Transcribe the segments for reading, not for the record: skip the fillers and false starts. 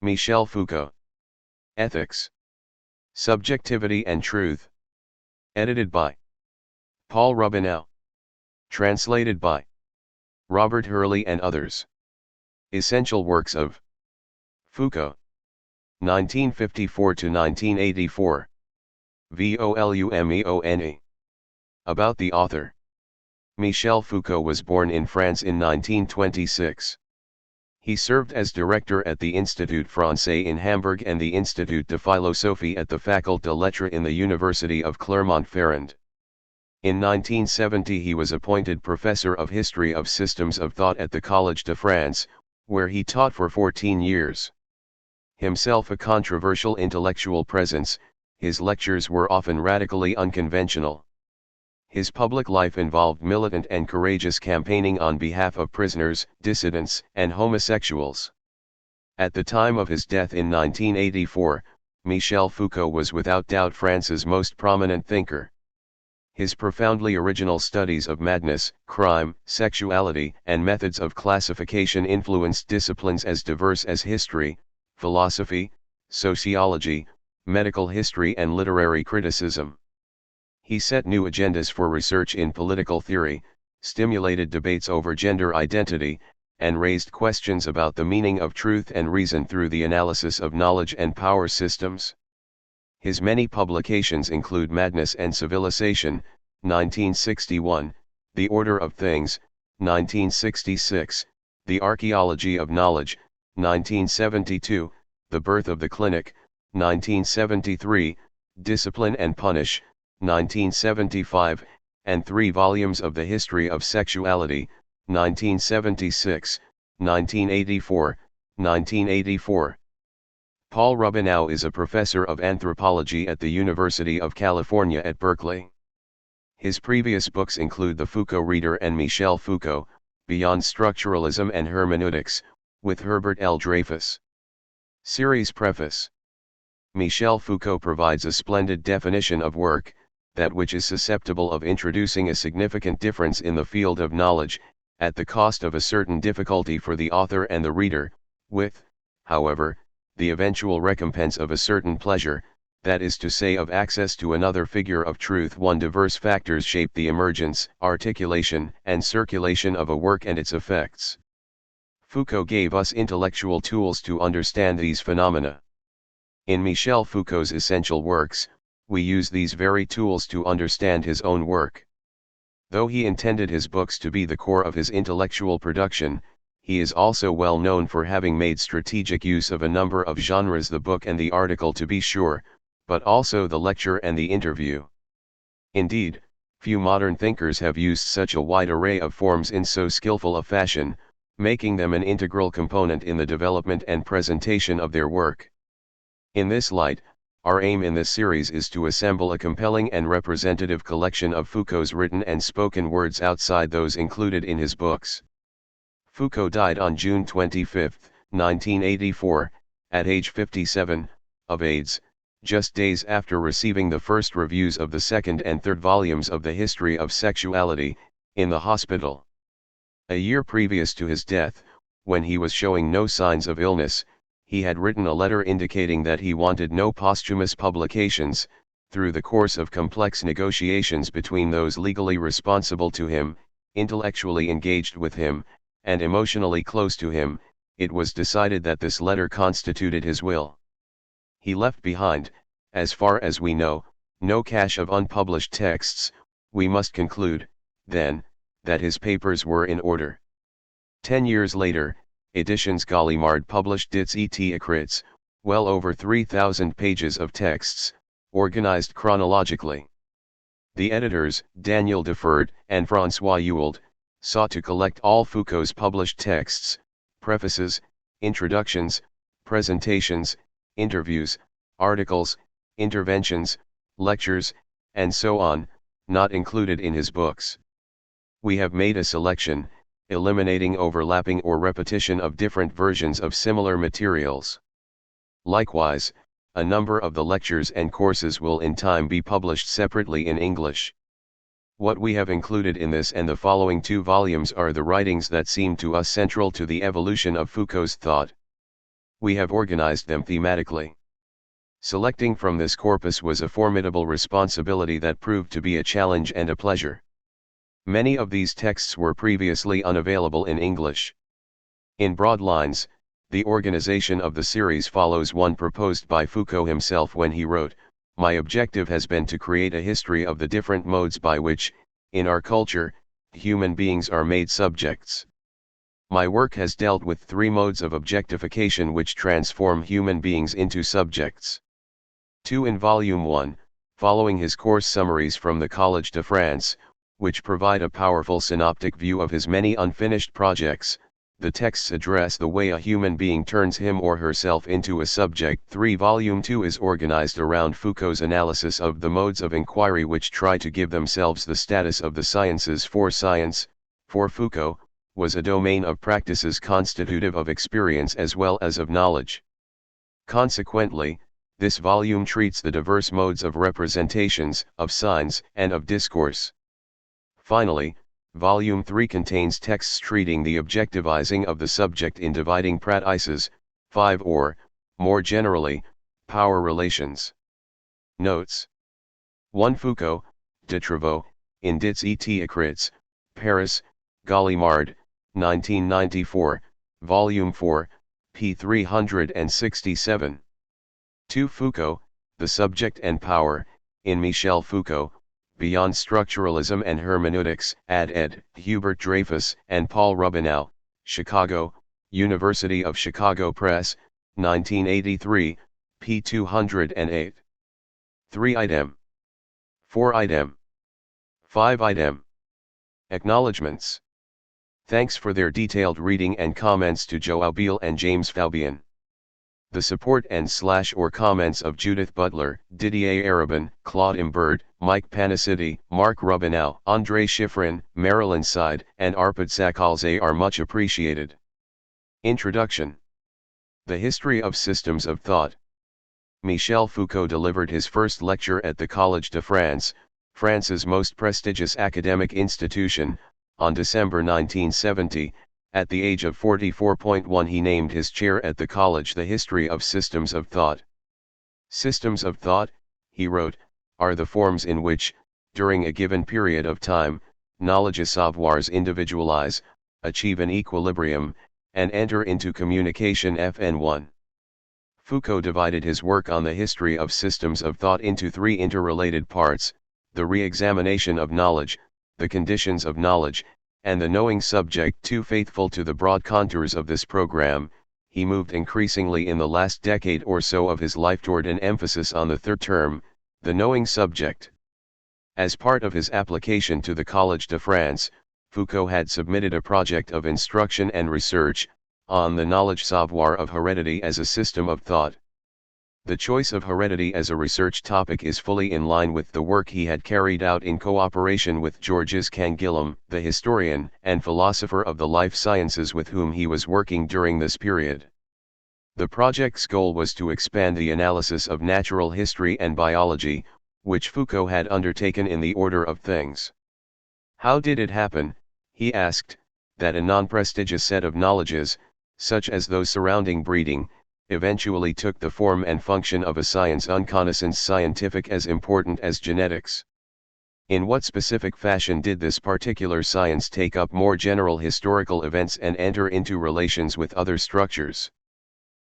Michel Foucault. Ethics, Subjectivity and Truth. Edited by Paul Rubinow. Translated by Robert Hurley and others. Essential works of Foucault. 1954 to 1984. Volumeone. About the author. Michel Foucault was born in France in 1926. He served as director at the Institut Français in Hamburg and the Institut de Philosophie at the Faculté de Lettres in the University of Clermont-Ferrand. In 1970 he was appointed professor of History of Systems of Thought at the Collège de France, where he taught for 14 years. Himself a controversial intellectual presence, his lectures were often radically unconventional. His public life involved militant and courageous campaigning on behalf of prisoners, dissidents, and homosexuals. At the time of his death in 1984, Michel Foucault was without doubt France's most prominent thinker. His profoundly original studies of madness, crime, sexuality, and methods of classification influenced disciplines as diverse as history, philosophy, sociology, medical history, and literary criticism. He set new agendas for research in political theory, stimulated debates over gender identity, and raised questions about the meaning of truth and reason through the analysis of knowledge and power systems. His many publications include Madness and Civilization, 1961, The Order of Things, 1966, The Archaeology of Knowledge, 1972, The Birth of the Clinic, 1973, Discipline and Punish, 1975, and 3 volumes of The History of Sexuality, 1976, 1984, 1984. Paul Rubinow is a professor of anthropology at the University of California at Berkeley. His previous books include The Foucault Reader and Michel Foucault, Beyond Structuralism and Hermeneutics, with Herbert L. Dreyfus. Series Preface. Michel Foucault provides a splendid definition of work, that which is susceptible of introducing a significant difference in the field of knowledge, at the cost of a certain difficulty for the author and the reader, with, however, the eventual recompense of a certain pleasure, that is to say of access to another figure of truth. Diverse factors shape the emergence, articulation, and circulation of a work and its effects. Foucault gave us intellectual tools to understand these phenomena. In Michel Foucault's essential works, we use these very tools to understand his own work. Though he intended his books to be the core of his intellectual production, he is also well known for having made strategic use of a number of genres, the book and the article to be sure, but also the lecture and the interview. Indeed, few modern thinkers have used such a wide array of forms in so skillful a fashion, making them an integral component in the development and presentation of their work. In this light, our aim in this series is to assemble a compelling and representative collection of Foucault's written and spoken words outside those included in his books. Foucault died on June 25, 1984, at age 57, of AIDS, just days after receiving the first reviews of the second and third volumes of The History of Sexuality, in the hospital. A year previous to his death, when he was showing no signs of illness, he had written a letter indicating that he wanted no posthumous publications. Through the course of complex negotiations between those legally responsible to him, intellectually engaged with him, and emotionally close to him, it was decided that this letter constituted his will. He left behind, as far as we know, no cache of unpublished texts. We must conclude, then, that his papers were in order. 10 years later, Editions Gallimard published Dits et Écrits, well over 3,000 pages of texts, organized chronologically. The editors, Daniel Deford and François Ewald, sought to collect all Foucault's published texts, prefaces, introductions, presentations, interviews, articles, interventions, lectures, and so on, not included in his books. We have made a selection, eliminating overlapping or repetition of different versions of similar materials. Likewise, a number of the lectures and courses will in time be published separately in English. What we have included in this and the following 2 volumes are the writings that seem to us central to the evolution of Foucault's thought. We have organized them thematically. Selecting from this corpus was a formidable responsibility that proved to be a challenge and a pleasure. Many of these texts were previously unavailable in English. In broad lines, the organization of the series follows one proposed by Foucault himself when he wrote, "My objective has been to create a history of the different modes by which, in our culture, human beings are made subjects. My work has dealt with three modes of objectification which transform human beings into subjects." 2. In Volume 1, following his course summaries from the Collège de France, which provide a powerful synoptic view of his many unfinished projects, the texts address the way a human being turns him or herself into a subject. 3. Volume 2 is organized around Foucault's analysis of the modes of inquiry which try to give themselves the status of the sciences. 4. Science, for Foucault, was a domain of practices constitutive of experience as well as of knowledge. Consequently, this volume treats the diverse modes of representations, of signs, and of discourse. Finally, Volume 3 contains texts treating the objectivizing of the subject in dividing pratices. 5. Or, more generally, power relations. Notes. 1. Foucault, de Travaux, in Dits et Écrits, Paris, Gallimard, 1994, Volume 4, p. 367. 2. Foucault, The Subject and Power, in Michel Foucault, Beyond Structuralism and Hermeneutics, ed. Hubert Dreyfus and Paul Rubinow, Chicago, University of Chicago Press, 1983, p. 208. 3 idem. 4 idem. 5 idem. Acknowledgements. Thanks for their detailed reading and comments to Joe Aubeel and James Fabian. The support and/or comments of Judith Butler, Didier Arabin, Claude Imbert, Mike Panicity, Mark Rubinow, André Schifrin, Marilyn Seid, and Arpad Sakalze are much appreciated. Introduction. The History of Systems of Thought. Michel Foucault delivered his first lecture at the Collège de France, France's most prestigious academic institution, on December 1970. At the age of 44.1 he named his chair at the college The History of Systems of Thought. Systems of thought, he wrote, are the forms in which, during a given period of time, knowledge savoirs individualize, achieve an equilibrium, and enter into communication. FN1. Foucault divided his work on the history of systems of thought into three interrelated parts: the re-examination of knowledge, the conditions of knowledge, and the knowing subject. Too faithful to the broad contours of this program, he moved increasingly in the last decade or so of his life toward an emphasis on the third term, the knowing subject. As part of his application to the Collège de France, Foucault had submitted a project of instruction and research, on the knowledge savoir of heredity as a system of thought. The choice of heredity as a research topic is fully in line with the work he had carried out in cooperation with Georges Canguilhem, the historian and philosopher of the life sciences with whom he was working during this period. The project's goal was to expand the analysis of natural history and biology, which Foucault had undertaken in the order of things. How did it happen, he asked, that a non-prestigious set of knowledges, such as those surrounding breeding, eventually took the form and function of a science unconnaissance scientific as important as genetics? In what specific fashion did this particular science take up more general historical events and enter into relations with other structures?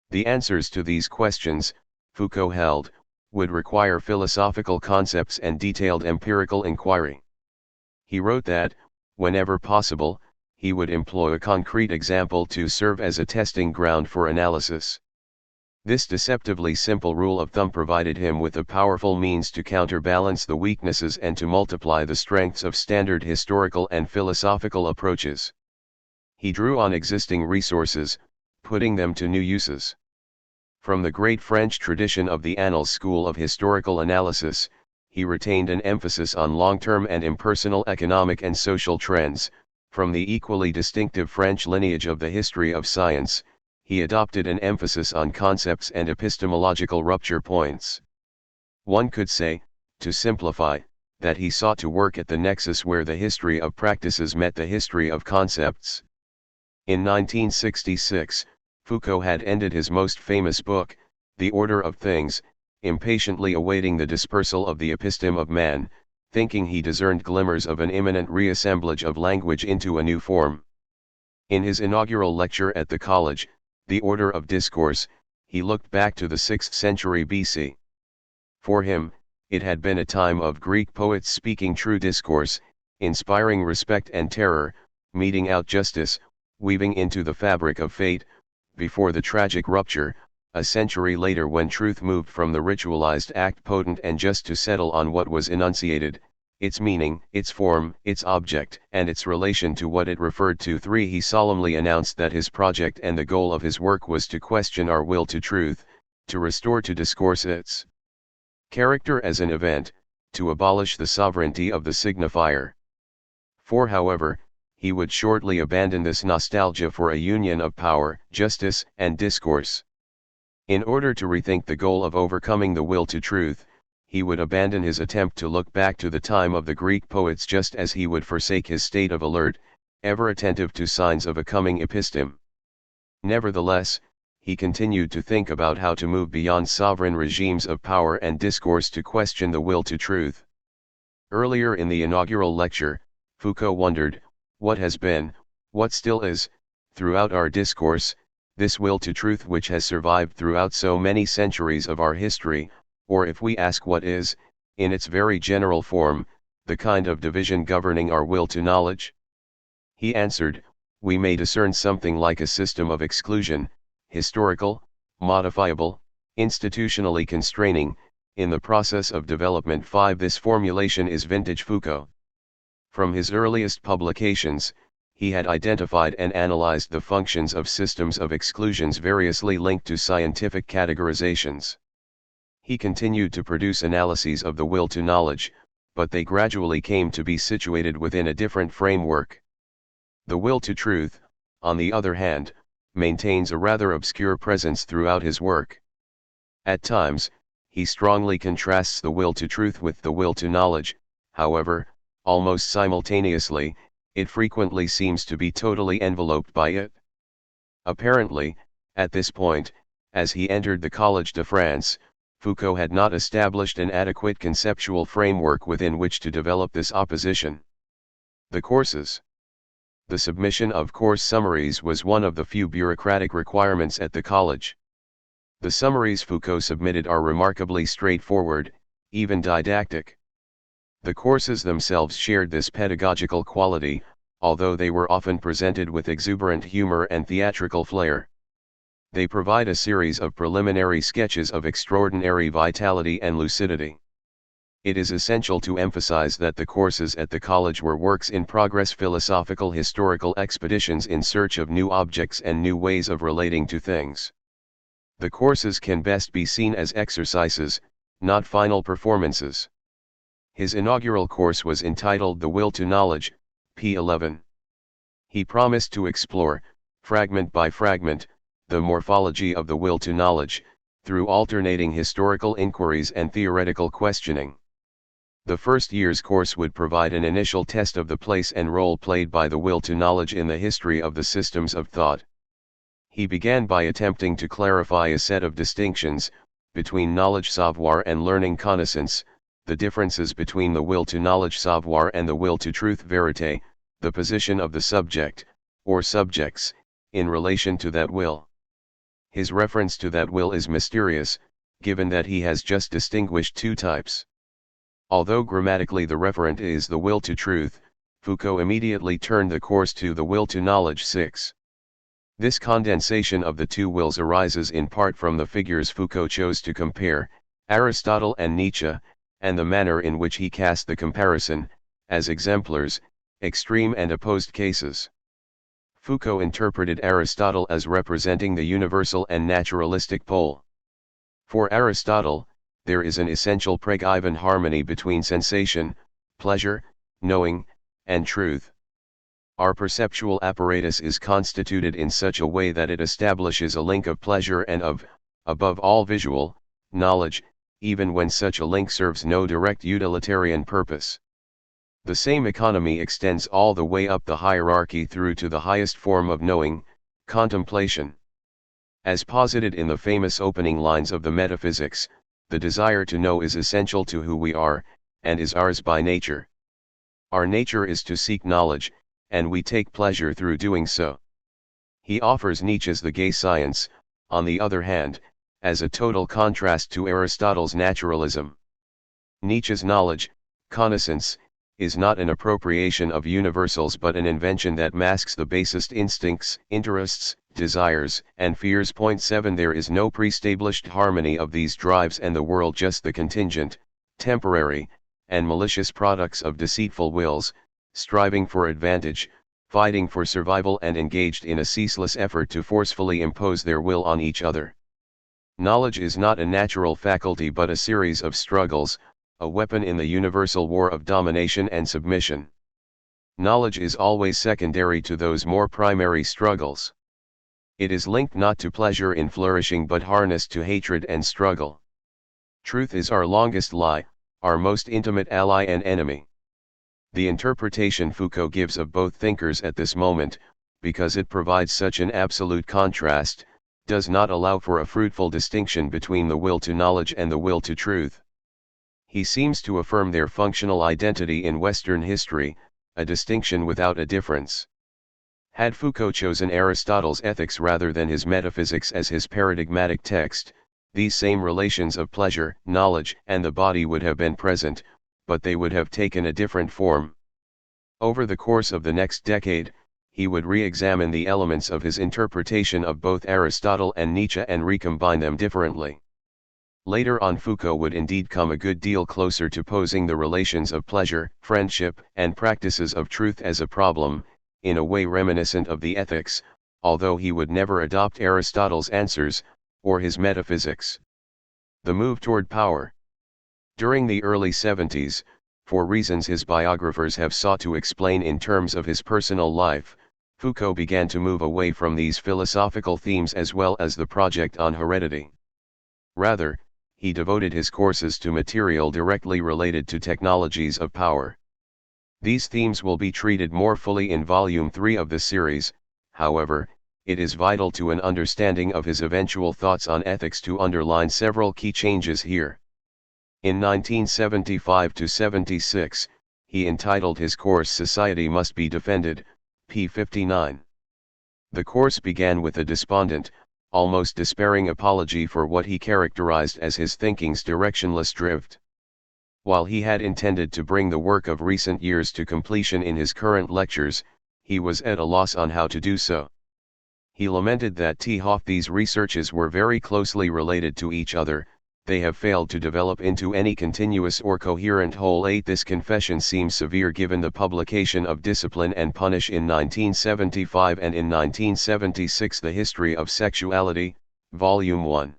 The answers to these questions, Foucault held, would require philosophical concepts and detailed empirical inquiry. He wrote that, whenever possible, he would employ a concrete example to serve as a testing ground for analysis. This deceptively simple rule of thumb provided him with a powerful means to counterbalance the weaknesses and to multiply the strengths of standard historical and philosophical approaches. He drew on existing resources, putting them to new uses. From the great French tradition of the Annales school of historical analysis, he retained an emphasis on long-term and impersonal economic and social trends. From the equally distinctive French lineage of the history of science, he adopted an emphasis on concepts and epistemological rupture points. One could say, to simplify, that he sought to work at the nexus where the history of practices met the history of concepts. In 1966, Foucault had ended his most famous book, The Order of Things, impatiently awaiting the dispersal of the episteme of man, thinking he discerned glimmers of an imminent reassemblage of language into a new form. In his inaugural lecture at the college, The Order of Discourse, he looked back to the 6th century BC. For him, it had been a time of Greek poets speaking true discourse, inspiring respect and terror, meting out justice, weaving into the fabric of fate, before the tragic rupture, a century later when truth moved from the ritualized act potent and just to settle on what was enunciated, its meaning, its form, its object, and its relation to what it referred to. 3. He solemnly announced that his project and the goal of his work was to question our will to truth, to restore to discourse its character as an event, to abolish the sovereignty of the signifier. 4. However, he would shortly abandon this nostalgia for a union of power, justice, and discourse. In order to rethink the goal of overcoming the will to truth, he would abandon his attempt to look back to the time of the Greek poets just as he would forsake his state of alert, ever attentive to signs of a coming episteme. Nevertheless, he continued to think about how to move beyond sovereign regimes of power and discourse to question the will to truth. Earlier in the inaugural lecture, Foucault wondered, what has been, what still is, throughout our discourse, this will to truth which has survived throughout so many centuries of our history, or if we ask what is, in its very general form, the kind of division governing our will to knowledge? He answered, we may discern something like a system of exclusion, historical, modifiable, institutionally constraining, in the process of development. 5. This formulation is vintage Foucault. From his earliest publications, he had identified and analyzed the functions of systems of exclusions variously linked to scientific categorizations. He continued to produce analyses of the will to knowledge, but they gradually came to be situated within a different framework. The will to truth, on the other hand, maintains a rather obscure presence throughout his work. At times, he strongly contrasts the will to truth with the will to knowledge. However, almost simultaneously, it frequently seems to be totally enveloped by it. Apparently, at this point, as he entered the Collège de France, Foucault had not established an adequate conceptual framework within which to develop this opposition. The courses. The submission of course summaries was one of the few bureaucratic requirements at the college. The summaries Foucault submitted are remarkably straightforward, even didactic. The courses themselves shared this pedagogical quality, although they were often presented with exuberant humor and theatrical flair. They provide a series of preliminary sketches of extraordinary vitality and lucidity. It is essential to emphasize that the courses at the college were works in progress, philosophical historical expeditions in search of new objects and new ways of relating to things. The courses can best be seen as exercises, not final performances. His inaugural course was entitled The Will to Knowledge, p. 11. He promised to explore, fragment by fragment, the morphology of the will to knowledge, through alternating historical inquiries and theoretical questioning. The first year's course would provide an initial test of the place and role played by the will to knowledge in the history of the systems of thought. He began by attempting to clarify a set of distinctions, between knowledge savoir and learning connaissance, the differences between the will to knowledge savoir and the will to truth vérité, the position of the subject, or subjects, in relation to that will. His reference to that will is mysterious, given that he has just distinguished two types. Although grammatically the referent is the will to truth, Foucault immediately turned the course to the will to knowledge 6. This condensation of the two wills arises in part from the figures Foucault chose to compare, Aristotle and Nietzsche, and the manner in which he cast the comparison, as exemplars, extreme and opposed cases. Foucault interpreted Aristotle as representing the universal and naturalistic pole. For Aristotle, there is an essential preg-even harmony between sensation, pleasure, knowing, and truth. Our perceptual apparatus is constituted in such a way that it establishes a link of pleasure and of, above all, visual knowledge, even when such a link serves no direct utilitarian purpose. The same economy extends all the way up the hierarchy through to the highest form of knowing, contemplation. As posited in the famous opening lines of the Metaphysics, the desire to know is essential to who we are, and is ours by nature. Our nature is to seek knowledge, and we take pleasure through doing so. He offers Nietzsche's The Gay Science, on the other hand, as a total contrast to Aristotle's naturalism. Nietzsche's knowledge, connaissance, is not an appropriation of universals but an invention that masks the basest instincts, interests, desires, and fears. 7 There is no pre-established harmony of these drives and the world, just the contingent, temporary, and malicious products of deceitful wills, striving for advantage, fighting for survival, and engaged in a ceaseless effort to forcefully impose their will on each other. Knowledge is not a natural faculty but a series of struggles, a weapon in the universal war of domination and submission. Knowledge is always secondary to those more primary struggles. It is linked not to pleasure in flourishing but harnessed to hatred and struggle. Truth is our longest lie, our most intimate ally and enemy. The interpretation Foucault gives of both thinkers at this moment, because it provides such an absolute contrast, does not allow for a fruitful distinction between the will to knowledge and the will to truth. He seems to affirm their functional identity in Western history, a distinction without a difference. Had Foucault chosen Aristotle's Ethics rather than his Metaphysics as his paradigmatic text, these same relations of pleasure, knowledge, and the body would have been present, but they would have taken a different form. Over the course of the next decade, he would re-examine the elements of his interpretation of both Aristotle and Nietzsche and recombine them differently. Later on, Foucault would indeed come a good deal closer to posing the relations of pleasure, friendship, and practices of truth as a problem, in a way reminiscent of the Ethics, although he would never adopt Aristotle's answers, or his Metaphysics. The move toward power. During the early 70s, for reasons his biographers have sought to explain in terms of his personal life, Foucault began to move away from these philosophical themes as well as the project on heredity. Rather, he devoted his courses to material directly related to technologies of power. These themes will be treated more fully in Volume 3 of the series. However, it is vital to an understanding of his eventual thoughts on ethics to underline several key changes here. In 1975-76, he entitled his course Society Must Be Defended, p. 59. The course began with a despondent, almost despairing apology for what he characterized as his thinking's directionless drift. While he had intended to bring the work of recent years to completion in his current lectures, he was at a loss on how to do so. He lamented that these researches were very closely related to each other, they have failed to develop into any continuous or coherent whole. This confession seems severe given the publication of Discipline and Punish in 1975 and in 1976 The History of Sexuality, Volume 1.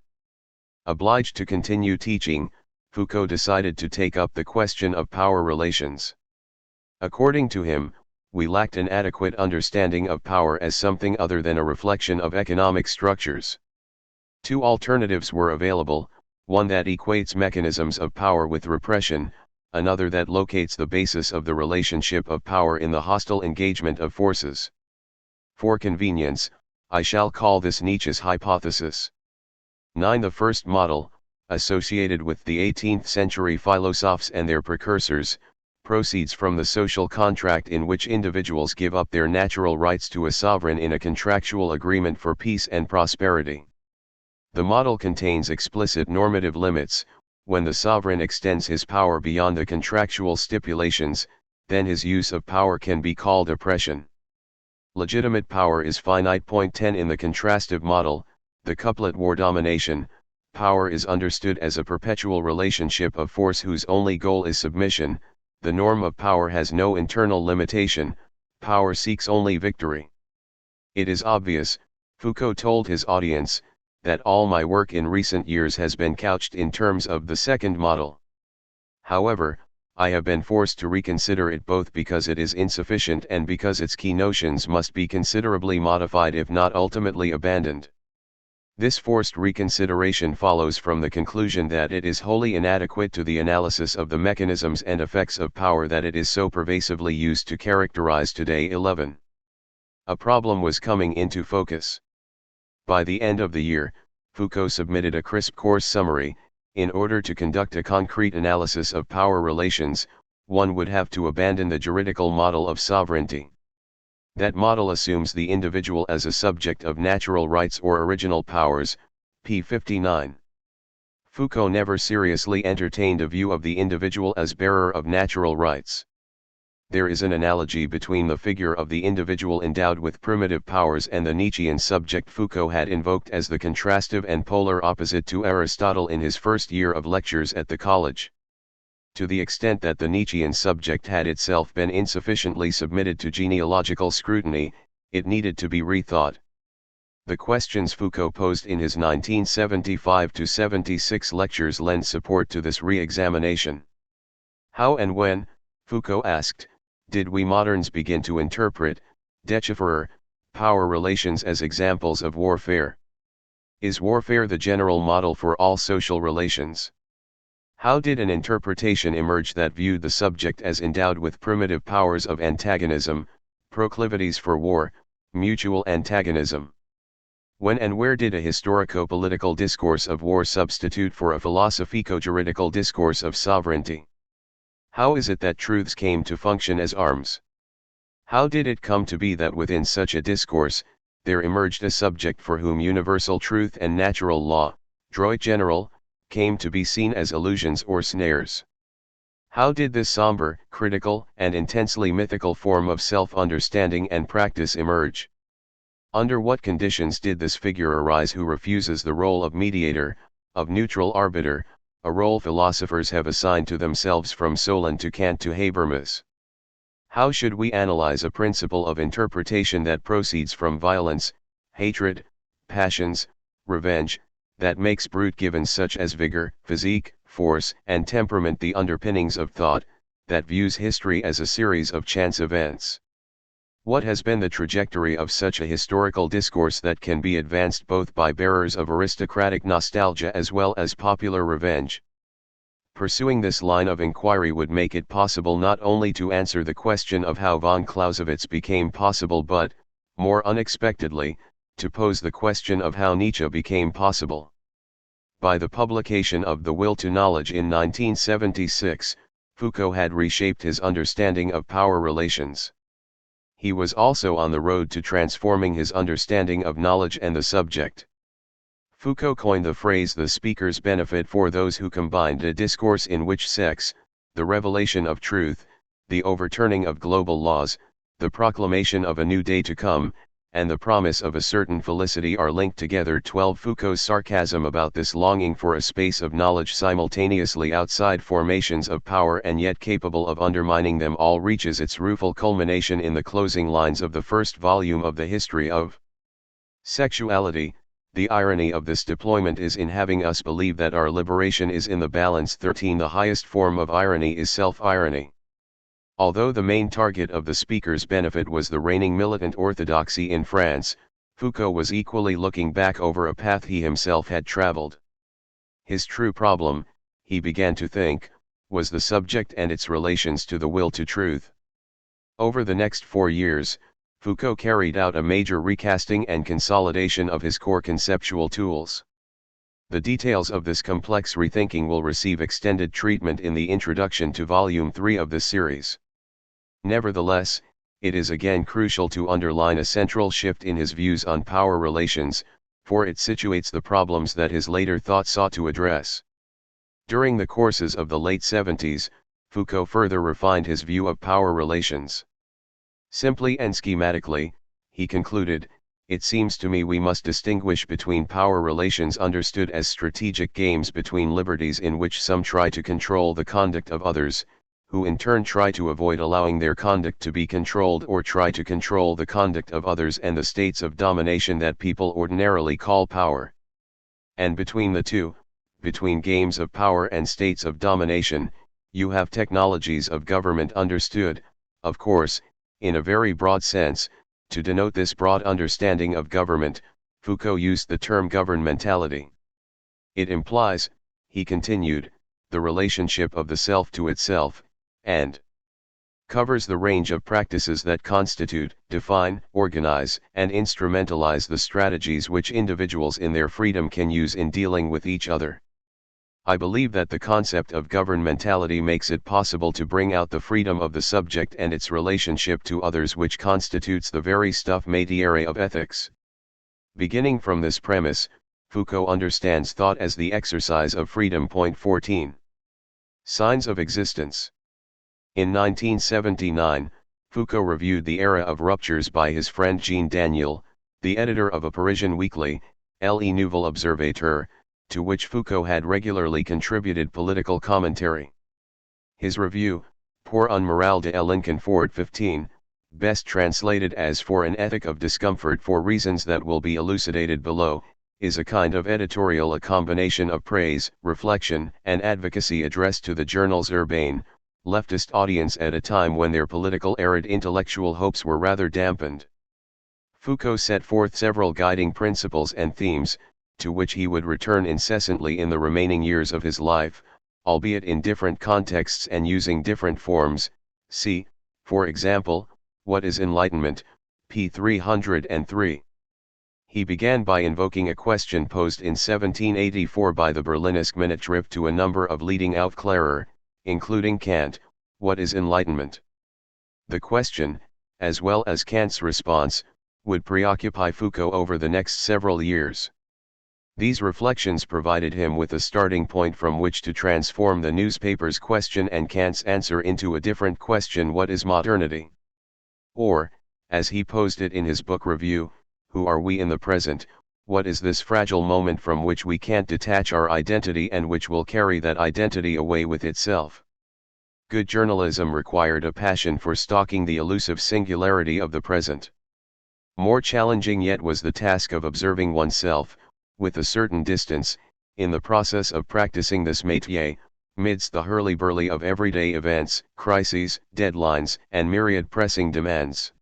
Obliged to continue teaching, Foucault decided to take up the question of power relations. According to him, we lacked an adequate understanding of power as something other than a reflection of economic structures. Two alternatives were available, one that equates mechanisms of power with repression, another that locates the basis of the relationship of power in the hostile engagement of forces. For convenience, I shall call this Nietzsche's hypothesis. 9. The first model, associated with the 18th century philosophers and their precursors, proceeds from the social contract in which individuals give up their natural rights to a sovereign in a contractual agreement for peace and prosperity. The model contains explicit normative limits. When the sovereign extends his power beyond the contractual stipulations, then his use of power can be called oppression. Legitimate power is finite. 10 In the contrastive model, the couplet war domination, power is understood as a perpetual relationship of force whose only goal is submission. The norm of power has no internal limitation, power seeks only victory. It is obvious, Foucault told his audience, that all my work in recent years has been couched in terms of the second model. However, I have been forced to reconsider it both because it is insufficient and because its key notions must be considerably modified if not ultimately abandoned. This forced reconsideration follows from the conclusion that it is wholly inadequate to the analysis of the mechanisms and effects of power that it is so pervasively used to characterize today. 11. A problem was coming into focus. By the end of the year, Foucault submitted a crisp course summary. In order to conduct a concrete analysis of power relations, one would have to abandon the juridical model of sovereignty. That model assumes the individual as a subject of natural rights or original powers, p. 59. Foucault never seriously entertained a view of the individual as bearer of natural rights. There is an analogy between the figure of the individual endowed with primitive powers and the Nietzschean subject Foucault had invoked as the contrastive and polar opposite to Aristotle in his first year of lectures at the college. To the extent that the Nietzschean subject had itself been insufficiently submitted to genealogical scrutiny, it needed to be rethought. The questions Foucault posed in his 1975-76 lectures lend support to this re-examination. How and when, Foucault asked, did we moderns begin to interpret, decipher, power relations as examples of warfare? Is warfare the general model for all social relations? How did an interpretation emerge that viewed the subject as endowed with primitive powers of antagonism, proclivities for war, mutual antagonism? When and where did a historico-political discourse of war substitute for a philosophico-juridical discourse of sovereignty? How is it that truths came to function as arms? How did it come to be that within such a discourse, there emerged a subject for whom universal truth and natural law, droit general, came to be seen as illusions or snares? How did this somber, critical, and intensely mythical form of self-understanding and practice emerge? Under what conditions did this figure arise who refuses the role of mediator, of neutral arbiter, a role philosophers have assigned to themselves from Solon to Kant to Habermas? How should we analyze a principle of interpretation that proceeds from violence, hatred, passions, revenge, that makes brute givens such as vigor, physique, force, and temperament the underpinnings of thought, that views history as a series of chance events? What has been the trajectory of such a historical discourse that can be advanced both by bearers of aristocratic nostalgia as well as popular revenge? Pursuing this line of inquiry would make it possible not only to answer the question of how von Clausewitz became possible but, more unexpectedly, to pose the question of how Nietzsche became possible. By the publication of The Will to Knowledge in 1976, Foucault had reshaped his understanding of power relations. He was also on the road to transforming his understanding of knowledge and the subject. Foucault coined the phrase the speaker's benefit for those who combined a discourse in which sex, the revelation of truth, the overturning of global laws, the proclamation of a new day to come, and the promise of a certain felicity are linked together. 12 Foucault's sarcasm about this longing for a space of knowledge simultaneously outside formations of power and yet capable of undermining them all reaches its rueful culmination in the closing lines of the first volume of the History of Sexuality. The irony of this deployment is in having us believe that our liberation is in the balance. 13 The highest form of irony is self-irony. Although the main target of the speaker's benefit was the reigning militant orthodoxy in France, Foucault was equally looking back over a path he himself had traveled. His true problem, he began to think, was the subject and its relations to the will to truth. Over the next 4 years, Foucault carried out a major recasting and consolidation of his core conceptual tools. The details of this complex rethinking will receive extended treatment in the introduction to Volume 3 of this series. Nevertheless, it is again crucial to underline a central shift in his views on power relations, for it situates the problems that his later thought sought to address. During the courses of the late 70s, Foucault further refined his view of power relations. Simply and schematically, he concluded, "It seems to me we must distinguish between power relations understood as strategic games between liberties in which some try to control the conduct of others, who in turn try to avoid allowing their conduct to be controlled or try to control the conduct of others, and the states of domination that people ordinarily call power. And between the two, between games of power and states of domination, you have technologies of government understood, of course, in a very broad sense. To denote this broad understanding of government, Foucault used the term governmentality. It implies, he continued, the relationship of the self to itself, and covers the range of practices that constitute, define, organize, and instrumentalize the strategies which individuals in their freedom can use in dealing with each other. I believe that the concept of governmentality makes it possible to bring out the freedom of the subject and its relationship to others, which constitutes the very stuff matière of ethics. Beginning from this premise, Foucault understands thought as the exercise of freedom. 14. Signs of existence. In 1979, Foucault reviewed the era of ruptures by his friend Jean Daniel, the editor of a Parisian weekly, Le Nouvel Observateur, to which Foucault had regularly contributed political commentary. His review, Pour un moral de l'inconfort 15, best translated as For an Ethic of Discomfort for reasons that will be elucidated below, is a kind of editorial, a combination of praise, reflection, and advocacy addressed to the journal's urbane, leftist audience at a time when their political arid intellectual hopes were rather dampened. Foucault set forth several guiding principles and themes, to which he would return incessantly in the remaining years of his life, albeit in different contexts and using different forms. See, for example, What is Enlightenment, p. 303. He began by invoking a question posed in 1784 by the Berlinist Minnetrift to a number of leading Aufklärer, including Kant: what is enlightenment? The question, as well as Kant's response, would preoccupy Foucault over the next several years. These reflections provided him with a starting point from which to transform the newspaper's question and Kant's answer into a different question: what is modernity? Or, as he posed it in his book review, who are we in the present? What is this fragile moment from which we can't detach our identity and which will carry that identity away with itself? Good journalism required a passion for stalking the elusive singularity of the present. More challenging yet was the task of observing oneself, with a certain distance, in the process of practicing this métier, midst the hurly-burly of everyday events, crises, deadlines, and myriad pressing demands.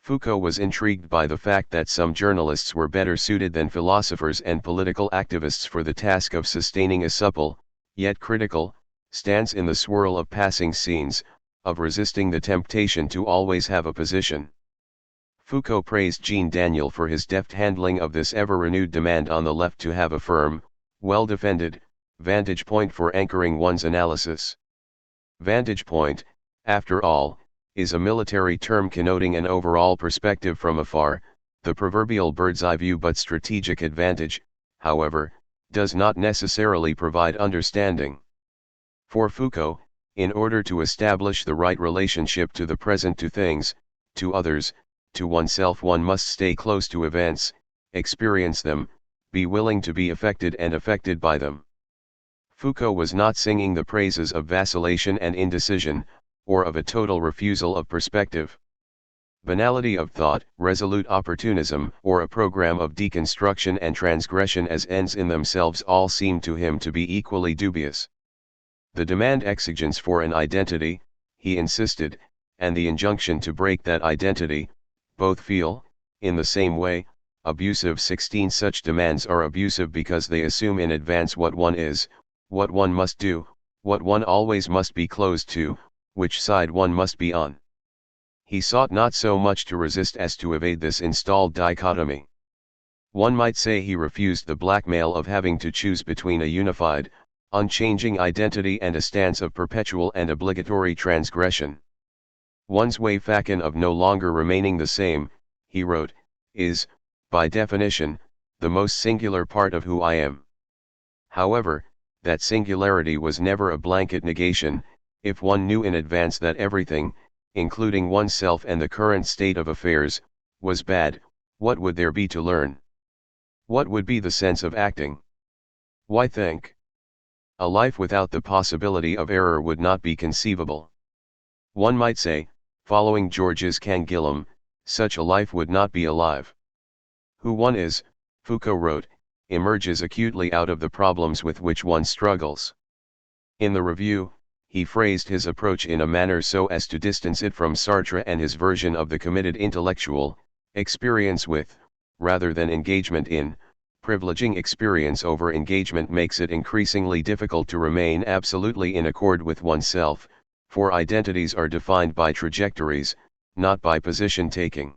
Foucault was intrigued by the fact that some journalists were better suited than philosophers and political activists for the task of sustaining a supple, yet critical, stance in the swirl of passing scenes, of resisting the temptation to always have a position. Foucault praised Jean Daniel for his deft handling of this ever-renewed demand on the left to have a firm, well-defended, vantage point for anchoring one's analysis. Vantage point, after all, is a military term connoting an overall perspective from afar, the proverbial bird's-eye view, but strategic advantage, however, does not necessarily provide understanding. For Foucault, in order to establish the right relationship to the present, to things, to others, to oneself, one must stay close to events, experience them, be willing to be affected and affected by them. Foucault was not singing the praises of vacillation and indecision, or of a total refusal of perspective. Banality of thought, resolute opportunism, or a program of deconstruction and transgression as ends in themselves all seemed to him to be equally dubious. The demand exigence for an identity, he insisted, and the injunction to break that identity, both feel, in the same way, abusive. 16. Such demands are abusive because they assume in advance what one is, what one must do, what one always must be closed to, which side one must be on. He sought not so much to resist as to evade this installed dichotomy. One might say he refused the blackmail of having to choose between a unified, unchanging identity and a stance of perpetual and obligatory transgression. One's way facon of no longer remaining the same, he wrote, is, by definition, the most singular part of who I am. However, that singularity was never a blanket negation. If one knew in advance that everything, including oneself and the current state of affairs, was bad, what would there be to learn? What would be the sense of acting? Why think? A life without the possibility of error would not be conceivable. One might say, following Georges Canguilhem, such a life would not be alive. Who one is, Foucault wrote, emerges acutely out of the problems with which one struggles. In the review, he phrased his approach in a manner so as to distance it from Sartre and his version of the committed intellectual, experience with, rather than engagement in. Privileging experience over engagement makes it increasingly difficult to remain absolutely in accord with oneself, for identities are defined by trajectories, not by position taking.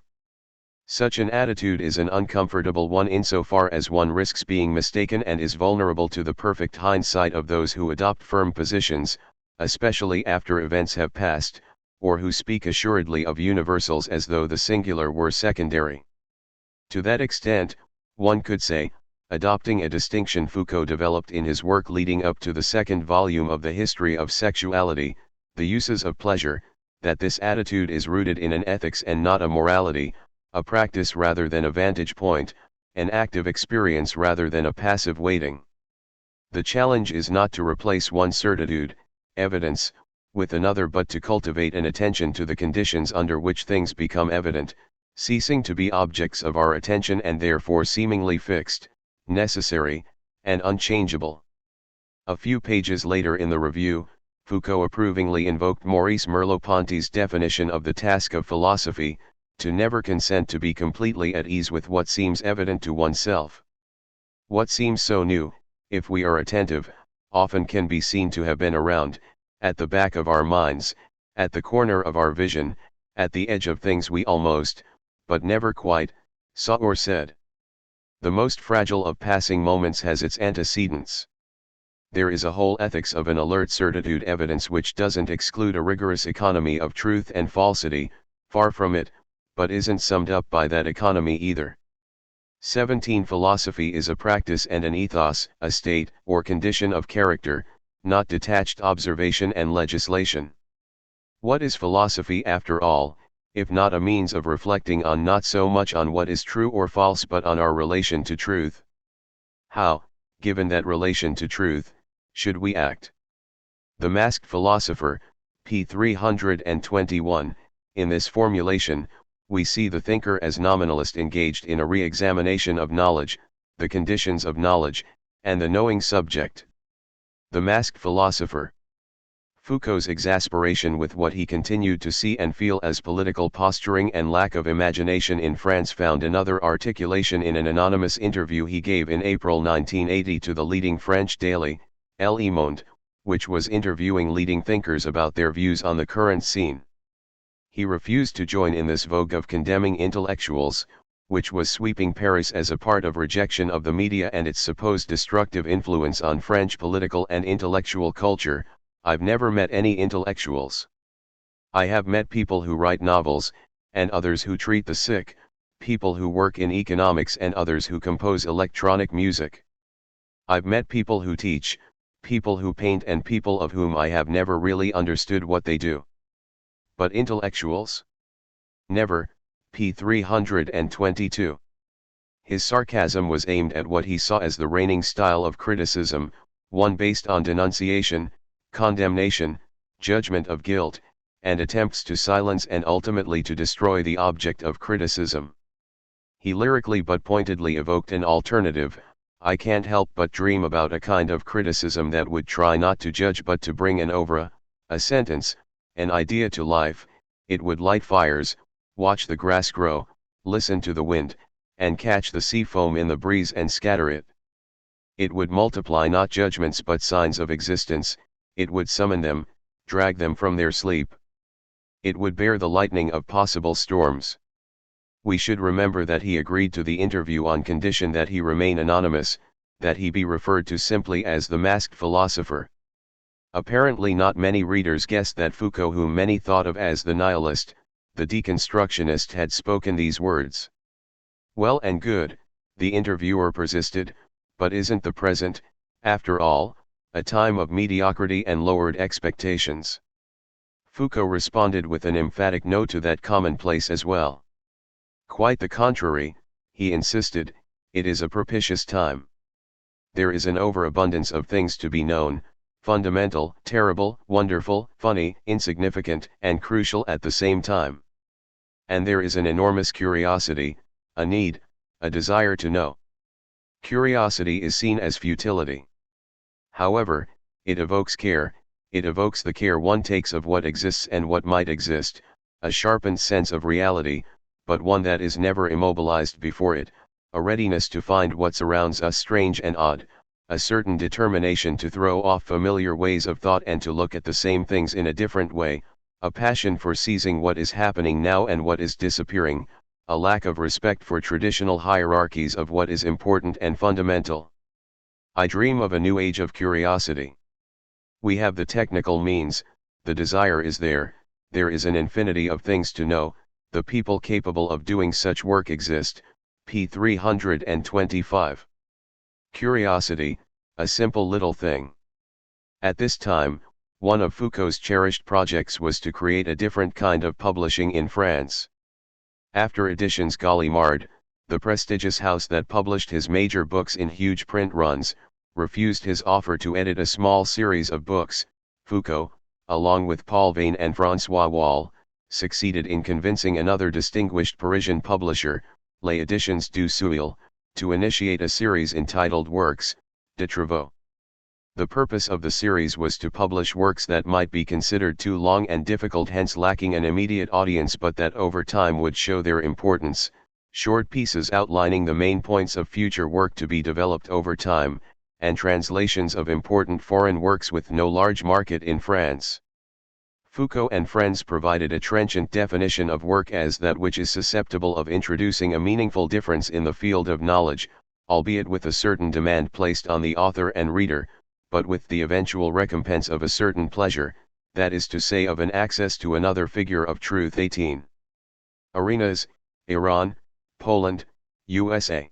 Such an attitude is an uncomfortable one insofar as one risks being mistaken and is vulnerable to the perfect hindsight of those who adopt firm positions, especially after events have passed, or who speak assuredly of universals as though the singular were secondary. To that extent, one could say, adopting a distinction Foucault developed in his work leading up to the second volume of the History of Sexuality, The Uses of Pleasure, that this attitude is rooted in an ethics and not a morality, a practice rather than a vantage point, an active experience rather than a passive waiting. The challenge is not to replace one certitude, evidence, with another but to cultivate an attention to the conditions under which things become evident, ceasing to be objects of our attention and therefore seemingly fixed, necessary, and unchangeable. A few pages later in the review, Foucault approvingly invoked Maurice Merleau-Ponty's definition of the task of philosophy, to never consent to be completely at ease with what seems evident to oneself. What seems so new, if we are attentive, often can be seen to have been around, at the back of our minds, at the corner of our vision, at the edge of things we almost, but never quite, saw or said. The most fragile of passing moments has its antecedents. There is a whole ethics of an alert certitude evidence which doesn't exclude a rigorous economy of truth and falsity, far from it, but isn't summed up by that economy either. 17. Philosophy is a practice and an ethos, a state or condition of character, not detached observation and legislation. What is philosophy after all, if not a means of reflecting on not so much on what is true or false but on our relation to truth? How, given that relation to truth, should we act? The Masked Philosopher, p. 321, in this formulation, we see the thinker as nominalist engaged in a re-examination of knowledge, the conditions of knowledge, and the knowing subject. The Masked Philosopher. Foucault's exasperation with what he continued to see and feel as political posturing and lack of imagination in France found another articulation in an anonymous interview he gave in April 1980 to the leading French daily, Le Monde, which was interviewing leading thinkers about their views on the current scene. He refused to join in this vogue of condemning intellectuals, which was sweeping Paris as a part of rejection of the media and its supposed destructive influence on French political and intellectual culture. I've never met any intellectuals. I have met people who write novels, and others who treat the sick, people who work in economics and others who compose electronic music. I've met people who teach, people who paint and people of whom I have never really understood what they do. But intellectuals? Never, p. 322. His sarcasm was aimed at what he saw as the reigning style of criticism, one based on denunciation, condemnation, judgment of guilt, and attempts to silence and ultimately to destroy the object of criticism. He lyrically but pointedly evoked an alternative. I can't help but dream about a kind of criticism that would try not to judge but to bring an oeuvre, a sentence, an idea to life. It would light fires, watch the grass grow, listen to the wind, and catch the sea foam in the breeze and scatter it. It would multiply not judgments but signs of existence, it would summon them, drag them from their sleep. It would bear the lightning of possible storms. We should remember that he agreed to the interview on condition that he remain anonymous, that he be referred to simply as the Masked Philosopher. Apparently not many readers guessed that Foucault, whom many thought of as the nihilist, the deconstructionist, had spoken these words. Well and good, the interviewer persisted, but isn't the present, after all, a time of mediocrity and lowered expectations? Foucault responded with an emphatic no to that commonplace as well. Quite the contrary, he insisted, it is a propitious time. There is an overabundance of things to be known, fundamental, terrible, wonderful, funny, insignificant, and crucial at the same time. And there is an enormous curiosity, a need, a desire to know. Curiosity is seen as futility. However, it evokes care, it evokes the care one takes of what exists and what might exist, a sharpened sense of reality, but one that is never immobilized before it, a readiness to find what surrounds us strange and odd, a certain determination to throw off familiar ways of thought and to look at the same things in a different way, a passion for seizing what is happening now and what is disappearing, a lack of respect for traditional hierarchies of what is important and fundamental. I dream of a new age of curiosity. We have the technical means, the desire is there is an infinity of things to know, the people capable of doing such work exist, p. 325. Curiosity, a simple little thing. At this time, one of Foucault's cherished projects was to create a different kind of publishing in France. After Editions Gallimard, the prestigious house that published his major books in huge print runs, refused his offer to edit a small series of books, Foucault, along with Paul Vane and François Wall, succeeded in convincing another distinguished Parisian publisher, Les Editions du Seuil, to initiate a series entitled Works, de Travaux. The purpose of the series was to publish works that might be considered too long and difficult, hence lacking an immediate audience, but that over time would show their importance, short pieces outlining the main points of future work to be developed over time, and translations of important foreign works with no large market in France. Foucault and friends provided a trenchant definition of work as that which is susceptible of introducing a meaningful difference in the field of knowledge, albeit with a certain demand placed on the author and reader, but with the eventual recompense of a certain pleasure, that is to say of an access to another figure of truth. 18. Arenas, Iran, Poland, USA.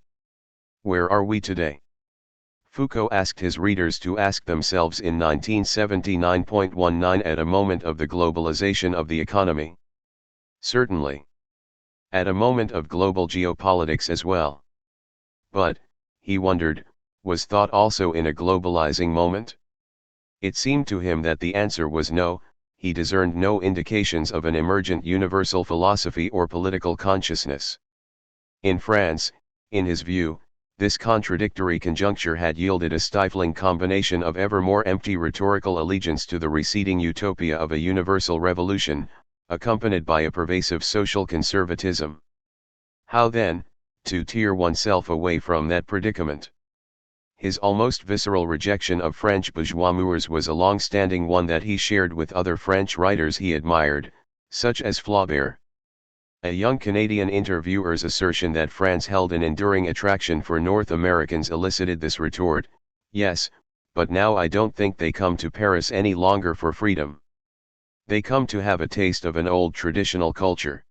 Where are we today? Foucault asked his readers to ask themselves in 1979.19 at a moment of the globalization of the economy. Certainly. At a moment of global geopolitics as well. But, he wondered, was thought also in a globalizing moment? It seemed to him that the answer was no. He discerned no indications of an emergent universal philosophy or political consciousness. In France, in his view, this contradictory conjuncture had yielded a stifling combination of ever more empty rhetorical allegiance to the receding utopia of a universal revolution, accompanied by a pervasive social conservatism. How then, to tear oneself away from that predicament? His almost visceral rejection of French bourgeois mores was a long-standing one that he shared with other French writers he admired, such as Flaubert. A young Canadian interviewer's assertion that France held an enduring attraction for North Americans elicited this retort: yes, but now I don't think they come to Paris any longer for freedom. They come to have a taste of an old traditional culture.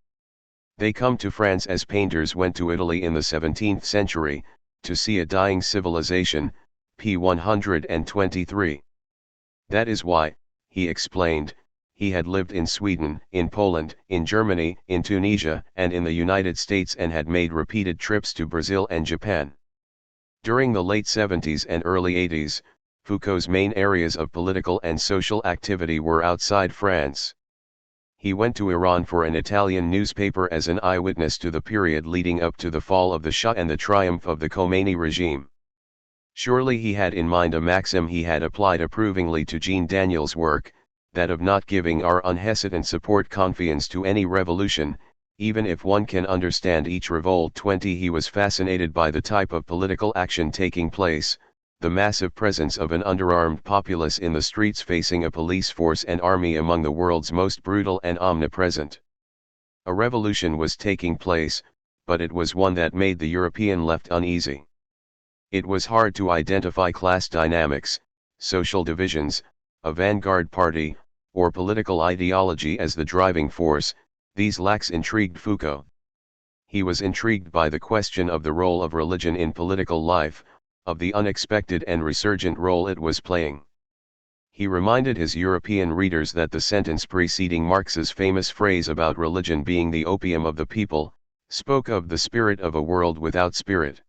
They come to France as painters went to Italy in the 17th century, to see a dying civilization, p. 123. That is why, he explained, he had lived in Sweden, in Poland, in Germany, in Tunisia, and in the United States, and had made repeated trips to Brazil and Japan. During the late 70s and early 80s, Foucault's main areas of political and social activity were outside France. He went to Iran for an Italian newspaper as an eyewitness to the period leading up to the fall of the Shah and the triumph of the Khomeini regime. Surely he had in mind a maxim he had applied approvingly to Jean Daniel's work, that of not giving our unhesitant support confiance to any revolution, even if one can understand each revolt. 20. He was fascinated by the type of political action taking place, the massive presence of an underarmed populace in the streets facing a police force and army among the world's most brutal and omnipresent. A revolution was taking place, but it was one that made the European left uneasy. It was hard to identify class dynamics, social divisions, a vanguard party, or political ideology as the driving force. These lacks intrigued Foucault. He was intrigued by the question of the role of religion in political life, of the unexpected and resurgent role it was playing. He reminded his European readers that the sentence preceding Marx's famous phrase about religion being the opium of the people, spoke of the spirit of a world without spirit.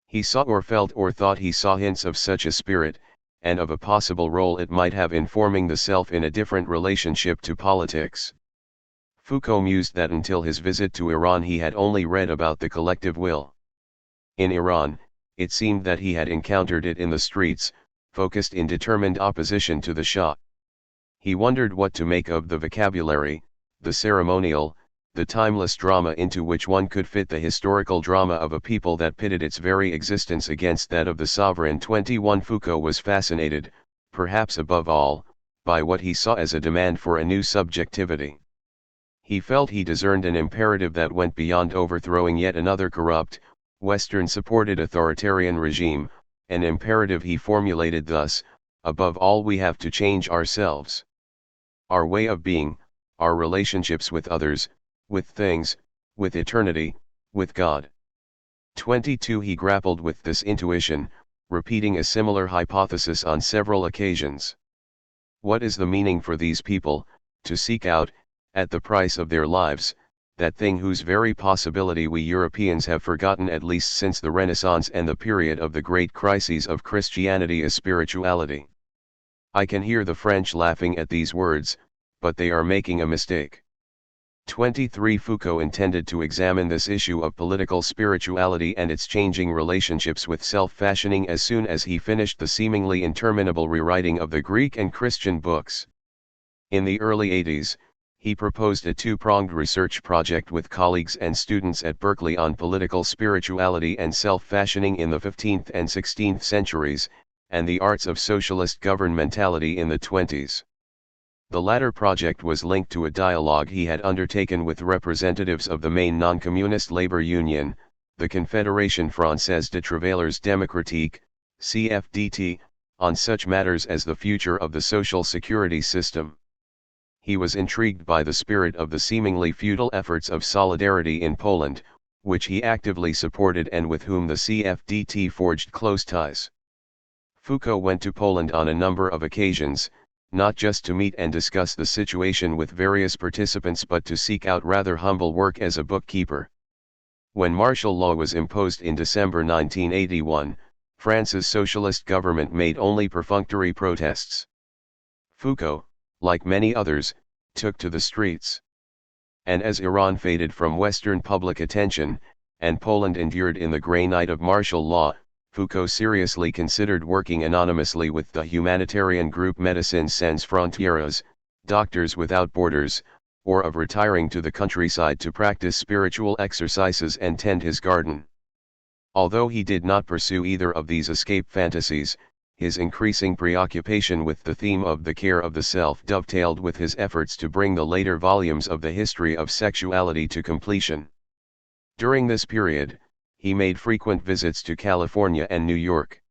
He saw or felt or thought he saw hints of such a spirit, and of a possible role it might have in forming the self in a different relationship to politics. Foucault mused that until his visit to Iran he had only read about the collective will. In Iran, it seemed that he had encountered it in the streets, focused in determined opposition to the Shah. He wondered what to make of the vocabulary, the ceremonial, the timeless drama into which one could fit the historical drama of a people that pitted its very existence against that of the sovereign. 21 Foucault was fascinated, perhaps above all, by what he saw as a demand for a new subjectivity. He felt he discerned an imperative that went beyond overthrowing yet another corrupt, Western-supported authoritarian regime, an imperative he formulated thus: above all we have to change ourselves. Our way of being, our relationships with others, with things, with eternity, with God. 22 He grappled with this intuition, repeating a similar hypothesis on several occasions. What is the meaning for these people, to seek out, at the price of their lives, that thing whose very possibility we Europeans have forgotten at least since the Renaissance and the period of the great crises of Christianity as spirituality? I can hear the French laughing at these words, but they are making a mistake. 23 Foucault intended to examine this issue of political spirituality and its changing relationships with self-fashioning as soon as he finished the seemingly interminable rewriting of the Greek and Christian books. In the early 80s, he proposed a two-pronged research project with colleagues and students at Berkeley on political spirituality and self-fashioning in the 15th and 16th centuries, and the arts of socialist governmentality in the 20s. The latter project was linked to a dialogue he had undertaken with representatives of the main non-communist labor union, the Confédération Française de Travailleurs Démocratiques, CFDT, on such matters as the future of the social security system. He was intrigued by the spirit of the seemingly futile efforts of solidarity in Poland, which he actively supported and with whom the CFDT forged close ties. Foucault went to Poland on a number of occasions, not just to meet and discuss the situation with various participants but to seek out rather humble work as a bookkeeper. When martial law was imposed in December 1981, France's socialist government made only perfunctory protests. Foucault, like many others, took to the streets. And as Iran faded from Western public attention, and Poland endured in the grey night of martial law, Foucault seriously considered working anonymously with the humanitarian group Médecins Sans Frontières, Doctors Without Borders, or of retiring to the countryside to practice spiritual exercises and tend his garden. Although he did not pursue either of these escape fantasies, his increasing preoccupation with the theme of the care of the self dovetailed with his efforts to bring the later volumes of the history of sexuality to completion. During this period, he made frequent visits to California and New York.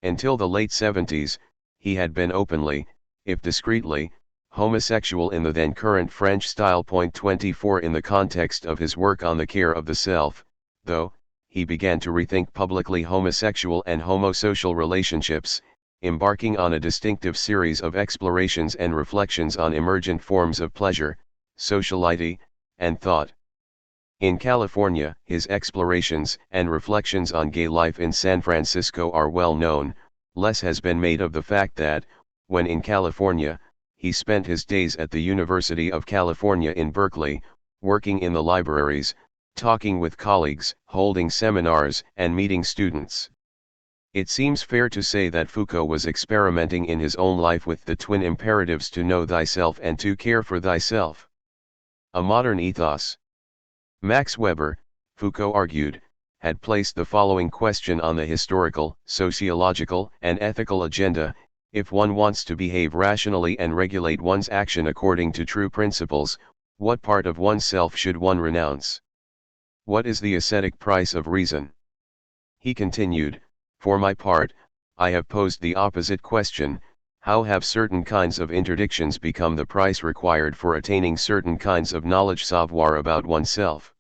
Until the late 70s, he had been openly, if discreetly, homosexual in the then current French style. 24 In the context of his work on the care of the self, though, he began to rethink publicly homosexual and homosocial relationships, embarking on a distinctive series of explorations and reflections on emergent forms of pleasure, sociality, and thought. In California, his explorations and reflections on gay life in San Francisco are well known. Less has been made of the fact that, when in California, he spent his days at the University of California in Berkeley, working in the libraries, talking with colleagues, holding seminars, and meeting students. It seems fair to say that Foucault was experimenting in his own life with the twin imperatives to know thyself and to care for thyself. A modern ethos. Max Weber, Foucault argued, had placed the following question on the historical, sociological, and ethical agenda: if one wants to behave rationally and regulate one's action according to true principles, what part of oneself should one renounce? What is the ascetic price of reason? He continued, for my part, I have posed the opposite question: how have certain kinds of interdictions become the price required for attaining certain kinds of knowledge savoir about oneself?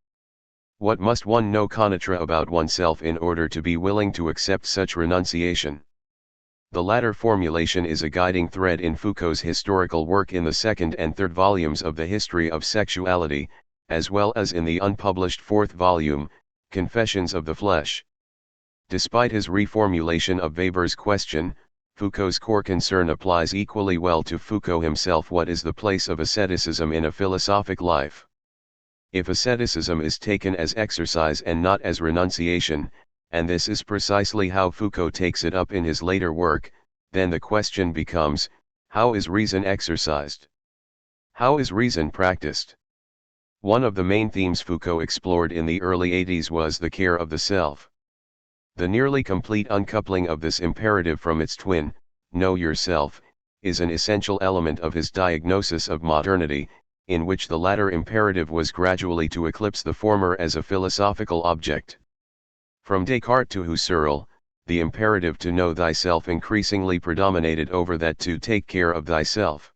What must one know connaître about oneself in order to be willing to accept such renunciation? The latter formulation is a guiding thread in Foucault's historical work in the second and third volumes of the History of Sexuality, as well as in the unpublished fourth volume, Confessions of the Flesh. Despite his reformulation of Weber's question, Foucault's core concern applies equally well to Foucault himself: what is the place of asceticism in a philosophic life? If asceticism is taken as exercise and not as renunciation, and this is precisely how Foucault takes it up in his later work, then the question becomes, how is reason exercised? How is reason practiced? One of the main themes Foucault explored in the early 80s was the care of the self. The nearly complete uncoupling of this imperative from its twin, know yourself, is an essential element of his diagnosis of modernity, in which the latter imperative was gradually to eclipse the former as a philosophical object. From Descartes to Husserl, the imperative to know thyself increasingly predominated over that to take care of thyself.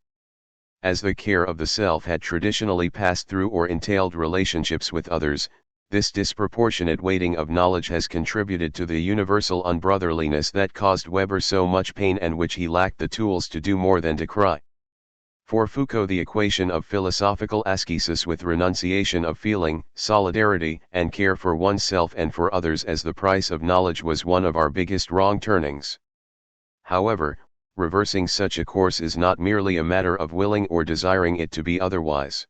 As the care of the self had traditionally passed through or entailed relationships with others, this disproportionate weighting of knowledge has contributed to the universal unbrotherliness that caused Weber so much pain and which he lacked the tools to do more than decry. For Foucault, the equation of philosophical ascesis with renunciation of feeling, solidarity, and care for oneself and for others as the price of knowledge was one of our biggest wrong turnings. However, reversing such a course is not merely a matter of willing or desiring it to be otherwise.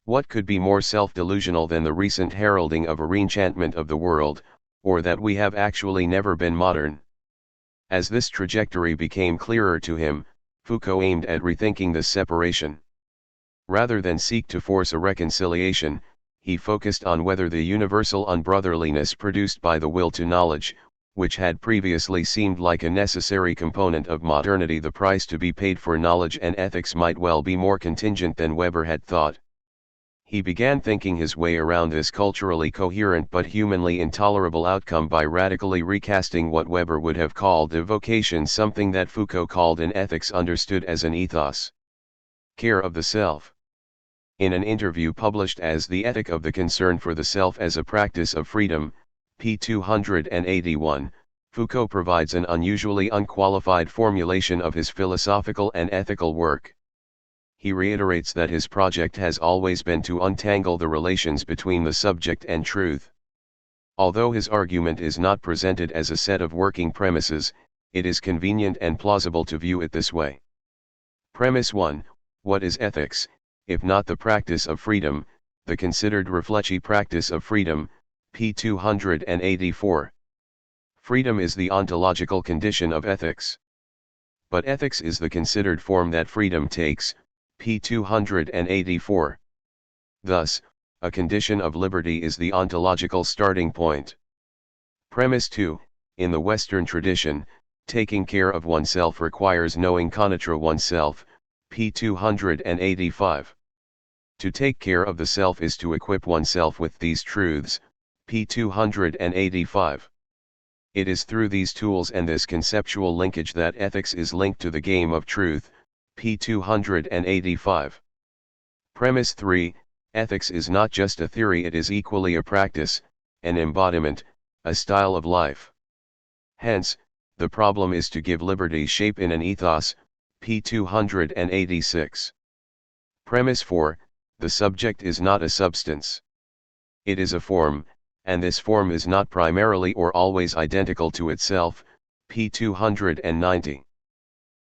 What could be more self-delusional than the recent heralding of a reenchantment of the world, or that we have actually never been modern? As this trajectory became clearer to him, Foucault aimed at rethinking this separation. Rather than seek to force a reconciliation, he focused on whether the universal unbrotherliness produced by the will to knowledge, which had previously seemed like a necessary component of modernity, the price to be paid for knowledge and ethics, might well be more contingent than Weber had thought. He began thinking his way around this culturally coherent but humanly intolerable outcome by radically recasting what Weber would have called a vocation, something that Foucault called an ethics understood as an ethos. Care of the self. In an interview published as The Ethic of the Concern for the Self as a Practice of Freedom, p. 281, Foucault provides an unusually unqualified formulation of his philosophical and ethical work. He reiterates that his project has always been to untangle the relations between the subject and truth. Although his argument is not presented as a set of working premises, it is convenient and plausible to view it this way. Premise 1. What is ethics, if not the practice of freedom, the considered reflechi practice of freedom, p. 284. Freedom is the ontological condition of ethics. But ethics is the considered form that freedom takes, p. 284. Thus, a condition of liberty is the ontological starting point. Premise 2. In the Western tradition, taking care of oneself requires knowing connaître oneself, p. 285. To take care of the self is to equip oneself with these truths, p. 285. It is through these tools and this conceptual linkage that ethics is linked to the game of truth, p. 285. Premise 3, ethics is not just a theory, it is equally a practice, an embodiment, a style of life. Hence, the problem is to give liberty shape in an ethos, p. 286. Premise 4, the subject is not a substance. It is a form, and this form is not primarily or always identical to itself, p. 290.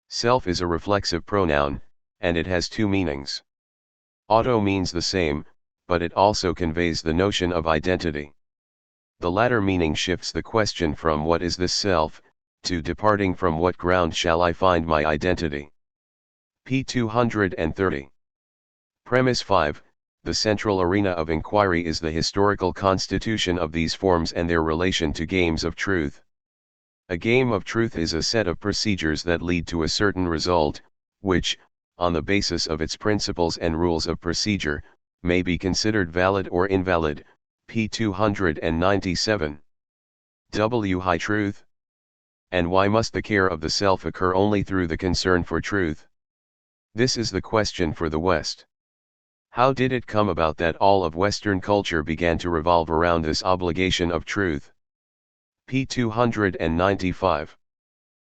Self is a reflexive pronoun, and it has two meanings. Auto means the same, but it also conveys the notion of identity. The latter meaning shifts the question from what is this self, to departing from what ground shall I find my identity. p. 230. Premise 5, the central arena of inquiry is the historical constitution of these forms and their relation to games of truth. A game of truth is a set of procedures that lead to a certain result, which, on the basis of its principles and rules of procedure, may be considered valid or invalid, p. 297. High truth? And why must the care of the self occur only through the concern for truth? This is the question for the West. How did it come about that all of Western culture began to revolve around this obligation of truth? p. 295.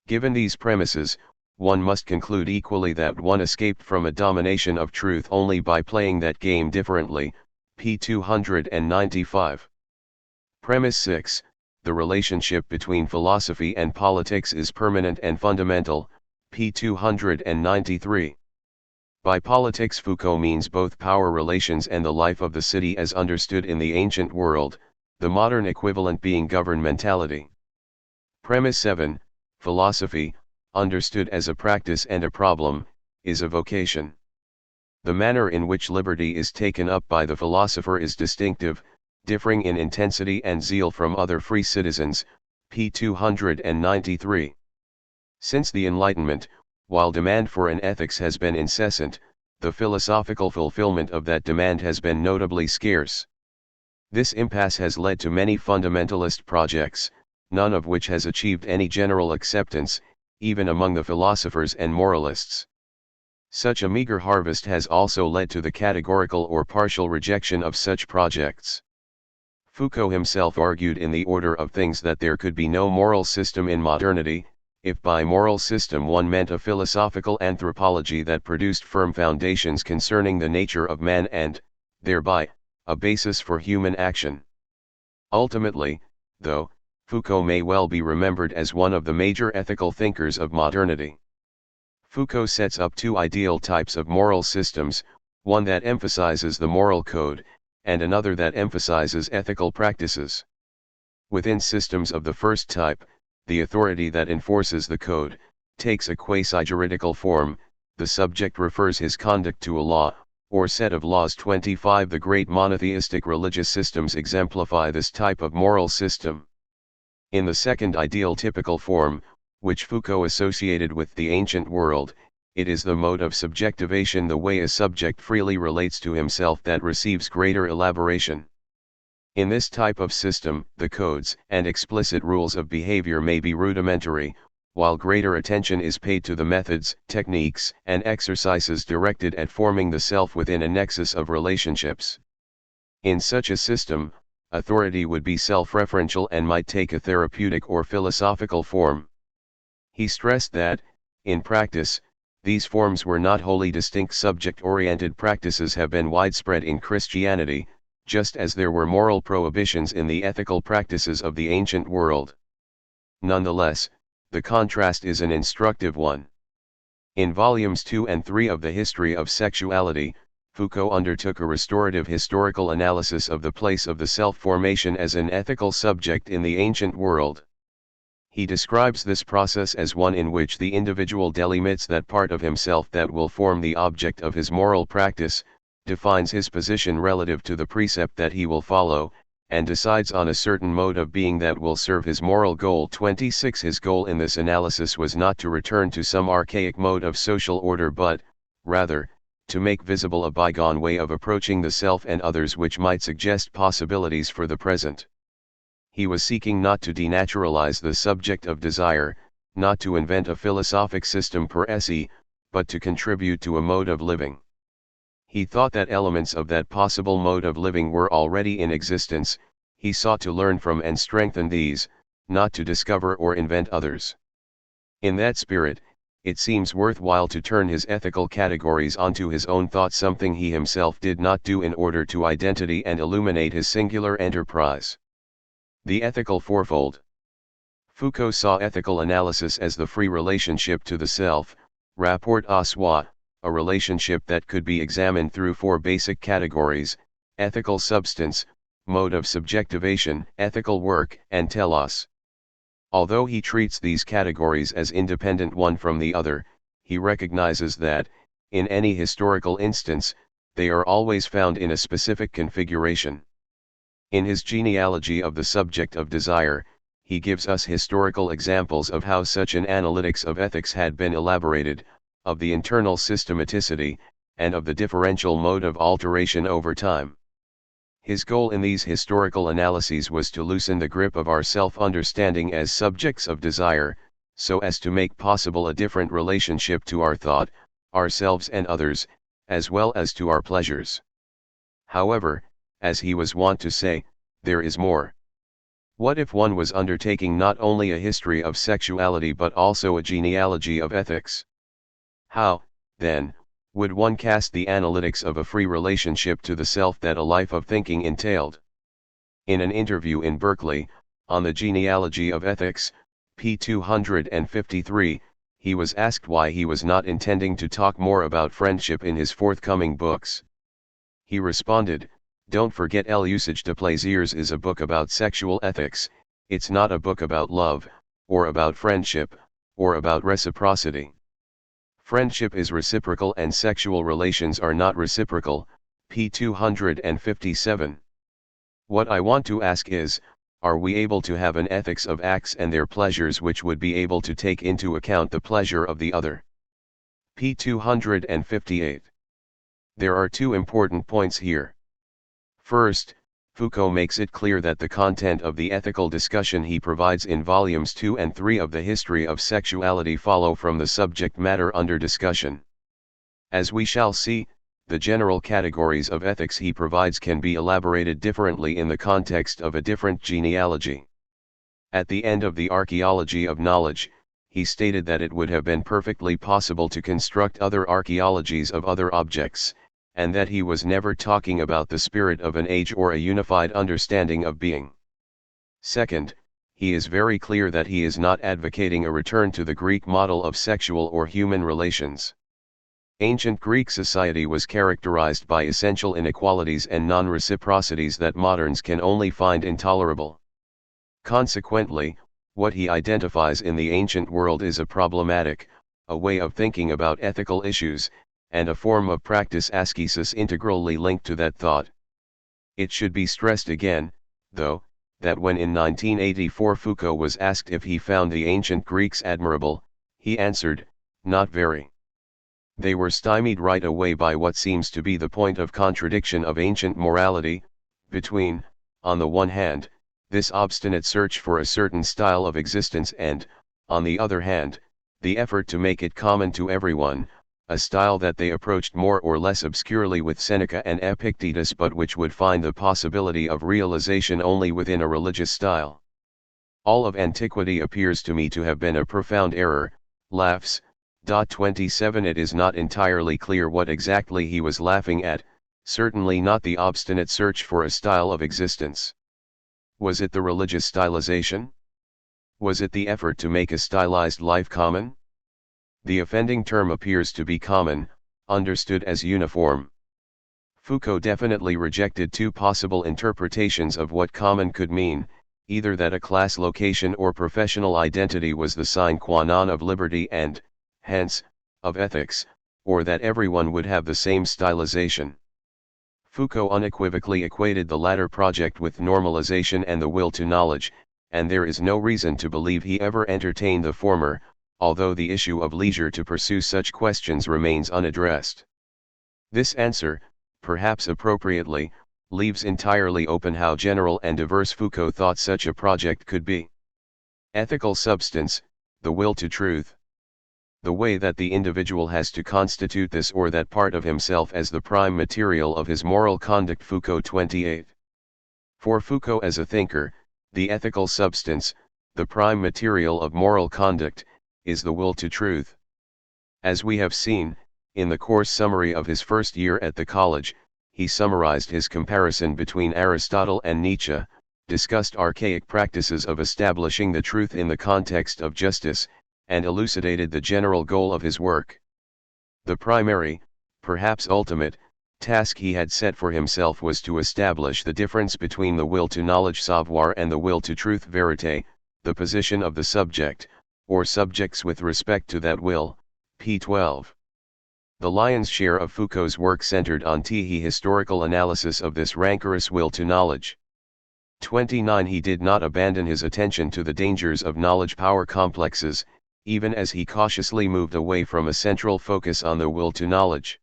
Given these premises, one must conclude equally that one escaped from a domination of truth only by playing that game differently, p. 295. Premise 6, the relationship between philosophy and politics is permanent and fundamental, p. 293. By politics Foucault means both power relations and the life of the city as understood in the ancient world, the modern equivalent being governmentality. Premise 7, philosophy, understood as a practice and a problem, is a vocation. The manner in which liberty is taken up by the philosopher is distinctive, differing in intensity and zeal from other free citizens, p. 293. Since the Enlightenment, while demand for an ethics has been incessant, the philosophical fulfillment of that demand has been notably scarce. This impasse has led to many fundamentalist projects, none of which has achieved any general acceptance, even among the philosophers and moralists. Such a meager harvest has also led to the categorical or partial rejection of such projects. Foucault himself argued in The Order of Things that there could be no moral system in modernity, if by moral system one meant a philosophical anthropology that produced firm foundations concerning the nature of man and, thereby, a basis for human action. Ultimately, though, Foucault may well be remembered as one of the major ethical thinkers of modernity. Foucault sets up two ideal types of moral systems, one that emphasizes the moral code, and another that emphasizes ethical practices. Within systems of the first type, the authority that enforces the code takes a quasi-juridical form. The subject refers his conduct to a law, or set of laws. 25 The great monotheistic religious systems exemplify this type of moral system. In the second ideal typical form, which Foucault associated with the ancient world, it is the mode of subjectivation, the way a subject freely relates to himself, that receives greater elaboration. In this type of system, the codes and explicit rules of behavior may be rudimentary, while greater attention is paid to the methods, techniques, and exercises directed at forming the self within a nexus of relationships. In such a system, authority would be self-referential and might take a therapeutic or philosophical form. He stressed that, in practice, these forms were not wholly distinct. Subject-oriented practices have been widespread in Christianity, just as there were moral prohibitions in the ethical practices of the ancient world. Nonetheless, the contrast is an instructive one. In volumes 2 and 3 of The History of Sexuality, Foucault undertook a restorative historical analysis of the place of the self-formation as an ethical subject in the ancient world. He describes this process as one in which the individual delimits that part of himself that will form the object of his moral practice, defines his position relative to the precept that he will follow, and decides on a certain mode of being that will serve his moral goal. 26 His goal in this analysis was not to return to some archaic mode of social order but, rather, to make visible a bygone way of approaching the self and others which might suggest possibilities for the present. He was seeking not to denaturalize the subject of desire, not to invent a philosophic system per se, but to contribute to a mode of living. He thought that elements of that possible mode of living were already in existence. He sought to learn from and strengthen these, not to discover or invent others. In that spirit, it seems worthwhile to turn his ethical categories onto his own thought, something he himself did not do, in order to identity and illuminate his singular enterprise. The ethical fourfold. Foucault saw ethical analysis as the free relationship to the self, rapport à soi, a relationship that could be examined through four basic categories: ethical substance, mode of subjectivation, ethical work, and telos. Although he treats these categories as independent one from the other, he recognizes that, in any historical instance, they are always found in a specific configuration. In his genealogy of the subject of desire, he gives us historical examples of how such an analytics of ethics had been elaborated, of the internal systematicity, and of the differential mode of alteration over time. His goal in these historical analyses was to loosen the grip of our self-understanding as subjects of desire, so as to make possible a different relationship to our thought, ourselves and others, as well as to our pleasures. However, as he was wont to say, there is more. What if one was undertaking not only a history of sexuality but also a genealogy of ethics? How, then, would one cast the analytics of a free relationship to the self that a life of thinking entailed? In an interview in Berkeley, on the genealogy of ethics, p. 253, he was asked why he was not intending to talk more about friendship in his forthcoming books. He responded, "Don't forget L'Usage de Plaisirs is a book about sexual ethics, it's not a book about love, or about friendship, or about reciprocity." Friendship is reciprocal and sexual relations are not reciprocal, p. 257. What I want to ask is, are we able to have an ethics of acts and their pleasures which would be able to take into account the pleasure of the other? p. 258. There are two important points here. First, Foucault makes it clear that the content of the ethical discussion he provides in volumes 2 and 3 of the History of Sexuality follow from the subject matter under discussion. As we shall see, the general categories of ethics he provides can be elaborated differently in the context of a different genealogy. At the end of the Archaeology of Knowledge, he stated that it would have been perfectly possible to construct other archaeologies of other objects, and that he was never talking about the spirit of an age or a unified understanding of being. Second, he is very clear that he is not advocating a return to the Greek model of sexual or human relations. Ancient Greek society was characterized by essential inequalities and non-reciprocities that moderns can only find intolerable. Consequently, what he identifies in the ancient world is a problematic, a way of thinking about ethical issues, and a form of practice ascesis integrally linked to that thought. It should be stressed again, though, that when in 1984 Foucault was asked if he found the ancient Greeks admirable, he answered, "Not very." They were stymied right away by what seems to be the point of contradiction of ancient morality, between, on the one hand, this obstinate search for a certain style of existence and, on the other hand, the effort to make it common to everyone, a style that they approached more or less obscurely with Seneca and Epictetus but which would find the possibility of realization only within a religious style. All of antiquity appears to me to have been a profound error. Laughs. 27 It is not entirely clear what exactly he was laughing at, certainly not the obstinate search for a style of existence. Was it the religious stylization? Was it the effort to make a stylized life common? The offending term appears to be common, understood as uniform. Foucault definitely rejected two possible interpretations of what common could mean, either that a class location or professional identity was the sine qua non of liberty and, hence, of ethics, or that everyone would have the same stylization. Foucault unequivocally equated the latter project with normalization and the will to knowledge, and there is no reason to believe he ever entertained the former, although the issue of leisure to pursue such questions remains unaddressed. This answer, perhaps appropriately, leaves entirely open how general and diverse Foucault thought such a project could be. Ethical substance, the will to truth. The way that the individual has to constitute this or that part of himself as the prime material of his moral conduct. Foucault 28. For Foucault as a thinker, the ethical substance, the prime material of moral conduct, is the will to truth. As we have seen, in the course summary of his first year at the college, he summarized his comparison between Aristotle and Nietzsche, discussed archaic practices of establishing the truth in the context of justice, and elucidated the general goal of his work. The primary, perhaps ultimate, task he had set for himself was to establish the difference between the will to knowledge savoir and the will to truth vérité, the position of the subject, or subjects with respect to that will, p. 12. The lion's share of Foucault's work centered on the historical analysis of this rancorous will to knowledge. 29 He did not abandon his attention to the dangers of knowledge-power complexes, even as he cautiously moved away from a central focus on the will to knowledge.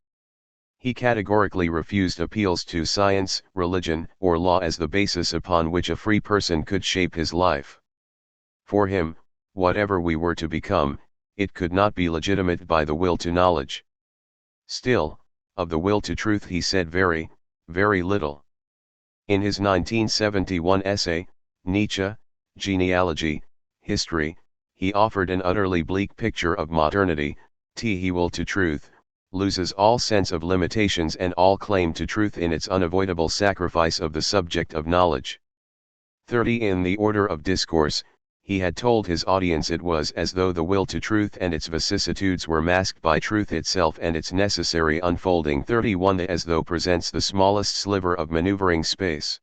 He categorically refused appeals to science, religion, or law as the basis upon which a free person could shape his life. For him, whatever we were to become, it could not be legitimate by the will to knowledge. Still, of the will to truth he said very, very little. In his 1971 essay, Nietzsche, Genealogy, History, he offered an utterly bleak picture of modernity. The will to truth loses all sense of limitations and all claim to truth in its unavoidable sacrifice of the subject of knowledge. 30 In the order of discourse, he had told his audience it was as though the will to truth and its vicissitudes were masked by truth itself and its necessary unfolding. 31 The as though presents the smallest sliver of maneuvering space.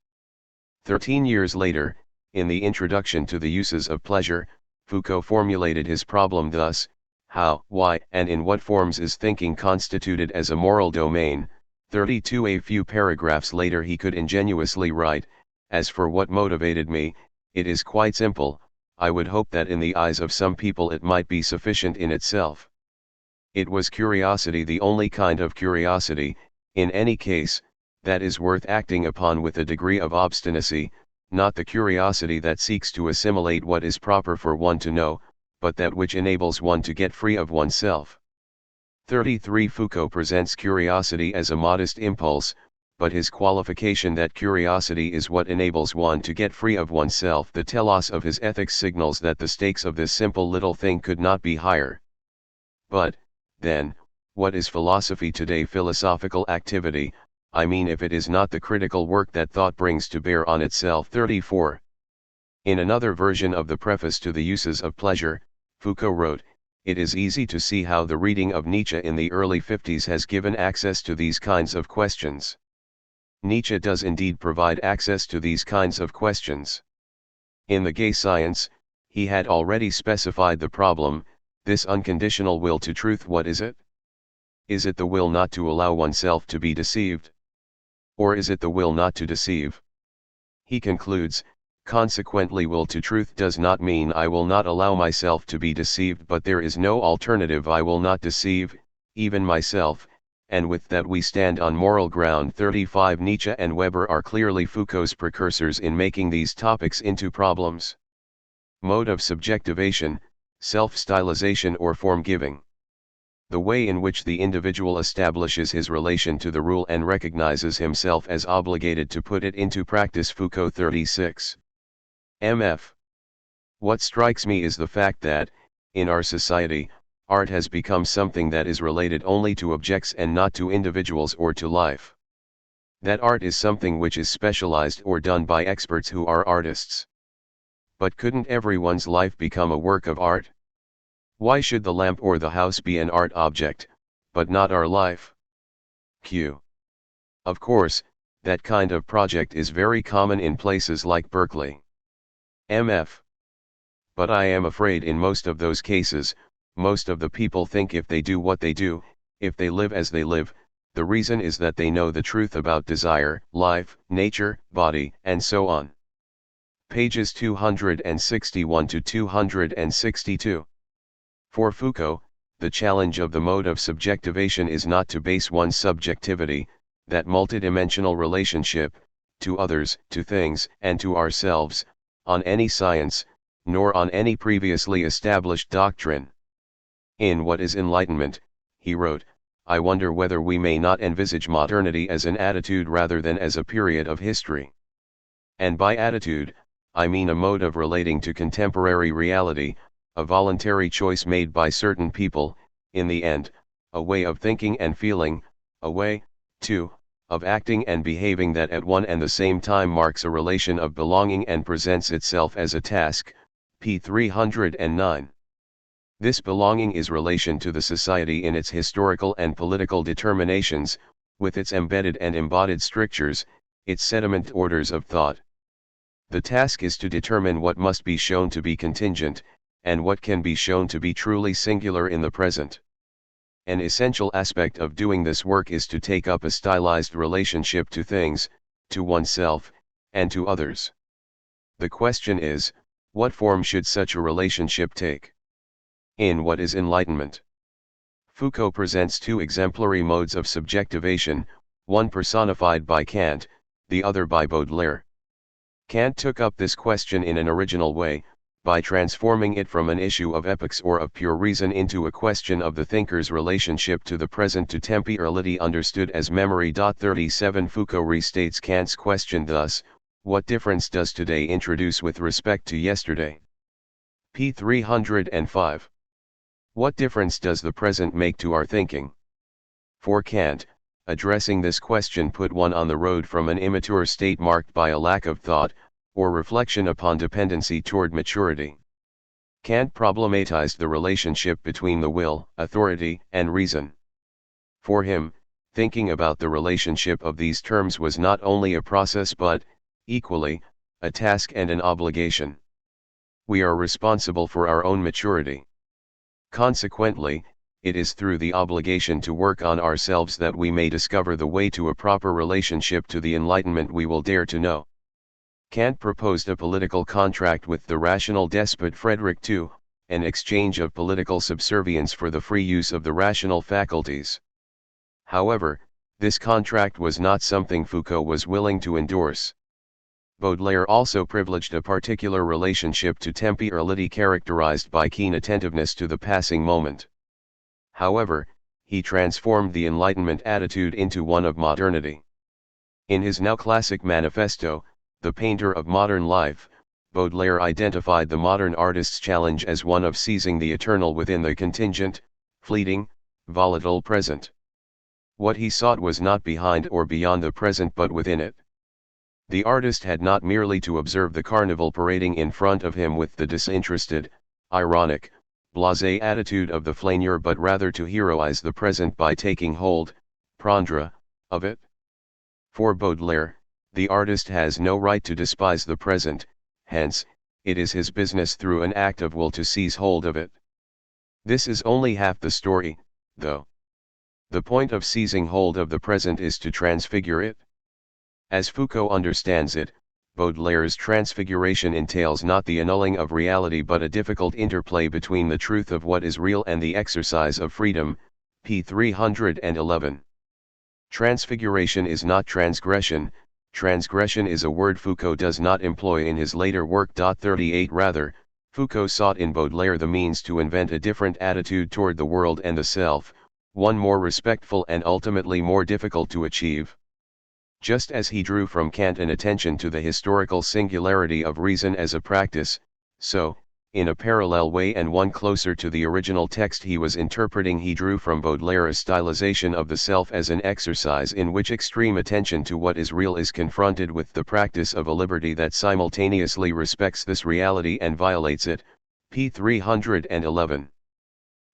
13 years later, in the introduction to the uses of pleasure, Foucault formulated his problem thus: how, why, and in what forms is thinking constituted as a moral domain. 32. A few paragraphs later he could ingenuously write, as for what motivated me, it is quite simple. I would hope that in the eyes of some people it might be sufficient in itself. It was curiosity, the only kind of curiosity, in any case, that is worth acting upon with a degree of obstinacy, not the curiosity that seeks to assimilate what is proper for one to know, but that which enables one to get free of oneself. 33. Foucault presents curiosity as a modest impulse, but his qualification that curiosity is what enables one to get free of oneself, the telos of his ethics, signals that the stakes of this simple little thing could not be higher. But, then, what is philosophy today? Philosophical activity, I mean, if it is not the critical work that thought brings to bear on itself. 34. In another version of the preface to the Uses of Pleasure, Foucault wrote, "It is easy to see how the reading of Nietzsche in the early 50s has given access to these kinds of questions." Nietzsche does indeed provide access to these kinds of questions. In The Gay Science, he had already specified the problem, this unconditional will to truth. What is it? Is it the will not to allow oneself to be deceived? Or is it the will not to deceive? He concludes, consequently, will to truth does not mean I will not allow myself to be deceived, but there is no alternative. I will not deceive, even myself, and with that we stand on moral ground. 35. Nietzsche and Weber are clearly Foucault's precursors in making these topics into problems. Mode of subjectivation, self-stylization or form-giving. The way in which the individual establishes his relation to the rule and recognizes himself as obligated to put it into practice. Foucault. 36. Mf. What strikes me is the fact that, in our society, art has become something that is related only to objects and not to individuals or to life. That art is something which is specialized or done by experts who are artists. But couldn't everyone's life become a work of art? Why should the lamp or the house be an art object, but not our life? Q. Of course, that kind of project is very common in places like Berkeley. Mf. But I am afraid in most of those cases, most of the people think if they do what they do, if they live as they live, the reason is that they know the truth about desire, life, nature, body, and so on. Pages 261 to 262. For Foucault, the challenge of the mode of subjectivation is not to base one's subjectivity, that multidimensional relationship, to others, to things, and to ourselves, on any science, nor on any previously established doctrine. In What is Enlightenment, he wrote, I wonder whether we may not envisage modernity as an attitude rather than as a period of history. And by attitude, I mean a mode of relating to contemporary reality, a voluntary choice made by certain people, in the end, a way of thinking and feeling, a way, too, of acting and behaving that at one and the same time marks a relation of belonging and presents itself as a task. p. 309. This belonging is relation to the society in its historical and political determinations, with its embedded and embodied strictures, its sediment orders of thought. The task is to determine what must be shown to be contingent, and what can be shown to be truly singular in the present. An essential aspect of doing this work is to take up a stylized relationship to things, to oneself, and to others. The question is, what form should such a relationship take? In What is Enlightenment? Foucault presents two exemplary modes of subjectivation, one personified by Kant, the other by Baudelaire. Kant took up this question in an original way, by transforming it from an issue of epochs or of pure reason into a question of the thinker's relationship to the present, to temporality understood as memory. 37. Foucault restates Kant's question thus: what difference does today introduce with respect to yesterday? p. 305. What difference does the present make to our thinking? For Kant, addressing this question put one on the road from an immature state marked by a lack of thought, or reflection upon dependency toward maturity. Kant problematized the relationship between the will, authority, and reason. For him, thinking about the relationship of these terms was not only a process but, equally, a task and an obligation. We are responsible for our own maturity. Consequently, it is through the obligation to work on ourselves that we may discover the way to a proper relationship to the enlightenment we will dare to know. Kant proposed a political contract with the rational despot Frederick II, an exchange of political subservience for the free use of the rational faculties. However, this contract was not something Foucault was willing to endorse. Baudelaire also privileged a particular relationship to temporality characterized by keen attentiveness to the passing moment. However, he transformed the Enlightenment attitude into one of modernity. In his now classic manifesto, The Painter of Modern Life, Baudelaire identified the modern artist's challenge as one of seizing the eternal within the contingent, fleeting, volatile present. What he sought was not behind or beyond the present but within it. The artist had not merely to observe the carnival parading in front of him with the disinterested, ironic, blasé attitude of the flaneur but rather to heroize the present by taking hold, prendre, of it. For Baudelaire, the artist has no right to despise the present, hence, it is his business through an act of will to seize hold of it. This is only half the story, though. The point of seizing hold of the present is to transfigure it. As Foucault understands it, Baudelaire's transfiguration entails not the annulling of reality but a difficult interplay between the truth of what is real and the exercise of freedom, p. 311. Transfiguration is not transgression. Transgression is a word Foucault does not employ in his later work. 38 Rather, Foucault sought in Baudelaire the means to invent a different attitude toward the world and the self, one more respectful and ultimately more difficult to achieve. Just as he drew from Kant an attention to the historical singularity of reason as a practice, so, in a parallel way and one closer to the original text he was interpreting, he drew from Baudelaire a stylization of the self as an exercise in which extreme attention to what is real is confronted with the practice of a liberty that simultaneously respects this reality and violates it, p. 311.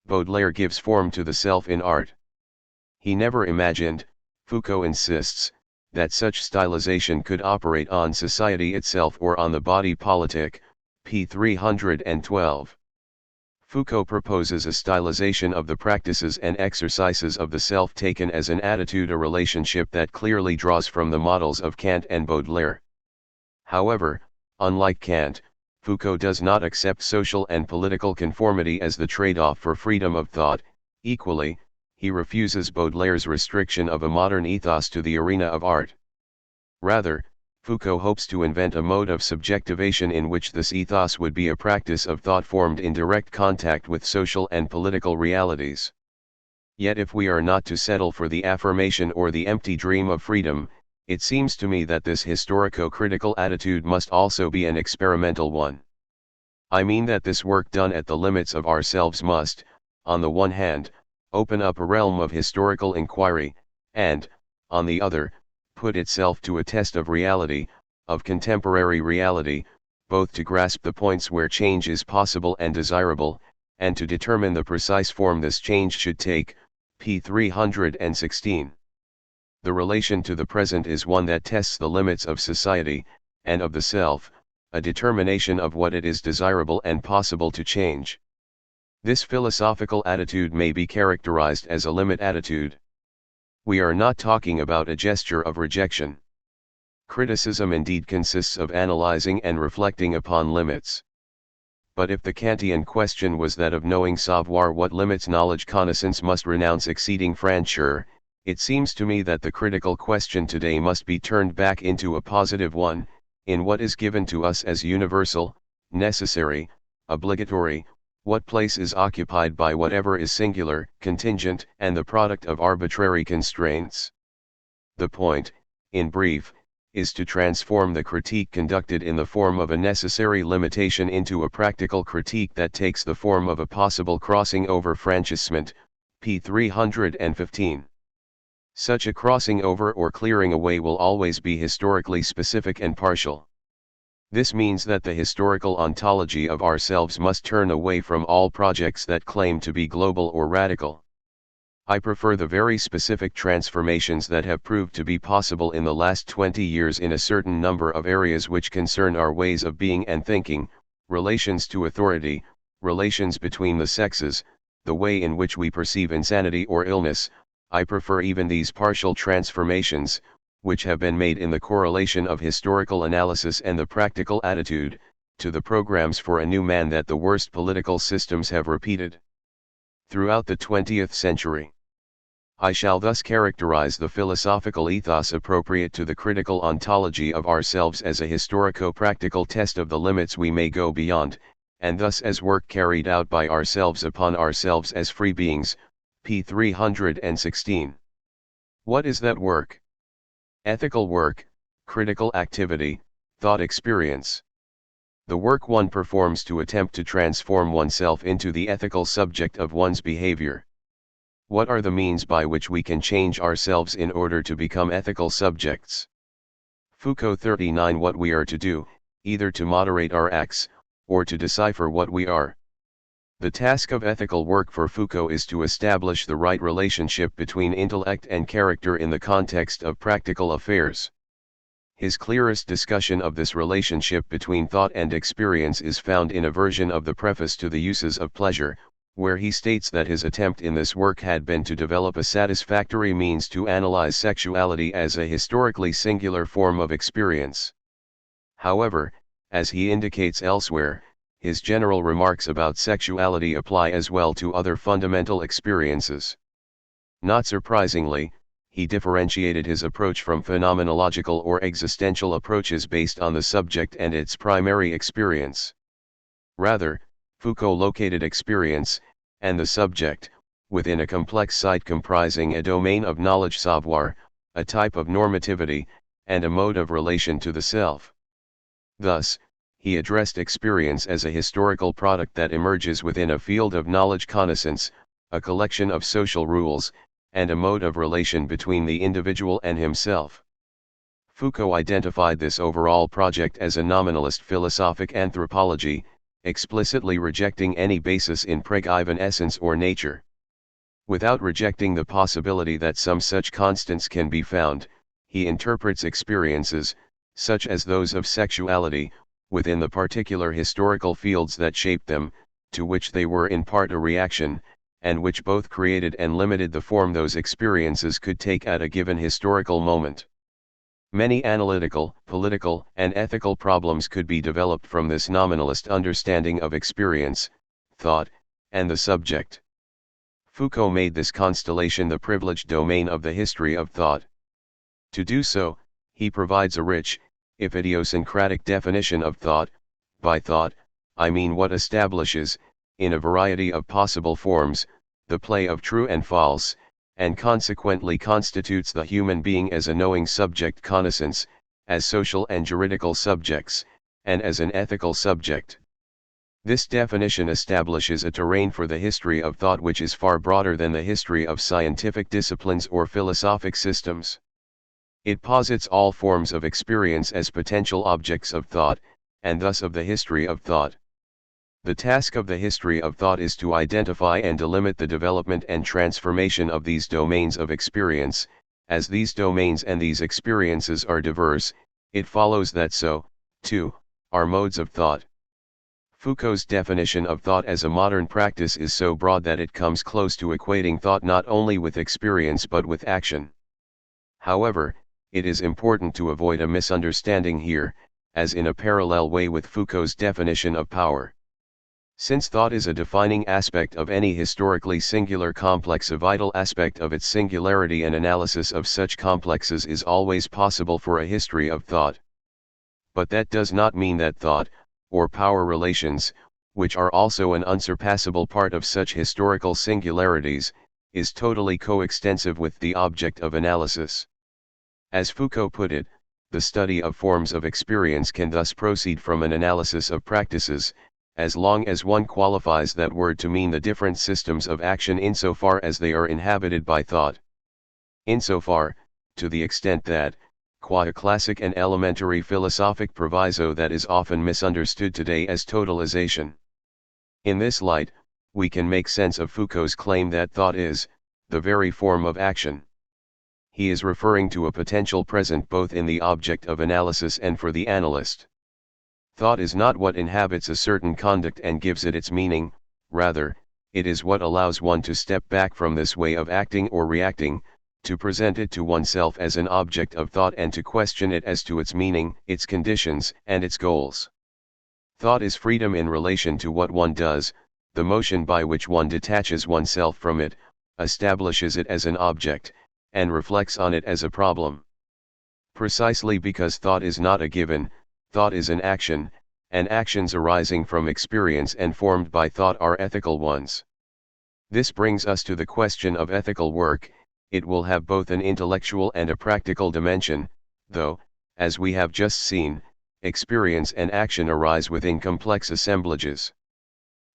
Baudelaire gives form to the self in art. He never imagined, Foucault insists, that such stylization could operate on society itself or on the body politic, p. 312. Foucault proposes a stylization of the practices and exercises of the self taken as an attitude, a relationship that clearly draws from the models of Kant and Baudelaire. However, unlike Kant, Foucault does not accept social and political conformity as the trade-off for freedom of thought. Equally, he refuses Baudelaire's restriction of a modern ethos to the arena of art. Rather, Foucault hopes to invent a mode of subjectivation in which this ethos would be a practice of thought formed in direct contact with social and political realities. Yet if we are not to settle for the affirmation or the empty dream of freedom, it seems to me that this historico-critical attitude must also be an experimental one. I mean that this work done at the limits of ourselves must, on the one hand, open up a realm of historical inquiry, and, on the other, put itself to a test of reality, of contemporary reality, both to grasp the points where change is possible and desirable, and to determine the precise form this change should take, p. 316. The relation to the present is one that tests the limits of society, and of the self, a determination of what it is desirable and possible to change. This philosophical attitude may be characterized as a limit attitude. We are not talking about a gesture of rejection. Criticism indeed consists of analyzing and reflecting upon limits. But if the Kantian question was that of knowing savoir what limits knowledge, connaissance must renounce exceeding franchise, it seems to me that the critical question today must be turned back into a positive one, in what is given to us as universal, necessary, obligatory, what place is occupied by whatever is singular, contingent, and the product of arbitrary constraints. The point, in brief, is to transform the critique conducted in the form of a necessary limitation into a practical critique that takes the form of a possible crossing over franchissement, p. 315. Such a crossing over or clearing away will always be historically specific and partial. This means that the historical ontology of ourselves must turn away from all projects that claim to be global or radical. I prefer the very specific transformations that have proved to be possible in the last 20 years in a certain number of areas which concern our ways of being and thinking, relations to authority, relations between the sexes, the way in which we perceive insanity or illness. I prefer even these partial transformations, which have been made in the correlation of historical analysis and the practical attitude, to the programs for a new man that the worst political systems have repeated throughout the 20th century. I shall thus characterize the philosophical ethos appropriate to the critical ontology of ourselves as a historico-practical test of the limits we may go beyond, and thus as work carried out by ourselves upon ourselves as free beings, p. 316. What is that work? Ethical work, critical activity, thought experience. The work one performs to attempt to transform oneself into the ethical subject of one's behavior. What are the means by which we can change ourselves in order to become ethical subjects? Foucault 39. What we are to do, either to moderate our acts, or to decipher what we are. The task of ethical work for Foucault is to establish the right relationship between intellect and character in the context of practical affairs. His clearest discussion of this relationship between thought and experience is found in a version of the preface to The Uses of Pleasure, where he states that his attempt in this work had been to develop a satisfactory means to analyze sexuality as a historically singular form of experience. However, as he indicates elsewhere, his general remarks about sexuality apply as well to other fundamental experiences. Not surprisingly, he differentiated his approach from phenomenological or existential approaches based on the subject and its primary experience. Rather, Foucault located experience, and the subject, within a complex site comprising a domain of knowledge savoir, a type of normativity, and a mode of relation to the self. Thus, he addressed experience as a historical product that emerges within a field of knowledge connaissance, a collection of social rules, and a mode of relation between the individual and himself. Foucault identified this overall project as a nominalist philosophic anthropology, explicitly rejecting any basis in preg-even essence or nature. Without rejecting the possibility that some such constants can be found, he interprets experiences, such as those of sexuality, within the particular historical fields that shaped them, to which they were in part a reaction, and which both created and limited the form those experiences could take at a given historical moment. Many analytical, political, and ethical problems could be developed from this nominalist understanding of experience, thought, and the subject. Foucault made this constellation the privileged domain of the history of thought. To do so, he provides a rich, if idiosyncratic definition of thought. By thought, I mean what establishes, in a variety of possible forms, the play of true and false, and consequently constitutes the human being as a knowing subject connaissance, as social and juridical subjects, and as an ethical subject. This definition establishes a terrain for the history of thought which is far broader than the history of scientific disciplines or philosophic systems. It posits all forms of experience as potential objects of thought, and thus of the history of thought. The task of the history of thought is to identify and delimit the development and transformation of these domains of experience. As these domains and these experiences are diverse, it follows that so, too, are modes of thought. Foucault's definition of thought as a modern practice is so broad that it comes close to equating thought not only with experience but with action. However, it is important to avoid a misunderstanding here, as in a parallel way with Foucault's definition of power. Since thought is a defining aspect of any historically singular complex, a vital aspect of its singularity and analysis of such complexes is always possible for a history of thought. But that does not mean that thought, or power relations, which are also an unsurpassable part of such historical singularities, is totally coextensive with the object of analysis. As Foucault put it, the study of forms of experience can thus proceed from an analysis of practices, as long as one qualifies that word to mean the different systems of action insofar as they are inhabited by thought. Insofar, to the extent that, qua a classic and elementary philosophic proviso that is often misunderstood today as totalization. In this light, we can make sense of Foucault's claim that thought is, the very form of action. He is referring to a potential present both in the object of analysis and for the analyst. Thought is not what inhabits a certain conduct and gives it its meaning, rather, it is what allows one to step back from this way of acting or reacting, to present it to oneself as an object of thought and to question it as to its meaning, its conditions, and its goals. Thought is freedom in relation to what one does, the motion by which one detaches oneself from it, establishes it as an object, and reflects on it as a problem. Precisely because thought is not a given, thought is an action, and actions arising from experience and formed by thought are ethical ones. This brings us to the question of ethical work. It will have both an intellectual and a practical dimension, though, as we have just seen, experience and action arise within complex assemblages.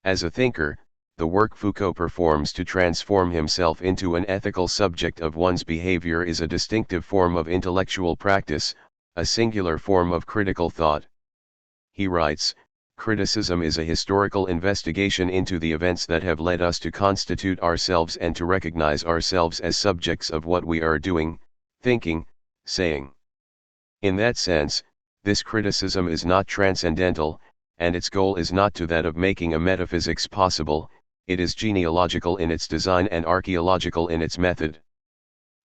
As a thinker, the work Foucault performs to transform himself into an ethical subject of one's behavior is a distinctive form of intellectual practice, a singular form of critical thought. He writes, "Criticism is a historical investigation into the events that have led us to constitute ourselves and to recognize ourselves as subjects of what we are doing, thinking, saying. In that sense, this criticism is not transcendental, and its goal is not to that of making a metaphysics possible, it is genealogical in its design and archaeological in its method.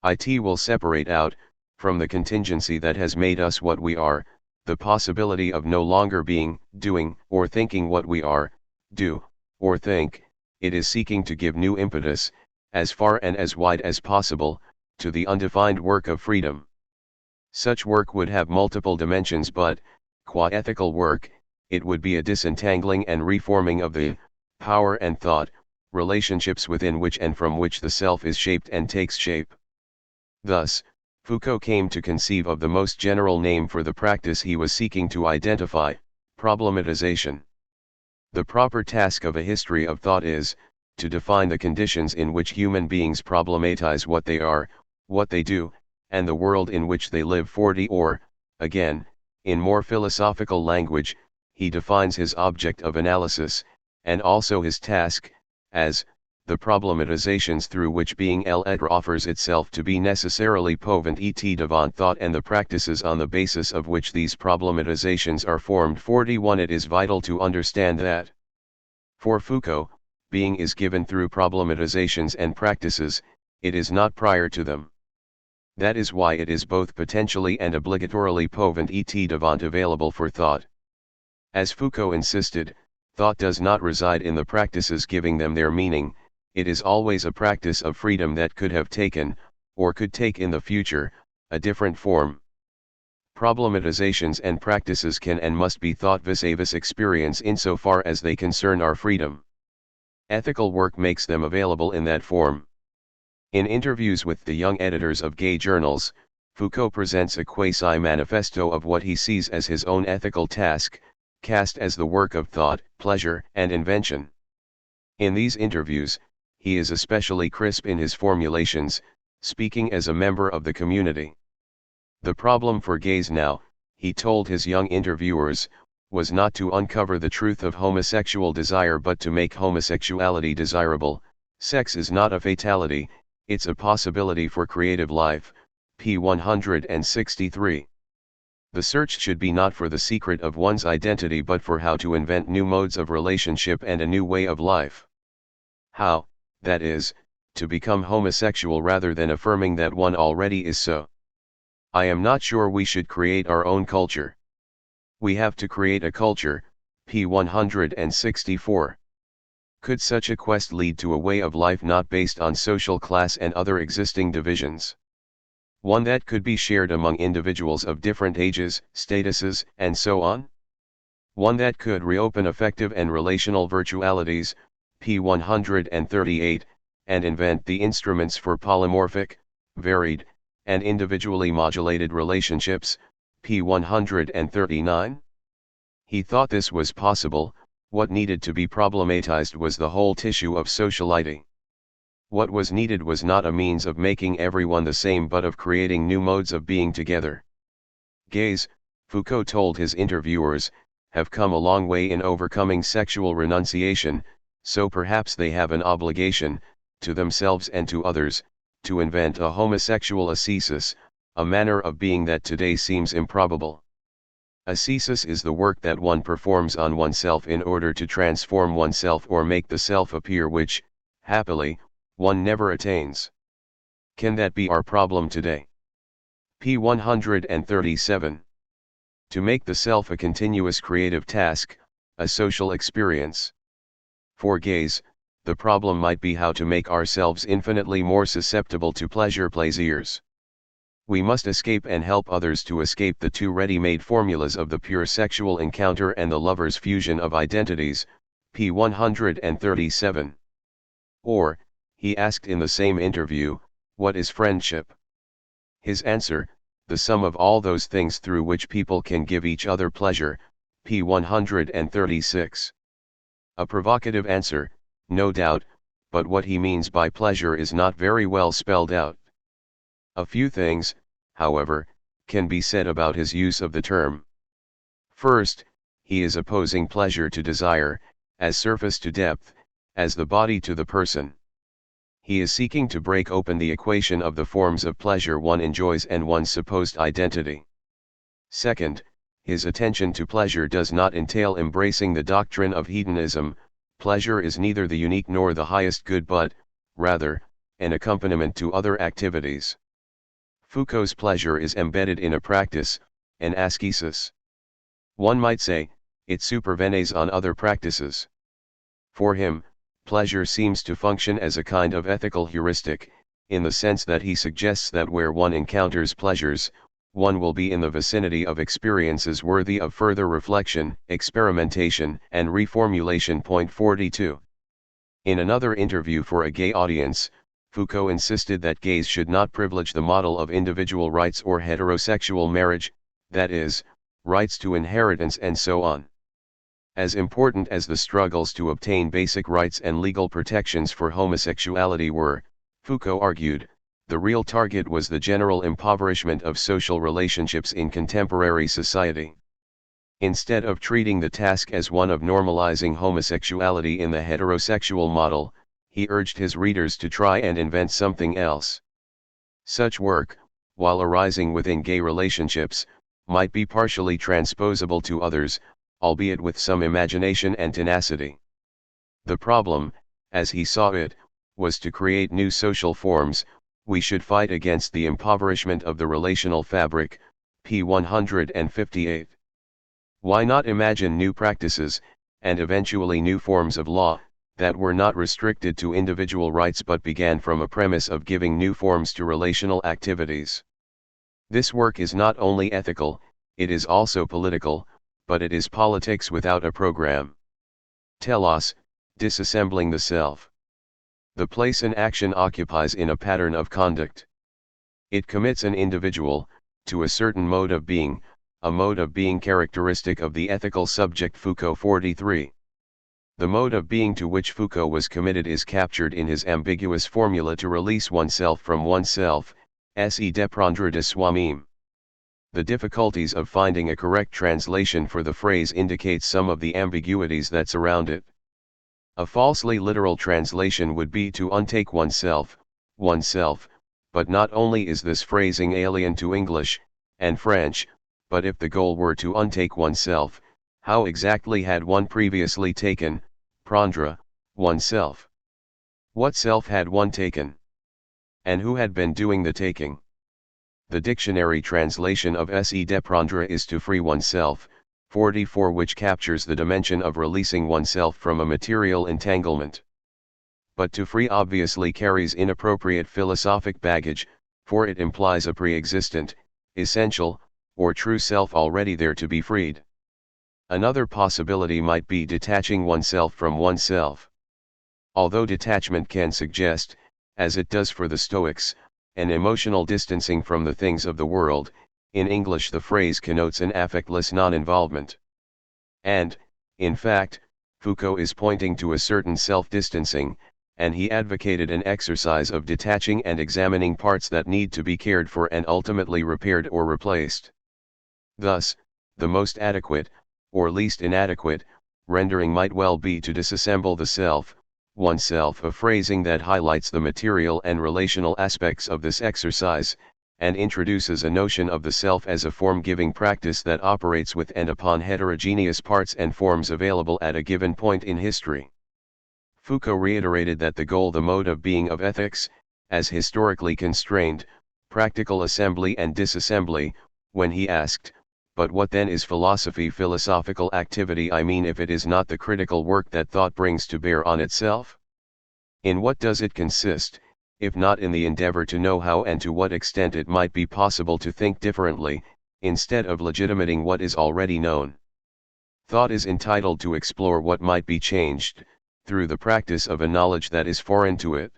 It will separate out, from the contingency that has made us what we are, the possibility of no longer being, doing, or thinking what we are, do, or think. It is seeking to give new impetus, as far and as wide as possible, to the undefined work of freedom. Such work would have multiple dimensions, but, qua ethical work, it would be a disentangling and reforming of the power and thought relationships within which and from which the self is shaped and takes shape. Thus, Foucault came to conceive of the most general name for the practice he was seeking to identify: problematization. The proper task of a history of thought is, to define the conditions in which human beings problematize what they are, what they do, and the world in which they live. Or, again, in more philosophical language, he defines his object of analysis, and also his task, as the problematizations through which being l'être offers itself to be necessarily pouvant et devant thought and the practices on the basis of which these problematizations are formed. 41 It is vital to understand that, for Foucault, being is given through problematizations and practices, it is not prior to them. That is why it is both potentially and obligatorily pouvant et devant available for thought. As Foucault insisted, thought does not reside in the practices giving them their meaning, it is always a practice of freedom that could have taken, or could take in the future, a different form. Problematizations and practices can and must be thought vis-a-vis experience insofar as they concern our freedom. Ethical work makes them available in that form. In interviews with the young editors of gay journals, Foucault presents a quasi-manifesto of what he sees as his own ethical task, cast as the work of thought, pleasure, and invention. In these interviews, he is especially crisp in his formulations, speaking as a member of the community. The problem for gays now, he told his young interviewers, was not to uncover the truth of homosexual desire but to make homosexuality desirable. Sex is not a fatality, it's a possibility for creative life. p. 163. The search should be not for the secret of one's identity but for how to invent new modes of relationship and a new way of life. How, that is, to become homosexual rather than affirming that one already is so. I am not sure we should create our own culture. We have to create a culture. p. 164. Could such a quest lead to a way of life not based on social class and other existing divisions? One that could be shared among individuals of different ages, statuses, and so on? One that could reopen affective and relational virtualities, p. 138, and invent the instruments for polymorphic, varied, and individually modulated relationships, p. 139? He thought this was possible. What needed to be problematized was the whole tissue of sociality. What was needed was not a means of making everyone the same but of creating new modes of being together. Gays, Foucault told his interviewers, have come a long way in overcoming sexual renunciation, so perhaps they have an obligation, to themselves and to others, to invent a homosexual ascesis, a manner of being that today seems improbable. Ascesis is the work that one performs on oneself in order to transform oneself or make the self appear which, happily, one never attains. Can that be our problem today? P 137. To make the self a continuous creative task, a social experience. For gays, the problem might be how to make ourselves infinitely more susceptible to plaisirs. We must escape and help others to escape the two ready-made formulas of the pure sexual encounter and the lover's fusion of identities, p. 137. Or, he asked in the same interview, what is friendship? His answer, the sum of all those things through which people can give each other pleasure, p. 136. A provocative answer, no doubt, but what he means by pleasure is not very well spelled out. A few things, however, can be said about his use of the term. First, he is opposing pleasure to desire, as surface to depth, as the body to the person. He is seeking to break open the equation of the forms of pleasure one enjoys and one's supposed identity. Second, his attention to pleasure does not entail embracing the doctrine of hedonism. Pleasure is neither the unique nor the highest good but, rather, an accompaniment to other activities. Foucault's pleasure is embedded in a practice, an ascesis. One might say, it supervenes on other practices. For him, pleasure seems to function as a kind of ethical heuristic, in the sense that he suggests that where one encounters pleasures, one will be in the vicinity of experiences worthy of further reflection, experimentation, and reformulation. 42. In another interview for a gay audience, Foucault insisted that gays should not privilege the model of individual rights or heterosexual marriage, that is, rights to inheritance and so on. As important as the struggles to obtain basic rights and legal protections for homosexuality were, Foucault argued, the real target was the general impoverishment of social relationships in contemporary society. Instead of treating the task as one of normalizing homosexuality in the heterosexual model, he urged his readers to try and invent something else. Such work, while arising within gay relationships, might be partially transposable to others, albeit with some imagination and tenacity. The problem, as he saw it, was to create new social forms. We should fight against the impoverishment of the relational fabric, p. 158. Why not imagine new practices, and eventually new forms of law, that were not restricted to individual rights but began from a premise of giving new forms to relational activities? This work is not only ethical, it is also political, but it is politics without a program. Telos, disassembling the self. The place an action occupies in a pattern of conduct. It commits an individual to a certain mode of being, a mode of being characteristic of the ethical subject. Foucault 43. The mode of being to which Foucault was committed is captured in his ambiguous formula to release oneself from oneself, se déprendre de soi-même. The difficulties of finding a correct translation for the phrase indicate some of the ambiguities that surround it. A falsely literal translation would be to untake oneself, but not only is this phrasing alien to English and French, but if the goal were to untake oneself, how exactly had one previously taken, prendre, oneself? What self had one taken? And who had been doing the taking? The dictionary translation of se déprendre is to free oneself, 44, which captures the dimension of releasing oneself from a material entanglement. But to free obviously carries inappropriate philosophic baggage, for it implies a pre-existent, essential, or true self already there to be freed. Another possibility might be detaching oneself from oneself. Although detachment can suggest, as it does for the Stoics, an emotional distancing from the things of the world, in English the phrase connotes an affectless non-involvement. And, in fact, Foucault is pointing to a certain self-distancing, and he advocated an exercise of detaching and examining parts that need to be cared for and ultimately repaired or replaced. Thus, the most adequate, or least inadequate, rendering might well be to disassemble the self, oneself, a phrasing that highlights the material and relational aspects of this exercise, and introduces a notion of the self as a form-giving practice that operates with and upon heterogeneous parts and forms available at a given point in history. Foucault reiterated that the goal, the mode of being of ethics, as historically constrained, practical assembly and disassembly, when he asked, but what then is philosophy? Philosophical activity, I mean, if it is not the critical work that thought brings to bear on itself? In what does it consist, if not in the endeavor to know how and to what extent it might be possible to think differently, instead of legitimating what is already known? Thought is entitled to explore what might be changed, through the practice of a knowledge that is foreign to it.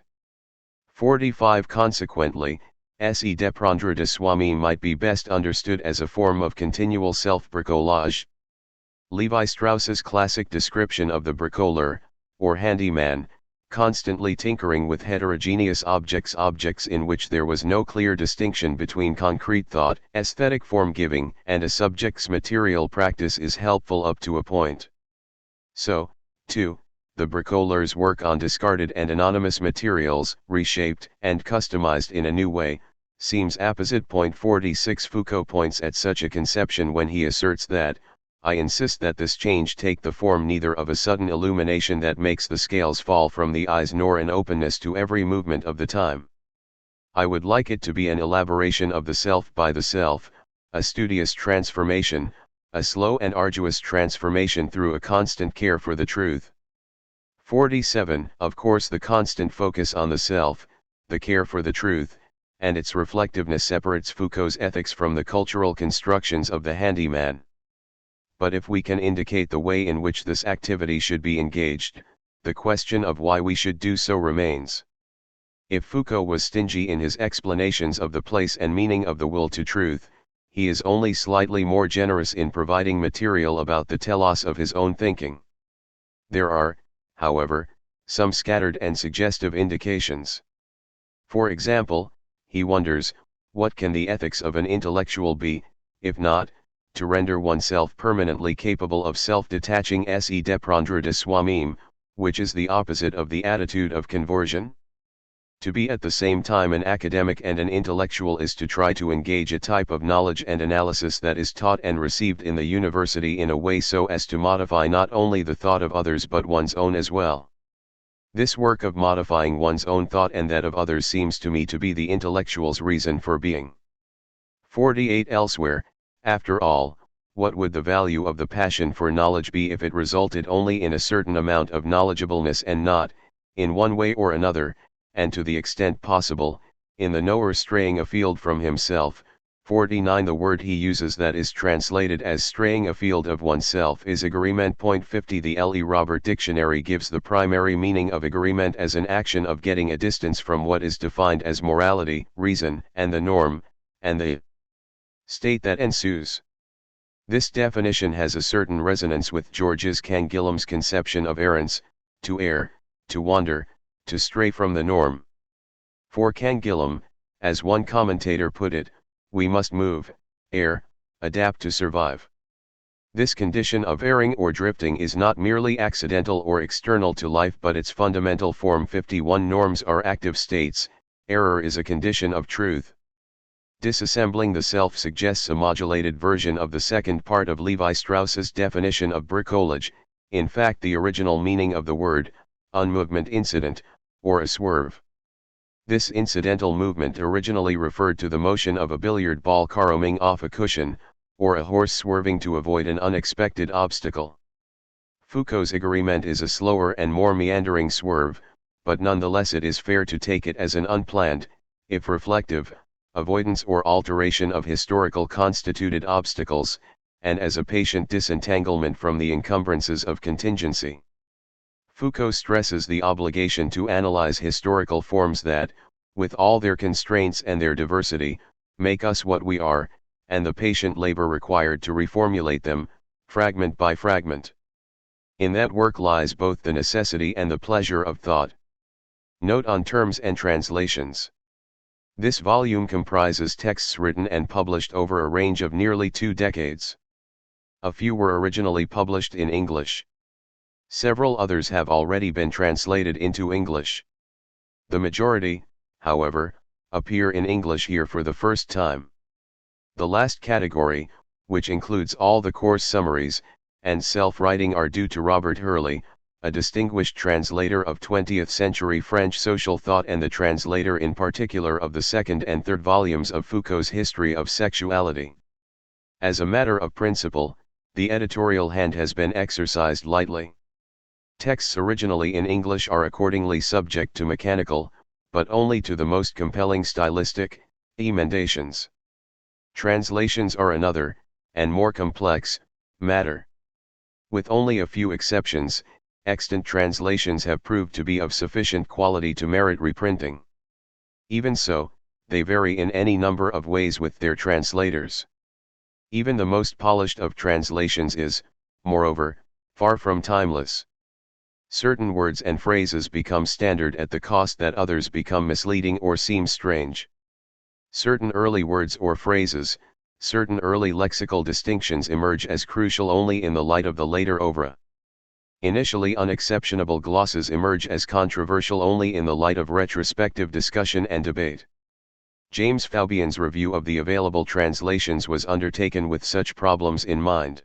45. Consequently, se déprendre de soi-même might be best understood as a form of continual self-bricolage. Levi-Strauss's classic description of the bricoleur, or handyman, constantly tinkering with heterogeneous objects in which there was no clear distinction between concrete thought, aesthetic form-giving, and a subject's material practice, is helpful up to a point. So, too, the bricoleur's work on discarded and anonymous materials, reshaped and customized in a new way, seems apposite. 46. Foucault points at such a conception when he asserts that, I insist that this change take the form neither of a sudden illumination that makes the scales fall from the eyes nor an openness to every movement of the time. I would like it to be an elaboration of the self by the self, a studious transformation, a slow and arduous transformation through a constant care for the truth. 47. Of course, the constant focus on the self, the care for the truth, and its reflectiveness separates Foucault's ethics from the cultural constructions of the handyman. But if we can indicate the way in which this activity should be engaged, the question of why we should do so remains. If Foucault was stingy in his explanations of the place and meaning of the will to truth, he is only slightly more generous in providing material about the telos of his own thinking. There are, however, some scattered and suggestive indications. For example, he wonders, what can the ethics of an intellectual be, if not, to render oneself permanently capable of self-detaching, se déprendre de soi-même, which is the opposite of the attitude of conversion? To be at the same time an academic and an intellectual is to try to engage a type of knowledge and analysis that is taught and received in the university in a way so as to modify not only the thought of others but one's own as well. This work of modifying one's own thought and that of others seems to me to be the intellectual's reason for being. 48. Elsewhere, after all, what would the value of the passion for knowledge be if it resulted only in a certain amount of knowledgeableness and not, in one way or another, and to the extent possible, in the knower straying afield from himself? 49. The word he uses that is translated as straying afield of oneself is agreement. 50. The L. E. Robert Dictionary gives the primary meaning of agreement as an action of getting a distance from what is defined as morality, reason, and the norm, and the state that ensues. This definition has a certain resonance with Georges Canguilhem's conception of errance, to err, to wander, to stray from the norm. For Canguilhem, as one commentator put it, we must move, err, adapt to survive. This condition of erring or drifting is not merely accidental or external to life but its fundamental form. 51. Norms are active states, error is a condition of truth. Disassembling the self suggests a modulated version of the second part of Levi-Strauss's definition of bricolage, in fact the original meaning of the word, unmovement incident, or a swerve. This incidental movement originally referred to the motion of a billiard ball caroming off a cushion, or a horse swerving to avoid an unexpected obstacle. Foucault's agreement is a slower and more meandering swerve, but nonetheless it is fair to take it as an unplanned, if reflective, avoidance or alteration of historical constituted obstacles, and as a patient disentanglement from the encumbrances of contingency. Foucault stresses the obligation to analyze historical forms that, with all their constraints and their diversity, make us what we are, and the patient labor required to reformulate them, fragment by fragment. In that work lies both the necessity and the pleasure of thought. Note on terms and translations. This volume comprises texts written and published over a range of nearly 2 decades. A few were originally published in English. Several others have already been translated into English. The majority, however, appear in English here for the first time. The last category, which includes all the course summaries, and self-writing, are due to Robert Hurley, a distinguished translator of 20th-century French social thought and the translator in particular of the second and third volumes of Foucault's History of Sexuality. As a matter of principle, the editorial hand has been exercised lightly. Texts originally in English are accordingly subject to mechanical, but only to the most compelling stylistic, emendations. Translations are another, and more complex, matter. With only a few exceptions, extant translations have proved to be of sufficient quality to merit reprinting. Even so, they vary in any number of ways with their translators. Even the most polished of translations is, moreover, far from timeless. Certain words and phrases become standard at the cost that others become misleading or seem strange. Certain early words or phrases, certain early lexical distinctions emerge as crucial only in the light of the later oeuvre. Initially unexceptionable glosses emerge as controversial only in the light of retrospective discussion and debate. James Fabian's review of the available translations was undertaken with such problems in mind.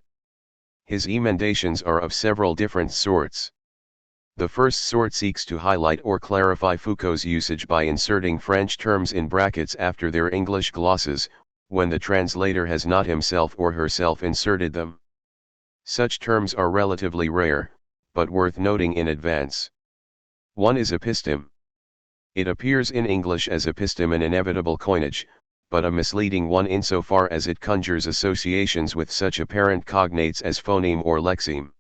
His emendations are of several different sorts. The first sort seeks to highlight or clarify Foucault's usage by inserting French terms in brackets after their English glosses, when the translator has not himself or herself inserted them. Such terms are relatively rare, but worth noting in advance. One is episteme. It appears in English as episteme, an inevitable coinage, but a misleading one insofar as it conjures associations with such apparent cognates as phoneme or lexeme.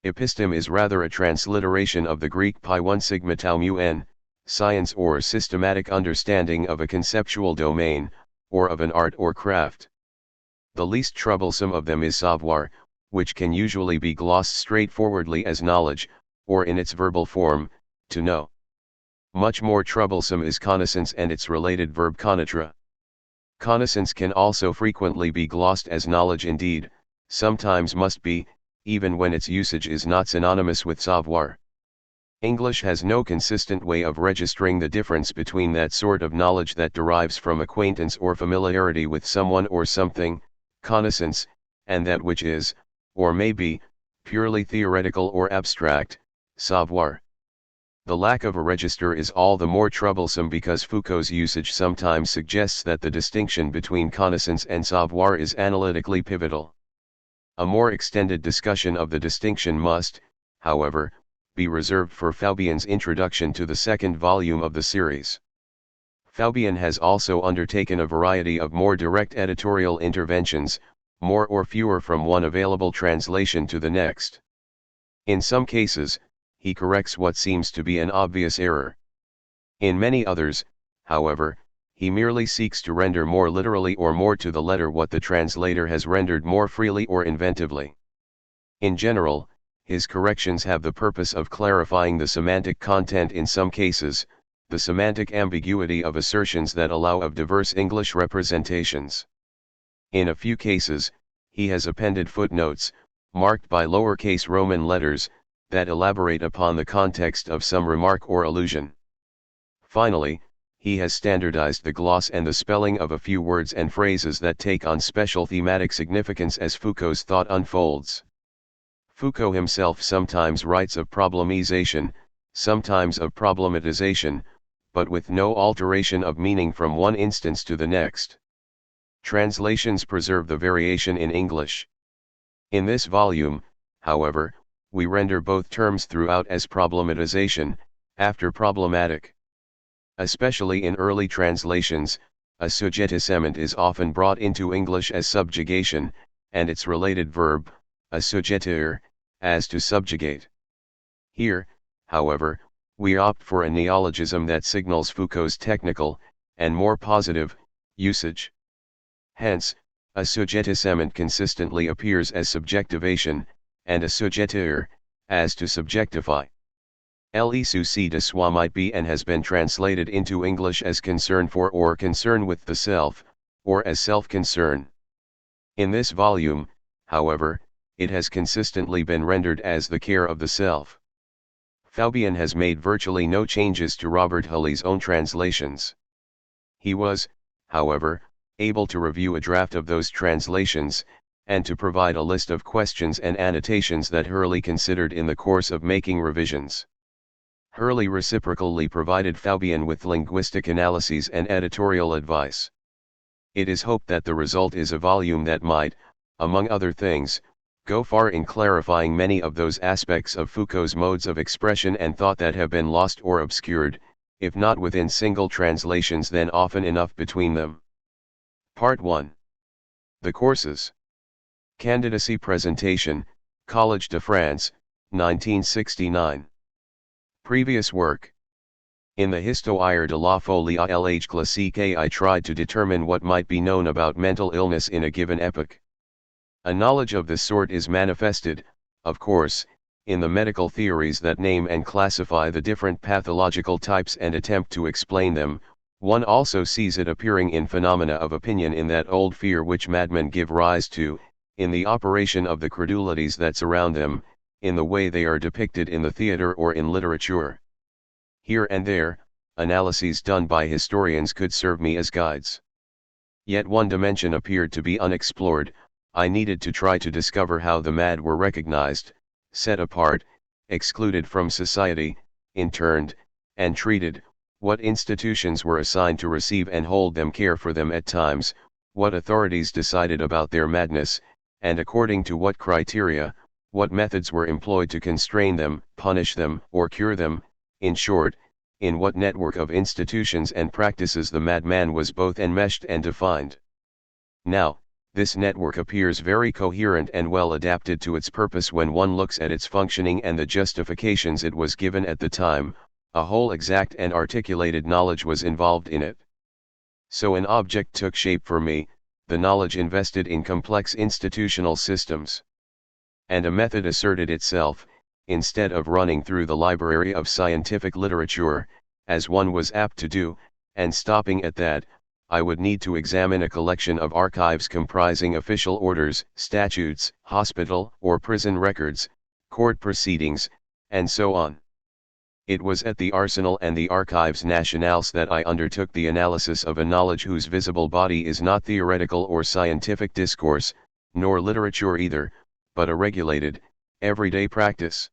Episteme is rather a transliteration of the Greek pi 1 sigma tau mu n, science or systematic understanding of a conceptual domain, or of an art or craft. The least troublesome of them is savoir, which can usually be glossed straightforwardly as knowledge, or in its verbal form, to know. Much more troublesome is connaissance and its related verb connaître. Connaissance can also frequently be glossed as knowledge, indeed, sometimes must be, even when its usage is not synonymous with savoir. English has no consistent way of registering the difference between that sort of knowledge that derives from acquaintance or familiarity with someone or something, connaissance, and that which is, or may be, purely theoretical or abstract, savoir. The lack of a register is all the more troublesome because Foucault's usage sometimes suggests that the distinction between connaissance and savoir is analytically pivotal. A more extended discussion of the distinction must, however, be reserved for Fabian's introduction to the second volume of the series. Fabian has also undertaken a variety of more direct editorial interventions, more or fewer from one available translation to the next. In some cases, he corrects what seems to be an obvious error. In many others, however, he merely seeks to render more literally or more to the letter what the translator has rendered more freely or inventively. In general, his corrections have the purpose of clarifying the semantic content in some cases, the semantic ambiguity of assertions that allow of diverse English representations. In a few cases, he has appended footnotes, marked by lowercase Roman letters, that elaborate upon the context of some remark or allusion. Finally, he has standardized the gloss and the spelling of a few words and phrases that take on special thematic significance as Foucault's thought unfolds. Foucault himself sometimes writes of problemization, sometimes of problematization, but with no alteration of meaning from one instance to the next. Translations preserve the variation in English. In this volume, however, we render both terms throughout as problematization, after problematic. Especially in early translations, assujettissement is often brought into English as subjugation, and its related verb, assujettere, as to subjugate. Here, however, we opt for a neologism that signals Foucault's technical, and more positive, usage. Hence, assujettissement consistently appears as subjectivation, and assujettere, as to subjectify. Le souci de soi might be and has been translated into English as concern for or concern with the self, or as self-concern. In this volume, however, it has consistently been rendered as the care of the self. Fabian has made virtually no changes to Robert Hurley's own translations. He was, however, able to review a draft of those translations, and to provide a list of questions and annotations that Hurley considered in the course of making revisions. Hurley reciprocally provided Fabian with linguistic analyses and editorial advice. It is hoped that the result is a volume that might, among other things, go far in clarifying many of those aspects of Foucault's modes of expression and thought that have been lost or obscured, if not within single translations then often enough between them. Part 1. The Courses. Candidacy Presentation, Collège de France, 1969. Previous work. In the Histoire de la folie à l'âge classique I tried to determine what might be known about mental illness in a given epoch. A knowledge of this sort is manifested, of course, in the medical theories that name and classify the different pathological types and attempt to explain them. One also sees it appearing in phenomena of opinion in that old fear which madmen give rise to, in the operation of the credulities that surround them, in the way they are depicted in the theatre or in literature. Here and there, analyses done by historians could serve me as guides. Yet one dimension appeared to be unexplored. I needed to try to discover how the mad were recognized, set apart, excluded from society, interned, and treated, what institutions were assigned to receive and hold them, care for them at times, what authorities decided about their madness, and according to what criteria, what methods were employed to constrain them, punish them, or cure them. In short, in what network of institutions and practices the madman was both enmeshed and defined. Now, this network appears very coherent and well adapted to its purpose when one looks at its functioning and the justifications it was given at the time. A whole exact and articulated knowledge was involved in it. So an object took shape for me, the knowledge invested in complex institutional systems. And a method asserted itself. Instead of running through the library of scientific literature, as one was apt to do, and stopping at that, I would need to examine a collection of archives comprising official orders, statutes, hospital or prison records, court proceedings, and so on. It was at the Arsenal and the Archives Nationales that I undertook the analysis of a knowledge whose visible body is not theoretical or scientific discourse, nor literature either, but a regulated, everyday practice.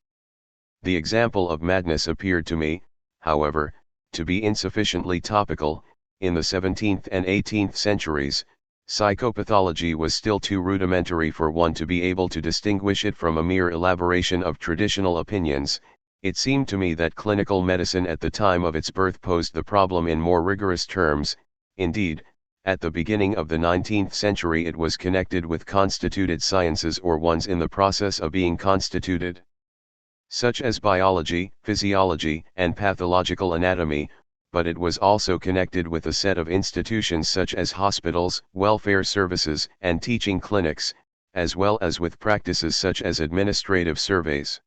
The example of madness appeared to me, however, to be insufficiently topical. In the 17th and 18th centuries, psychopathology was still too rudimentary for one to be able to distinguish it from a mere elaboration of traditional opinions. It seemed to me that clinical medicine at the time of its birth posed the problem in more rigorous terms. Indeed, at the beginning of the 19th century it was connected with constituted sciences or ones in the process of being constituted, such as biology, physiology, and pathological anatomy, but it was also connected with a set of institutions such as hospitals, welfare services, and teaching clinics, as well as with practices such as administrative surveys.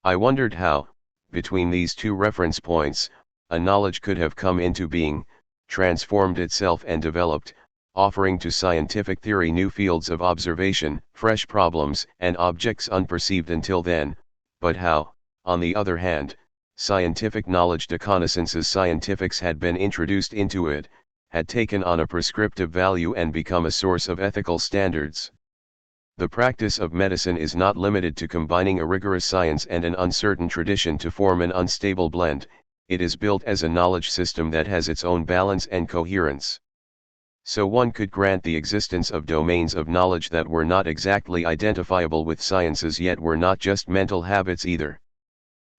I wondered how, between these two reference points, a knowledge could have come into being, transformed itself and developed, offering to scientific theory new fields of observation, fresh problems and objects unperceived until then, but how, on the other hand, scientific knowledge connaissances scientifics had been introduced into it, had taken on a prescriptive value and become a source of ethical standards. The practice of medicine is not limited to combining a rigorous science and an uncertain tradition to form an unstable blend. It is built as a knowledge system that has its own balance and coherence. So one could grant the existence of domains of knowledge that were not exactly identifiable with sciences yet were not just mental habits either.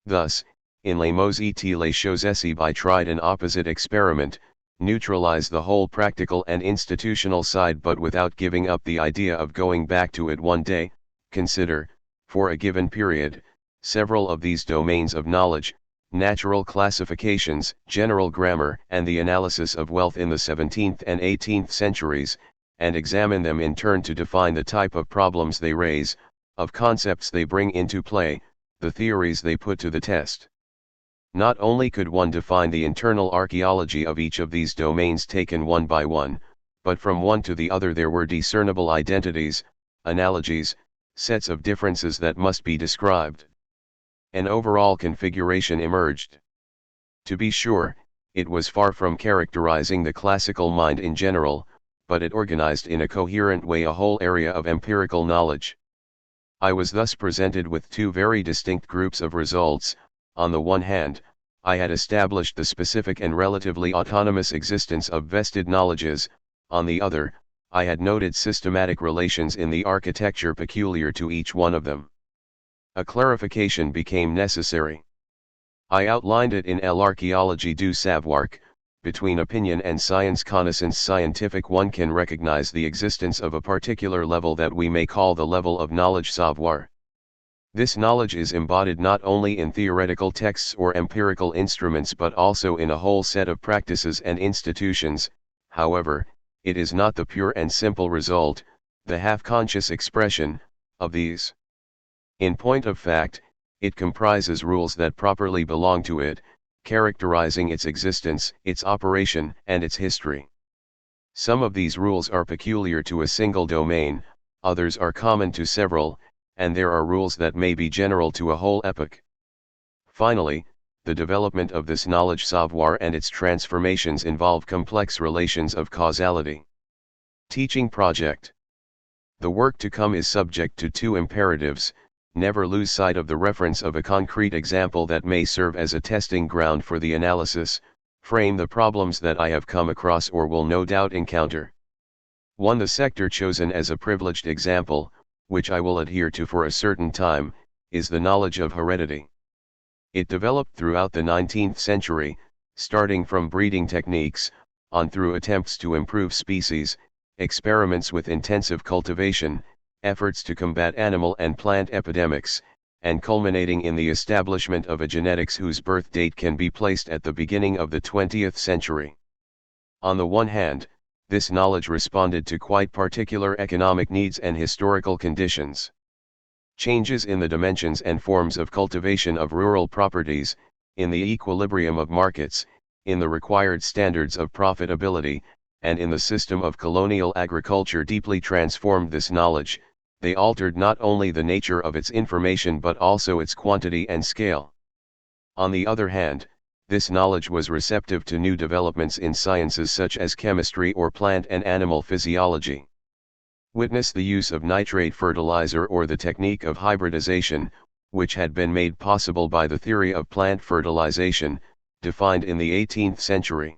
Thus, in Les mots et les choses I tried an opposite experiment, neutralize the whole practical and institutional side but without giving up the idea of going back to it one day. Consider, for a given period, several of these domains of knowledge, natural classifications, general grammar, and the analysis of wealth in the 17th and 18th centuries, and examine them in turn to define the type of problems they raise, of concepts they bring into play, the theories they put to the test. Not only could one define the internal archaeology of each of these domains taken one by one, but from one to the other there were discernible identities, analogies, sets of differences that must be described. An overall configuration emerged. To be sure, it was far from characterizing the classical mind in general, but it organized in a coherent way a whole area of empirical knowledge. I was thus presented with two very distinct groups of results. On the one hand, I had established the specific and relatively autonomous existence of vested knowledges, on the other, I had noted systematic relations in the architecture peculiar to each one of them. A clarification became necessary. I outlined it in L'Archéologie du Savoir. Between opinion and science connaissance scientific one can recognize the existence of a particular level that we may call the level of knowledge savoir. This knowledge is embodied not only in theoretical texts or empirical instruments but also in a whole set of practices and institutions. However, it is not the pure and simple result, the half-conscious expression, of these. In point of fact, it comprises rules that properly belong to it, characterizing its existence, its operation, and its history. Some of these rules are peculiar to a single domain, others are common to several, and there are rules that may be general to a whole epoch. Finally, the development of this knowledge savoir and its transformations involve complex relations of causality. Teaching project. The work to come is subject to two imperatives: never lose sight of the reference of a concrete example that may serve as a testing ground for the analysis, frame the problems that I have come across or will no doubt encounter. 1. The sector chosen as a privileged example, which I will adhere to for a certain time, is the knowledge of heredity. It developed throughout the 19th century, starting from breeding techniques, on through attempts to improve species, experiments with intensive cultivation, efforts to combat animal and plant epidemics, and culminating in the establishment of a genetics whose birth date can be placed at the beginning of the 20th century. On the one hand, this knowledge responded to quite particular economic needs and historical conditions. Changes in the dimensions and forms of cultivation of rural properties, in the equilibrium of markets, in the required standards of profitability, and in the system of colonial agriculture deeply transformed this knowledge. They altered not only the nature of its information but also its quantity and scale. On the other hand, this knowledge was receptive to new developments in sciences such as chemistry or plant and animal physiology. Witness the use of nitrate fertilizer or the technique of hybridization, which had been made possible by the theory of plant fertilization, defined in the 18th century.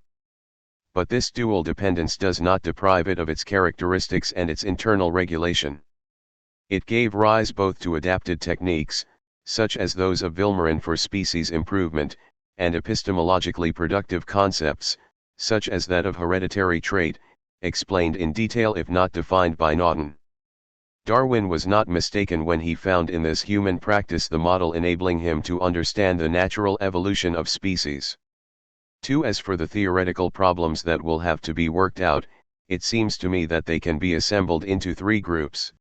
But this dual dependence does not deprive it of its characteristics and its internal regulation. It gave rise both to adapted techniques, such as those of Vilmorin for species improvement, and epistemologically productive concepts, such as that of hereditary trait, explained in detail if not defined by Naughton. Darwin was not mistaken when he found in this human practice the model enabling him to understand the natural evolution of species. 2. As for the theoretical problems that will have to be worked out, it seems to me that they can be assembled into three groups.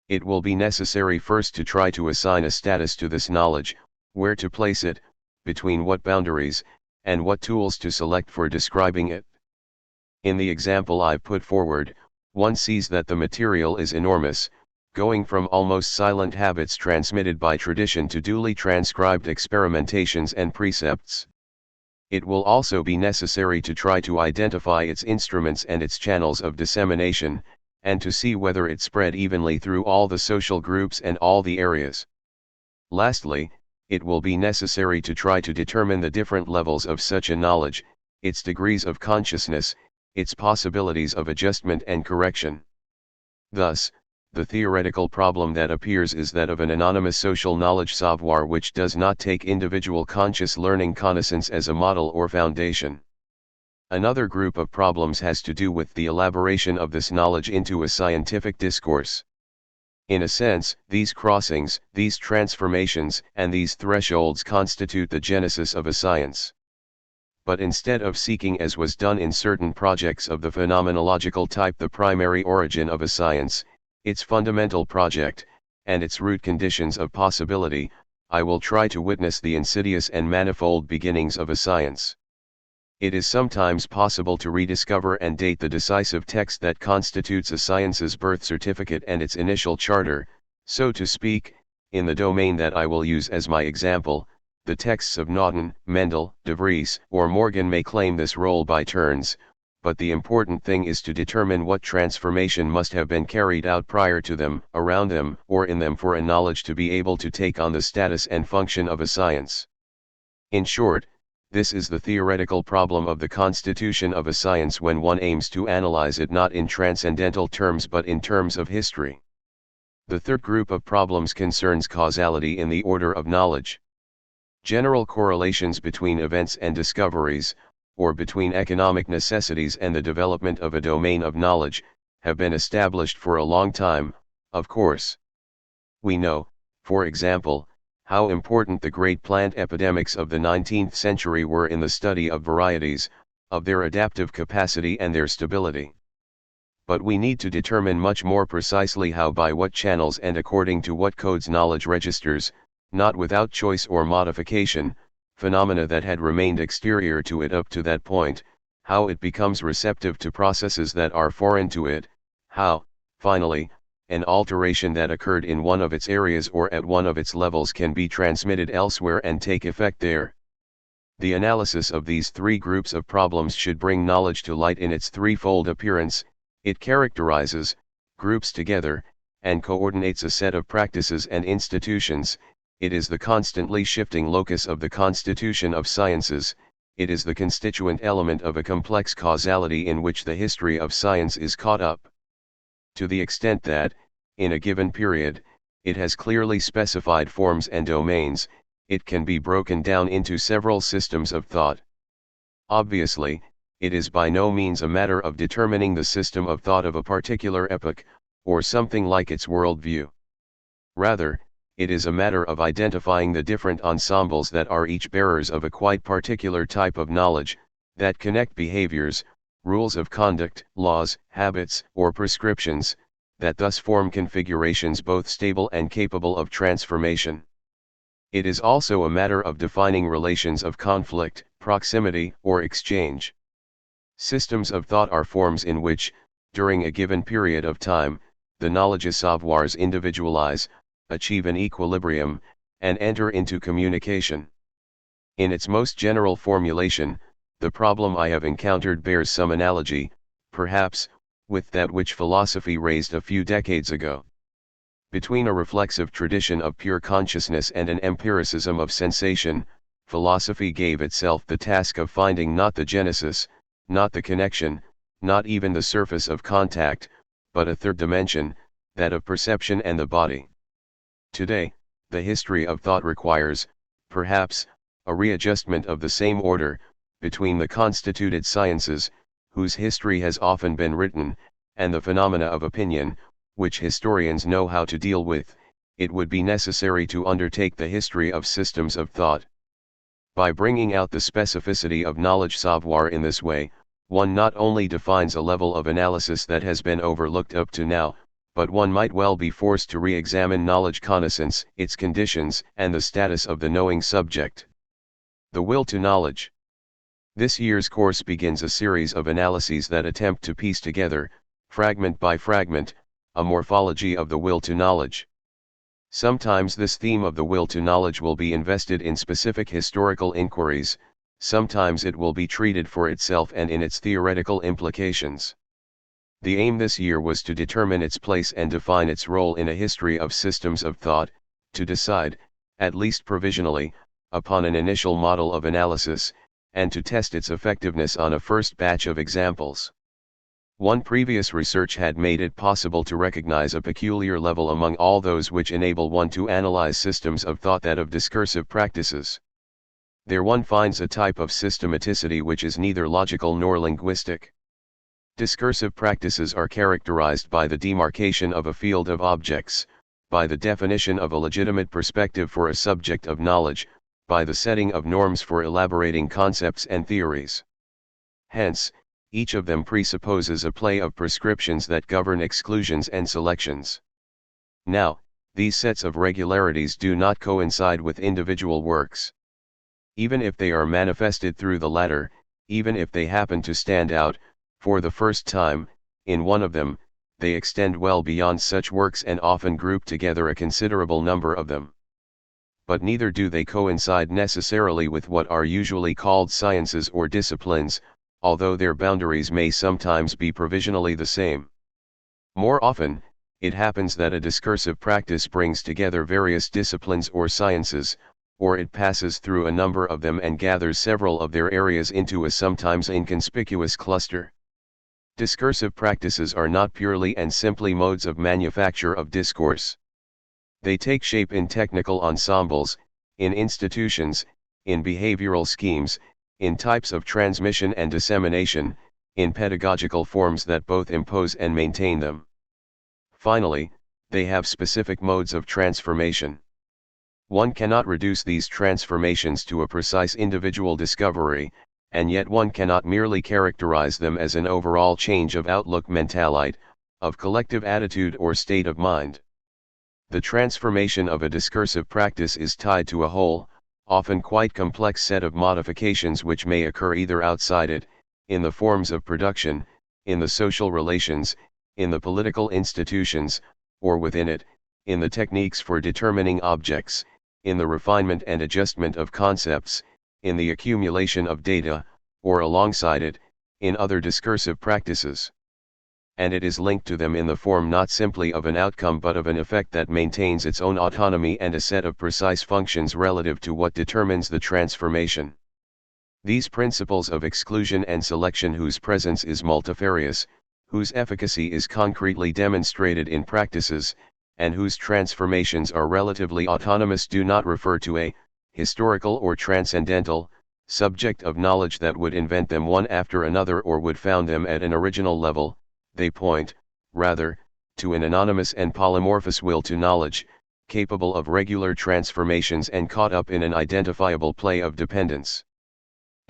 It will be necessary first to try to assign a status to this knowledge, where to place it, between what boundaries, and what tools to select for describing it. In the example I've put forward, one sees that the material is enormous, going from almost silent habits transmitted by tradition to duly transcribed experimentations and precepts. It will also be necessary to try to identify its instruments and its channels of dissemination, and to see whether it spread evenly through all the social groups and all the areas. Lastly, it will be necessary to try to determine the different levels of such a knowledge, its degrees of consciousness, its possibilities of adjustment and correction. Thus, the theoretical problem that appears is that of an anonymous social knowledge savoir which does not take individual conscious learning connaissance as a model or foundation. Another group of problems has to do with the elaboration of this knowledge into a scientific discourse. In a sense, these crossings, these transformations, and these thresholds constitute the genesis of a science. But instead of seeking, as was done in certain projects of the phenomenological type, the primary origin of a science, its fundamental project, and its root conditions of possibility, I will try to witness the insidious and manifold beginnings of a science. It is sometimes possible to rediscover and date the decisive text that constitutes a science's birth certificate and its initial charter, so to speak, in the domain that I will use as my example, the texts of Nauten, Mendel, De Vries, or Morgan may claim this role by turns, but the important thing is to determine what transformation must have been carried out prior to them, around them, or in them for a knowledge to be able to take on the status and function of a science. In short, this is the theoretical problem of the constitution of a science when one aims to analyze it not in transcendental terms but in terms of history. The third group of problems concerns causality in the order of knowledge. General correlations between events and discoveries, or between economic necessities and the development of a domain of knowledge, have been established for a long time, of course. We know, for example, how important the great plant epidemics of the 19th century were in the study of varieties, of their adaptive capacity and their stability. But we need to determine much more precisely how, by what channels and according to what codes knowledge registers, not without choice or modification, phenomena that had remained exterior to it up to that point, how it becomes receptive to processes that are foreign to it, how, finally, an alteration that occurred in one of its areas or at one of its levels can be transmitted elsewhere and take effect there. The analysis of these three groups of problems should bring knowledge to light in its threefold appearance. It characterizes, groups together, and coordinates a set of practices and institutions. It is the constantly shifting locus of the constitution of sciences. It is the constituent element of a complex causality in which the history of science is caught up. To the extent that, in a given period, it has clearly specified forms and domains, it can be broken down into several systems of thought. Obviously, it is by no means a matter of determining the system of thought of a particular epoch, or something like its worldview. Rather, it is a matter of identifying the different ensembles that are each bearers of a quite particular type of knowledge, that connect behaviors, rules of conduct, laws, habits, or prescriptions, that thus form configurations both stable and capable of transformation. It is also a matter of defining relations of conflict, proximity, or exchange. Systems of thought are forms in which, during a given period of time, the knowledge savoirs individualize, achieve an equilibrium, and enter into communication. In its most general formulation, the problem I have encountered bears some analogy, perhaps, with that which philosophy raised a few decades ago. Between a reflexive tradition of pure consciousness and an empiricism of sensation, philosophy gave itself the task of finding not the genesis, not the connection, not even the surface of contact, but a third dimension, that of perception and the body. Today, the history of thought requires, perhaps, a readjustment of the same order, between the constituted sciences, whose history has often been written, and the phenomena of opinion, which historians know how to deal with. It would be necessary to undertake the history of systems of thought. By bringing out the specificity of knowledge savoir in this way, one not only defines a level of analysis that has been overlooked up to now, but one might well be forced to re-examine knowledge connaissance, its conditions, and the status of the knowing subject. The will to knowledge. This year's course begins a series of analyses that attempt to piece together, fragment by fragment, a morphology of the will to knowledge. Sometimes this theme of the will to knowledge will be invested in specific historical inquiries, sometimes it will be treated for itself and in its theoretical implications. The aim this year was to determine its place and define its role in a history of systems of thought, to decide, at least provisionally, upon an initial model of analysis, and to test its effectiveness on a first batch of examples. One previous research had made it possible to recognize a peculiar level among all those which enable one to analyze systems of thought, that of discursive practices. There one finds a type of systematicity which is neither logical nor linguistic. Discursive practices are characterized by the demarcation of a field of objects, by the definition of a legitimate perspective for a subject of knowledge, by the setting of norms for elaborating concepts and theories. Hence, each of them presupposes a play of prescriptions that govern exclusions and selections. Now, these sets of regularities do not coincide with individual works. Even if they are manifested through the latter, even if they happen to stand out, for the first time, in one of them, they extend well beyond such works and often group together a considerable number of them. but neither do they coincide necessarily with what are usually called sciences or disciplines, although their boundaries may sometimes be provisionally the same. More often, it happens that a discursive practice brings together various disciplines or sciences, or it passes through a number of them and gathers several of their areas into a sometimes inconspicuous cluster. Discursive practices are not purely and simply modes of manufacture of discourse. They take shape in technical ensembles, in institutions, in behavioral schemes, in types of transmission and dissemination, in pedagogical forms that both impose and maintain them. Finally, they have specific modes of transformation. One cannot reduce these transformations to a precise individual discovery, and yet one cannot merely characterize them as an overall change of outlook, mentalite, of collective attitude or state of mind. The transformation of a discursive practice is tied to a whole, often quite complex set of modifications which may occur either outside it, in the forms of production, in the social relations, in the political institutions, or within it, in the techniques for determining objects, in the refinement and adjustment of concepts, in the accumulation of data, or alongside it, in other discursive practices. And it is linked to them in the form not simply of an outcome but of an effect that maintains its own autonomy and a set of precise functions relative to what determines the transformation. These principles of exclusion and selection, whose presence is multifarious, whose efficacy is concretely demonstrated in practices, and whose transformations are relatively autonomous, do not refer to a historical or transcendental subject of knowledge that would invent them one after another or would found them at an original level. They point, rather, to an anonymous and polymorphous will to knowledge, capable of regular transformations and caught up in an identifiable play of dependence.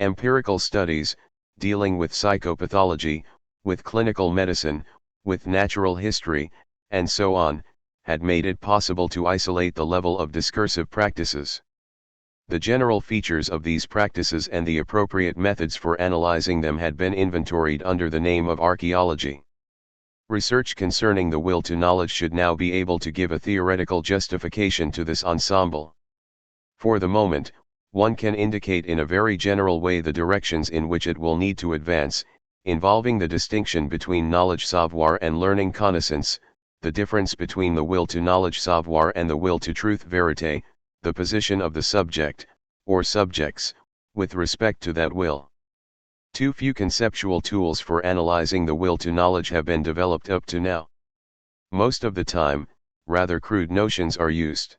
Empirical studies, dealing with psychopathology, with clinical medicine, with natural history, and so on, had made it possible to isolate the level of discursive practices. The general features of these practices and the appropriate methods for analyzing them had been inventoried under the name of archaeology. Research concerning the will to knowledge should now be able to give a theoretical justification to this ensemble. For the moment, one can indicate in a very general way the directions in which it will need to advance, involving the distinction between knowledge savoir and learning connaissance, the difference between the will to knowledge savoir and the will to truth vérité, the position of the subject, or subjects, with respect to that will. Too few conceptual tools for analyzing the will to knowledge have been developed up to now. Most of the time, rather crude notions are used.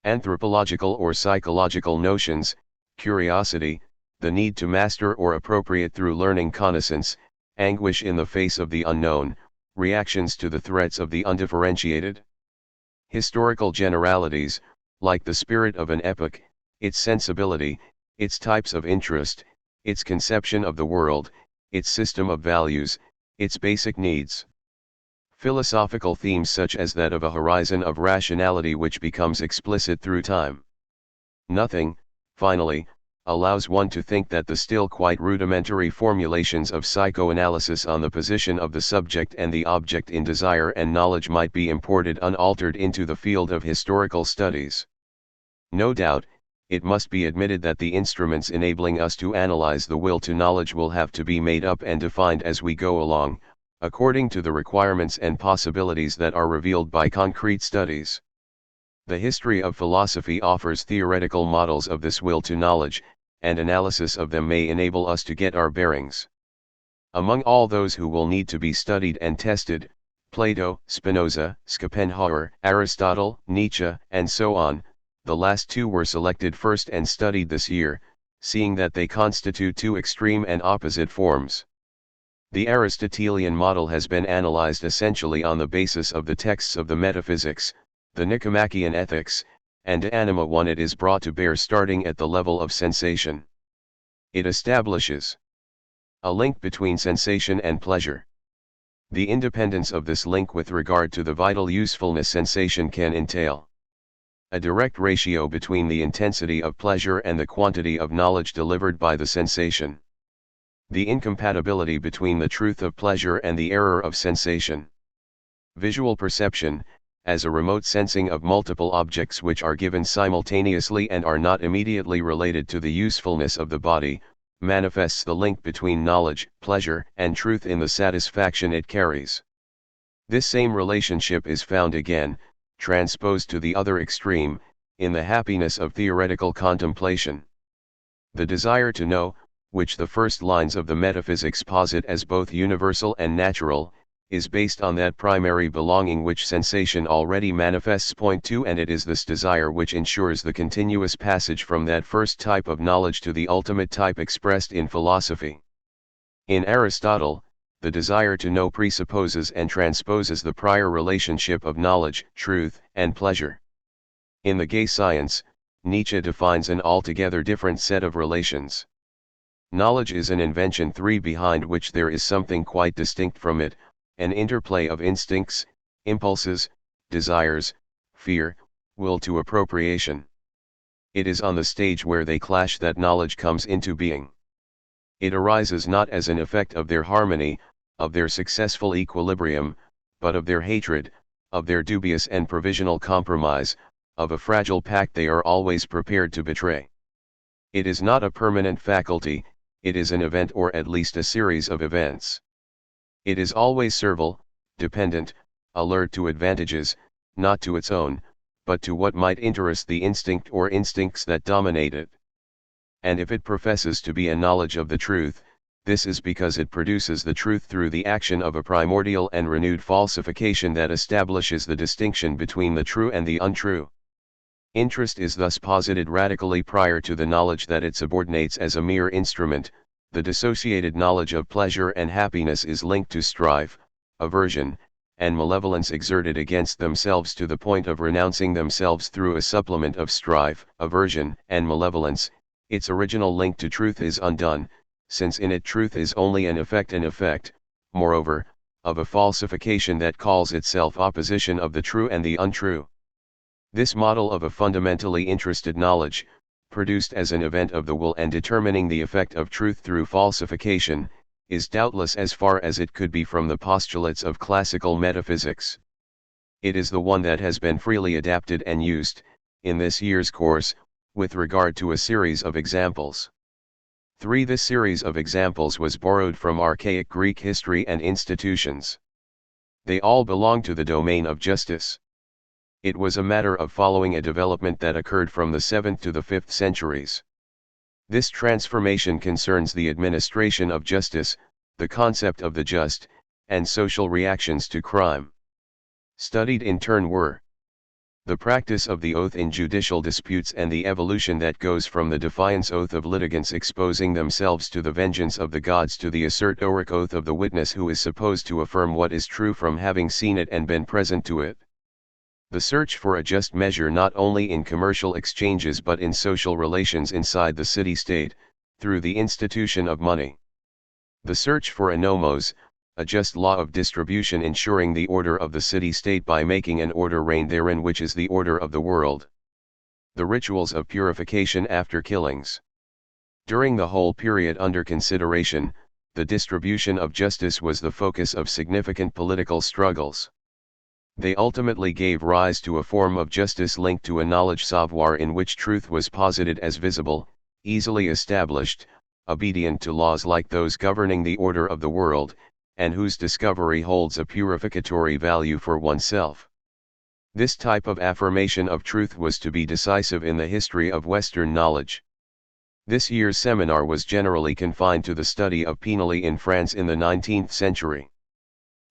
Anthropological or psychological notions, curiosity, the need to master or appropriate through learning connaissance, anguish in the face of the unknown, reactions to the threats of the undifferentiated. Historical generalities, like the spirit of an epoch, its sensibility, its types of interest, its conception of the world, its system of values, its basic needs. Philosophical themes such as that of a horizon of rationality which becomes explicit through time. Nothing, finally, allows one to think that the still quite rudimentary formulations of psychoanalysis on the position of the subject and the object in desire and knowledge might be imported unaltered into the field of historical studies. No doubt, it must be admitted that the instruments enabling us to analyze the will to knowledge will have to be made up and defined as we go along, according to the requirements and possibilities that are revealed by concrete studies. The history of philosophy offers theoretical models of this will to knowledge, and analysis of them may enable us to get our bearings. Among all those who will need to be studied and tested, Plato, Spinoza, Schopenhauer, Aristotle, Nietzsche, and so on, the last two were selected first and studied this year, seeing that they constitute two extreme and opposite forms. The Aristotelian model has been analyzed essentially on the basis of the texts of the Metaphysics, the Nicomachean Ethics, and De Anima I. It is brought to bear starting at the level of sensation. It establishes a link between sensation and pleasure. The independence of this link with regard to the vital usefulness sensation can entail a direct ratio between the intensity of pleasure and the quantity of knowledge delivered by the sensation. The incompatibility between the truth of pleasure and the error of sensation. Visual perception, as a remote sensing of multiple objects which are given simultaneously and are not immediately related to the usefulness of the body, manifests the link between knowledge, pleasure, and truth in the satisfaction it carries. This same relationship is found again, transposed to the other extreme, in the happiness of theoretical contemplation. The desire to know, which the first lines of the metaphysics posit as both universal and natural, is based on that primary belonging which sensation already manifests point to, and it is this desire which ensures the continuous passage from that first type of knowledge to the ultimate type expressed in philosophy. In Aristotle, the desire to know presupposes and transposes the prior relationship of knowledge, truth, and pleasure. In the gay science, Nietzsche defines an altogether different set of relations. Knowledge is an invention behind which there is something quite distinct from it, an interplay of instincts, impulses, desires, fear, will to appropriation. It is on the stage where they clash that knowledge comes into being. It arises not as an effect of their harmony, of their successful equilibrium, but of their hatred, of their dubious and provisional compromise, of a fragile pact they are always prepared to betray. It is not a permanent faculty, it is an event, or at least a series of events. It is always servile, dependent, alert to advantages, not to its own, but to what might interest the instinct or instincts that dominate it. And if it professes to be a knowledge of the truth, this is because it produces the truth through the action of a primordial and renewed falsification that establishes the distinction between the true and the untrue. Interest is thus posited radically prior to the knowledge that it subordinates as a mere instrument. The dissociated knowledge of pleasure and happiness is linked to strife, aversion, and malevolence exerted against themselves to the point of renouncing themselves through a supplement of strife, aversion, and malevolence. Its original link to truth is undone, since in it truth is only an effect, moreover, of a falsification that calls itself opposition of the true and the untrue. This model of a fundamentally interested knowledge, produced as an event of the will and determining the effect of truth through falsification, is doubtless as far as it could be from the postulates of classical metaphysics. It is the one that has been freely adapted and used, in this year's course, with regard to a series of examples. This series of examples was borrowed from archaic Greek history and institutions. They all belong to the domain of justice. It was a matter of following a development that occurred from the 7th to the 5th centuries. This transformation concerns the administration of justice, the concept of the just, and social reactions to crime. Studied in turn were the practice of the oath in judicial disputes and the evolution that goes from the defiance oath of litigants exposing themselves to the vengeance of the gods to the assertoric oath of the witness who is supposed to affirm what is true from having seen it and been present to it. The search for a just measure not only in commercial exchanges but in social relations inside the city-state, through the institution of money. The search for a nomos, a just law of distribution ensuring the order of the city-state by making an order reign therein which is the order of the world. The rituals of purification after killings. During the whole period under consideration, the distribution of justice was the focus of significant political struggles. They ultimately gave rise to a form of justice linked to a knowledge savoir in which truth was posited as visible, easily established, obedient to laws like those governing the order of the world, and whose discovery holds a purificatory value for oneself. This type of affirmation of truth was to be decisive in the history of Western knowledge. This year's seminar was generally confined to the study of penalty in France in the 19th century.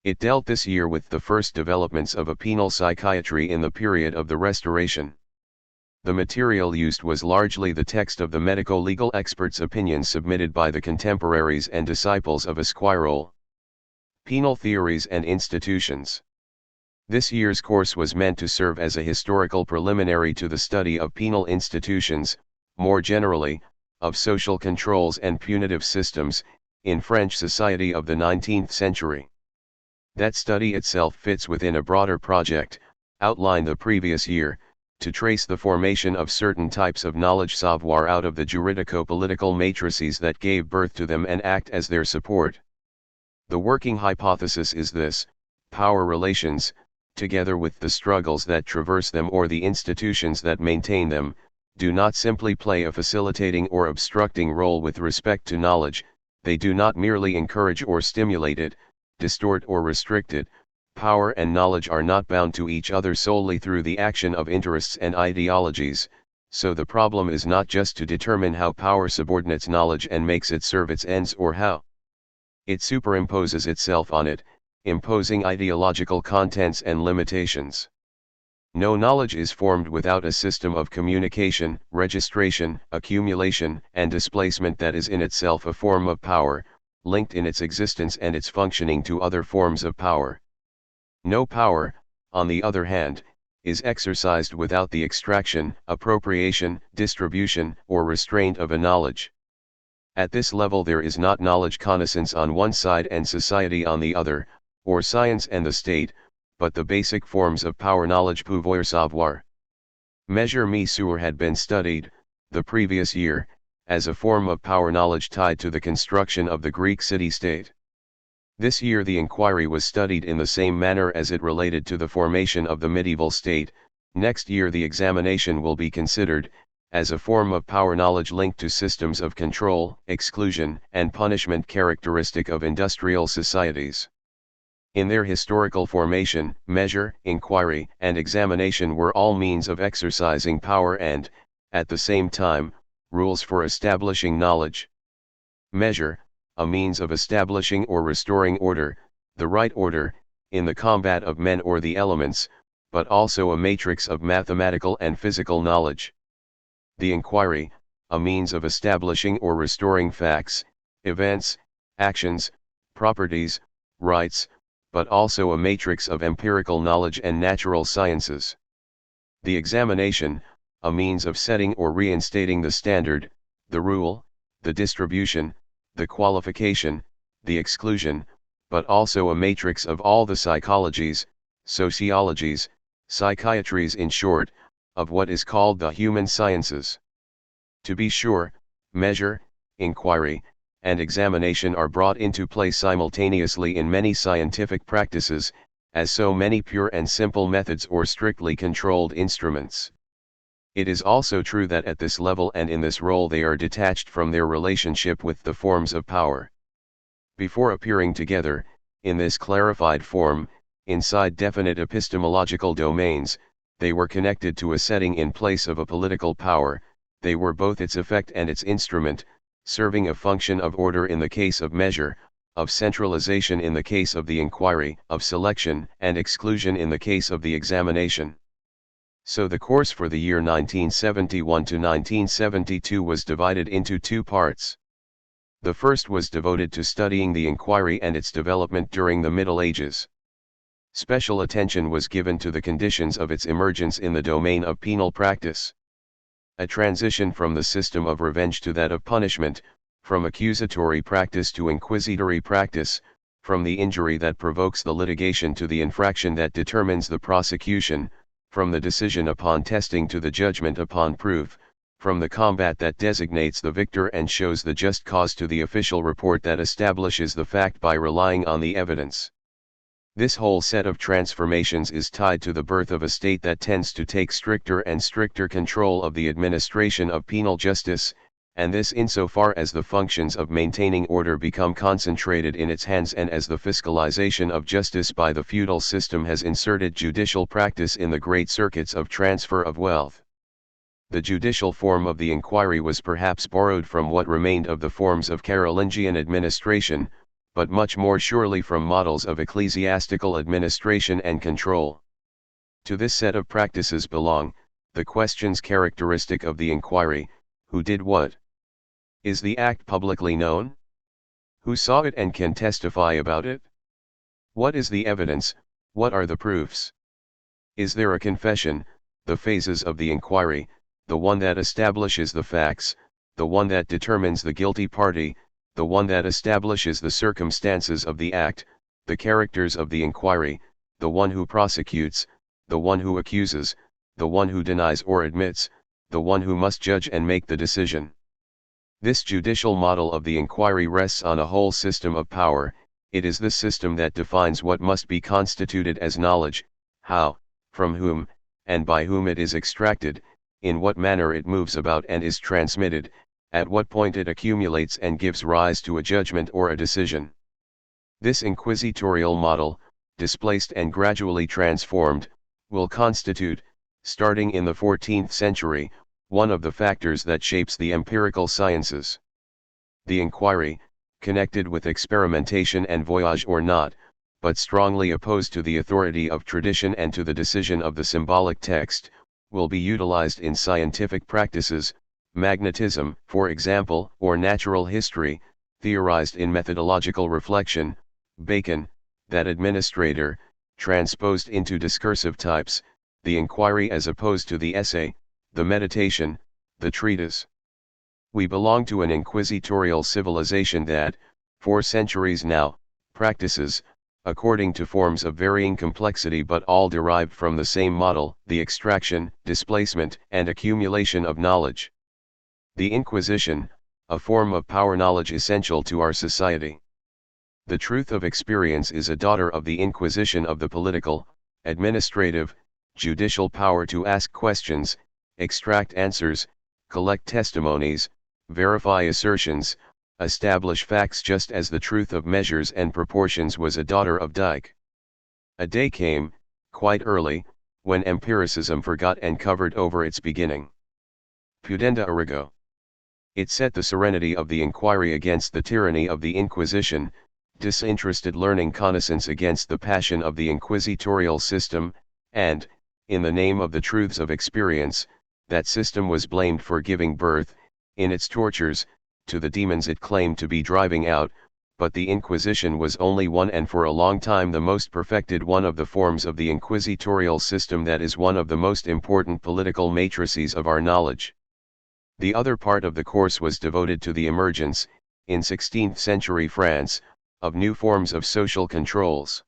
It dealt this year with the first developments of a penal psychiatry in the period of the Restoration. The material used was largely the text of the medico-legal experts' opinions submitted by the contemporaries and disciples of Esquirol. Penal Theories and Institutions. This year's course was meant to serve as a historical preliminary to the study of penal institutions, more generally, of social controls and punitive systems, in French society of the 19th century. That study itself fits within a broader project, outlined the previous year, to trace the formation of certain types of knowledge savoir out of the juridico-political matrices that gave birth to them and act as their support. The working hypothesis is this: power relations, together with the struggles that traverse them or the institutions that maintain them, do not simply play a facilitating or obstructing role with respect to knowledge, they do not merely encourage or stimulate it, distort or restrict it. Power and knowledge are not bound to each other solely through the action of interests and ideologies, so the problem is not just to determine how power subordinates knowledge and makes it serve its ends or how it superimposes itself on it, imposing ideological contents and limitations. No knowledge is formed without a system of communication, registration, accumulation, and displacement that is in itself a form of power, linked in its existence and its functioning to other forms of power. No power, on the other hand, is exercised without the extraction, appropriation, distribution, or restraint of a knowledge. At this level there is not knowledge connaissance on one side and society on the other, or science and the state, but the basic forms of power knowledge pouvoir savoir. Mesure had been studied, the previous year, as a form of power knowledge tied to the construction of the Greek city-state. This year the inquiry was studied in the same manner as it related to the formation of the medieval state. Next year the examination will be considered, as a form of power knowledge linked to systems of control, exclusion, and punishment characteristic of industrial societies. In their historical formation, measure, inquiry, and examination were all means of exercising power and, at the same time, rules for establishing knowledge. Measure, a means of establishing or restoring order, the right order, in the combat of men or the elements, but also a matrix of mathematical and physical knowledge. The inquiry, a means of establishing or restoring facts, events, actions, properties, rights, but also a matrix of empirical knowledge and natural sciences. The examination, a means of setting or reinstating the standard, the rule, the distribution, the qualification, the exclusion, but also a matrix of all the psychologies, sociologies, psychiatries in short, of what is called the human sciences. To be sure, measure, inquiry, and examination are brought into play simultaneously in many scientific practices, as so many pure and simple methods or strictly controlled instruments. It is also true that at this level and in this role they are detached from their relationship with the forms of power. Before appearing together, in this clarified form, inside definite epistemological domains, they were connected to a setting in place of a political power, they were both its effect and its instrument, serving a function of order in the case of measure, of centralization in the case of the inquiry, of selection and exclusion in the case of the examination. So the course for the year 1971 to 1972 was divided into two parts. The first was devoted to studying the inquiry and its development during the Middle Ages. Special attention was given to the conditions of its emergence in the domain of penal practice. A transition from the system of revenge to that of punishment, from accusatory practice to inquisitory practice, from the injury that provokes the litigation to the infraction that determines the prosecution, from the decision upon testing to the judgment upon proof, from the combat that designates the victor and shows the just cause to the official report that establishes the fact by relying on the evidence. This whole set of transformations is tied to the birth of a state that tends to take stricter and stricter control of the administration of penal justice, and this insofar as the functions of maintaining order become concentrated in its hands and as the fiscalization of justice by the feudal system has inserted judicial practice in the great circuits of transfer of wealth. The judicial form of the inquiry was perhaps borrowed from what remained of the forms of Carolingian administration, but much more surely from models of ecclesiastical administration and control. To this set of practices belong the questions characteristic of the inquiry: who did what? Is the act publicly known? Who saw it and can testify about it? What is the evidence? What are the proofs? Is there a confession? The phases of the inquiry, the one that establishes the facts, the one that determines the guilty party, the one that establishes the circumstances of the act, the characters of the inquiry, the one who prosecutes, the one who accuses, the one who denies or admits, the one who must judge and make the decision. This judicial model of the inquiry rests on a whole system of power. It is this system that defines what must be constituted as knowledge, how, from whom, and by whom it is extracted, in what manner it moves about and is transmitted, at what point it accumulates and gives rise to a judgment or a decision. This inquisitorial model, displaced and gradually transformed, will constitute, starting in the 14th century, one of the factors that shapes the empirical sciences. The inquiry, connected with experimentation and voyage or not, but strongly opposed to the authority of tradition and to the decision of the symbolic text, will be utilized in scientific practices, magnetism, for example, or natural history, theorized in methodological reflection, Bacon, that administrator, transposed into discursive types, the inquiry as opposed to the essay, the meditation, the treatise. We belong to an inquisitorial civilization that, for centuries now, practices, according to forms of varying complexity but all derived from the same model, the extraction, displacement, and accumulation of knowledge. The Inquisition, a form of power knowledge essential to our society. The truth of experience is a daughter of the Inquisition of the political, administrative, judicial power to ask questions, extract answers, collect testimonies, verify assertions, establish facts, just as the truth of measures and proportions was a daughter of Dike. A day came, quite early, when empiricism forgot and covered over its beginning. Pudenda Arrigo. It set the serenity of the inquiry against the tyranny of the Inquisition, disinterested learning connaissance against the passion of the inquisitorial system, and, in the name of the truths of experience, that system was blamed for giving birth, in its tortures, to the demons it claimed to be driving out, but the Inquisition was only one and for a long time the most perfected one of the forms of the inquisitorial system that is one of the most important political matrices of our knowledge. The other part of the course was devoted to the emergence, in 16th century France, of new forms of social controls.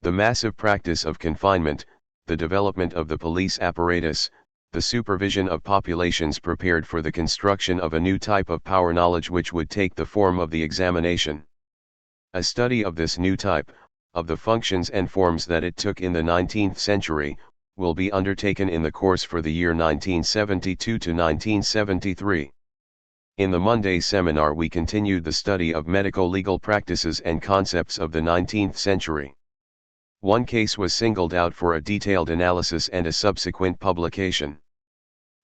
The massive practice of confinement, the development of the police apparatus, the supervision of populations prepared for the construction of a new type of power knowledge which would take the form of the examination. A study of this new type, of the functions and forms that it took in the 19th century, will be undertaken in the course for the year 1972 to 1973. In the Monday seminar we continued the study of medico-legal practices and concepts of the 19th century. One case was singled out for a detailed analysis and a subsequent publication.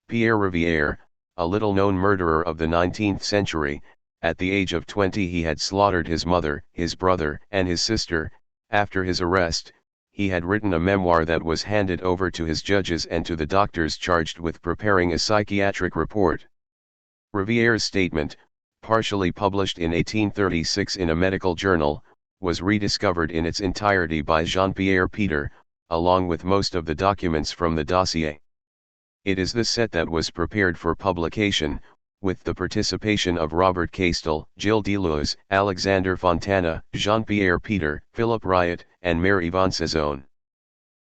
Pierre Rivière, a little-known murderer of the 19th century, at the age of 20 he had slaughtered his mother, his brother, and his sister. After his arrest, he had written a memoir that was handed over to his judges and to the doctors charged with preparing a psychiatric report. Rivière's statement, partially published in 1836 in a medical journal, was rediscovered in its entirety by Jean-Pierre Peter, along with most of the documents from the dossier. It is this set that was prepared for publication, with the participation of Robert Castel, Gilles Deleuze, Alexander Fontana, Jean-Pierre Peter, Philip Riot, and Mary Van Saison.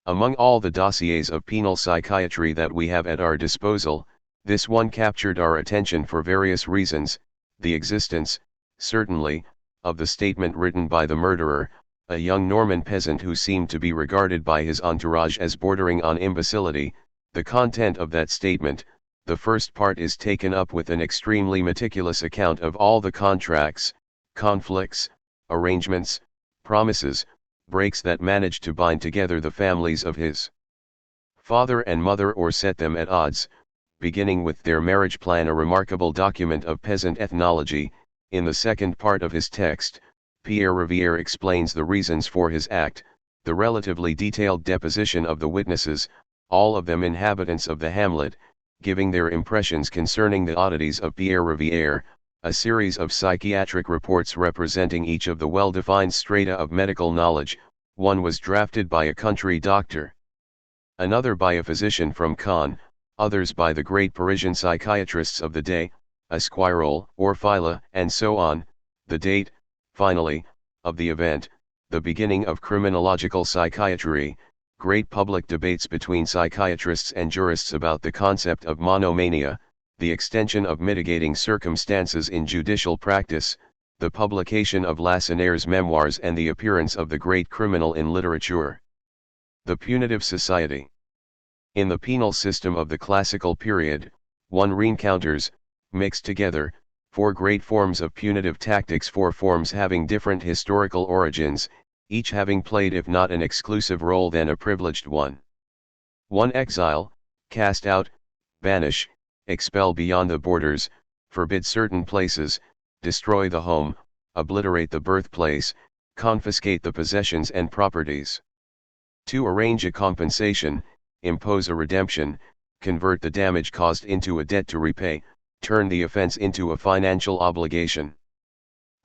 Among all the dossiers of penal psychiatry that we have at our disposal, this one captured our attention for various reasons: the existence, certainly, of the statement written by the murderer, a young Norman peasant who seemed to be regarded by his entourage as bordering on imbecility. The content of that statement, the first part, is taken up with an extremely meticulous account of all the contracts, conflicts, arrangements, promises, breaks that managed to bind together the families of his father and mother or set them at odds, beginning with their marriage plan, a remarkable document of peasant ethnology. In the second part of his text, Pierre Rivière explains the reasons for his act, the relatively detailed deposition of the witnesses, all of them inhabitants of the hamlet, giving their impressions concerning the oddities of Pierre Rivière, a series of psychiatric reports representing each of the well-defined strata of medical knowledge. One was drafted by a country doctor, another by a physician from Caen, others by the great Parisian psychiatrists of the day, Esquirol, Orfila, and so on. The date, finally, of the event, the beginning of criminological psychiatry, great public debates between psychiatrists and jurists about the concept of monomania, the extension of mitigating circumstances in judicial practice, the publication of Lacenaires' memoirs, and the appearance of the great criminal in literature. The punitive society. In the penal system of the classical period, one re-encounters, mixed together, four great forms of punitive tactics, four forms having different historical origins, each having played if not an exclusive role then a privileged one. 1. Exile, cast out, banish, expel beyond the borders, forbid certain places, destroy the home, obliterate the birthplace, confiscate the possessions and properties. 2. Arrange a compensation, impose a redemption, convert the damage caused into a debt to repay, turn the offense into a financial obligation.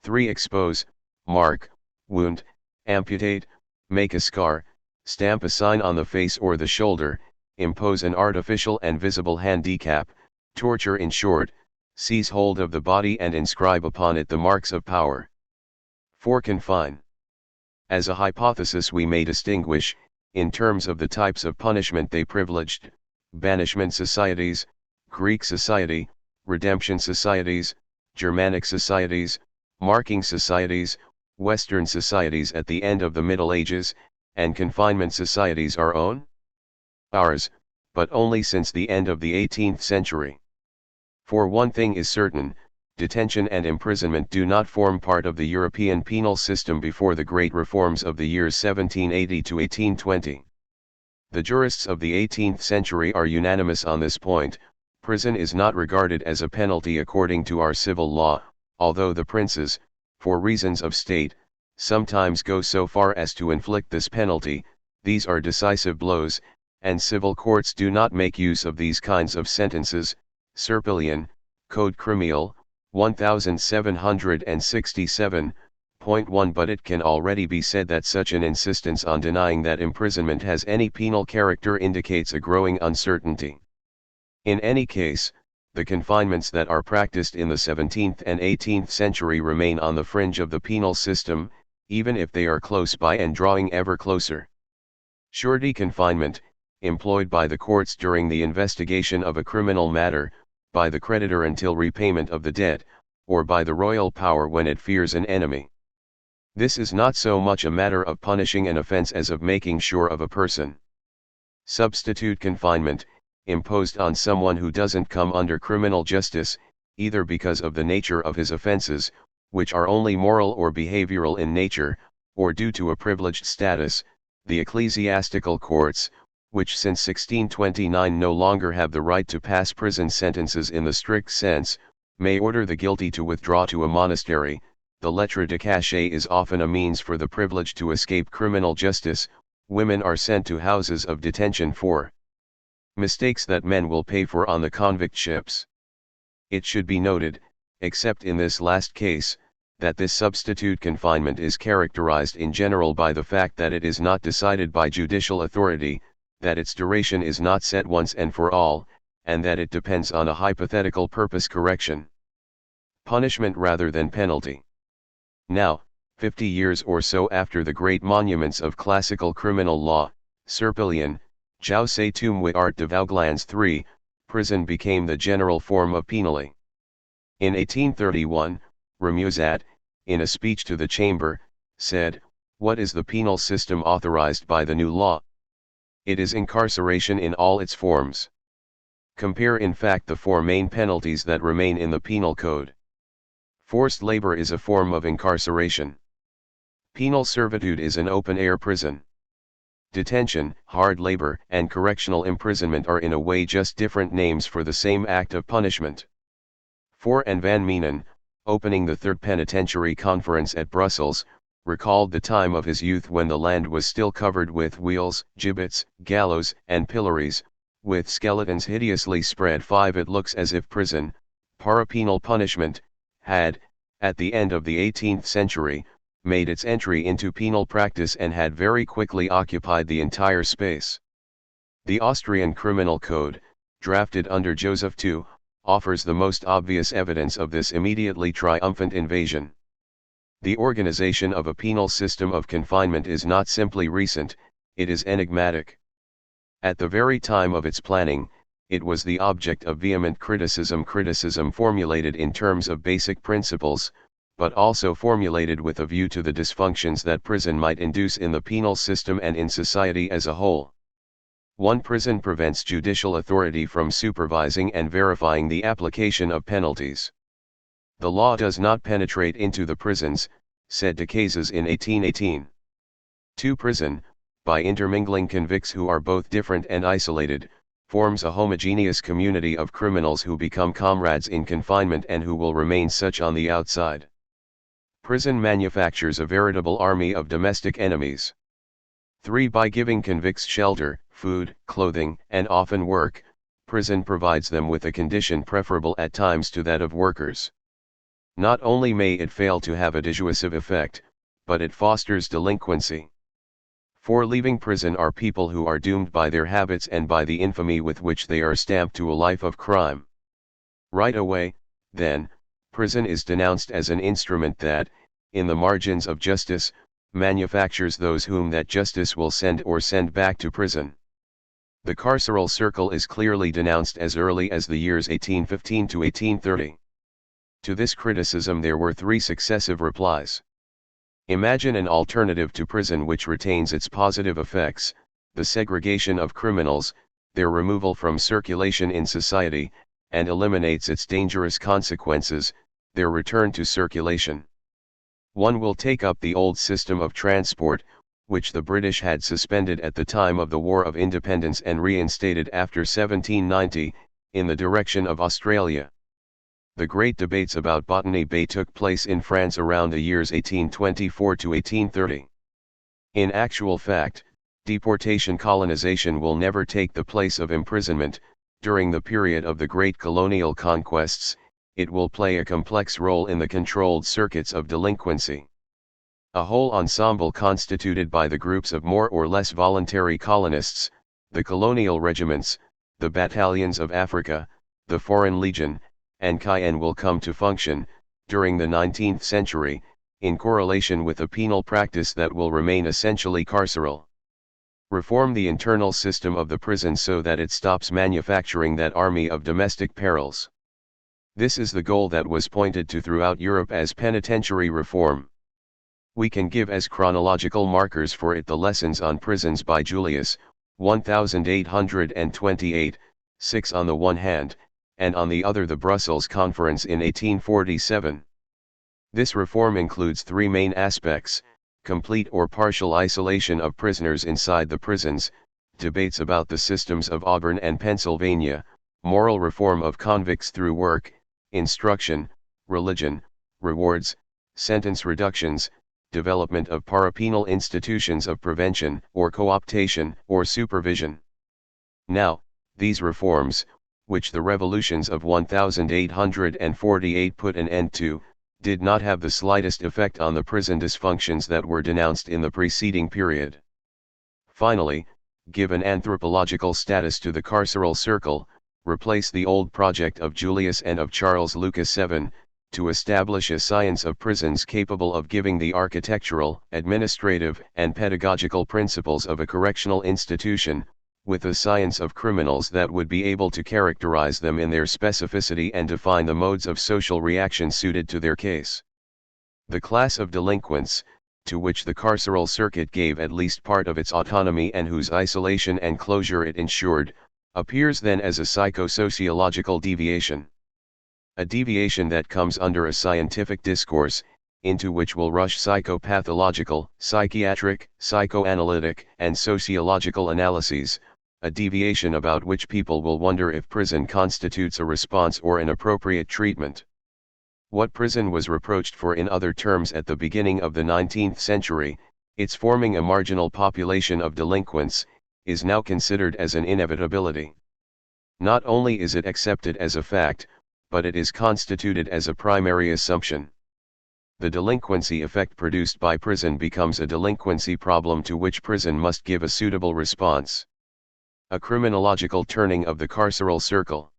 3. Expose, mark, wound, amputate, make a scar, stamp a sign on the face or the shoulder, impose an artificial and visible handicap, torture in short, seize hold of the body and inscribe upon it the marks of power. 4. Confine. As a hypothesis we may distinguish, in terms of the types of punishment they privileged, banishment societies, Greek society, redemption societies, Germanic societies, marking societies, Western societies at the end of the Middle Ages, and confinement societies our own? Ours, but only since the end of the 18th century. For one thing is certain, detention and imprisonment do not form part of the European penal system before the great reforms of the years 1780 to 1820. The jurists of the 18th century are unanimous on this point. Prison is not regarded as a penalty according to our civil law, although the princes, for reasons of state, sometimes go so far as to inflict this penalty. These are decisive blows, and civil courts do not make use of these kinds of sentences. Serpillion, Code Criminal, 1767.1. But it can already be said that such an insistence on denying that imprisonment has any penal character indicates a growing uncertainty. In any case, the confinements that are practiced in the 17th and 18th century remain on the fringe of the penal system, even if they are close by and drawing ever closer. Surety confinement, employed by the courts during the investigation of a criminal matter, by the creditor until repayment of the debt, or by the royal power when it fears an enemy. This is not so much a matter of punishing an offense as of making sure of a person. Substitute confinement, imposed on someone who doesn't come under criminal justice, either because of the nature of his offenses, which are only moral or behavioral in nature, or due to a privileged status. The ecclesiastical courts, which since 1629 no longer have the right to pass prison sentences in the strict sense, may order the guilty to withdraw to a monastery. The lettre de cachet is often a means for the privileged to escape criminal justice. Women are sent to houses of detention for mistakes that men will pay for on the convict ships. It should be noted, except in this last case, that this substitute confinement is characterized in general by the fact that it is not decided by judicial authority, that its duration is not set once and for all, and that it depends on a hypothetical purpose correction. Punishment rather than penalty. Now, 50 years or so after the great monuments of classical criminal law, Serpillion, Jausse tum with art de Vauglans 3, prison became the general form of penalty. In 1831, Remusat, in a speech to the Chamber, said, "What is the penal system authorized by the new law? It is incarceration in all its forms." Compare in fact the four main penalties that remain in the penal code. Forced labor is a form of incarceration. Penal servitude is an open-air prison. Detention, hard labor, and correctional imprisonment are in a way just different names for the same act of punishment. 4. And Van Menen, opening the Third Penitentiary Conference at Brussels, recalled the time of his youth when the land was still covered with wheels, gibbets, gallows, and pillories, with skeletons hideously spread. 5. It looks as if prison, parapenal punishment, had, at the end of the 18th century, made its entry into penal practice and had very quickly occupied the entire space. The Austrian Criminal Code, drafted under Joseph II, offers the most obvious evidence of this immediately triumphant invasion. The organization of a penal system of confinement is not simply recent, it is enigmatic. At the very time of its planning, it was the object of vehement criticism formulated in terms of basic principles, but also formulated with a view to the dysfunctions that prison might induce in the penal system and in society as a whole. 1. Prison prevents judicial authority from supervising and verifying the application of penalties. The law does not penetrate into the prisons, said de Casas in 1818. 2. Prison, by intermingling convicts who are both different and isolated, forms a homogeneous community of criminals who become comrades in confinement and who will remain such on the outside. Prison manufactures a veritable army of domestic enemies. 3. By giving convicts shelter, food, clothing, and often work, prison provides them with a condition preferable at times to that of workers. Not only may it fail to have a dissuasive effect, but it fosters delinquency. 4. Leaving prison are people who are doomed by their habits and by the infamy with which they are stamped to a life of crime. Right away, then, prison is denounced as an instrument that, in the margins of justice, manufactures those whom that justice will send or send back to prison. The carceral circle is clearly denounced as early as the years 1815 to 1830. To this criticism there were 3 successive replies. Imagine an alternative to prison which retains its positive effects, the segregation of criminals, their removal from circulation in society, and eliminates its dangerous consequences, their return to circulation. One will take up the old system of transport, which the British had suspended at the time of the War of Independence and reinstated after 1790, in the direction of Australia. The great debates about Botany Bay took place in France around the years 1824 to 1830. In actual fact, deportation colonization will never take the place of imprisonment. During the period of the great colonial conquests, it will play a complex role in the controlled circuits of delinquency. A whole ensemble constituted by the groups of more or less voluntary colonists, the colonial regiments, the battalions of Africa, the Foreign Legion, and Cayenne will come to function, during the 19th century, in correlation with a penal practice that will remain essentially carceral. Reform the internal system of the prison so that it stops manufacturing that army of domestic perils. This is the goal that was pointed to throughout Europe as penitentiary reform. We can give as chronological markers for it the lessons on prisons by Julius, 1828, 6 on the one hand, and on the other the Brussels Conference in 1847. This reform includes 3 main aspects: complete or partial isolation of prisoners inside the prisons, debates about the systems of Auburn and Pennsylvania, moral reform of convicts through work, instruction, religion, rewards, sentence reductions, development of parapenal institutions of prevention or cooptation or supervision. Now, these reforms, which the revolutions of 1848 put an end to, did not have the slightest effect on the prison dysfunctions that were denounced in the preceding period. Finally, give an anthropological status to the carceral circle, replace the old project of Julius and of Charles Lucas VII, to establish a science of prisons capable of giving the architectural, administrative, and pedagogical principles of a correctional institution, with a science of criminals that would be able to characterize them in their specificity and define the modes of social reaction suited to their case. The class of delinquents, to which the carceral circuit gave at least part of its autonomy and whose isolation and closure it ensured, appears then as a psychosociological deviation. A deviation that comes under a scientific discourse, into which will rush psychopathological, psychiatric, psychoanalytic, and sociological analyses, a deviation about which people will wonder if prison constitutes a response or an appropriate treatment. What prison was reproached for in other terms at the beginning of the 19th century, its forming a marginal population of delinquents, is now considered as an inevitability. Not only is it accepted as a fact, but it is constituted as a primary assumption. The delinquency effect produced by prison becomes a delinquency problem to which prison must give a suitable response. A criminological turning of the carceral circle.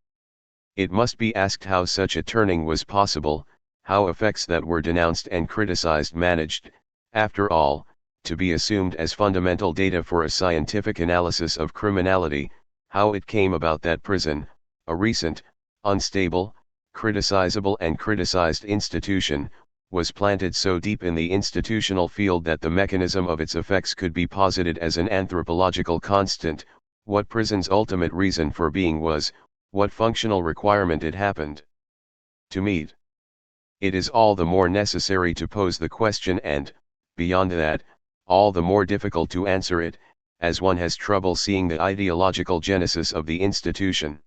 It must be asked how such a turning was possible, how effects that were denounced and criticized managed, after all, to be assumed as fundamental data for a scientific analysis of criminality, how it came about that prison, a recent, unstable, criticizable and criticized institution, was planted so deep in the institutional field that the mechanism of its effects could be posited as an anthropological constant, what prison's ultimate reason for being was, what functional requirement it happened to meet. It is all the more necessary to pose the question and, beyond that, all the more difficult to answer it, as one has trouble seeing the ideological genesis of the institution.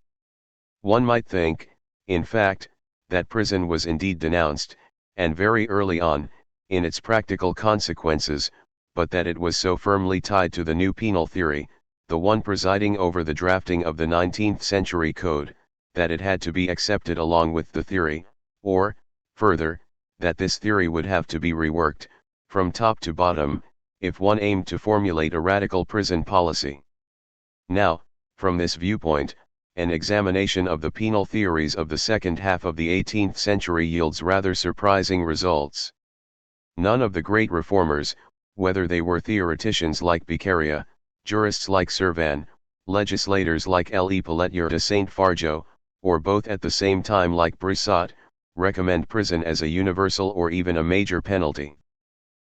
One might think, in fact, that prison was indeed denounced, and very early on, in its practical consequences, but that it was so firmly tied to the new penal theory, the one presiding over the drafting of the 19th century code, that it had to be accepted along with the theory, or, further, that this theory would have to be reworked, from top to bottom, if one aimed to formulate a radical prison policy. Now, from this viewpoint, an examination of the penal theories of the second half of the 18th century yields rather surprising results. None of the great reformers, whether they were theoreticians like Beccaria, jurists like Servan, legislators like Le Pelletier de Saint-Fargeau, or both at the same time like Broussat, recommend prison as a universal or even a major penalty.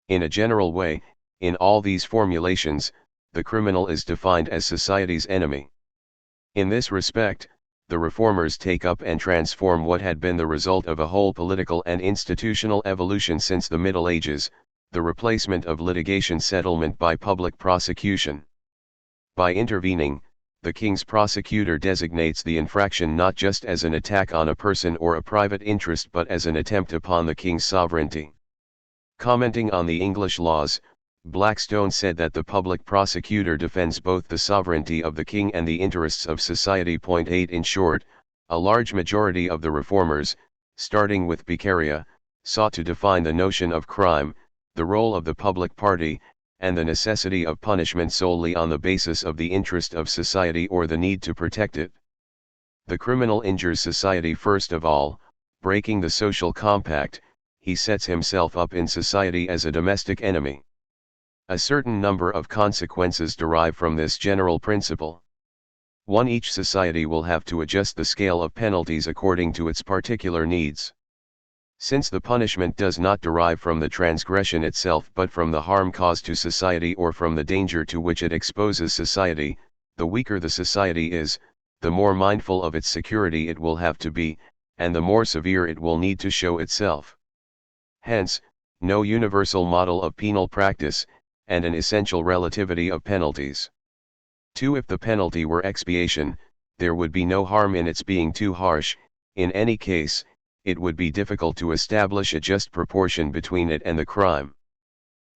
In a general way, in all these formulations, the criminal is defined as society's enemy. In this respect, the reformers take up and transform what had been the result of a whole political and institutional evolution since the Middle Ages, the replacement of litigation settlement by public prosecution. By intervening, the king's prosecutor designates the infraction not just as an attack on a person or a private interest but as an attempt upon the king's sovereignty. Commenting on the English laws, Blackstone said that the public prosecutor defends both the sovereignty of the king and the interests of society. 8 In short, a large majority of the reformers, starting with Beccaria, sought to define the notion of crime, the role of the public party, and the necessity of punishment solely on the basis of the interest of society or the need to protect it. The criminal injures society first of all, breaking the social compact, he sets himself up in society as a domestic enemy. A certain number of consequences derive from this general principle. 1. Each society will have to adjust the scale of penalties according to its particular needs. Since the punishment does not derive from the transgression itself but from the harm caused to society or from the danger to which it exposes society, the weaker the society is, the more mindful of its security it will have to be, and the more severe it will need to show itself. Hence, no universal model of penal practice, and an essential relativity of penalties. 2. If the penalty were expiation, there would be no harm in its being too harsh. In any case, it would be difficult to establish a just proportion between it and the crime.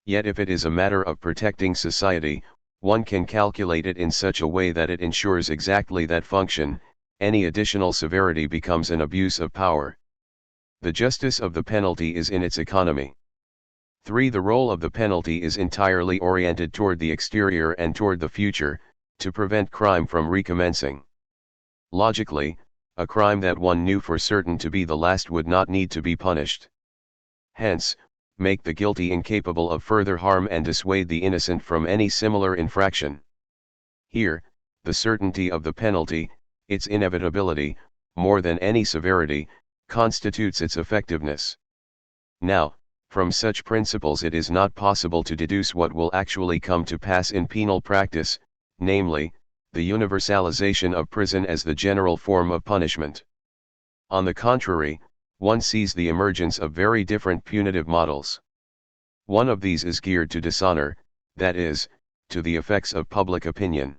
Yet if it is a matter of protecting society, one can calculate it in such a way that it ensures exactly that function. Any additional severity becomes an abuse of power. The justice of the penalty is in its economy. 3. The role of the penalty is entirely oriented toward the exterior and toward the future, to prevent crime from recommencing. Logically, a crime that one knew for certain to be the last would not need to be punished. Hence, make the guilty incapable of further harm and dissuade the innocent from any similar infraction. Here, the certainty of the penalty, its inevitability, more than any severity, constitutes its effectiveness. Now, from such principles it is not possible to deduce what will actually come to pass in penal practice, namely, the universalization of prison as the general form of punishment. On the contrary, one sees the emergence of very different punitive models. One of these is geared to dishonor, that is, to the effects of public opinion.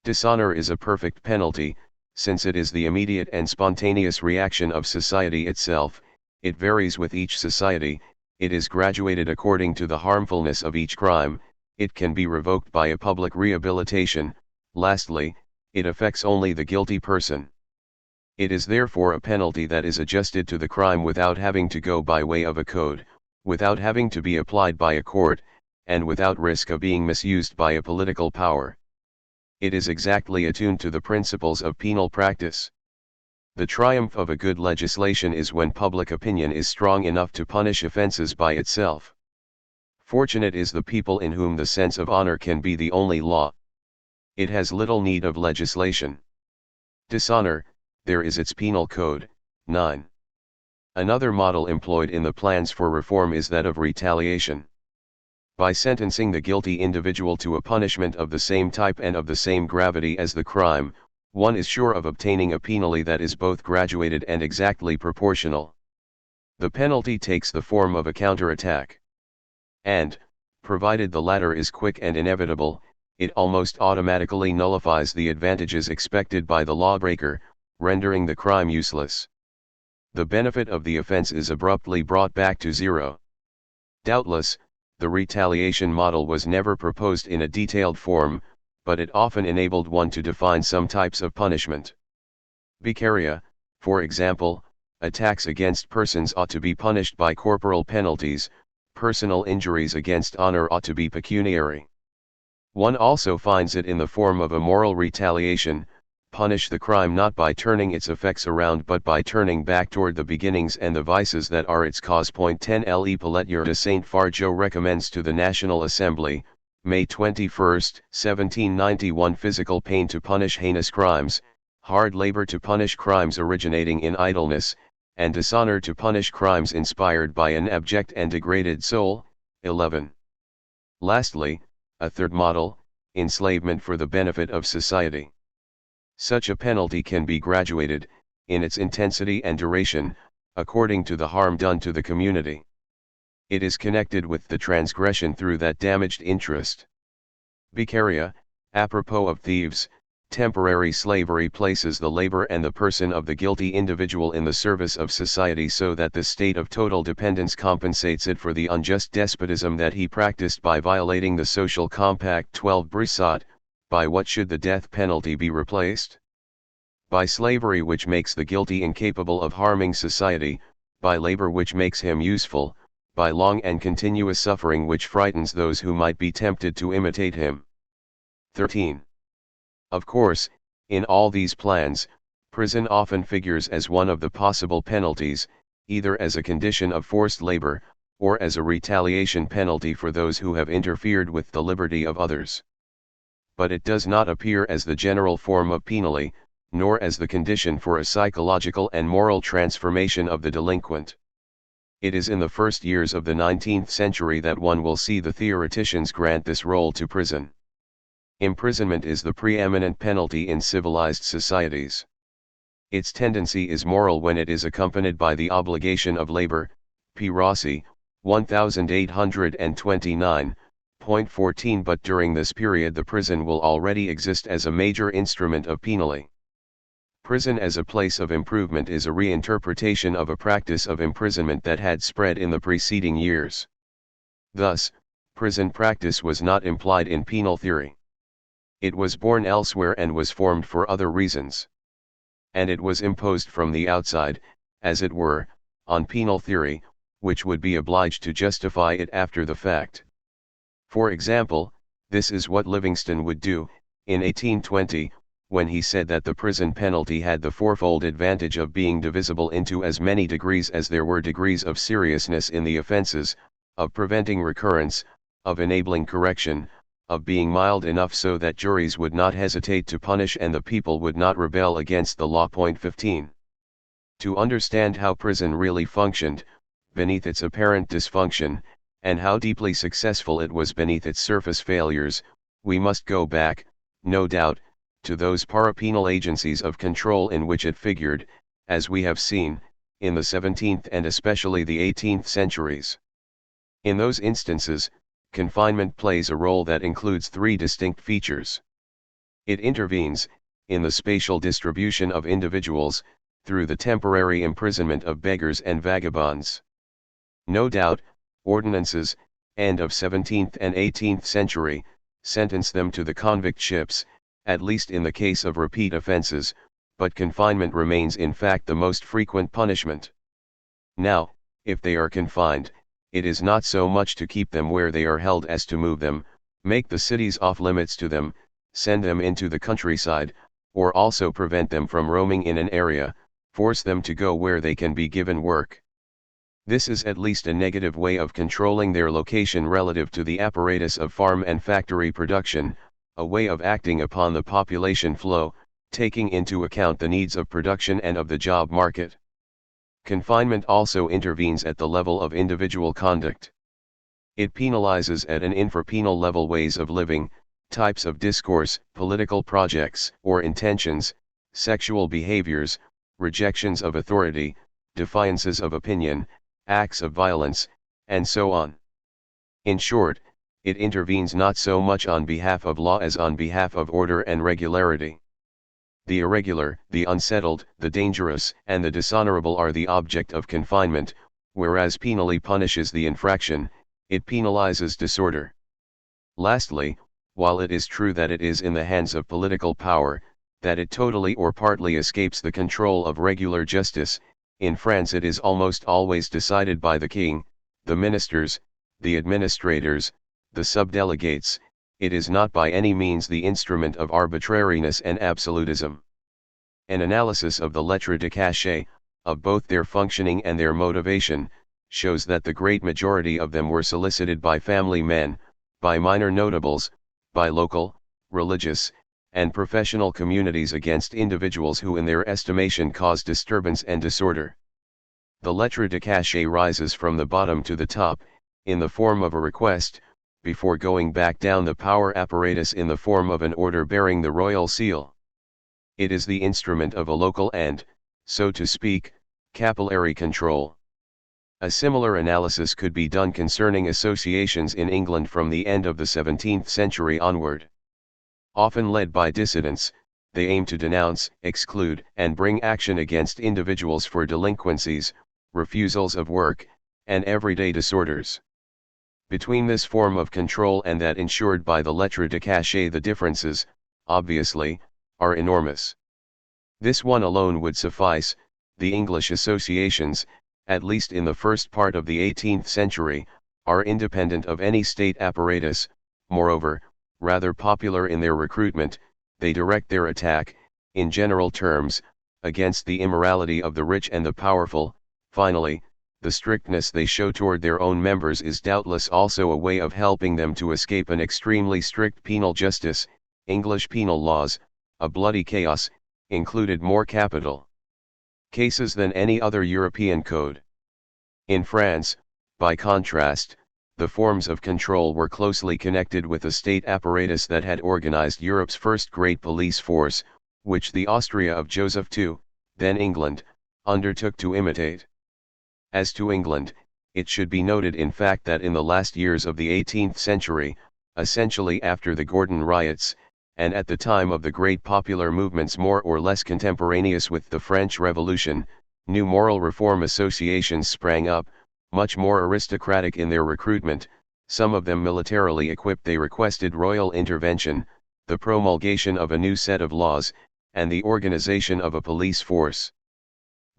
Dishonor is a perfect penalty, since it is the immediate and spontaneous reaction of society itself. It varies with each society, it is graduated according to the harmfulness of each crime, it can be revoked by a public rehabilitation. Lastly, it affects only the guilty person. It is therefore a penalty that is adjusted to the crime without having to go by way of a code, without having to be applied by a court, and without risk of being misused by a political power. It is exactly attuned to the principles of penal practice. The triumph of a good legislation is when public opinion is strong enough to punish offenses by itself. Fortunate is the people in whom the sense of honor can be the only law. It has little need of legislation. Dishonor, there is its penal code. 9. Another model employed in the plans for reform is that of retaliation. By sentencing the guilty individual to a punishment of the same type and of the same gravity as the crime, one is sure of obtaining a penalty that is both graduated and exactly proportional. The penalty takes the form of a counterattack. And, provided the latter is quick and inevitable, it almost automatically nullifies the advantages expected by the lawbreaker, rendering the crime useless. The benefit of the offense is abruptly brought back to zero. Doubtless, the retaliation model was never proposed in a detailed form, but it often enabled one to define some types of punishment. Vicaria, for example, attacks against persons ought to be punished by corporal penalties, personal injuries against honor ought to be pecuniary. One also finds it in the form of a moral retaliation: punish the crime not by turning its effects around but by turning back toward the beginnings and the vices that are its cause. 10 Le Pelletier de Saint-Fargeau recommends to the National Assembly, May 21, 1791, physical pain to punish heinous crimes, hard labor to punish crimes originating in idleness, and dishonor to punish crimes inspired by an abject and degraded soul. 11. Lastly, a third model, enslavement for the benefit of society. Such a penalty can be graduated, in its intensity and duration, according to the harm done to the community. It is connected with the transgression through that damaged interest. Vicaria, apropos of thieves, temporary slavery places the labor and the person of the guilty individual in the service of society so that the state of total dependence compensates it for the unjust despotism that he practiced by violating the social compact. 12 Brisot. By what should the death penalty be replaced? By slavery, which makes the guilty incapable of harming society; by labor, which makes him useful; by long and continuous suffering, which frightens those who might be tempted to imitate him. 13. Of course, in all these plans, prison often figures as one of the possible penalties, either as a condition of forced labor, or as a retaliation penalty for those who have interfered with the liberty of others. But it does not appear as the general form of penalty, nor as the condition for a psychological and moral transformation of the delinquent. It is in the first years of the 19th century that one will see the theoreticians grant this role to prison. Imprisonment is the preeminent penalty in civilized societies. Its tendency is moral when it is accompanied by the obligation of labor. P. Rossi, 1829.14. But during this period the prison will already exist as a major instrument of penalty. Prison as a place of improvement is a reinterpretation of a practice of imprisonment that had spread in the preceding years. Thus, prison practice was not implied in penal theory. It was born elsewhere and was formed for other reasons. And it was imposed from the outside, as it were, on penal theory, which would be obliged to justify it after the fact. For example, this is what Livingston would do, in 1820, when he said that the prison penalty had the fourfold advantage of being divisible into as many degrees as there were degrees of seriousness in the offenses, of preventing recurrence, of enabling correction, of being mild enough so that juries would not hesitate to punish and the people would not rebel against the law. 15. To understand how prison really functioned, beneath its apparent dysfunction, and how deeply successful it was beneath its surface failures, we must go back, no doubt, to those parapenal agencies of control in which it figured, as we have seen, in the 17th and especially the 18th centuries. In those instances, confinement plays a role that includes three distinct features. It intervenes, in the spatial distribution of individuals, through the temporary imprisonment of beggars and vagabonds. No doubt, ordinances, end of 17th and 18th century, sentence them to the convict ships, at least in the case of repeat offenses, but confinement remains in fact the most frequent punishment. Now, if they are confined, it is not so much to keep them where they are held as to move them, make the cities off limits to them, send them into the countryside, or also prevent them from roaming in an area, force them to go where they can be given work. This is at least a negative way of controlling their location relative to the apparatus of farm and factory production, a way of acting upon the population flow, taking into account the needs of production and of the job market. Confinement also intervenes at the level of individual conduct. It penalizes at an infrapenal level ways of living, types of discourse, political projects or intentions, sexual behaviors, rejections of authority, defiances of opinion, acts of violence, and so on. In short, it intervenes not so much on behalf of law as on behalf of order and regularity. The irregular, the unsettled, the dangerous, and the dishonorable are the object of confinement, whereas penally punishes the infraction, it penalizes disorder. Lastly, while it is true that it is in the hands of political power, that it totally or partly escapes the control of regular justice, in France it is almost always decided by the king, the ministers, the administrators, the subdelegates. It is not by any means the instrument of arbitrariness and absolutism. An analysis of the lettres de cachet, of both their functioning and their motivation, shows that the great majority of them were solicited by family men, by minor notables, by local, religious, and professional communities against individuals who in their estimation cause disturbance and disorder. The lettres de cachet rises from the bottom to the top, in the form of a request, before going back down the power apparatus in the form of an order bearing the royal seal. It is the instrument of a local and, so to speak, capillary control. A similar analysis could be done concerning associations in England from the end of the 17th century onward. Often led by dissidents, they aim to denounce, exclude, and bring action against individuals for delinquencies, refusals of work, and everyday disorders. Between this form of control and that ensured by the lettres de cachet the differences, obviously, are enormous. This one alone would suffice. The English associations, at least in the first part of the 18th century, are independent of any state apparatus. Moreover, rather popular in their recruitment, they direct their attack, in general terms, against the immorality of the rich and the powerful. Finally, the strictness they show toward their own members is doubtless also a way of helping them to escape an extremely strict penal justice. English penal laws, a bloody chaos, included more capital cases than any other European code. In France, by contrast, the forms of control were closely connected with a state apparatus that had organized Europe's first great police force, which the Austria of Joseph II, then England, undertook to imitate. As to England, it should be noted in fact that in the last years of the 18th century, essentially after the Gordon riots, and at the time of the great popular movements more or less contemporaneous with the French Revolution, new moral reform associations sprang up, much more aristocratic in their recruitment. Some of them militarily equipped. They requested royal intervention, the promulgation of a new set of laws, and the organization of a police force.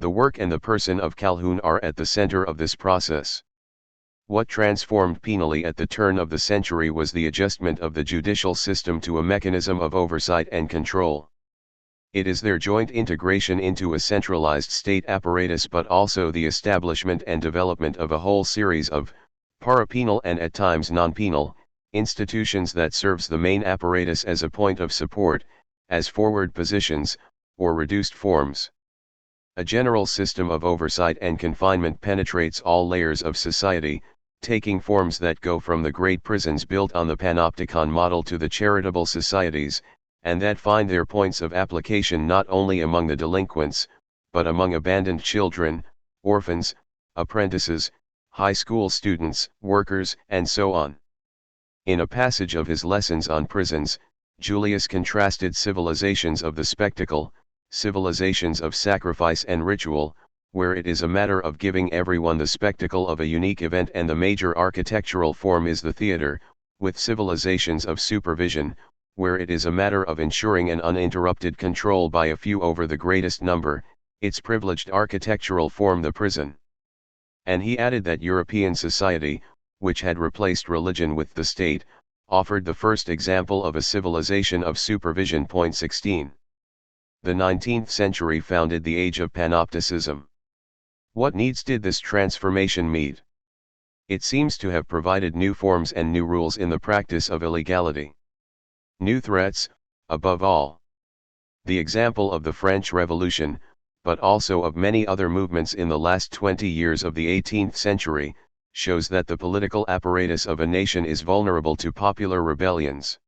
The work and the person of Calhoun are at the center of this process. What transformed penally at the turn of the century was the adjustment of the judicial system to a mechanism of oversight and control. It is their joint integration into a centralized state apparatus, but also the establishment and development of a whole series of parapenal and at times non-penal institutions that serves the main apparatus as a point of support, as forward positions, or reduced forms. A general system of oversight and confinement penetrates all layers of society, taking forms that go from the great prisons built on the panopticon model to the charitable societies, and that find their points of application not only among the delinquents, but among abandoned children, orphans, apprentices, high school students, workers, and so on. In a passage of his Lessons on Prisons, Julius contrasted civilizations of the spectacle, civilizations of sacrifice and ritual, where it is a matter of giving everyone the spectacle of a unique event and the major architectural form is the theater, with civilizations of supervision, where it is a matter of ensuring an uninterrupted control by a few over the greatest number, its privileged architectural form the prison. And he added that European society, which had replaced religion with the state, offered the first example of a civilization of supervision. 16. The 19th century founded the age of panopticism. What needs did this transformation meet? It seems to have provided new forms and new rules in the practice of illegality. New threats, above all. The example of the French Revolution, but also of many other movements in the last 20 years of the 18th century, shows that the political apparatus of a nation is vulnerable to popular rebellions.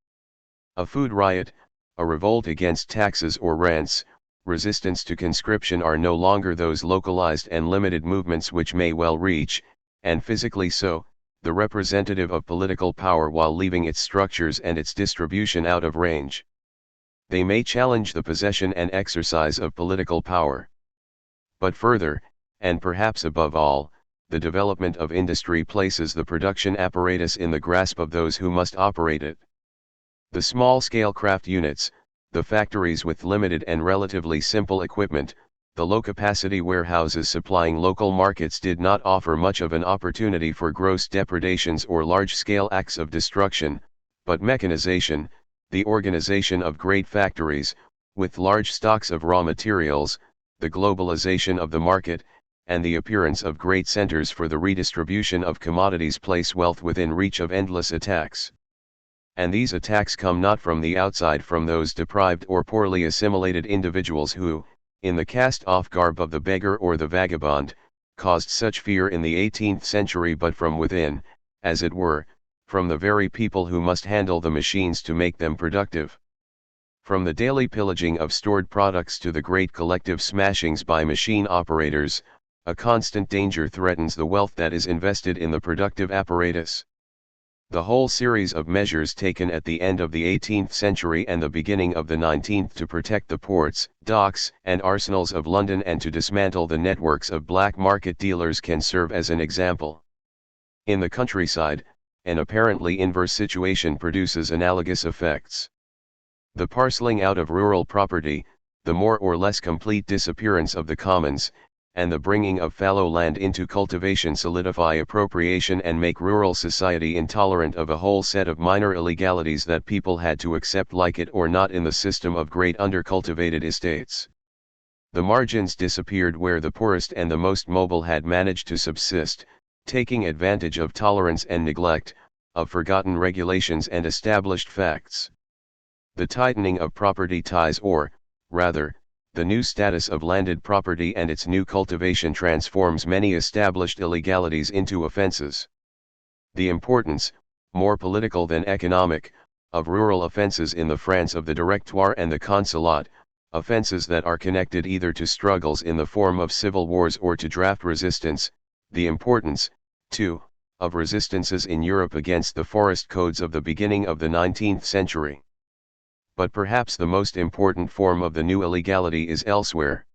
A food riot, a revolt against taxes or rents, resistance to conscription are no longer those localized and limited movements which may well reach, and physically so, the representative of political power while leaving its structures and its distribution out of range. They may challenge the possession and exercise of political power. But further, and perhaps above all, the development of industry places the production apparatus in the grasp of those who must operate it. The small-scale craft units, the factories with limited and relatively simple equipment, the low-capacity warehouses supplying local markets did not offer much of an opportunity for gross depredations or large-scale acts of destruction, but mechanization, the organization of great factories, with large stocks of raw materials, the globalization of the market, and the appearance of great centers for the redistribution of commodities place wealth within reach of endless attacks. And these attacks come not from the outside, from those deprived or poorly assimilated individuals who, in the cast-off garb of the beggar or the vagabond, caused such fear in the 18th century, but from within, as it were, from the very people who must handle the machines to make them productive. From the daily pillaging of stored products to the great collective smashings by machine operators, a constant danger threatens the wealth that is invested in the productive apparatus. The whole series of measures taken at the end of the 18th century and the beginning of the 19th to protect the ports, docks, and arsenals of London and to dismantle the networks of black market dealers can serve as an example. In the countryside, an apparently inverse situation produces analogous effects. The parceling out of rural property, the more or less complete disappearance of the commons, and the bringing of fallow land into cultivation solidify appropriation and make rural society intolerant of a whole set of minor illegalities that people had to accept, like it or not, in the system of great undercultivated estates. The margins disappeared where the poorest and the most mobile had managed to subsist, taking advantage of tolerance and neglect, of forgotten regulations and established facts. The tightening of property ties, or, rather, the new status of landed property and its new cultivation, transforms many established illegalities into offenses. The importance, more political than economic, of rural offenses in the France of the Directoire and the Consulat, offenses that are connected either to struggles in the form of civil wars or to draft resistance, the importance, too, of resistances in Europe against the forest codes of the beginning of the 19th century. But perhaps the most important form of the new illegality is elsewhere.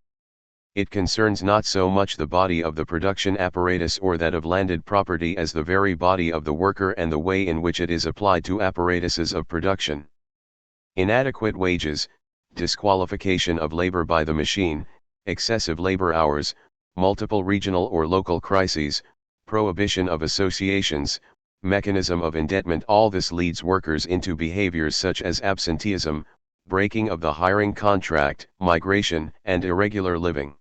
It concerns not so much the body of the production apparatus or that of landed property as the very body of the worker and the way in which it is applied to apparatuses of production. Inadequate wages, disqualification of labor by the machine, excessive labor hours, multiple regional or local crises, prohibition of associations, mechanism of indebtment, all this leads workers into behaviors such as absenteeism, breaking of the hiring contract, migration, and irregular living.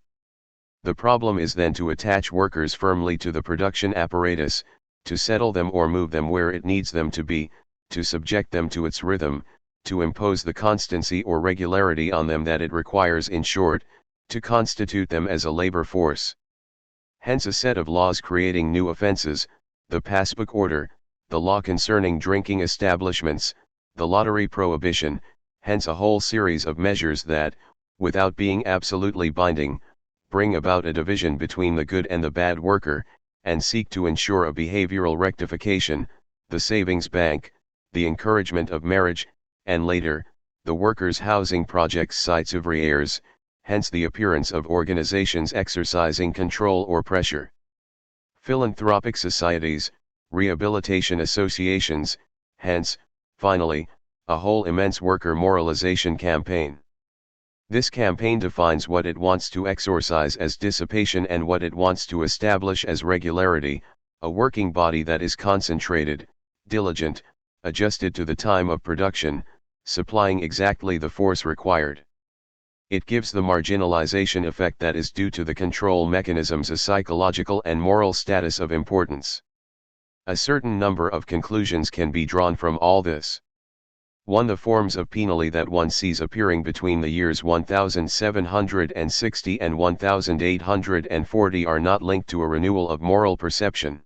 The problem is then to attach workers firmly to the production apparatus, to settle them or move them where it needs them to be, to subject them to its rhythm, to impose the constancy or regularity on them that it requires, in short, to constitute them as a labor force. Hence a set of laws creating new offenses, the passbook order, the law concerning drinking establishments, the lottery prohibition, hence a whole series of measures that, without being absolutely binding, bring about a division between the good and the bad worker, and seek to ensure a behavioral rectification, the savings bank, the encouragement of marriage, and later, the workers' housing projects sites ouvrières, hence the appearance of organizations exercising control or pressure. Philanthropic societies, rehabilitation associations, hence, finally, a whole immense worker moralization campaign. This campaign defines what it wants to exorcise as dissipation and what it wants to establish as regularity, a working body that is concentrated, diligent, adjusted to the time of production, supplying exactly the force required. It gives the marginalization effect that is due to the control mechanisms a psychological and moral status of importance. A certain number of conclusions can be drawn from all this. 1. The forms of penalty that one sees appearing between the years 1760 and 1840 are not linked to a renewal of moral perception.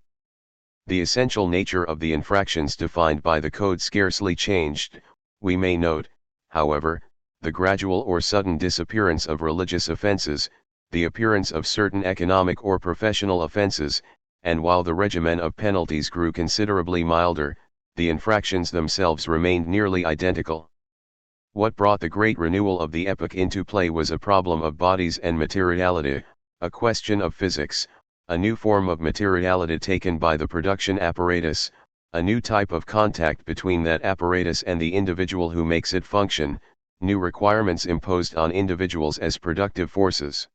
The essential nature of the infractions defined by the code scarcely changed. We may note, however, the gradual or sudden disappearance of religious offenses, the appearance of certain economic or professional offenses, and while the regimen of penalties grew considerably milder, the infractions themselves remained nearly identical. What brought the great renewal of the epoch into play was a problem of bodies and materiality, a question of physics, a new form of materiality taken by the production apparatus, a new type of contact between that apparatus and the individual who makes it function, new requirements imposed on individuals as productive forces.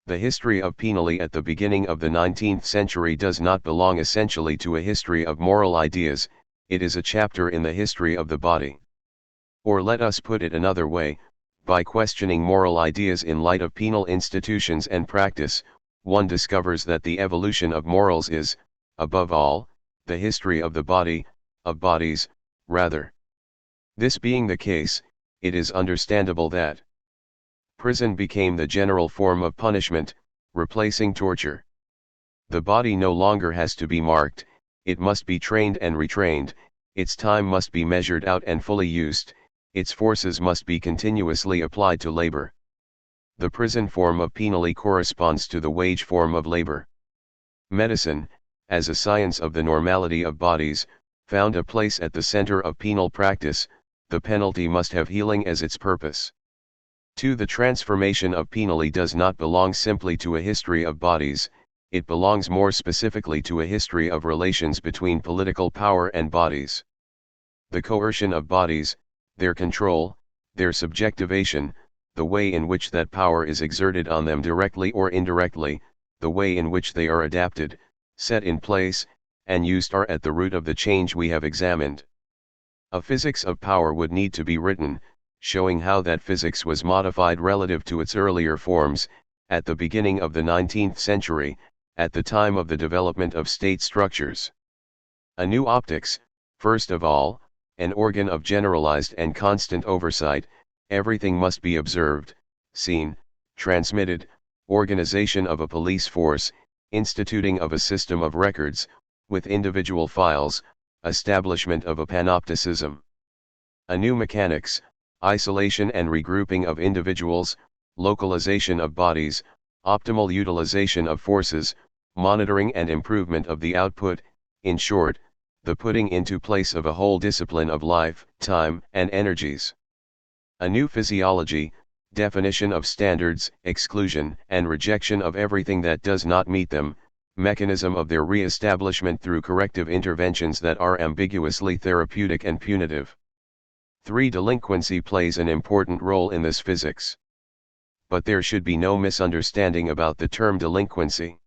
The history of penalty at the beginning of the 19th century does not belong essentially to a history of moral ideas, it is a chapter in the history of the body. Or let us put it another way, by questioning moral ideas in light of penal institutions and practice, one discovers that the evolution of morals is, above all, the history of the body, of bodies, rather. This being the case, it is understandable that prison became the general form of punishment, replacing torture. The body no longer has to be marked, it must be trained and retrained, its time must be measured out and fully used, its forces must be continuously applied to labor. The prison form of penalty corresponds to the wage form of labor. Medicine, as a science of the normality of bodies, found a place at the center of penal practice. The penalty must have healing as its purpose. 2. The transformation of penalty does not belong simply to a history of bodies, it belongs more specifically to a history of relations between political power and bodies. The coercion of bodies, their control, their subjectivation, the way in which that power is exerted on them directly or indirectly, the way in which they are adapted, set in place, and used are at the root of the change we have examined. A physics of power would need to be written, showing how that physics was modified relative to its earlier forms, at the beginning of the 19th century, at the time of the development of state structures. A new optics, first of all, an organ of generalized and constant oversight, everything must be observed, seen, transmitted, organization of a police force, instituting of a system of records, with individual files, establishment of a panopticism. A new mechanics, isolation and regrouping of individuals, localization of bodies, optimal utilization of forces, monitoring and improvement of the output, in short, the putting into place of a whole discipline of life, time, and energies. A new physiology, definition of standards, exclusion and rejection of everything that does not meet them, mechanism of their re-establishment through corrective interventions that are ambiguously therapeutic and punitive. 3. Delinquency plays an important role in this physics. But there should be no misunderstanding about the term delinquency.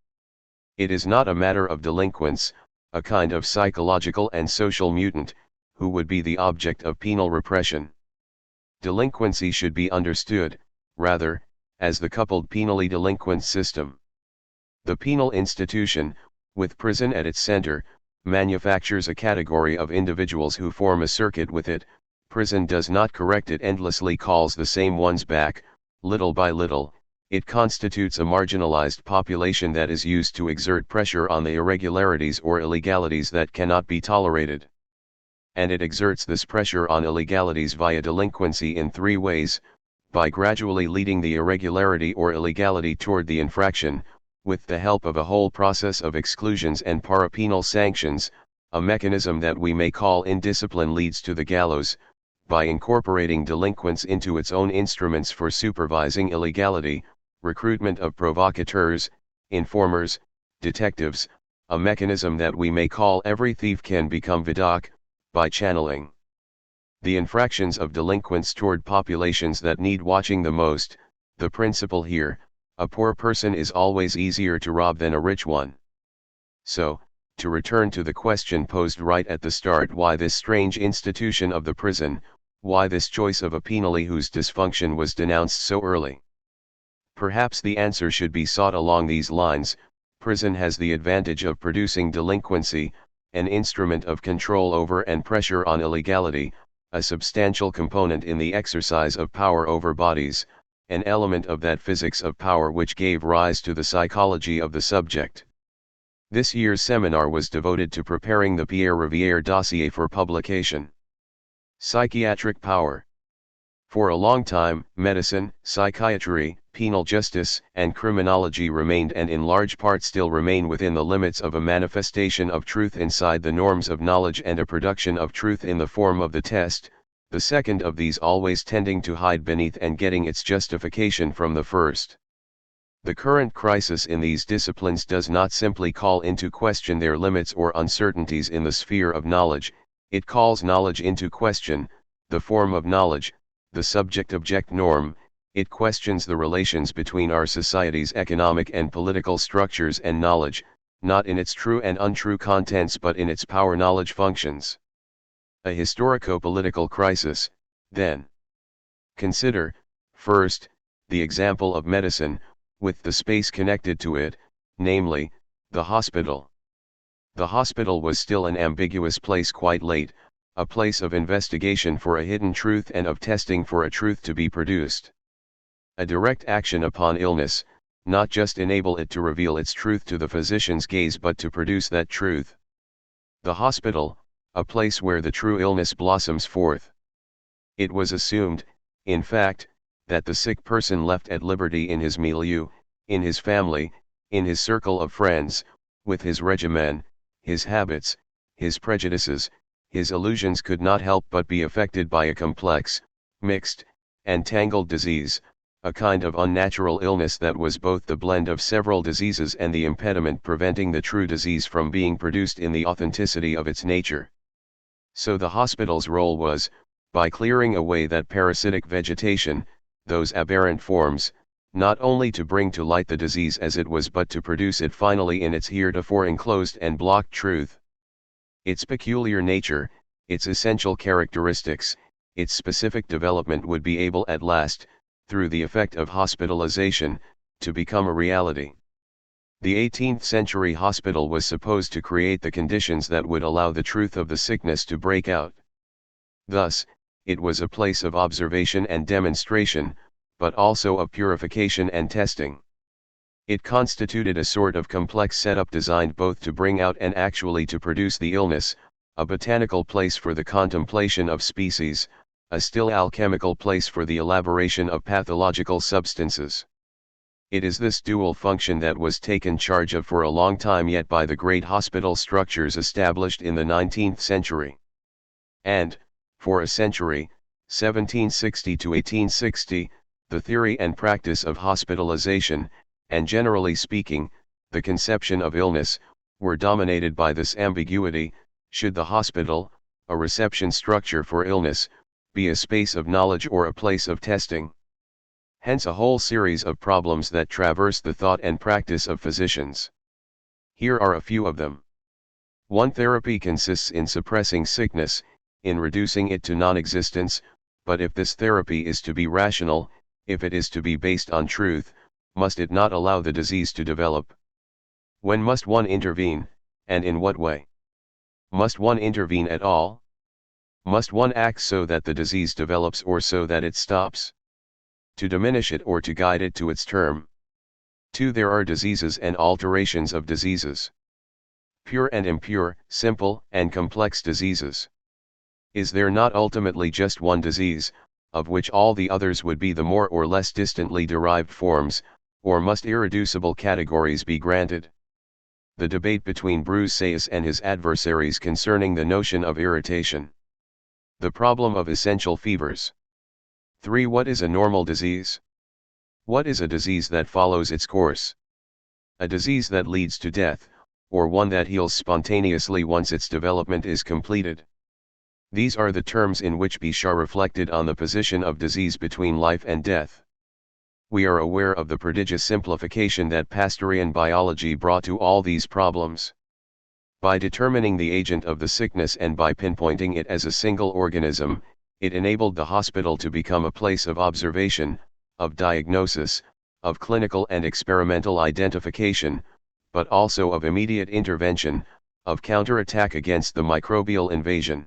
It is not a matter of delinquents, a kind of psychological and social mutant, who would be the object of penal repression. Delinquency should be understood, rather, as the coupled penally delinquent system. The penal institution, with prison at its center, manufactures a category of individuals who form a circuit with it. Prison does not correct it endlessly, calls the same ones back, little by little. It constitutes a marginalized population that is used to exert pressure on the irregularities or illegalities that cannot be tolerated. And it exerts this pressure on illegalities via delinquency in 3 ways: by gradually leading the irregularity or illegality toward the infraction, with the help of a whole process of exclusions and parapenal sanctions, a mechanism that we may call indiscipline leads to the gallows, by incorporating delinquents into its own instruments for supervising illegality, recruitment of provocateurs, informers, detectives, a mechanism that we may call every thief can become vidocq, by channeling the infractions of delinquents toward populations that need watching the most. The principle here, a poor person is always easier to rob than a rich one. So, to return to the question posed right at the start, why this strange institution of the prison, why this choice of a penalty whose dysfunction was denounced so early? Perhaps the answer should be sought along these lines. Prison has the advantage of producing delinquency, an instrument of control over and pressure on illegality, a substantial component in the exercise of power over bodies, an element of that physics of power which gave rise to the psychology of the subject. This year's seminar was devoted to preparing the Pierre Rivière dossier for publication. Psychiatric power. For a long time, medicine, psychiatry, penal justice, and criminology remained and in large part still remain within the limits of a manifestation of truth inside the norms of knowledge and a production of truth in the form of the test, the second of these always tending to hide beneath and getting its justification from the first. The current crisis in these disciplines does not simply call into question their limits or uncertainties in the sphere of knowledge, it calls knowledge into question, the form of knowledge, the subject-object norm, it questions the relations between our society's economic and political structures and knowledge, not in its true and untrue contents but in its power-knowledge functions. A historico-political crisis, then. Consider, first, the example of medicine, with the space connected to it, namely, the hospital. The hospital was still an ambiguous place quite late, a place of investigation for a hidden truth and of testing for a truth to be produced. A direct action upon illness, not just enable it to reveal its truth to the physician's gaze but to produce that truth. The hospital, a place where the true illness blossoms forth. It was assumed, in fact, that the sick person left at liberty in his milieu, in his family, in his circle of friends, with his regimen, his habits, his prejudices, his illusions could not help but be affected by a complex, mixed, and tangled disease, a kind of unnatural illness that was both the blend of several diseases and the impediment preventing the true disease from being produced in the authenticity of its nature. So the hospital's role was, by clearing away that parasitic vegetation, those aberrant forms, not only to bring to light the disease as it was but to produce it finally in its heretofore enclosed and blocked truth. Its peculiar nature, its essential characteristics, its specific development would be able at last, through the effect of hospitalization, to become a reality. The 18th century hospital was supposed to create the conditions that would allow the truth of the sickness to break out. Thus, it was a place of observation and demonstration, but also of purification and testing. It constituted a sort of complex setup designed both to bring out and actually to produce the illness, a botanical place for the contemplation of species, a still alchemical place for the elaboration of pathological substances. It is this dual function that was taken charge of for a long time yet by the great hospital structures established in the 19th century. And, for a century, 1760 to 1860, the theory and practice of hospitalization, and generally speaking, the conception of illness, were dominated by this ambiguity: should the hospital, a reception structure for illness, be a space of knowledge or a place of testing? Hence a whole series of problems that traverse the thought and practice of physicians. Here are a few of them. 1. Therapy consists in suppressing sickness, in reducing it to non-existence, but if this therapy is to be rational, if it is to be based on truth, must it not allow the disease to develop? When must one intervene, and in what way? Must one intervene at all? Must one act so that the disease develops or so that it stops? To diminish it or to guide it to its term? 2. There are diseases and alterations of diseases. Pure and impure, simple and complex diseases. Is there not ultimately just one disease, of which all the others would be the more or less distantly derived forms, or must irreducible categories be granted? The debate between Broussais and his adversaries concerning the notion of irritation. The problem of essential fevers. 3. What is a normal disease? What is a disease that follows its course? A disease that leads to death, or one that heals spontaneously once its development is completed? These are the terms in which Bichat reflected on the position of disease between life and death. We are aware of the prodigious simplification that Pasteurian biology brought to all these problems. By determining the agent of the sickness and by pinpointing it as a single organism, it enabled the hospital to become a place of observation, of diagnosis, of clinical and experimental identification, but also of immediate intervention, of counterattack against the microbial invasion.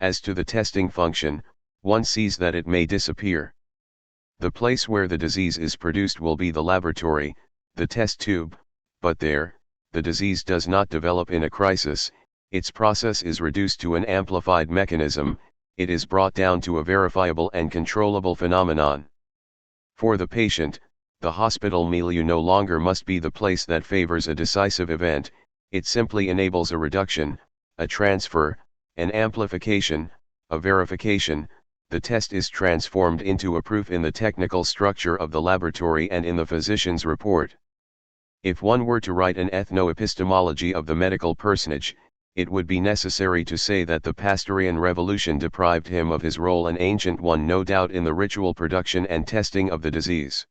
As to the testing function, one sees that it may disappear. The place where the disease is produced will be the laboratory, the test tube, but there, the disease does not develop in a crisis, its process is reduced to an amplified mechanism, it is brought down to a verifiable and controllable phenomenon. For the patient, the hospital milieu no longer must be the place that favors a decisive event, it simply enables a reduction, a transfer, an amplification, a verification. The test is transformed into a proof in the technical structure of the laboratory and in the physician's report. If one were to write an ethno-epistemology of the medical personage, it would be necessary to say that the Pasteurian revolution deprived him of his role, an ancient one no doubt, in the ritual production and testing of the disease.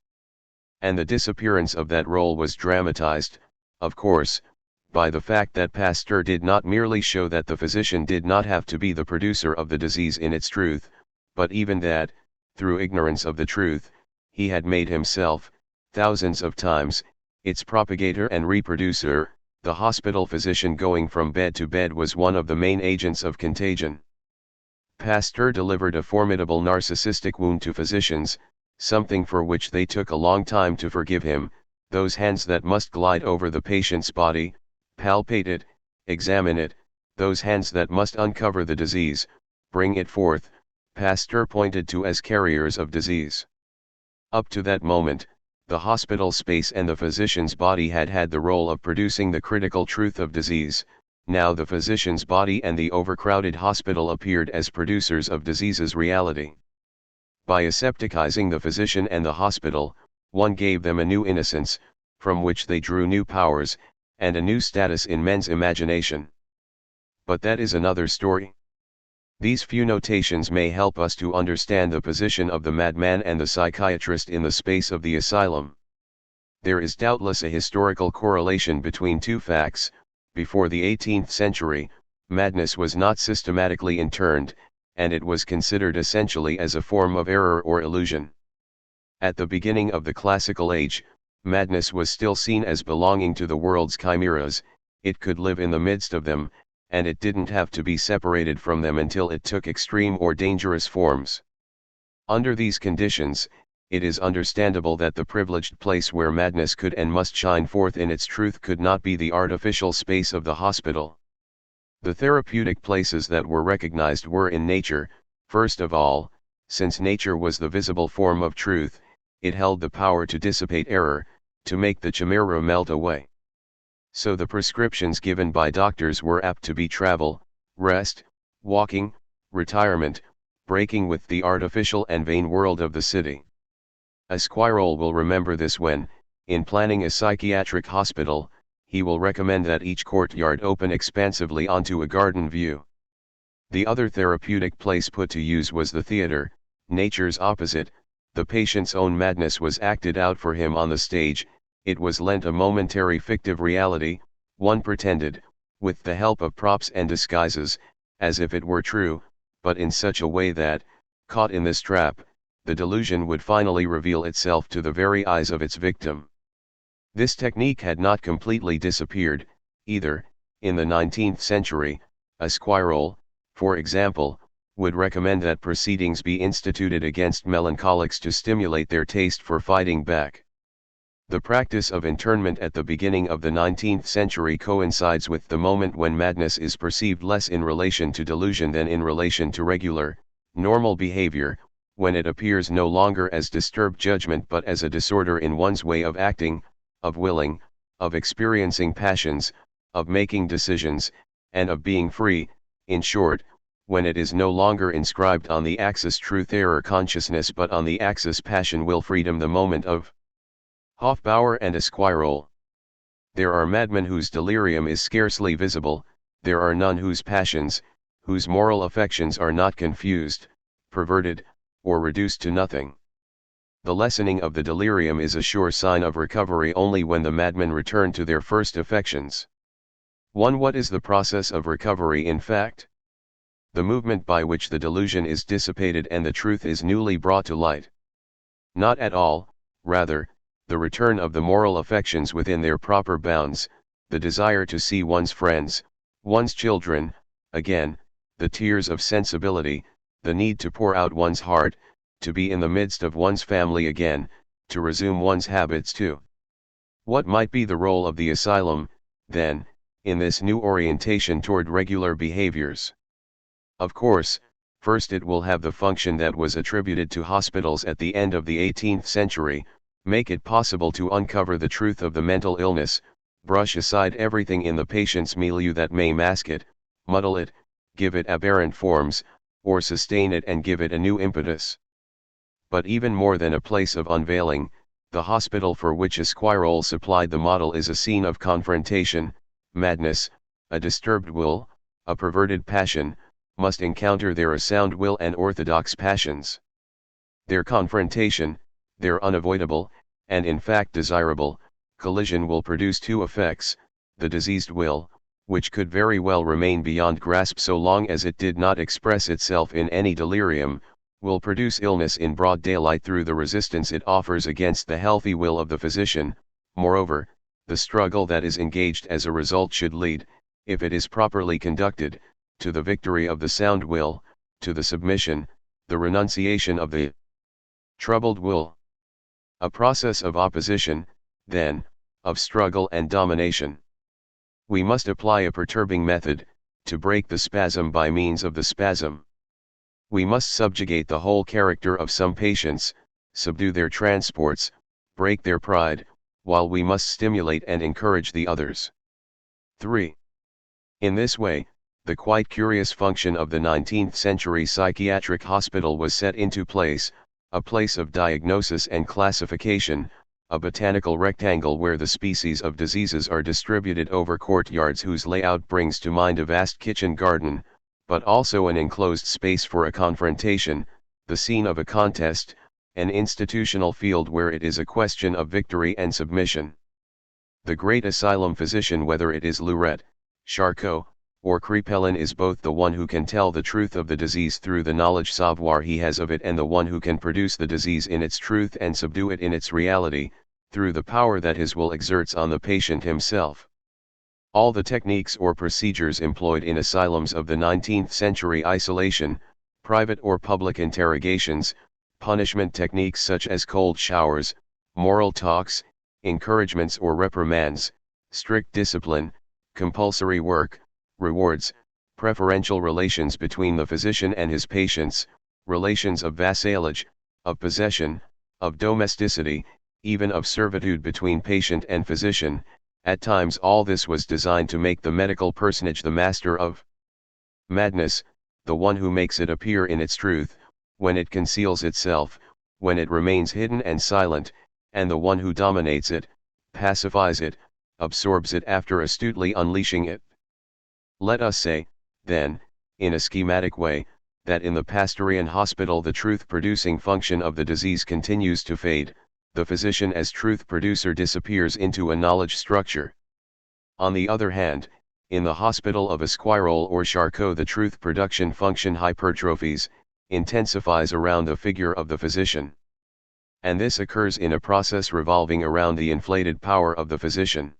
And the disappearance of that role was dramatized, of course, by the fact that Pasteur did not merely show that the physician did not have to be the producer of the disease in its truth, but even that, through ignorance of the truth, he had made himself, thousands of times, its propagator and reproducer. The hospital physician going from bed to bed was one of the main agents of contagion. Pasteur delivered a formidable narcissistic wound to physicians, something for which they took a long time to forgive him, those hands that must glide over the patient's body, palpate it, examine it, those hands that must uncover the disease, bring it forth, Pasteur pointed to as carriers of disease. Up to that moment, the hospital space and the physician's body had had the role of producing the critical truth of disease. Now the physician's body and the overcrowded hospital appeared as producers of disease's reality. By asepticizing the physician and the hospital, one gave them a new innocence, from which they drew new powers, and a new status in men's imagination. But that is another story. These few notations may help us to understand the position of the madman and the psychiatrist in the space of the asylum. There is doubtless a historical correlation between two facts. Before the 18th century, madness was not systematically interned, and it was considered essentially as a form of error or illusion. At the beginning of the classical age, madness was still seen as belonging to the world's chimeras, it could live in the midst of them, and it didn't have to be separated from them until it took extreme or dangerous forms. Under these conditions, it is understandable that the privileged place where madness could and must shine forth in its truth could not be the artificial space of the hospital. The therapeutic places that were recognized were in nature. First of all, since nature was the visible form of truth, it held the power to dissipate error, to make the chimera melt away. So the prescriptions given by doctors were apt to be travel, rest, walking, retirement, breaking with the artificial and vain world of the city. A squirrel will remember this when, in planning a psychiatric hospital, he will recommend that each courtyard open expansively onto a garden view. The other therapeutic place put to use was the theater, nature's opposite. The patient's own madness was acted out for him on the stage, it was lent a momentary fictive reality, one pretended, with the help of props and disguises, as if it were true, but in such a way that, caught in this trap, the delusion would finally reveal itself to the very eyes of its victim. This technique had not completely disappeared, either. In the 19th century, a squirrel, for example, would recommend that proceedings be instituted against melancholics to stimulate their taste for fighting back. The practice of internment at the beginning of the 19th century coincides with the moment when madness is perceived less in relation to delusion than in relation to regular, normal behavior, when it appears no longer as disturbed judgment but as a disorder in one's way of acting, of willing, of experiencing passions, of making decisions, and of being free, in short, when it is no longer inscribed on the axis truth-error consciousness but on the axis passion-will-freedom, the moment of Hofbauer and a squirrel. There are madmen whose delirium is scarcely visible, there are none whose passions, whose moral affections are not confused, perverted, or reduced to nothing. The lessening of the delirium is a sure sign of recovery only when the madmen return to their first affections. What is the process of recovery in fact? The movement by which the delusion is dissipated and the truth is newly brought to light. Not at all, rather, the return of the moral affections within their proper bounds, the desire to see one's friends, one's children, again, the tears of sensibility, the need to pour out one's heart, to be in the midst of one's family again, to resume one's habits too. What might be the role of the asylum, then, in this new orientation toward regular behaviors? Of course, first it will have the function that was attributed to hospitals at the end of the 18th century, make it possible to uncover the truth of the mental illness, brush aside everything in the patient's milieu that may mask it, muddle it, give it aberrant forms, or sustain it and give it a new impetus. But even more than a place of unveiling, the hospital for which Esquirol supplied the model is a scene of confrontation. Madness, a disturbed will, a perverted passion, must encounter their sound will and orthodox passions. Their confrontation, their unavoidable, and in fact desirable, collision will produce two effects: the diseased will, which could very well remain beyond grasp so long as it did not express itself in any delirium, will produce illness in broad daylight through the resistance it offers against the healthy will of the physician. Moreover, the struggle that is engaged as a result should lead, if it is properly conducted, to the victory of the sound will, to the submission, the renunciation of the troubled will. A process of opposition, then, of struggle and domination. We must apply a perturbing method, to break the spasm by means of the spasm. We must subjugate the whole character of some patients, subdue their transports, break their pride, while we must stimulate and encourage the others. 3. In this way, the quite curious function of the 19th century psychiatric hospital was set into place, a place of diagnosis and classification, a botanical rectangle where the species of diseases are distributed over courtyards whose layout brings to mind a vast kitchen garden, but also an enclosed space for a confrontation, the scene of a contest, an institutional field where it is a question of victory and submission. The great asylum physician, whether it is Lurette, Charcot, or Kripelin, is both the one who can tell the truth of the disease through the knowledge savoir he has of it, and the one who can produce the disease in its truth and subdue it in its reality, through the power that his will exerts on the patient himself. All the techniques or procedures employed in asylums of the 19th century, isolation, private or public interrogations, punishment techniques such as cold showers, moral talks, encouragements or reprimands, strict discipline, compulsory work, rewards, preferential relations between the physician and his patients, relations of vassalage, of possession, of domesticity, even of servitude between patient and physician. At times all this was designed to make the medical personage the master of madness, the one who makes it appear in its truth, when it conceals itself, when it remains hidden and silent, and the one who dominates it, pacifies it, absorbs it after astutely unleashing it. Let us say, then, in a schematic way, that in the Pastorian hospital the truth-producing function of the disease continues to fade, the physician as truth producer disappears into a knowledge structure. On the other hand, in the hospital of Esquirol or Charcot the truth production function hypertrophies, intensifies around the figure of the physician. And this occurs in a process revolving around the inflated power of the physician.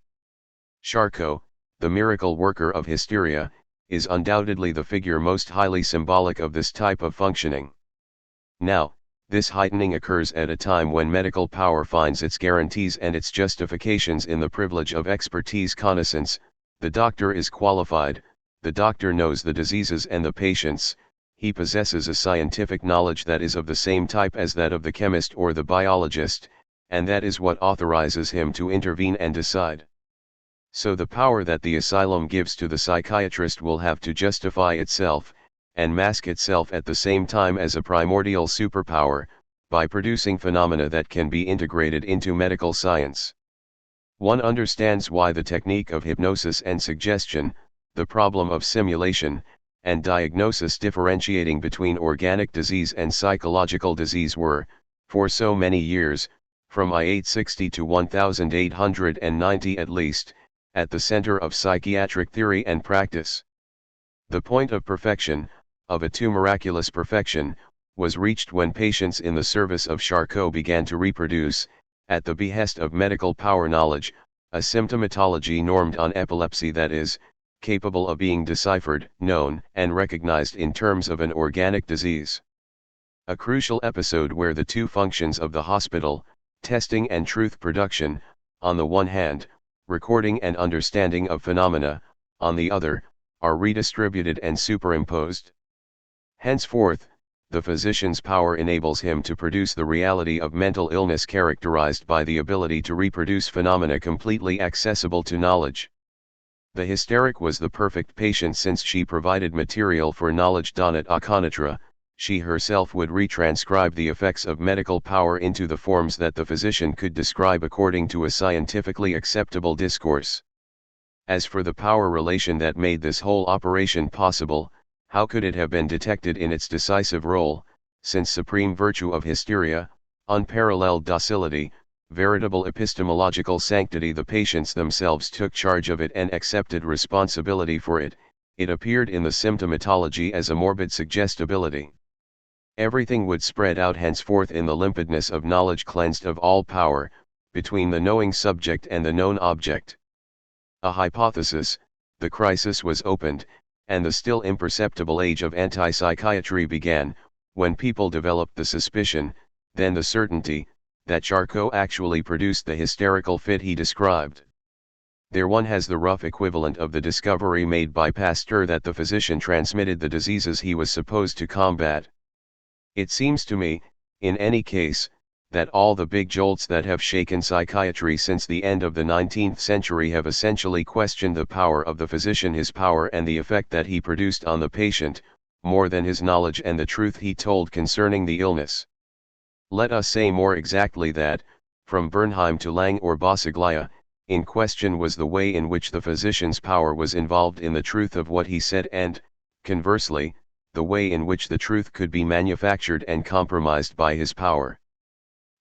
Charcot, the miracle worker of hysteria, is undoubtedly the figure most highly symbolic of this type of functioning. Now, this heightening occurs at a time when medical power finds its guarantees and its justifications in the privilege of expertise connaissance. The doctor is qualified, the doctor knows the diseases and the patients, he possesses a scientific knowledge that is of the same type as that of the chemist or the biologist, and that is what authorizes him to intervene and decide. So the power that the asylum gives to the psychiatrist will have to justify itself, and mask itself at the same time as a primordial superpower, by producing phenomena that can be integrated into medical science. One understands why the technique of hypnosis and suggestion, the problem of simulation, and diagnosis differentiating between organic disease and psychological disease were, for so many years, from I-860 to 1890 at least, at the center of psychiatric theory and practice. The point of perfection, of a too miraculous perfection, was reached when patients in the service of Charcot began to reproduce, at the behest of medical power knowledge, a symptomatology normed on epilepsy, that is, capable of being deciphered, known, and recognized in terms of an organic disease. A crucial episode where the two functions of the hospital, testing and truth production, on the one hand, recording and understanding of phenomena, on the other, are redistributed and superimposed. Henceforth, the physician's power enables him to produce the reality of mental illness characterized by the ability to reproduce phenomena completely accessible to knowledge. The hysteric was the perfect patient since she provided material for knowledge. Donat Akonatra, she herself would retranscribe the effects of medical power into the forms that the physician could describe according to a scientifically acceptable discourse. As for the power relation that made this whole operation possible, how could it have been detected in its decisive role, since supreme virtue of hysteria, unparalleled docility, veritable epistemological sanctity, the patients themselves took charge of it and accepted responsibility for it, it appeared in the symptomatology as a morbid suggestibility. Everything would spread out henceforth in the limpidness of knowledge cleansed of all power, between the knowing subject and the known object. A hypothesis, the crisis was opened, and the still imperceptible age of anti-psychiatry began, when people developed the suspicion, then the certainty, that Charcot actually produced the hysterical fit he described. There one has the rough equivalent of the discovery made by Pasteur that the physician transmitted the diseases he was supposed to combat. It seems to me, in any case, that all the big jolts that have shaken psychiatry since the end of the 19th century have essentially questioned the power of the physician, his power and the effect that he produced on the patient, more than his knowledge and the truth he told concerning the illness. Let us say more exactly that, from Bernheim to Lang or Bassaglia, in question was the way in which the physician's power was involved in the truth of what he said and, conversely, the way in which the truth could be manufactured and compromised by his power.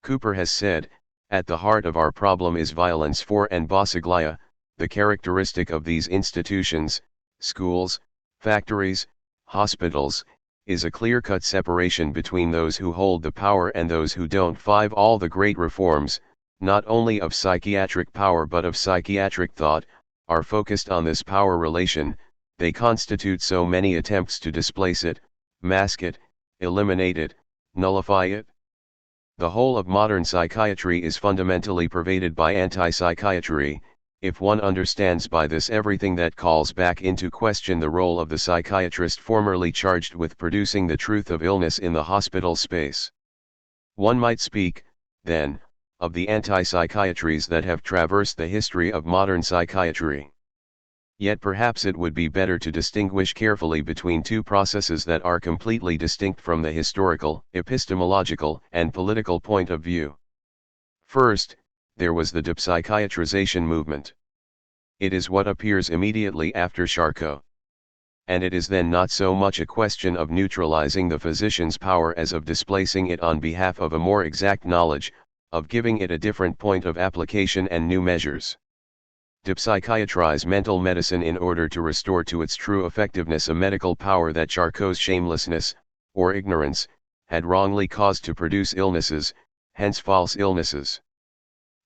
Cooper has said, at the heart of our problem is violence. For and Bassaglia, the characteristic of these institutions, schools, factories, hospitals, is a clear-cut separation between those who hold the power and those who don't. 5. All the great reforms, not only of psychiatric power but of psychiatric thought, are focused on this power relation. They constitute so many attempts to displace it, mask it, eliminate it, nullify it. The whole of modern psychiatry is fundamentally pervaded by anti-psychiatry. If one understands by this everything that calls back into question the role of the psychiatrist formerly charged with producing the truth of illness in the hospital space. One might speak, then, of the anti-psychiatries that have traversed the history of modern psychiatry. Yet perhaps it would be better to distinguish carefully between two processes that are completely distinct from the historical, epistemological, and political point of view. First, there was the depsychiatrization movement. It is what appears immediately after Charcot. And it is then not so much a question of neutralizing the physician's power as of displacing it on behalf of a more exact knowledge, of giving it a different point of application and new measures. Depsychiatrize mental medicine in order to restore to its true effectiveness a medical power that Charcot's shamelessness, or ignorance, had wrongly caused to produce illnesses, hence false illnesses.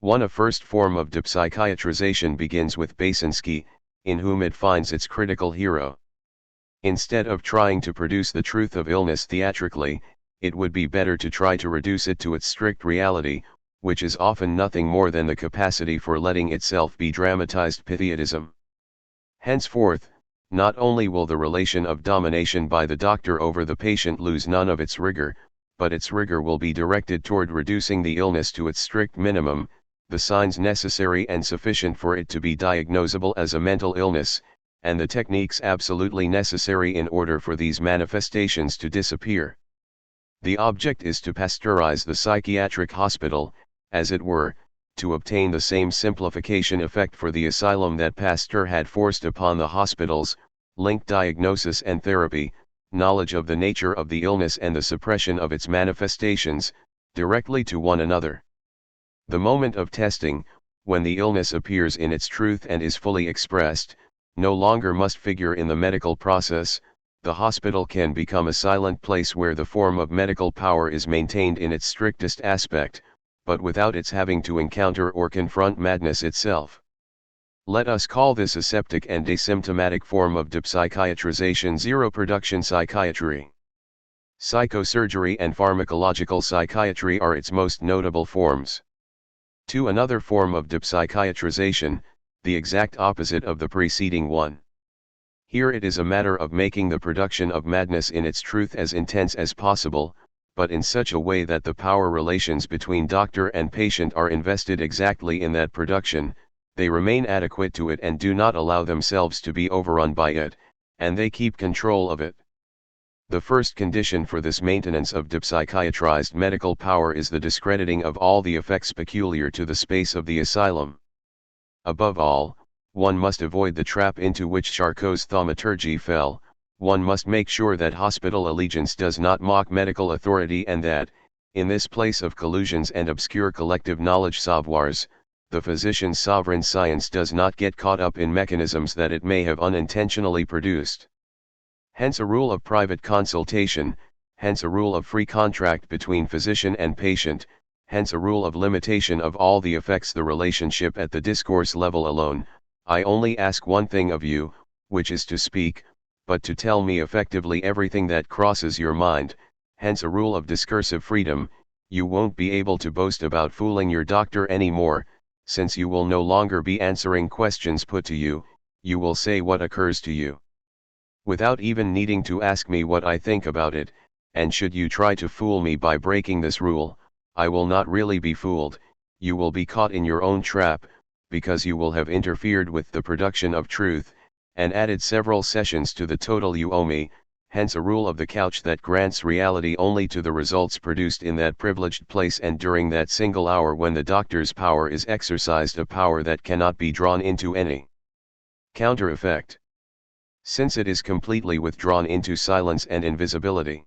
A first form of depsychiatrization begins with Basinski, in whom it finds its critical hero. Instead of trying to produce the truth of illness theatrically, it would be better to try to reduce it to its strict reality, which is often nothing more than the capacity for letting itself be dramatized pathiotism. Henceforth, not only will the relation of domination by the doctor over the patient lose none of its rigor, but its rigor will be directed toward reducing the illness to its strict minimum, the signs necessary and sufficient for it to be diagnosable as a mental illness, and the techniques absolutely necessary in order for these manifestations to disappear. The object is to pasteurize the psychiatric hospital, as it were, to obtain the same simplification effect for the asylum that Pasteur had forced upon the hospitals, link diagnosis and therapy, knowledge of the nature of the illness and the suppression of its manifestations, directly to one another. The moment of testing, when the illness appears in its truth and is fully expressed, no longer must figure in the medical process. The hospital can become a silent place where the form of medical power is maintained in its strictest aspect, but without its having to encounter or confront madness itself. Let us call this aseptic and asymptomatic form of depsychiatrization zero-production psychiatry. Psychosurgery and pharmacological psychiatry are its most notable forms. To another form of depsychiatrization, the exact opposite of the preceding one. Here it is a matter of making the production of madness in its truth as intense as possible, but in such a way that the power relations between doctor and patient are invested exactly in that production, they remain adequate to it and do not allow themselves to be overrun by it, and they keep control of it. The first condition for this maintenance of depsychiatrized medical power is the discrediting of all the effects peculiar to the space of the asylum. Above all, one must avoid the trap into which Charcot's thaumaturgy fell. One must make sure that hospital allegiance does not mock medical authority and that, in this place of collusions and obscure collective knowledge savoirs, the physician's sovereign science does not get caught up in mechanisms that it may have unintentionally produced. Hence a rule of private consultation, hence a rule of free contract between physician and patient, hence a rule of limitation of all the effects the relationship at the discourse level alone. I only ask one thing of you, which is to speak, but to tell me effectively everything that crosses your mind, hence a rule of discursive freedom. You won't be able to boast about fooling your doctor anymore, since you will no longer be answering questions put to you, you will say what occurs to you. Without even needing to ask me what I think about it, and should you try to fool me by breaking this rule, I will not really be fooled, you will be caught in your own trap, because you will have interfered with the production of truth, and added several sessions to the total you owe me, hence a rule of the couch that grants reality only to the results produced in that privileged place and during that single hour when the doctor's power is exercised, a power that cannot be drawn into any counter-effect, since it is completely withdrawn into silence and invisibility.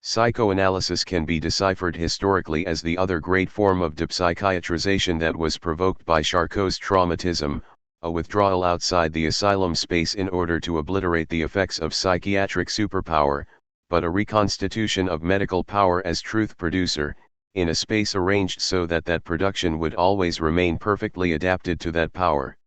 Psychoanalysis can be deciphered historically as the other great form of depsychiatrization that was provoked by Charcot's traumatism, a withdrawal outside the asylum space in order to obliterate the effects of psychiatric superpower, but a reconstitution of medical power as truth producer, in a space arranged so that that production would always remain perfectly adapted to that power.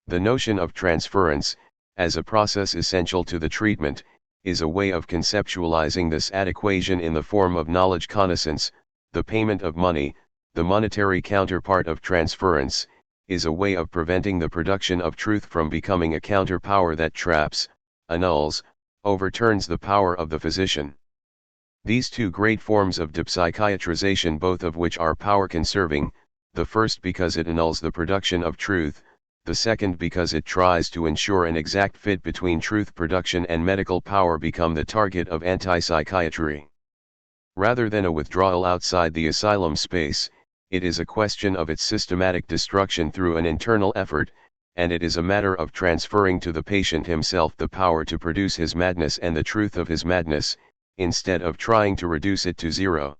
The notion of transference, as a process essential to the treatment, is a way of conceptualizing this adequation in the form of knowledge connaissance. The payment of money, the monetary counterpart of transference, is a way of preventing the production of truth from becoming a counterpower that traps, annuls, overturns the power of the physician. These two great forms of depsychiatrization, both of which are power-conserving, the first because it annuls the production of truth, the second because it tries to ensure an exact fit between truth production and medical power, become the target of anti-psychiatry. Rather than a withdrawal outside the asylum space, it is a question of its systematic destruction through an internal effort, and it is a matter of transferring to the patient himself the power to produce his madness and the truth of his madness, instead of trying to reduce it to zero.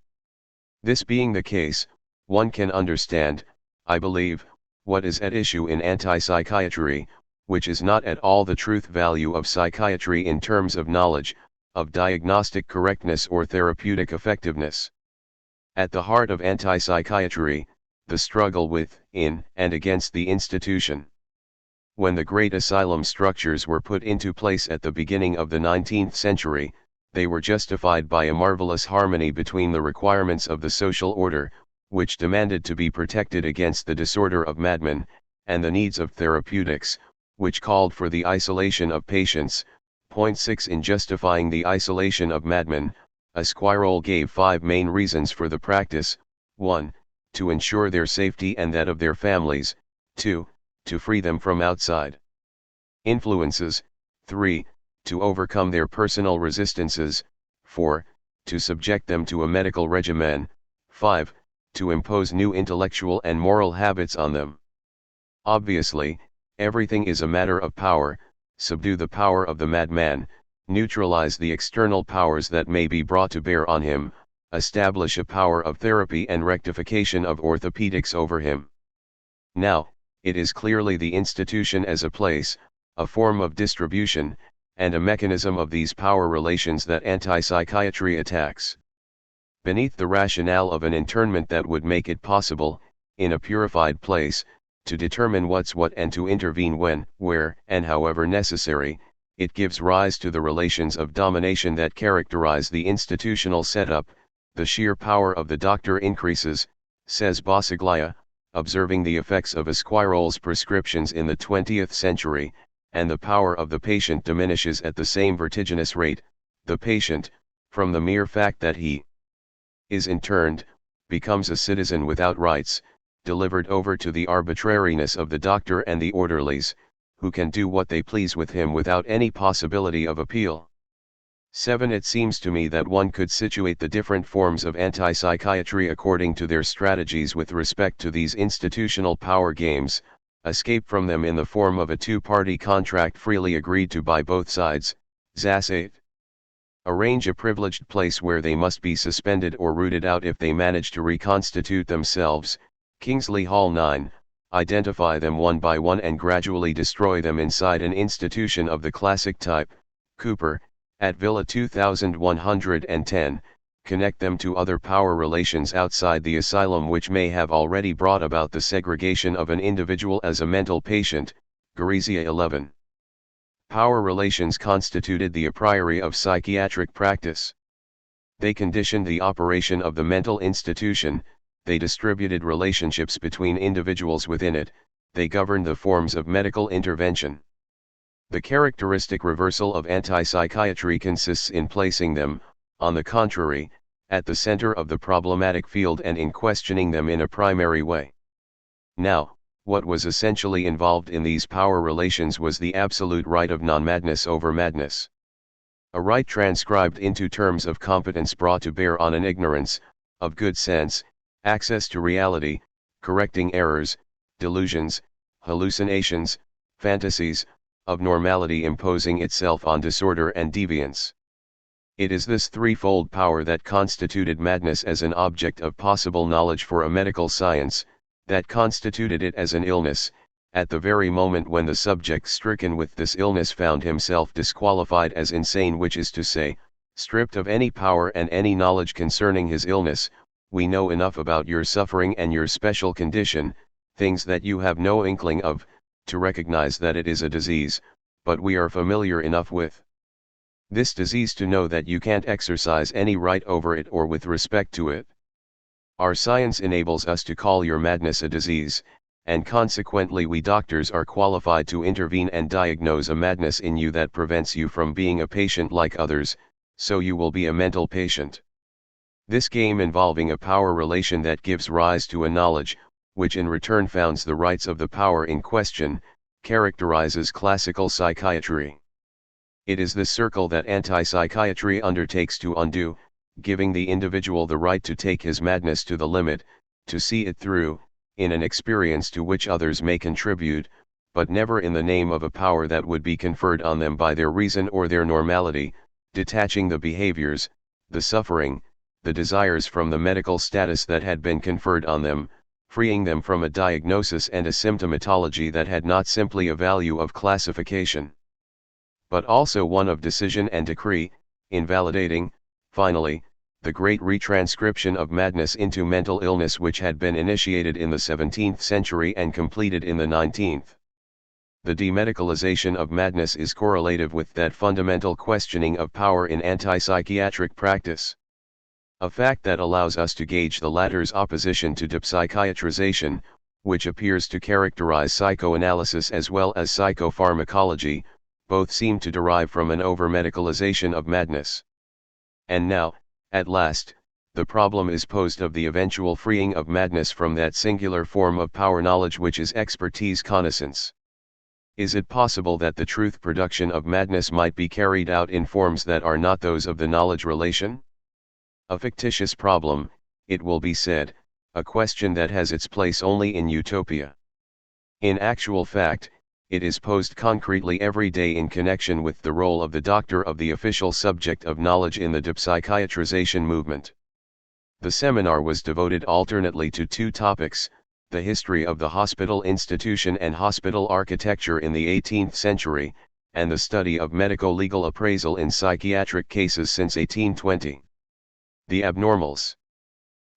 This being the case, one can understand, I believe, what is at issue in anti-psychiatry, which is not at all the truth value of psychiatry in terms of knowledge, of diagnostic correctness or therapeutic effectiveness. At the heart of anti-psychiatry, the struggle with, in, and against the institution. When the great asylum structures were put into place at the beginning of the 19th century, they were justified by a marvelous harmony between the requirements of the social order, which demanded to be protected against the disorder of madmen, and the needs of therapeutics, which called for the isolation of patients. Point 6. In justifying the isolation of madmen, Esquirol gave 5 main reasons for the practice: 1. To ensure their safety and that of their families; 2. To free them from outside influences; 3. To overcome their personal resistances; 4. To subject them to a medical regimen; 5. To impose new intellectual and moral habits on them. Obviously, everything is a matter of power. Subdue the power of the madman, neutralize the external powers that may be brought to bear on him, establish a power of therapy and rectification of orthopedics over him. Now, it is clearly the institution as a place, a form of distribution, and a mechanism of these power relations that anti-psychiatry attacks. Beneath the rationale of an internment that would make it possible, in a purified place, to determine what's what and to intervene when, where, and however necessary. It gives rise to the relations of domination that characterize the institutional setup. The sheer power of the doctor increases, says Bassaglia, observing the effects of Esquirol's prescriptions in the 20th century, and the power of the patient diminishes at the same vertiginous rate. The patient, from the mere fact that he is interned, becomes a citizen without rights, delivered over to the arbitrariness of the doctor and the orderlies, who can do what they please with him without any possibility of appeal. 7. It seems to me that one could situate the different forms of anti-psychiatry according to their strategies with respect to these institutional power games, escape from them in the form of a two-party contract freely agreed to by both sides. Zas 8. Arrange a privileged place where they must be suspended or rooted out if they manage to reconstitute themselves. Kingsley Hall 9. Identify them one by one and gradually destroy them inside an institution of the classic type. Cooper, at Villa 2110, connect them to other power relations outside the asylum which may have already brought about the segregation of an individual as a mental patient. Gorizia 11. Power relations constituted the a priori of psychiatric practice. They conditioned the operation of the mental institution, they distributed relationships between individuals within it, they governed the forms of medical intervention. The characteristic reversal of anti-psychiatry consists in placing them, on the contrary, at the center of the problematic field and in questioning them in a primary way. Now, what was essentially involved in these power relations was the absolute right of non-madness over madness. A right transcribed into terms of competence brought to bear on an ignorance, of good sense, access to reality, correcting errors, delusions, hallucinations, fantasies, of normality imposing itself on disorder and deviance. It is this threefold power that constituted madness as an object of possible knowledge for a medical science, that constituted it as an illness, at the very moment when the subject stricken with this illness found himself disqualified as insane, which is to say, stripped of any power and any knowledge concerning his illness. We know enough about your suffering and your special condition, things that you have no inkling of, to recognize that it is a disease, but we are familiar enough with this disease to know that you can't exercise any right over it or with respect to it. Our science enables us to call your madness a disease, and consequently we doctors are qualified to intervene and diagnose a madness in you that prevents you from being a patient like others, so you will be a mental patient. This game involving a power relation that gives rise to a knowledge, which in return founds the rights of the power in question, characterizes classical psychiatry. It is this circle that anti-psychiatry undertakes to undo, giving the individual the right to take his madness to the limit, to see it through, in an experience to which others may contribute, but never in the name of a power that would be conferred on them by their reason or their normality, detaching the behaviors, the suffering, the desires from the medical status that had been conferred on them, freeing them from a diagnosis and a symptomatology that had not simply a value of classification, but also one of decision and decree, invalidating, finally, the great retranscription of madness into mental illness which had been initiated in the 17th century and completed in the 19th. The demedicalization of madness is correlative with that fundamental questioning of power in anti-psychiatric practice. A fact that allows us to gauge the latter's opposition to depsychiatrization, which appears to characterize psychoanalysis as well as psychopharmacology. Both seem to derive from an over-medicalization of madness. And now, at last, the problem is posed of the eventual freeing of madness from that singular form of power knowledge which is expertise connaissance. Is it possible that the truth production of madness might be carried out in forms that are not those of the knowledge relation? A fictitious problem, it will be said, a question that has its place only in utopia. In actual fact, it is posed concretely every day in connection with the role of the doctor of the official subject of knowledge in the depsychiatrization movement. The seminar was devoted alternately to two topics, the history of the hospital institution and hospital architecture in the 18th century, and the study of medico-legal appraisal in psychiatric cases since 1820. The abnormals.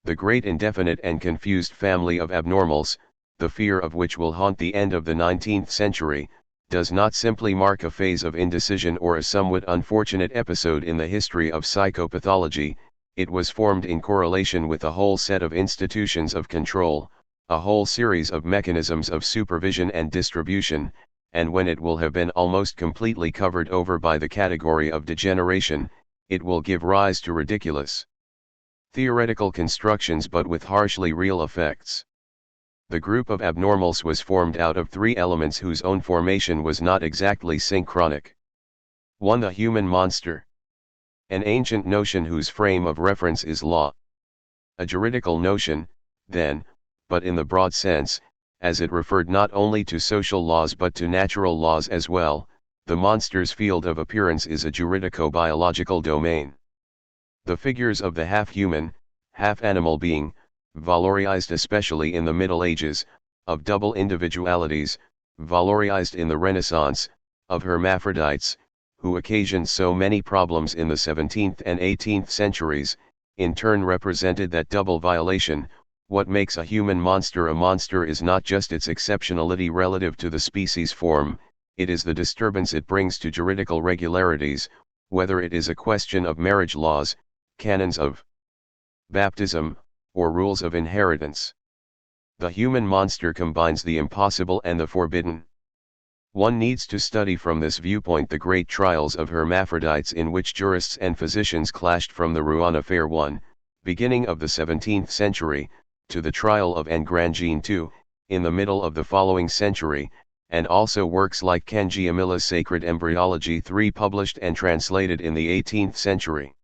The great indefinite and confused family of abnormals, the fear of which will haunt the end of the 19th century, does not simply mark a phase of indecision or a somewhat unfortunate episode in the history of psychopathology. It was formed in correlation with a whole set of institutions of control, a whole series of mechanisms of supervision and distribution, and when it will have been almost completely covered over by the category of degeneration, it will give rise to ridiculous theoretical constructions but with harshly real effects. The group of abnormals was formed out of three elements whose own formation was not exactly synchronic. 1. The human monster. An ancient notion whose frame of reference is law. A juridical notion, then, but in the broad sense, as it referred not only to social laws but to natural laws as well. The monster's field of appearance is a juridico-biological domain. The figures of the half-human, half-animal being, valorized especially in the Middle Ages, of double individualities, valorized in the Renaissance, of hermaphrodites, who occasioned so many problems in the 17th and 18th centuries, in turn represented that double violation. What makes a human monster a monster is not just its exceptionality relative to the species form, it is the disturbance it brings to juridical regularities, whether it is a question of marriage laws, canons of baptism, or rules of inheritance. The human monster combines the impossible and the forbidden. One needs to study from this viewpoint the great trials of hermaphrodites in which jurists and physicians clashed from the Rouen affair I, beginning of the 17th century, to the trial of Engrangine II, in the middle of the following century, and also works like Cangiamilla's Sacred Embryology III published and translated in the 18th century.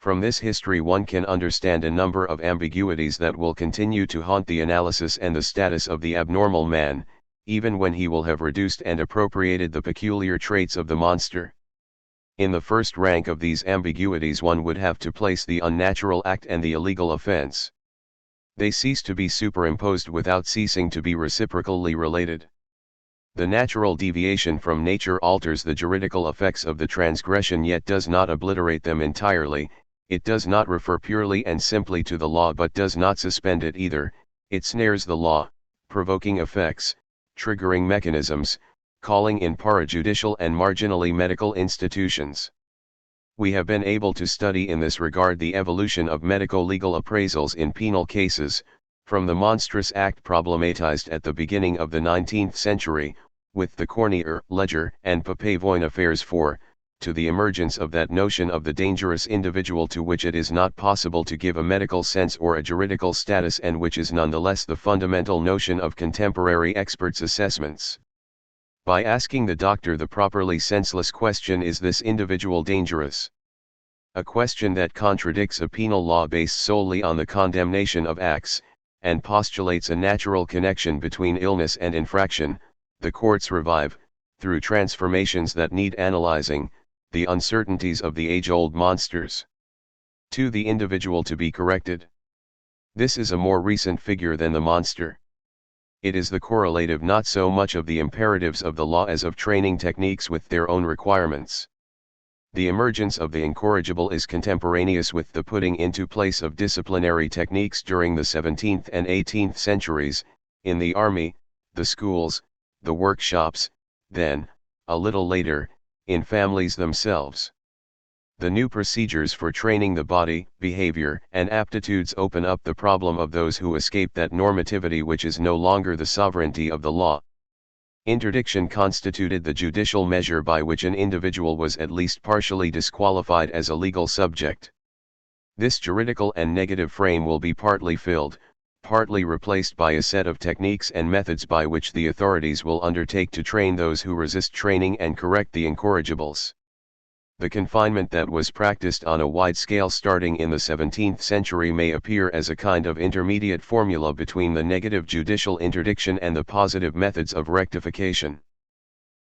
From this history one can understand a number of ambiguities that will continue to haunt the analysis and the status of the abnormal man, even when he will have reduced and appropriated the peculiar traits of the monster. In the first rank of these ambiguities one would have to place the unnatural act and the illegal offense. They cease to be superimposed without ceasing to be reciprocally related. The natural deviation from nature alters the juridical effects of the transgression yet does not obliterate them entirely. It does not refer purely and simply to the law but does not suspend it either. It snares the law, provoking effects, triggering mechanisms, calling in parajudicial and marginally medical institutions. We have been able to study in this regard the evolution of medico-legal appraisals in penal cases, from the monstrous act problematized at the beginning of the 19th century, with the Cornier, Ledger, and Papavoine affairs 4, to the emergence of that notion of the dangerous individual to which it is not possible to give a medical sense or a juridical status and which is nonetheless the fundamental notion of contemporary experts' assessments. By asking the doctor the properly senseless question, is this individual dangerous? A question that contradicts a penal law based solely on the condemnation of acts, and postulates a natural connection between illness and infraction. The courts revive, through transformations that need analyzing, the uncertainties of the age-old monsters. 2. The individual to be corrected. This is a more recent figure than the monster. It is the correlative not so much of the imperatives of the law as of training techniques with their own requirements. The emergence of the incorrigible is contemporaneous with the putting into place of disciplinary techniques during the 17th and 18th centuries, in the army, the schools, the workshops, then, a little later, in families themselves. The new procedures for training the body, behavior, and aptitudes open up the problem of those who escape that normativity which is no longer the sovereignty of the law. Interdiction constituted the judicial measure by which an individual was at least partially disqualified as a legal subject. This juridical and negative frame will be partly filled, partly replaced by a set of techniques and methods by which the authorities will undertake to train those who resist training and correct the incorrigibles. The confinement that was practiced on a wide scale starting in the 17th century may appear as a kind of intermediate formula between the negative judicial interdiction and the positive methods of rectification.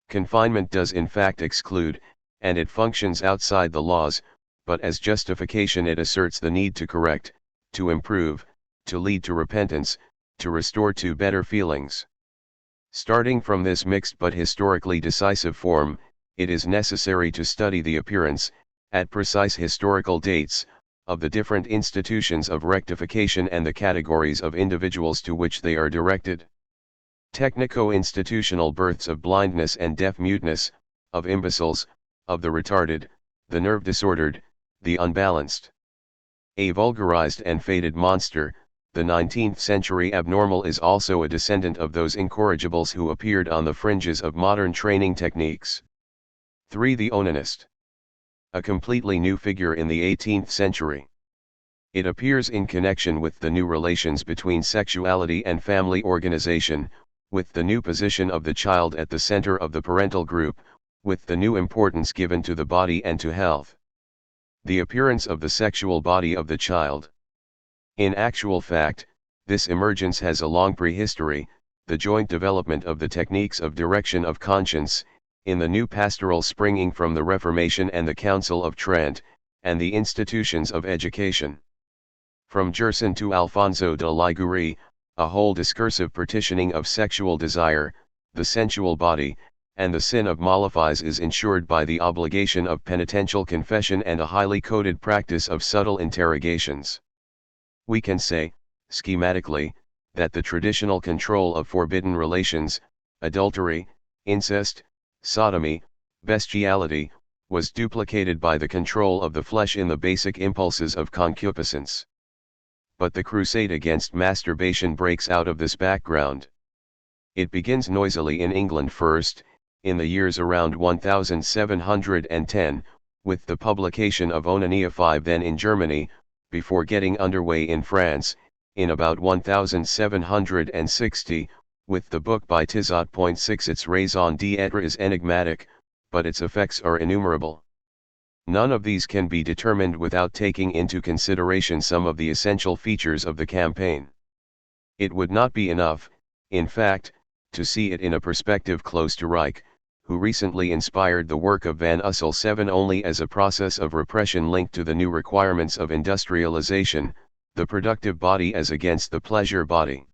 Confinement does in fact exclude, and it functions outside the laws, but as justification it asserts the need to correct, to improve, to lead to repentance, to restore to better feelings. Starting from this mixed but historically decisive form, it is necessary to study the appearance, at precise historical dates, of the different institutions of rectification and the categories of individuals to which they are directed. Technico-institutional births of blindness and deaf-muteness, of imbeciles, of the retarded, the nerve-disordered, the unbalanced. A vulgarized and faded monster, the 19th-century abnormal is also a descendant of those incorrigibles who appeared on the fringes of modern training techniques. 3. The onanist. A completely new figure in the 18th century. It appears in connection with the new relations between sexuality and family organization, with the new position of the child at the center of the parental group, with the new importance given to the body and to health. The appearance of the sexual body of the child. In actual fact, this emergence has a long prehistory, the joint development of the techniques of direction of conscience, in the new pastoral springing from the Reformation and the Council of Trent, and the institutions of education. From Gerson to Alfonso de Liguori, a whole discursive partitioning of sexual desire, the sensual body, and the sin of mollifies is ensured by the obligation of penitential confession and a highly coded practice of subtle interrogations. We can say, schematically, that the traditional control of forbidden relations, adultery, incest, sodomy, bestiality, was duplicated by the control of the flesh in the basic impulses of concupiscence. But the crusade against masturbation breaks out of this background. It begins noisily in England first, in the years around 1710, with the publication of Onania 5, then in Germany, before getting underway in France, in about 1760, with the book by Tizot.6. Its raison d'être is enigmatic, but its effects are innumerable. None of these can be determined without taking into consideration some of the essential features of the campaign. It would not be enough, in fact, to see it in a perspective close to Reich, who recently inspired the work of Van Ussel 7 only as a process of repression linked to the new requirements of industrialization, the productive body as against the pleasure body.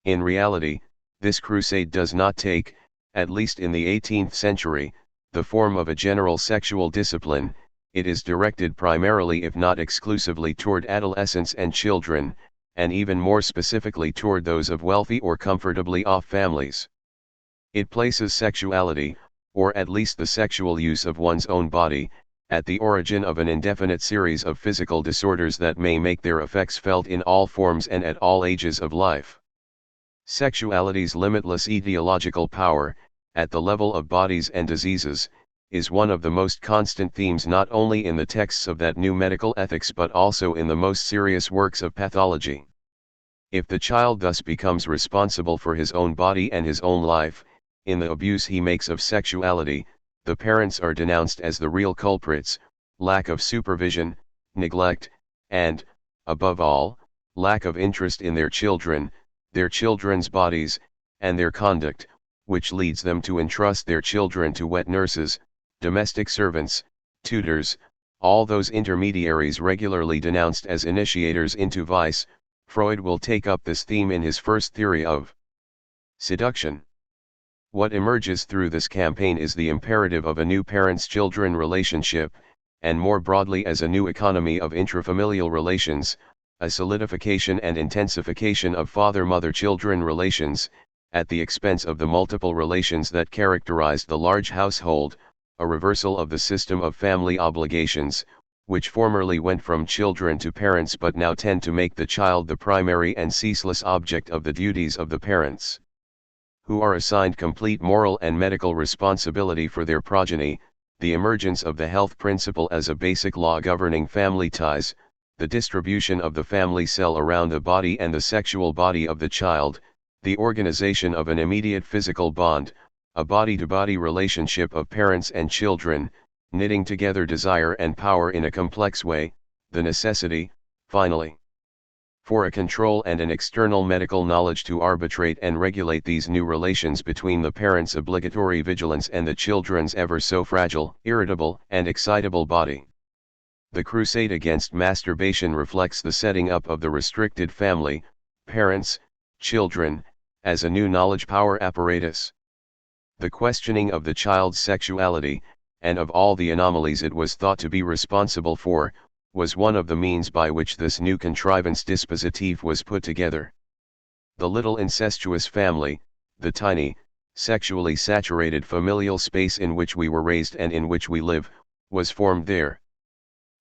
In reality, this crusade does not take, at least in the 18th century, the form of a general sexual discipline. It is directed primarily if not exclusively toward adolescents and children, and even more specifically toward those of wealthy or comfortably off families. It places sexuality, or at least the sexual use of one's own body, at the origin of an indefinite series of physical disorders that may make their effects felt in all forms and at all ages of life. Sexuality's limitless etiological power, at the level of bodies and diseases, is one of the most constant themes not only in the texts of that new medical ethics but also in the most serious works of pathology. If the child thus becomes responsible for his own body and his own life, in the abuse he makes of sexuality, the parents are denounced as the real culprits: lack of supervision, neglect, and, above all, lack of interest in their children, their children's bodies, and their conduct, which leads them to entrust their children to wet nurses, domestic servants, tutors, all those intermediaries regularly denounced as initiators into vice. Freud will take up this theme in his first theory of seduction. What emerges through this campaign is the imperative of a new parents-children relationship, and more broadly as a new economy of intrafamilial relations, a solidification and intensification of father-mother-children relations, at the expense of the multiple relations that characterized the large household, a reversal of the system of family obligations, which formerly went from children to parents but now tend to make the child the primary and ceaseless object of the duties of the parents, who are assigned complete moral and medical responsibility for their progeny. The emergence of the health principle as a basic law governing family ties, the distribution of the family cell around the body and the sexual body of the child, the organization of an immediate physical bond, a body-to-body relationship of parents and children, knitting together desire and power in a complex way, the necessity, finally, for a control and an external medical knowledge to arbitrate and regulate these new relations between the parents' obligatory vigilance and the children's ever so fragile, irritable, and excitable body. The crusade against masturbation reflects the setting up of the restricted family, parents, children, as a new knowledge power apparatus. The questioning of the child's sexuality, and of all the anomalies it was thought to be responsible for, was one of the means by which this new contrivance dispositif was put together. The little incestuous family, the tiny, sexually saturated familial space in which we were raised and in which we live, was formed there.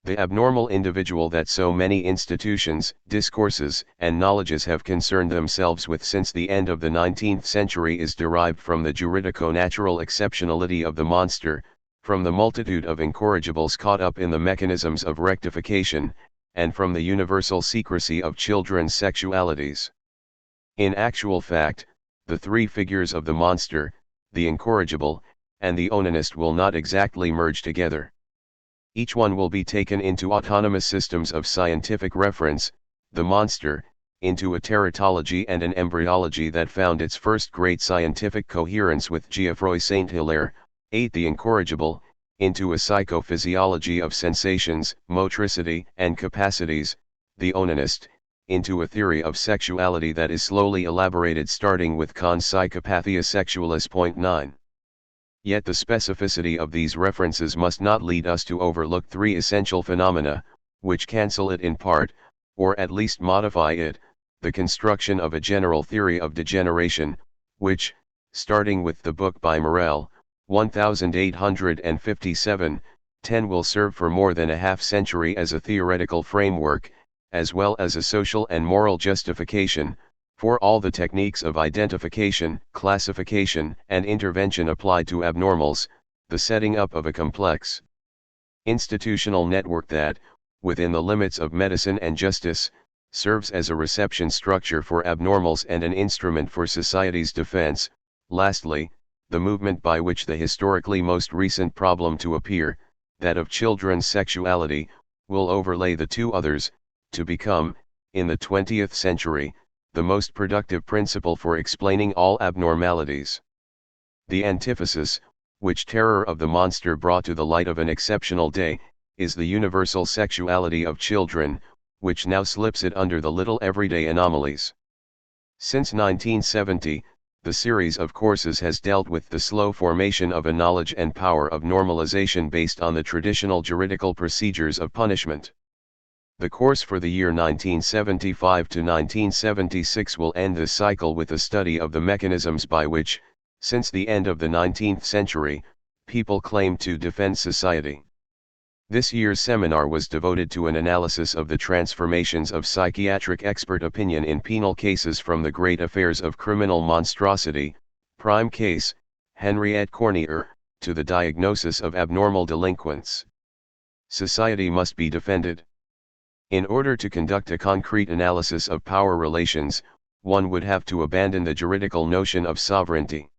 The abnormal individual that so many institutions, discourses, and knowledges have concerned themselves with since the end of the 19th century is derived from the juridico-natural exceptionality of the monster, from the multitude of incorrigibles caught up in the mechanisms of rectification, and from the universal secrecy of children's sexualities. In actual fact, the three figures of the monster, the incorrigible, and the onanist will not exactly merge together. Each one will be taken into autonomous systems of scientific reference, the monster, into a teratology and an embryology that found its first great scientific coherence with Geoffroy Saint-Hilaire, 8. The incorrigible, into a psychophysiology of sensations, motricity, and capacities, the onanist, into a theory of sexuality that is slowly elaborated starting with Kahn's Psychopathia Sexualis. 9. Yet the specificity of these references must not lead us to overlook three essential phenomena, which cancel it in part, or at least modify it: the construction of a general theory of degeneration, which, starting with the book by Morel, 1857, 10 will serve for more than a half-century as a theoretical framework, as well as a social and moral justification, for all the techniques of identification, classification, and intervention applied to abnormals, the setting up of a complex institutional network that, within the limits of medicine and justice, serves as a reception structure for abnormals and an instrument for society's defense. Lastly, the movement by which the historically most recent problem to appear, that of children's sexuality, will overlay the two others, to become, in the 20th century, the most productive principle for explaining all abnormalities. The antithesis, which terror of the monster brought to the light of an exceptional day, is the universal sexuality of children, which now slips it under the little everyday anomalies. Since 1970, the series of courses has dealt with the slow formation of a knowledge and power of normalization based on the traditional juridical procedures of punishment. The course for the year 1975 to 1976 will end this cycle with a study of the mechanisms by which, since the end of the 19th century, people claim to defend society. This year's seminar was devoted to an analysis of the transformations of psychiatric expert opinion in penal cases from the great affairs of criminal monstrosity, prime case, Henriette Cornier, to the diagnosis of abnormal delinquents. Society must be defended. In order to conduct a concrete analysis of power relations, one would have to abandon the juridical notion of sovereignty.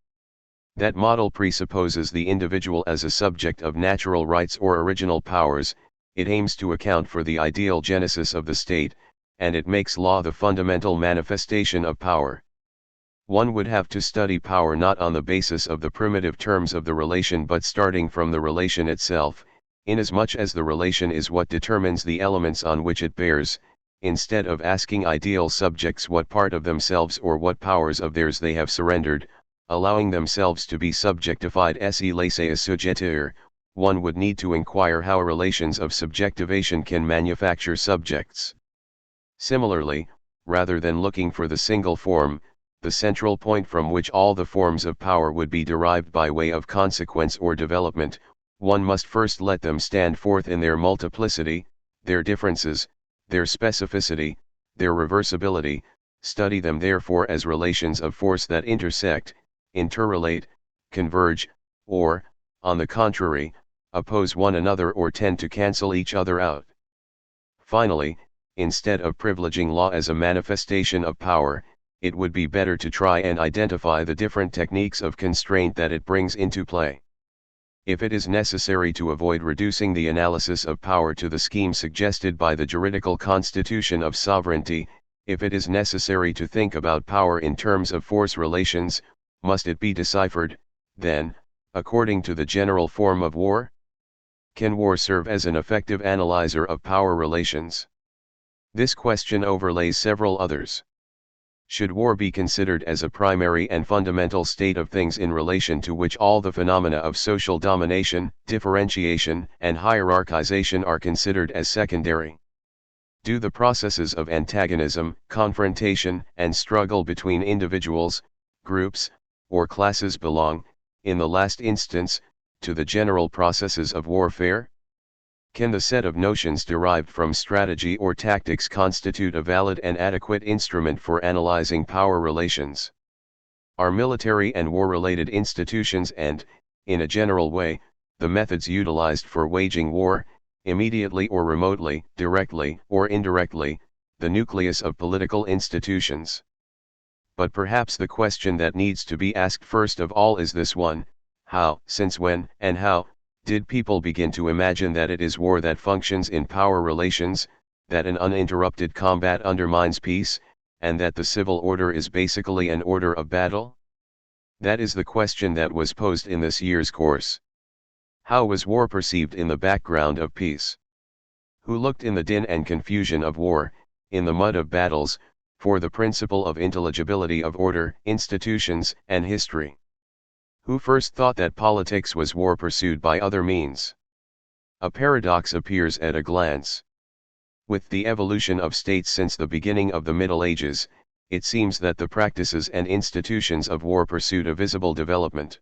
That model presupposes the individual as a subject of natural rights or original powers, it aims to account for the ideal genesis of the state, and it makes law the fundamental manifestation of power. One would have to study power not on the basis of the primitive terms of the relation but starting from the relation itself, inasmuch as the relation is what determines the elements on which it bears, instead of asking ideal subjects what part of themselves or what powers of theirs they have surrendered, allowing themselves to be subjectified esse laissez assujettir, one would need to inquire how relations of subjectivation can manufacture subjects. Similarly, rather than looking for the single form, the central point from which all the forms of power would be derived by way of consequence or development, one must first let them stand forth in their multiplicity, their differences, their specificity, their reversibility, study them therefore as relations of force that intersect, interrelate, converge, or, on the contrary, oppose one another or tend to cancel each other out. Finally, instead of privileging law as a manifestation of power, it would be better to try and identify the different techniques of constraint that it brings into play. If it is necessary to avoid reducing the analysis of power to the scheme suggested by the juridical constitution of sovereignty, if it is necessary to think about power in terms of force relations, must it be deciphered, then, according to the general form of war? Can war serve as an effective analyzer of power relations? This question overlays several others. Should war be considered as a primary and fundamental state of things in relation to which all the phenomena of social domination, differentiation, and hierarchization are considered as secondary? Do the processes of antagonism, confrontation, and struggle between individuals, groups, or classes belong, in the last instance, to the general processes of warfare? Can the set of notions derived from strategy or tactics constitute a valid and adequate instrument for analyzing power relations? Are military and war-related institutions and, in a general way, the methods utilized for waging war, immediately or remotely, directly or indirectly, the nucleus of political institutions? But perhaps the question that needs to be asked first of all is this one: how, since when, and how did people begin to imagine that it is war that functions in power relations, that an uninterrupted combat undermines peace, and that the civil order is basically an order of battle? That is the question that was posed in this year's course. How was war perceived in the background of peace? Who looked in the din and confusion of war, in the mud of battles, for the principle of intelligibility of order, institutions, and history? Who first thought that politics was war pursued by other means? A paradox appears at a glance. With the evolution of states since the beginning of the Middle Ages, it seems that the practices and institutions of war pursued a visible development.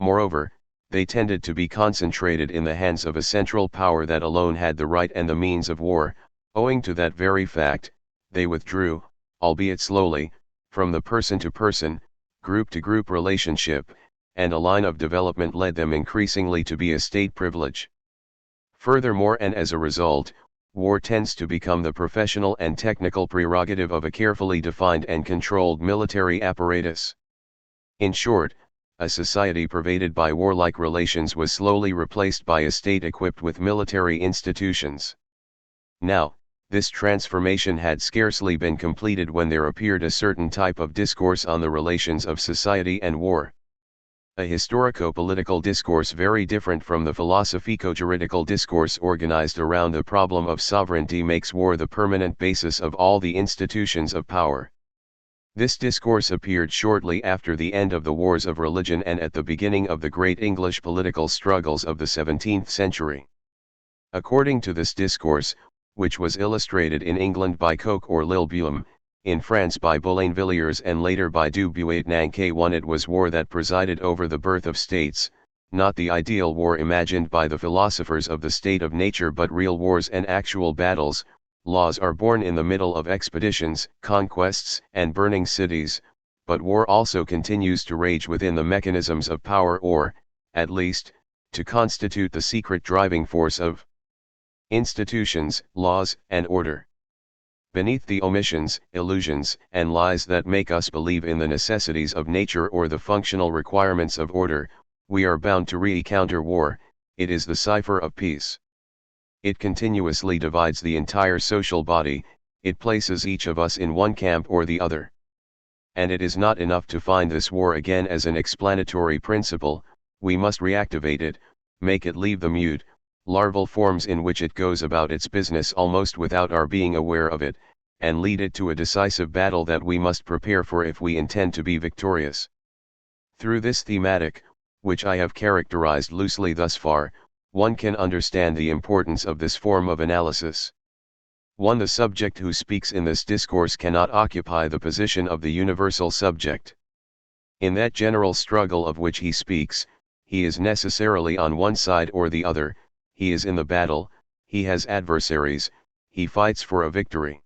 Moreover, they tended to be concentrated in the hands of a central power that alone had the right and the means of war. Owing to that very fact, they withdrew, albeit slowly, from the person-to-person, group-to-group relationship, and a line of development led them increasingly to be a state privilege. Furthermore, and as a result, war tends to become the professional and technical prerogative of a carefully defined and controlled military apparatus. In short, a society pervaded by warlike relations was slowly replaced by a state equipped with military institutions. Now, this transformation had scarcely been completed when there appeared a certain type of discourse on the relations of society and war. A historico-political discourse very different from the philosophico-juridical discourse organized around the problem of sovereignty makes war the permanent basis of all the institutions of power. This discourse appeared shortly after the end of the wars of religion and at the beginning of the great English political struggles of the 17th century. According to this discourse, which was illustrated in England by Coke or Lilbume, in France by Boulainvilliers and later by Du Buat-Nanquet, it was war that presided over the birth of states, not the ideal war imagined by the philosophers of the state of nature but real wars and actual battles. Laws are born in the middle of expeditions, conquests, and burning cities, but war also continues to rage within the mechanisms of power or, at least, to constitute the secret driving force of institutions, laws, and order. Beneath the omissions, illusions, and lies that make us believe in the necessities of nature or the functional requirements of order, we are bound to re-encounter war. It is the cipher of peace. It continuously divides the entire social body, it places each of us in one camp or the other. And it is not enough to find this war again as an explanatory principle, we must reactivate it, make it leave the mute, larval forms in which it goes about its business almost without our being aware of it, and lead it to a decisive battle that we must prepare for if we intend to be victorious. Through this thematic, which I have characterized loosely thus far, one can understand the importance of this form of analysis. One, the subject who speaks in this discourse cannot occupy the position of the universal subject. In that general struggle of which he speaks, he is necessarily on one side or the other, he is in the battle, he has adversaries, he fights for a victory.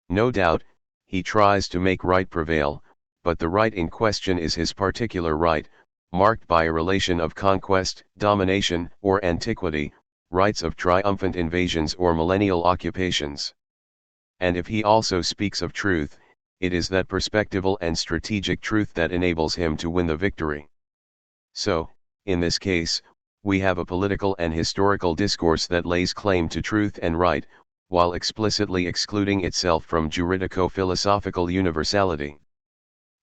No doubt, he tries to make right prevail, but the right in question is his particular right, marked by a relation of conquest, domination, or antiquity, rights of triumphant invasions or millennial occupations. And if he also speaks of truth, it is that perspectival and strategic truth that enables him to win the victory. So, in this case, we have a political and historical discourse that lays claim to truth and right, while explicitly excluding itself from juridico-philosophical universality.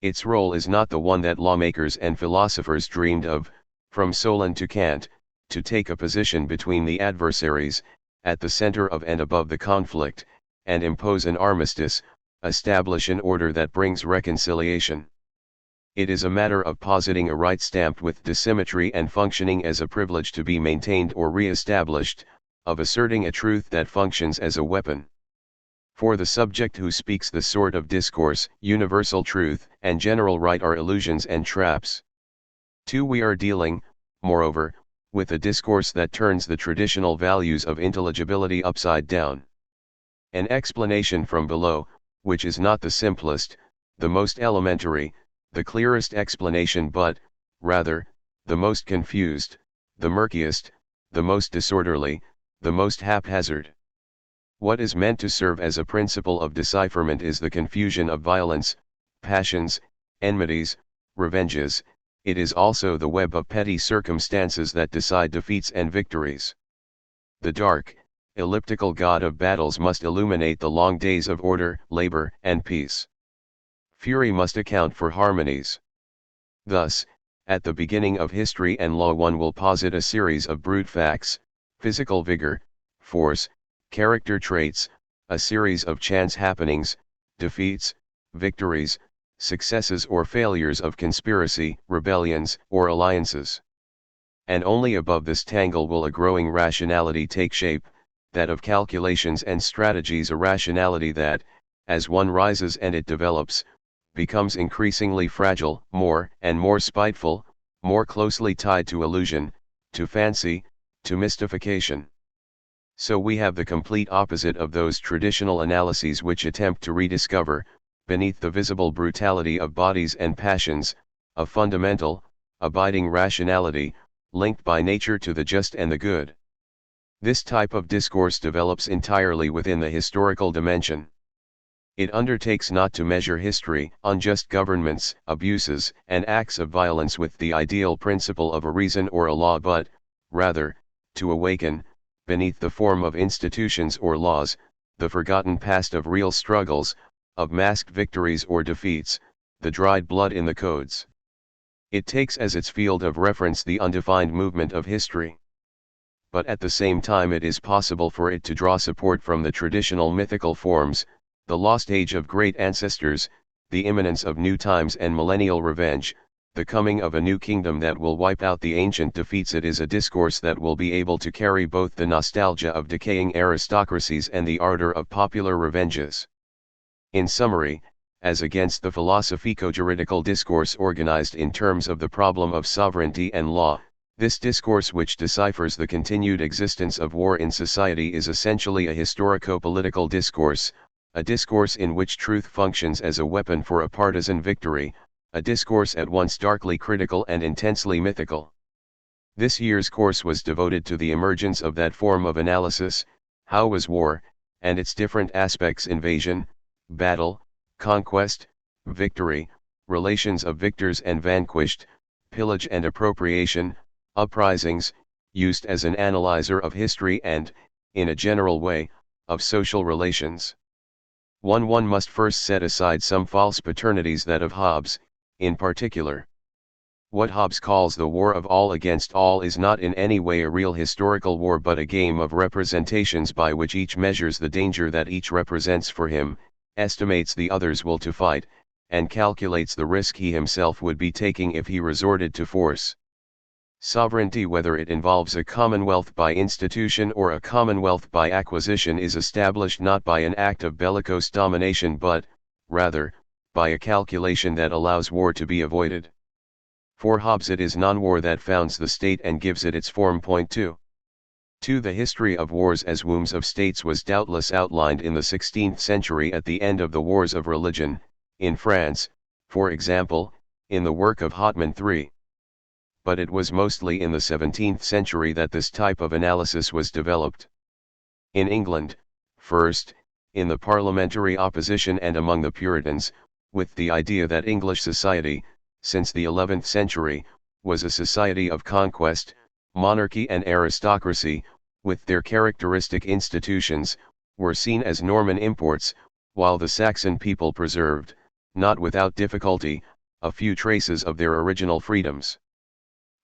Its role is not the one that lawmakers and philosophers dreamed of, from Solon to Kant, to take a position between the adversaries, at the center of and above the conflict, and impose an armistice, establish an order that brings reconciliation. It is a matter of positing a right stamped with dissymmetry and functioning as a privilege to be maintained or re-established, of asserting a truth that functions as a weapon. For the subject who speaks this sort of discourse, universal truth and general right are illusions and traps. 2. We are dealing, moreover, with a discourse that turns the traditional values of intelligibility upside down. An explanation from below, which is not the simplest, the most elementary, the clearest explanation but, rather, the most confused, the murkiest, the most disorderly, the most haphazard. What is meant to serve as a principle of decipherment is the confusion of violence, passions, enmities, revenges. It is also the web of petty circumstances that decide defeats and victories. The dark, elliptical god of battles must illuminate the long days of order, labor, and peace. Fury must account for harmonies. Thus, at the beginning of history and law one will posit a series of brute facts, physical vigor, force, character traits, a series of chance happenings, defeats, victories, successes or failures of conspiracy, rebellions, or alliances. And only above this tangle will a growing rationality take shape, that of calculations and strategies, a rationality that, as one rises and it develops, becomes increasingly fragile, more and more spiteful, more closely tied to illusion, to fancy, to mystification. So we have the complete opposite of those traditional analyses which attempt to rediscover, beneath the visible brutality of bodies and passions, a fundamental, abiding rationality, linked by nature to the just and the good. This type of discourse develops entirely within the historical dimension. It undertakes not to measure history, unjust governments, abuses, and acts of violence with the ideal principle of a reason or a law, but, rather, to awaken, beneath the form of institutions or laws, the forgotten past of real struggles, of masked victories or defeats, the dried blood in the codes. It takes as its field of reference the undefined movement of history. But at the same time it is possible for it to draw support from the traditional mythical forms, the lost age of great ancestors, the imminence of new times and millennial revenge, the coming of a new kingdom that will wipe out the ancient defeats. It is a discourse that will be able to carry both the nostalgia of decaying aristocracies and the ardor of popular revenges. In summary, as against the philosophico-juridical discourse organized in terms of the problem of sovereignty and law, this discourse which deciphers the continued existence of war in society is essentially a historico-political discourse, a discourse in which truth functions as a weapon for a partisan victory, a discourse at once darkly critical and intensely mythical. This year's course was devoted to the emergence of that form of analysis, how was war, and its different aspects: invasion, battle, conquest, victory, relations of victors and vanquished, pillage and appropriation, uprisings, used as an analyzer of history and, in a general way, of social relations. One must first set aside some false paternities, that of Hobbes, in particular. What Hobbes calls the war of all against all is not in any way a real historical war, but a game of representations by which each measures the danger that each represents for him, estimates the other's will to fight, and calculates the risk he himself would be taking if he resorted to force. Sovereignty, whether it involves a commonwealth by institution or a commonwealth by acquisition, is established not by an act of bellicose domination but, rather, by a calculation that allows war to be avoided. For Hobbes it is non-war that founds the state and gives it its form. Point 2. The history of wars as wombs of states was doubtless outlined in the 16th century at the end of the wars of religion, in France, for example, in the work of Hautman III. But it was mostly in the 17th century that this type of analysis was developed. In England, first, in the parliamentary opposition and among the Puritans, with the idea that English society, since the 11th century, was a society of conquest, monarchy and aristocracy, with their characteristic institutions, were seen as Norman imports, while the Saxon people preserved, not without difficulty, a few traces of their original freedoms.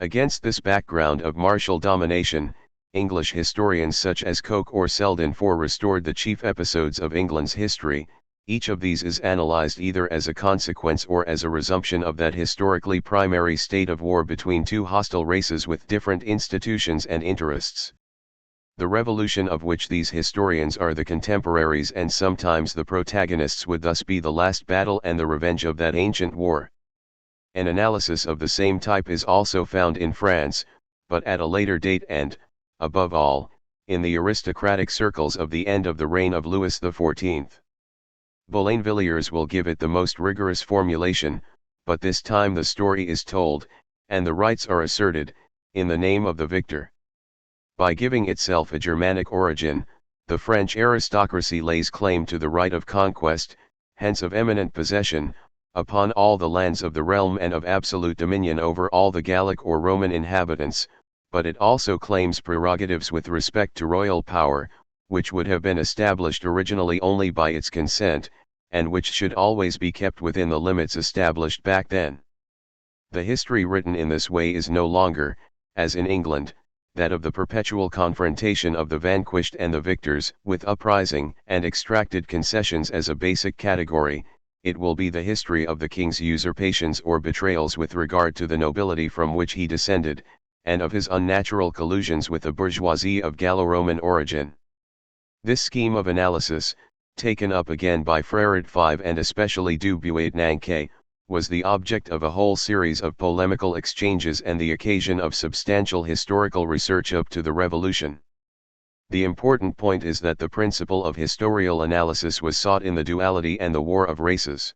Against this background of martial domination, English historians such as Coke or Selden restored the chief episodes of England's history. Each of these is analyzed either as a consequence or as a resumption of that historically primary state of war between two hostile races with different institutions and interests. The revolution of which these historians are the contemporaries and sometimes the protagonists would thus be the last battle and the revenge of that ancient war. An analysis of the same type is also found in France, but at a later date and, above all, in the aristocratic circles of the end of the reign of Louis XIV. Boulainvilliers will give it the most rigorous formulation, but this time the story is told, and the rights are asserted, in the name of the victor. By giving itself a Germanic origin, the French aristocracy lays claim to the right of conquest, hence of eminent possession, upon all the lands of the realm and of absolute dominion over all the Gallic or Roman inhabitants, but it also claims prerogatives with respect to royal power, which would have been established originally only by its consent, and which should always be kept within the limits established back then. The history written in this way is no longer, as in England, that of the perpetual confrontation of the vanquished and the victors, with uprising and extracted concessions as a basic category. It will be the history of the king's usurpations or betrayals with regard to the nobility from which he descended, and of his unnatural collusions with the bourgeoisie of Gallo-Roman origin. This scheme of analysis, taken up again by Frérot V and especially Du Buat-Nanquet, was the object of a whole series of polemical exchanges and the occasion of substantial historical research up to the Revolution. The important point is that the principle of historical analysis was sought in the duality and the war of races.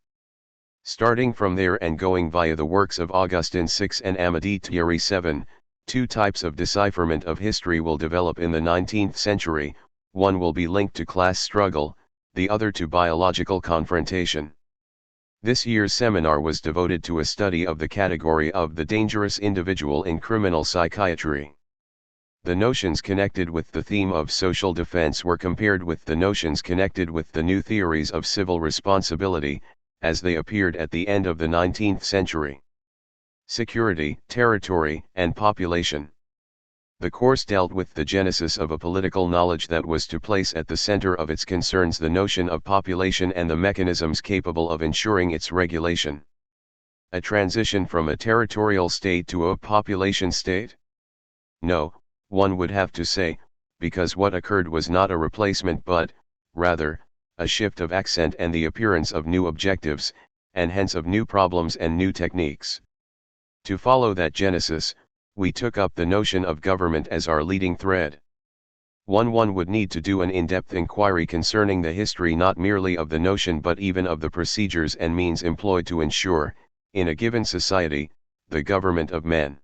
Starting from there and going via the works of Augustin VI and Amédée Thierry VII, two types of decipherment of history will develop in the 19th century, one will be linked to class struggle, the other to biological confrontation. This year's seminar was devoted to a study of the category of the dangerous individual in criminal psychiatry. The notions connected with the theme of social defense were compared with the notions connected with the new theories of civil responsibility, as they appeared at the end of the 19th century. Security, territory, and population. The course dealt with the genesis of a political knowledge that was to place at the center of its concerns the notion of population and the mechanisms capable of ensuring its regulation. A transition from a territorial state to a population state? No, one would have to say, because what occurred was not a replacement but, rather, a shift of accent and the appearance of new objectives, and hence of new problems and new techniques. To follow that genesis, we took up the notion of government as our leading thread. One would need to do an in-depth inquiry concerning the history not merely of the notion but even of the procedures and means employed to ensure, in a given society, the government of men.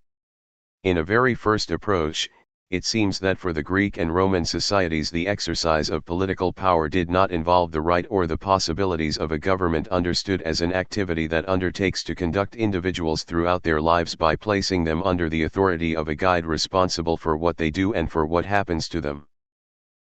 In a very first approach, it seems that for the Greek and Roman societies the exercise of political power did not involve the right or the possibilities of a government understood as an activity that undertakes to conduct individuals throughout their lives by placing them under the authority of a guide responsible for what they do and for what happens to them.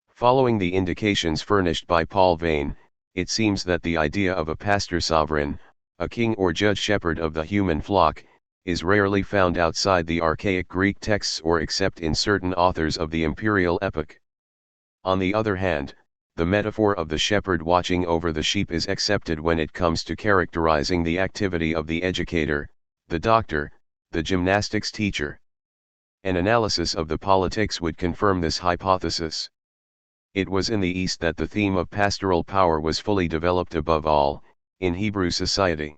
Following the indications furnished by Paul Vane, it seems that the idea of a pastor sovereign, a king or judge shepherd of the human flock, is rarely found outside the archaic Greek texts or except in certain authors of the imperial epoch. On the other hand, the metaphor of the shepherd watching over the sheep is accepted when it comes to characterizing the activity of the educator, the doctor, the gymnastics teacher. An analysis of the politics would confirm this hypothesis. It was in the East that the theme of pastoral power was fully developed above all, in Hebrew society.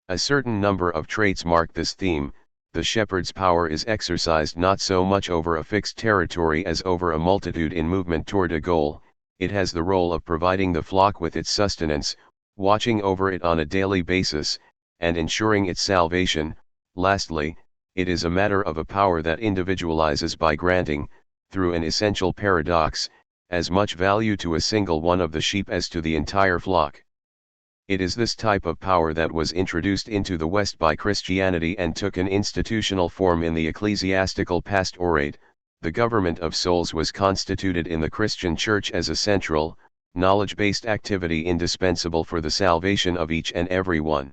A certain number of traits mark this theme. The shepherd's power is exercised not so much over a fixed territory as over a multitude in movement toward a goal. It has the role of providing the flock with its sustenance, watching over it on a daily basis, and ensuring its salvation. Lastly, it is a matter of a power that individualizes by granting, through an essential paradox, as much value to a single one of the sheep as to the entire flock. It is this type of power that was introduced into the West by Christianity and took an institutional form in the ecclesiastical pastorate. The government of souls was constituted in the Christian Church as a central, knowledge-based activity indispensable for the salvation of each and every one.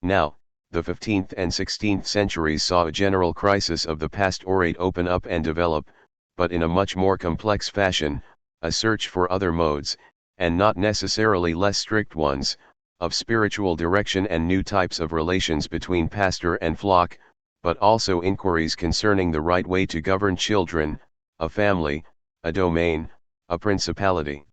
Now, the 15th and 16th centuries saw a general crisis of the pastorate open up and develop, but in a much more complex fashion, a search for other modes, and not necessarily less strict ones, of spiritual direction and new types of relations between pastor and flock, but also inquiries concerning the right way to govern children, a family, a domain, a principality.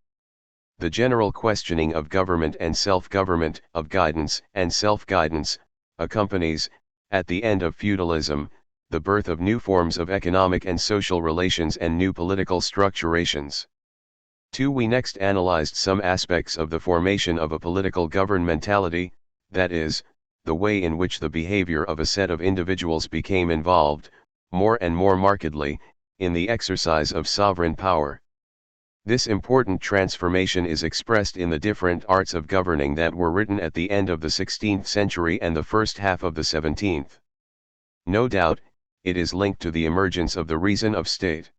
The general questioning of government and self-government, of guidance and self-guidance, accompanies, at the end of feudalism, the birth of new forms of economic and social relations and new political structurations. 2. We next analyzed some aspects of the formation of a political governmentality, that is, the way in which the behavior of a set of individuals became involved, more and more markedly, in the exercise of sovereign power. This important transformation is expressed in the different arts of governing that were written at the end of the 16th century and the first half of the 17th. No doubt, it is linked to the emergence of the reason of state.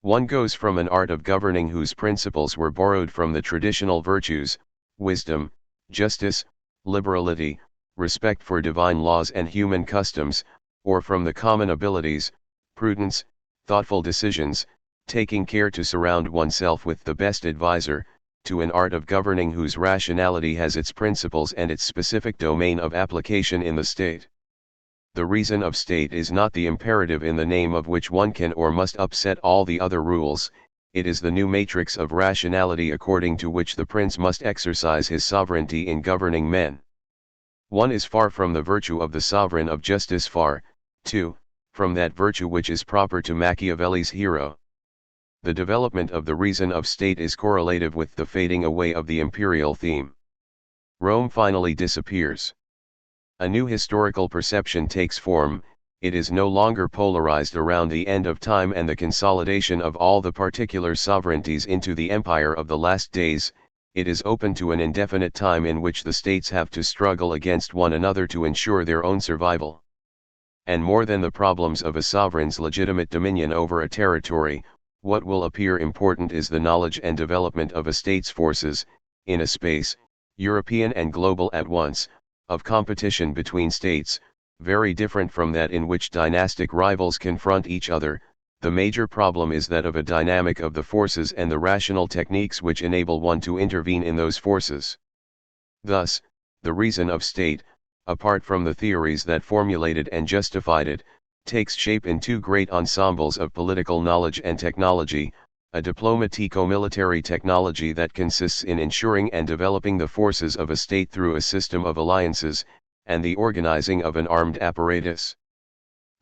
One goes from an art of governing whose principles were borrowed from the traditional virtues, wisdom, justice, liberality, respect for divine laws and human customs, or from the common abilities, prudence, thoughtful decisions, taking care to surround oneself with the best advisor, to an art of governing whose rationality has its principles and its specific domain of application in the state. The reason of state is not the imperative in the name of which one can or must upset all the other rules, it is the new matrix of rationality according to which the prince must exercise his sovereignty in governing men. 1 is far from the virtue of the sovereign of justice, far, 2, from that virtue which is proper to Machiavelli's hero. The development of the reason of state is correlative with the fading away of the imperial theme. Rome finally disappears. A new historical perception takes form, it is no longer polarized around the end of time and the consolidation of all the particular sovereignties into the empire of the last days, it is open to an indefinite time in which the states have to struggle against one another to ensure their own survival. And more than the problems of a sovereign's legitimate dominion over a territory, what will appear important is the knowledge and development of a state's forces, in a space, European and global at once, of competition between states, very different from that in which dynastic rivals confront each other. The major problem is that of a dynamic of the forces and the rational techniques which enable one to intervene in those forces. Thus, the reason of state, apart from the theories that formulated and justified it, takes shape in two great ensembles of political knowledge and technology, a diplomatico-military technology that consists in ensuring and developing the forces of a state through a system of alliances, and the organizing of an armed apparatus.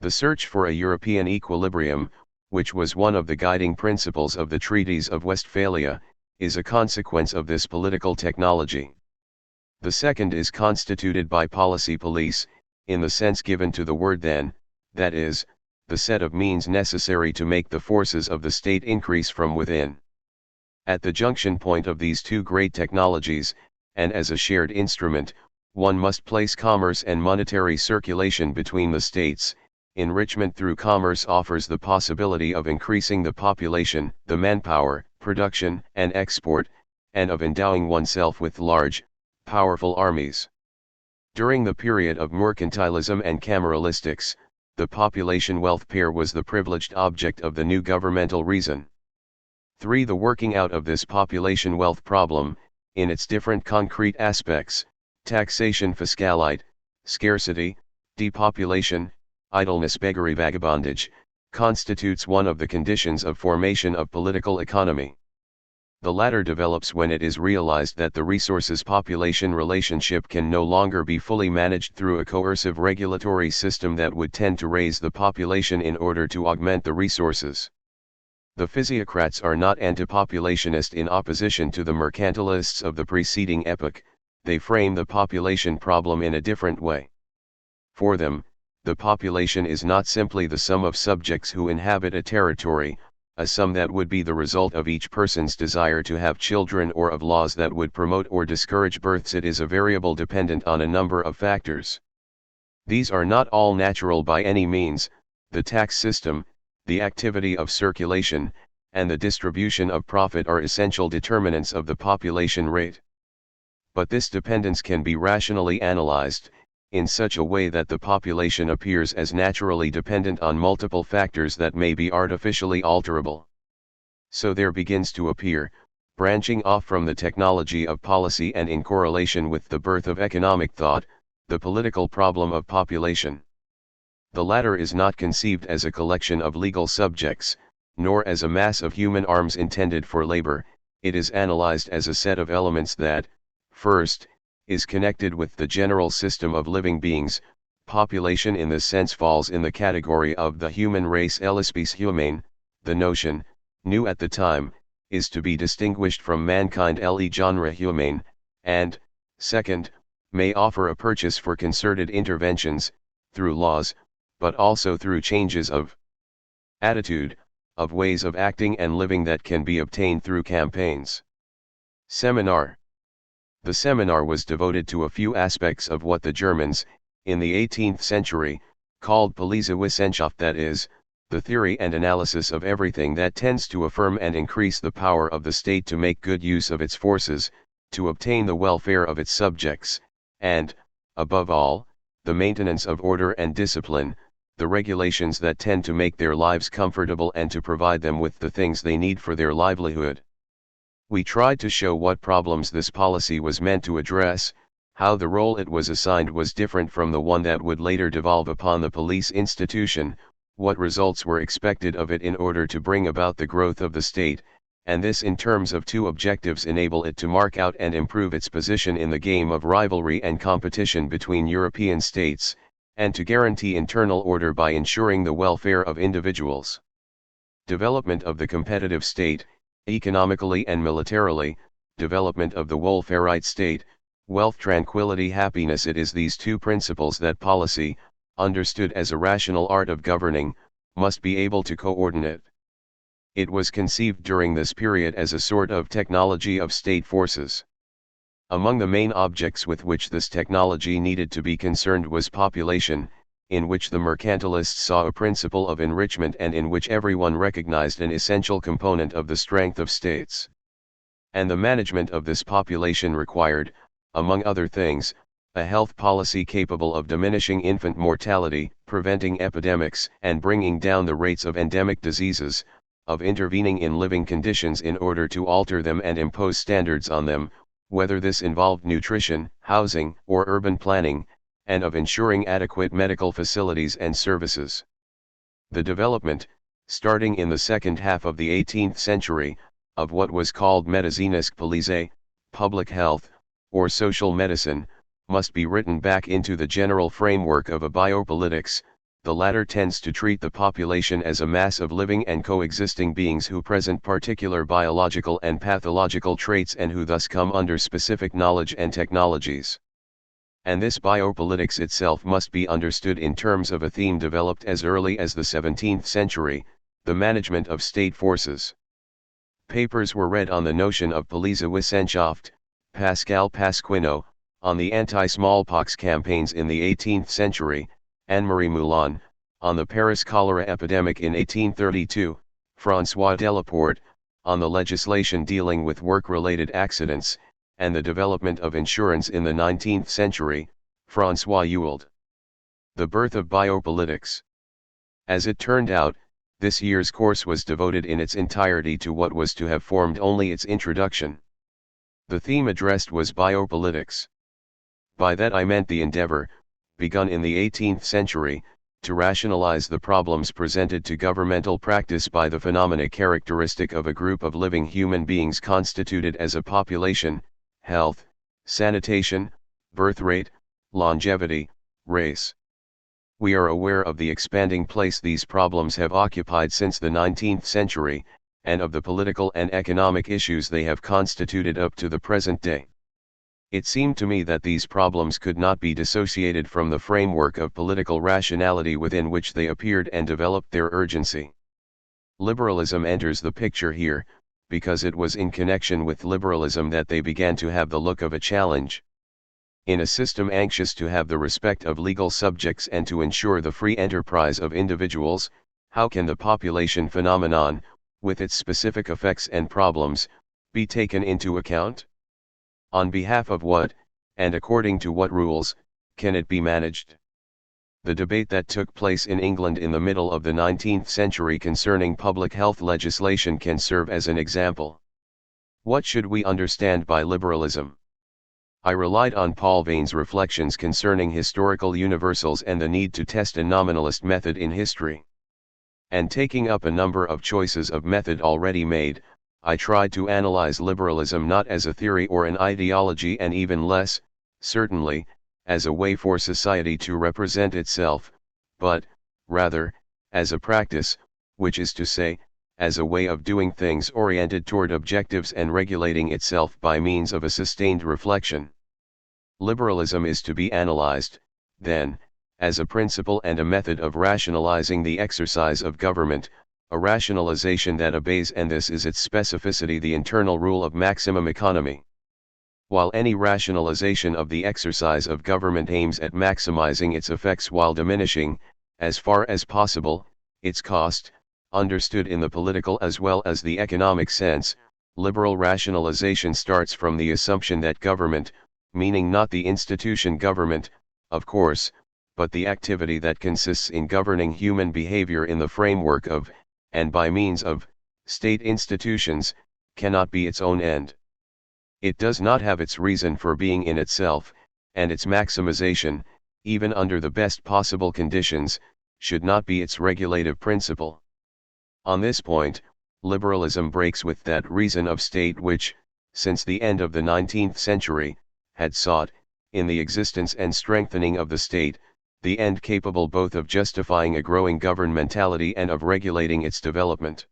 The search for a European equilibrium, which was one of the guiding principles of the treaties of Westphalia, is a consequence of this political technology. The second is constituted by policy police, in the sense given to the word then, that is, the set of means necessary to make the forces of the state increase from within. At the junction point of these two great technologies, and as a shared instrument, one must place commerce and monetary circulation between the states. Enrichment through commerce offers the possibility of increasing the population, the manpower, production and export, and of endowing oneself with large, powerful armies. During the period of mercantilism and cameralistics, the population-wealth pair was the privileged object of the new governmental reason. 3. The working out of this population-wealth problem, in its different concrete aspects, taxation fiscalite, scarcity, depopulation, idleness, beggary, vagabondage, constitutes one of the conditions of formation of political economy. The latter develops when it is realized that the resources-population relationship can no longer be fully managed through a coercive regulatory system that would tend to raise the population in order to augment the resources. The physiocrats are not anti-populationist in opposition to the mercantilists of the preceding epoch, they frame the population problem in a different way. For them, the population is not simply the sum of subjects who inhabit a territory, a sum that would be the result of each person's desire to have children or of laws that would promote or discourage births. It is a variable dependent on a number of factors. These are not all natural by any means. The tax system, the activity of circulation, and the distribution of profit are essential determinants of the population rate. But this dependence can be rationally analyzed, in such a way that the population appears as naturally dependent on multiple factors that may be artificially alterable. So there begins to appear, branching off from the technology of policy and in correlation with the birth of economic thought, the political problem of population. The latter is not conceived as a collection of legal subjects, nor as a mass of human arms intended for labor. It is analyzed as a set of elements that, first, is connected with the general system of living beings. Population in this sense falls in the category of the human race, l'espèce humaine. The notion, new at the time, is to be distinguished from mankind, le genre humain, and, second, may offer a purchase for concerted interventions, through laws, but also through changes of attitude, of ways of acting and living that can be obtained through campaigns. Seminar. The seminar was devoted to a few aspects of what the Germans, in the 18th century, called Politikwissenschaft, that is, the theory and analysis of everything that tends to affirm and increase the power of the state to make good use of its forces, to obtain the welfare of its subjects, and, above all, the maintenance of order and discipline, the regulations that tend to make their lives comfortable and to provide them with the things they need for their livelihood. We tried to show what problems this policy was meant to address, how the role it was assigned was different from the one that would later devolve upon the police institution, what results were expected of it in order to bring about the growth of the state, and this in terms of two objectives: enable it to mark out and improve its position in the game of rivalry and competition between European states, and to guarantee internal order by ensuring the welfare of individuals. Development of the competitive state, economically and militarily, development of the welfarite state, wealth, tranquility, happiness. It is these two principles that policy, understood as a rational art of governing, must be able to coordinate. It was conceived during this period as a sort of technology of state forces. Among the main objects with which this technology needed to be concerned was population, in which the mercantilists saw a principle of enrichment and in which everyone recognized an essential component of the strength of states. And the management of this population required, among other things, a health policy capable of diminishing infant mortality, preventing epidemics and bringing down the rates of endemic diseases, of intervening in living conditions in order to alter them and impose standards on them, whether this involved nutrition, housing, or urban planning, and of ensuring adequate medical facilities and services. The development, starting in the second half of the 18th century, of what was called médecine police, public health, or social medicine, must be written back into the general framework of a biopolitics. The latter tends to treat the population as a mass of living and coexisting beings who present particular biological and pathological traits and who thus come under specific knowledge and technologies. And this biopolitics itself must be understood in terms of a theme developed as early as the 17th century, the management of state forces. Papers were read on the notion of Politikwissenschaft, Pascal Pasquino, on the anti-smallpox campaigns in the 18th century, Anne-Marie Moulin, on the Paris cholera epidemic in 1832, François Delaporte, on the legislation dealing with work-related accidents, and the development of insurance in the 19th century, François Ewald. The birth of biopolitics. As it turned out, this year's course was devoted in its entirety to what was to have formed only its introduction. The theme addressed was biopolitics. By that I meant the endeavor, begun in the 18th century, to rationalize the problems presented to governmental practice by the phenomena characteristic of a group of living human beings constituted as a population: health, sanitation, birth rate, longevity, race. We are aware of the expanding place these problems have occupied since the 19th century, and of the political and economic issues they have constituted up to the present day. It seemed to me that these problems could not be dissociated from the framework of political rationality within which they appeared and developed their urgency. Liberalism enters the picture here, because it was in connection with liberalism that they began to have the look of a challenge. In a system anxious to have the respect of legal subjects and to ensure the free enterprise of individuals, how can the population phenomenon, with its specific effects and problems, be taken into account? On behalf of what, and according to what rules, can it be managed? The debate that took place in England in the middle of the 19th century concerning public health legislation can serve as an example. What should we understand by liberalism? I relied on Paul Vane's reflections concerning historical universals and the need to test a nominalist method in history. And taking up a number of choices of method already made, I tried to analyze liberalism not as a theory or an ideology, and even less, certainly, as a way for society to represent itself, but, rather, as a practice, which is to say, as a way of doing things oriented toward objectives and regulating itself by means of a sustained reflection. Liberalism is to be analyzed, then, as a principle and a method of rationalizing the exercise of government, a rationalization that obeys, and this is its specificity, the internal rule of maximum economy. While any rationalization of the exercise of government aims at maximizing its effects while diminishing, as far as possible, its cost, understood in the political as well as the economic sense, liberal rationalization starts from the assumption that government, meaning not the institution government, of course, but the activity that consists in governing human behavior in the framework of, and by means of, state institutions, cannot be its own end. It does not have its reason for being in itself, and its maximization, even under the best possible conditions, should not be its regulative principle. On this point, liberalism breaks with that reason of state which, since the end of the 19th century, had sought, in the existence and strengthening of the state, the end capable both of justifying a growing governmentality and of regulating its development.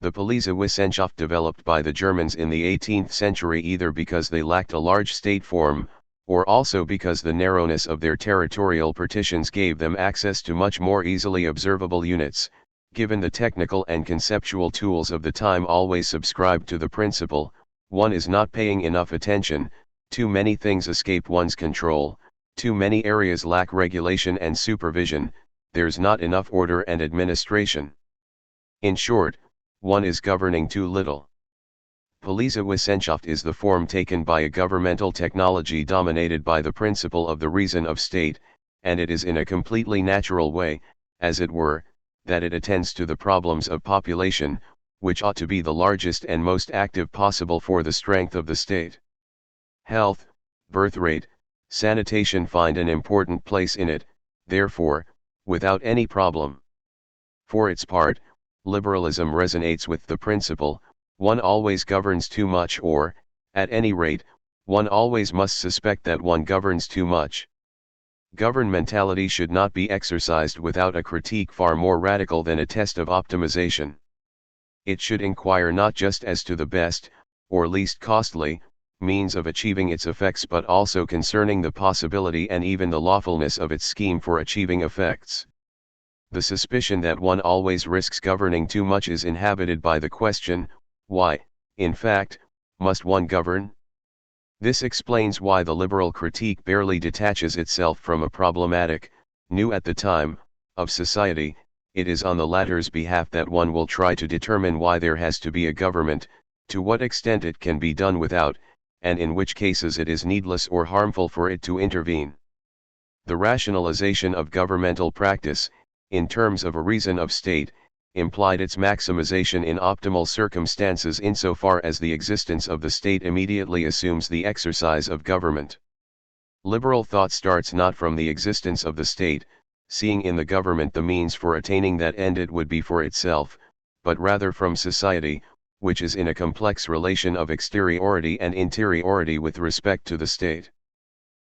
The Polizeiwissenschaft developed by the Germans in the 18th century either because they lacked a large state form, or also because the narrowness of their territorial partitions gave them access to much more easily observable units, given the technical and conceptual tools of the time always subscribed to the principle, one is not paying enough attention, too many things escape one's control, too many areas lack regulation and supervision, there's not enough order and administration. In short, one is governing too little. Polizeiwissenschaft is the form taken by a governmental technology dominated by the principle of the reason of state, and it is in a completely natural way, as it were, that it attends to the problems of population, which ought to be the largest and most active possible for the strength of the state. Health, birth rate, sanitation find an important place in it, therefore, without any problem. For its part, liberalism resonates with the principle, one always governs too much, or, at any rate, one always must suspect that one governs too much. Governmentality should not be exercised without a critique far more radical than a test of optimization. It should inquire not just as to the best, or least costly, means of achieving its effects, but also concerning the possibility and even the lawfulness of its scheme for achieving effects. The suspicion that one always risks governing too much is inhabited by the question, why, in fact, must one govern? This explains why the liberal critique barely detaches itself from a problematic, new at the time, of society. It is on the latter's behalf that one will try to determine why there has to be a government, to what extent it can be done without, and in which cases it is needless or harmful for it to intervene. The rationalization of governmental practice, in terms of a reason of state, implied its maximization in optimal circumstances insofar as the existence of the state immediately assumes the exercise of government. Liberal thought starts not from the existence of the state, seeing in the government the means for attaining that end it would be for itself, but rather from society, which is in a complex relation of exteriority and interiority with respect to the state.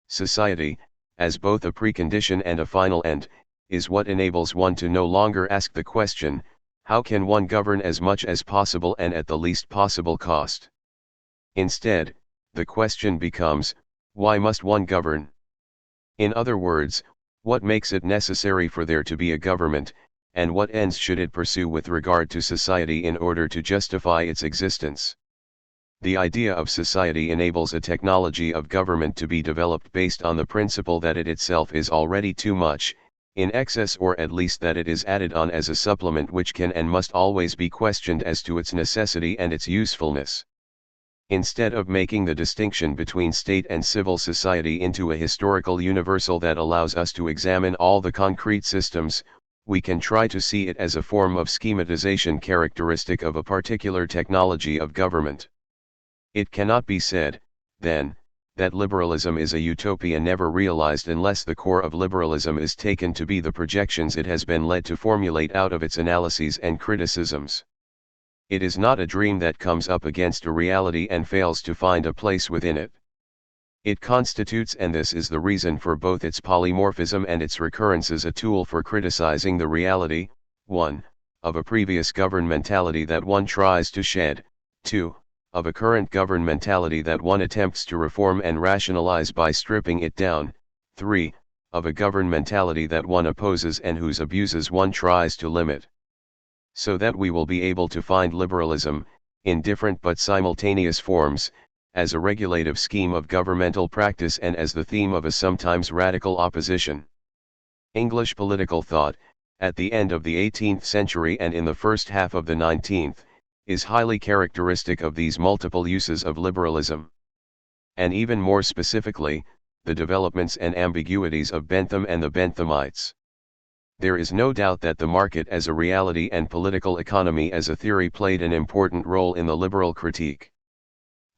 Society, as both a precondition and a final end, is what enables one to no longer ask the question, how can one govern as much as possible and at the least possible cost? Instead, the question becomes, why must one govern? In other words, what makes it necessary for there to be a government, and what ends should it pursue with regard to society in order to justify its existence? The idea of society enables a technology of government to be developed based on the principle that it itself is already too much, in excess, or at least that it is added on as a supplement which can and must always be questioned as to its necessity and its usefulness. Instead of making the distinction between state and civil society into a historical universal that allows us to examine all the concrete systems, we can try to see it as a form of schematization characteristic of a particular technology of government. It cannot be said, then, that liberalism is a utopia never realized unless the core of liberalism is taken to be the projections it has been led to formulate out of its analyses and criticisms. It is not a dream that comes up against a reality and fails to find a place within it. It constitutes, and this is the reason for both its polymorphism and its recurrences, a tool for criticizing the reality, 1. Of a previous governmentality that one tries to shed, 2. Of a current governmentality that one attempts to reform and rationalize by stripping it down, 3. Of a governmentality that one opposes and whose abuses one tries to limit. So that we will be able to find liberalism, in different but simultaneous forms, as a regulative scheme of governmental practice and as the theme of a sometimes radical opposition. English political thought, at the end of the 18th century and in the first half of the 19th, is highly characteristic of these multiple uses of liberalism. And even more specifically, the developments and ambiguities of Bentham and the Benthamites. There is no doubt that the market as a reality and political economy as a theory played an important role in the liberal critique.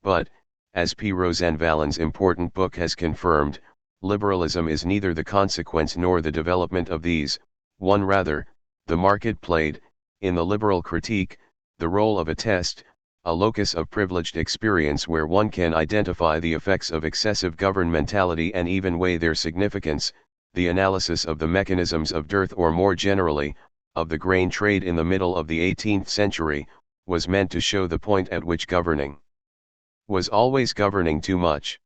But, as P. Rosanvallin's important book has confirmed, liberalism is neither the consequence nor the development of these, one rather, the market played, in the liberal critique, the role of a test, a locus of privileged experience where one can identify the effects of excessive governmentality and even weigh their significance. The analysis of the mechanisms of dearth, or more generally, of the grain trade in the middle of the 18th century, was meant to show the point at which governing was always governing too much.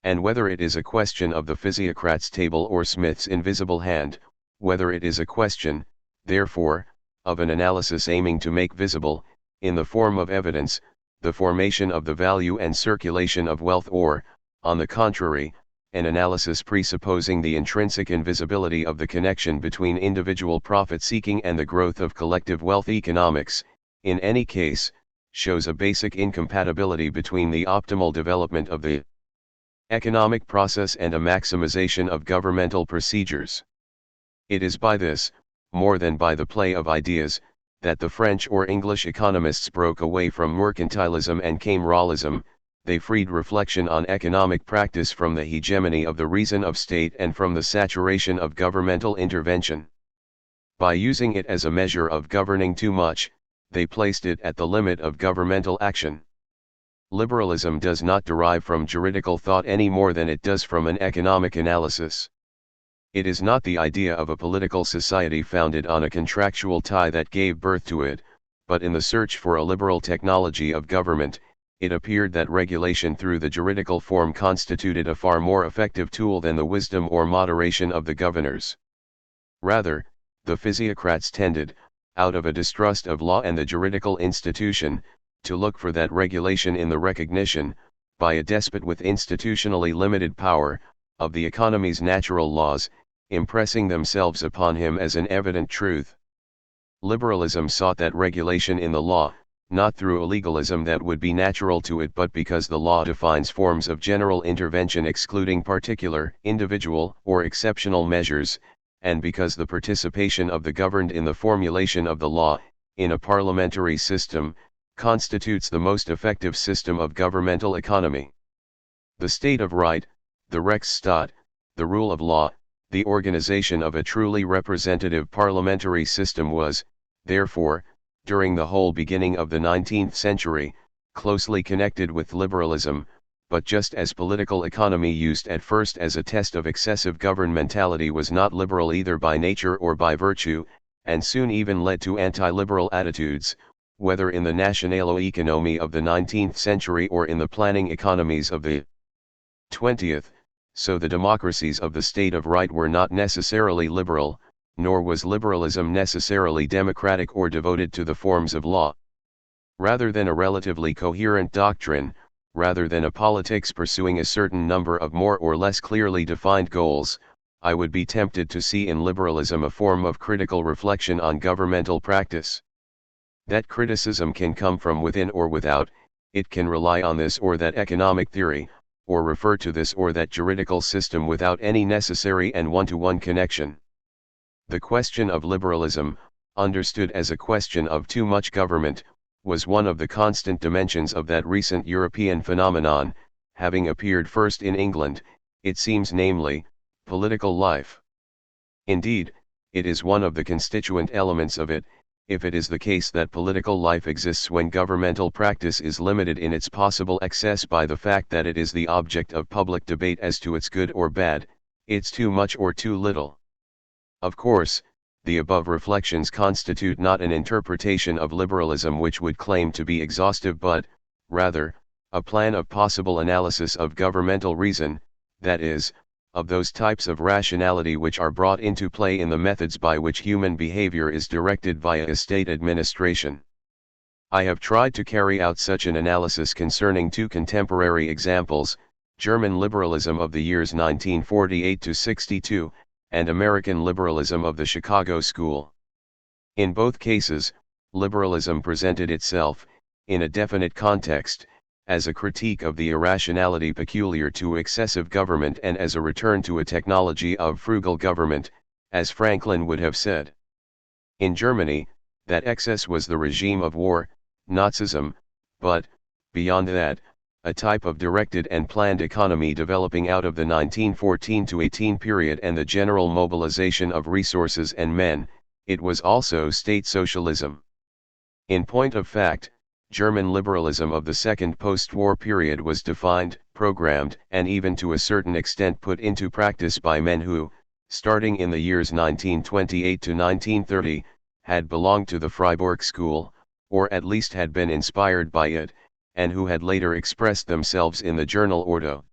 And whether it is a question of the physiocrat's table or Smith's invisible hand, whether it is a question, therefore, of an analysis aiming to make visible, in the form of evidence, the formation of the value and circulation of wealth, or, on the contrary, an analysis presupposing the intrinsic invisibility of the connection between individual profit-seeking and the growth of collective wealth economics, in any case, shows a basic incompatibility between the optimal development of the economic process and a maximization of governmental procedures. It is by this, more than by the play of ideas, that the French or English economists broke away from mercantilism and came Rawlism. They freed reflection on economic practice from the hegemony of the reason of state and from the saturation of governmental intervention. By using it as a measure of governing too much, they placed it at the limit of governmental action. Liberalism does not derive from juridical thought any more than it does from an economic analysis. It is not the idea of a political society founded on a contractual tie that gave birth to it, but in the search for a liberal technology of government, it appeared that regulation through the juridical form constituted a far more effective tool than the wisdom or moderation of the governors. Rather, the physiocrats tended, out of a distrust of law and the juridical institution, to look for that regulation in the recognition, by a despot with institutionally limited power, of the economy's natural laws, impressing themselves upon him as an evident truth. Liberalism sought that regulation in the law, not through a legalism that would be natural to it, but because the law defines forms of general intervention excluding particular, individual, or exceptional measures, and because the participation of the governed in the formulation of the law, in a parliamentary system, constitutes the most effective system of governmental economy. The state of right, the Rechtsstaat, the rule of law, the organization of a truly representative parliamentary system was, therefore, during the whole beginning of the 19th century, closely connected with liberalism, but just as political economy used at first as a test of excessive governmentality was not liberal either by nature or by virtue, and soon even led to anti-liberal attitudes, whether in the nationale-economie of the 19th century or in the planning economies of the 20th, so the democracies of the state of right were not necessarily liberal, nor was liberalism necessarily democratic or devoted to the forms of law. Rather than a relatively coherent doctrine, rather than a politics pursuing a certain number of more or less clearly defined goals, I would be tempted to see in liberalism a form of critical reflection on governmental practice. That criticism can come from within or without, it can rely on this or that economic theory, or refer to this or that juridical system without any necessary and one-to-one connection. The question of liberalism, understood as a question of too much government, was one of the constant dimensions of that recent European phenomenon, having appeared first in England, it seems, namely, political life. Indeed, it is one of the constituent elements of it, if it is the case that political life exists when governmental practice is limited in its possible excess by the fact that it is the object of public debate as to its good or bad, its too much or too little. Of course, the above reflections constitute not an interpretation of liberalism which would claim to be exhaustive but, rather, a plan of possible analysis of governmental reason, that is, of those types of rationality which are brought into play in the methods by which human behavior is directed via a state administration. I have tried to carry out such an analysis concerning two contemporary examples, German liberalism of the years 1948 to 62, and American liberalism of the Chicago School. In both cases, liberalism presented itself, in a definite context, as a critique of the irrationality peculiar to excessive government and as a return to a technology of frugal government, as Franklin would have said. In Germany, that excess was the regime of war, Nazism, but, beyond that, a type of directed and planned economy developing out of the 1914 to 18 period and the general mobilization of resources and men, it was also state socialism. In point of fact, German liberalism of the second post-war period was defined, programmed, and even to a certain extent put into practice by men who, starting in the years 1928 to 1930, had belonged to the Freiburg School, or at least had been inspired by it, and who had later expressed themselves in the journal Ordo.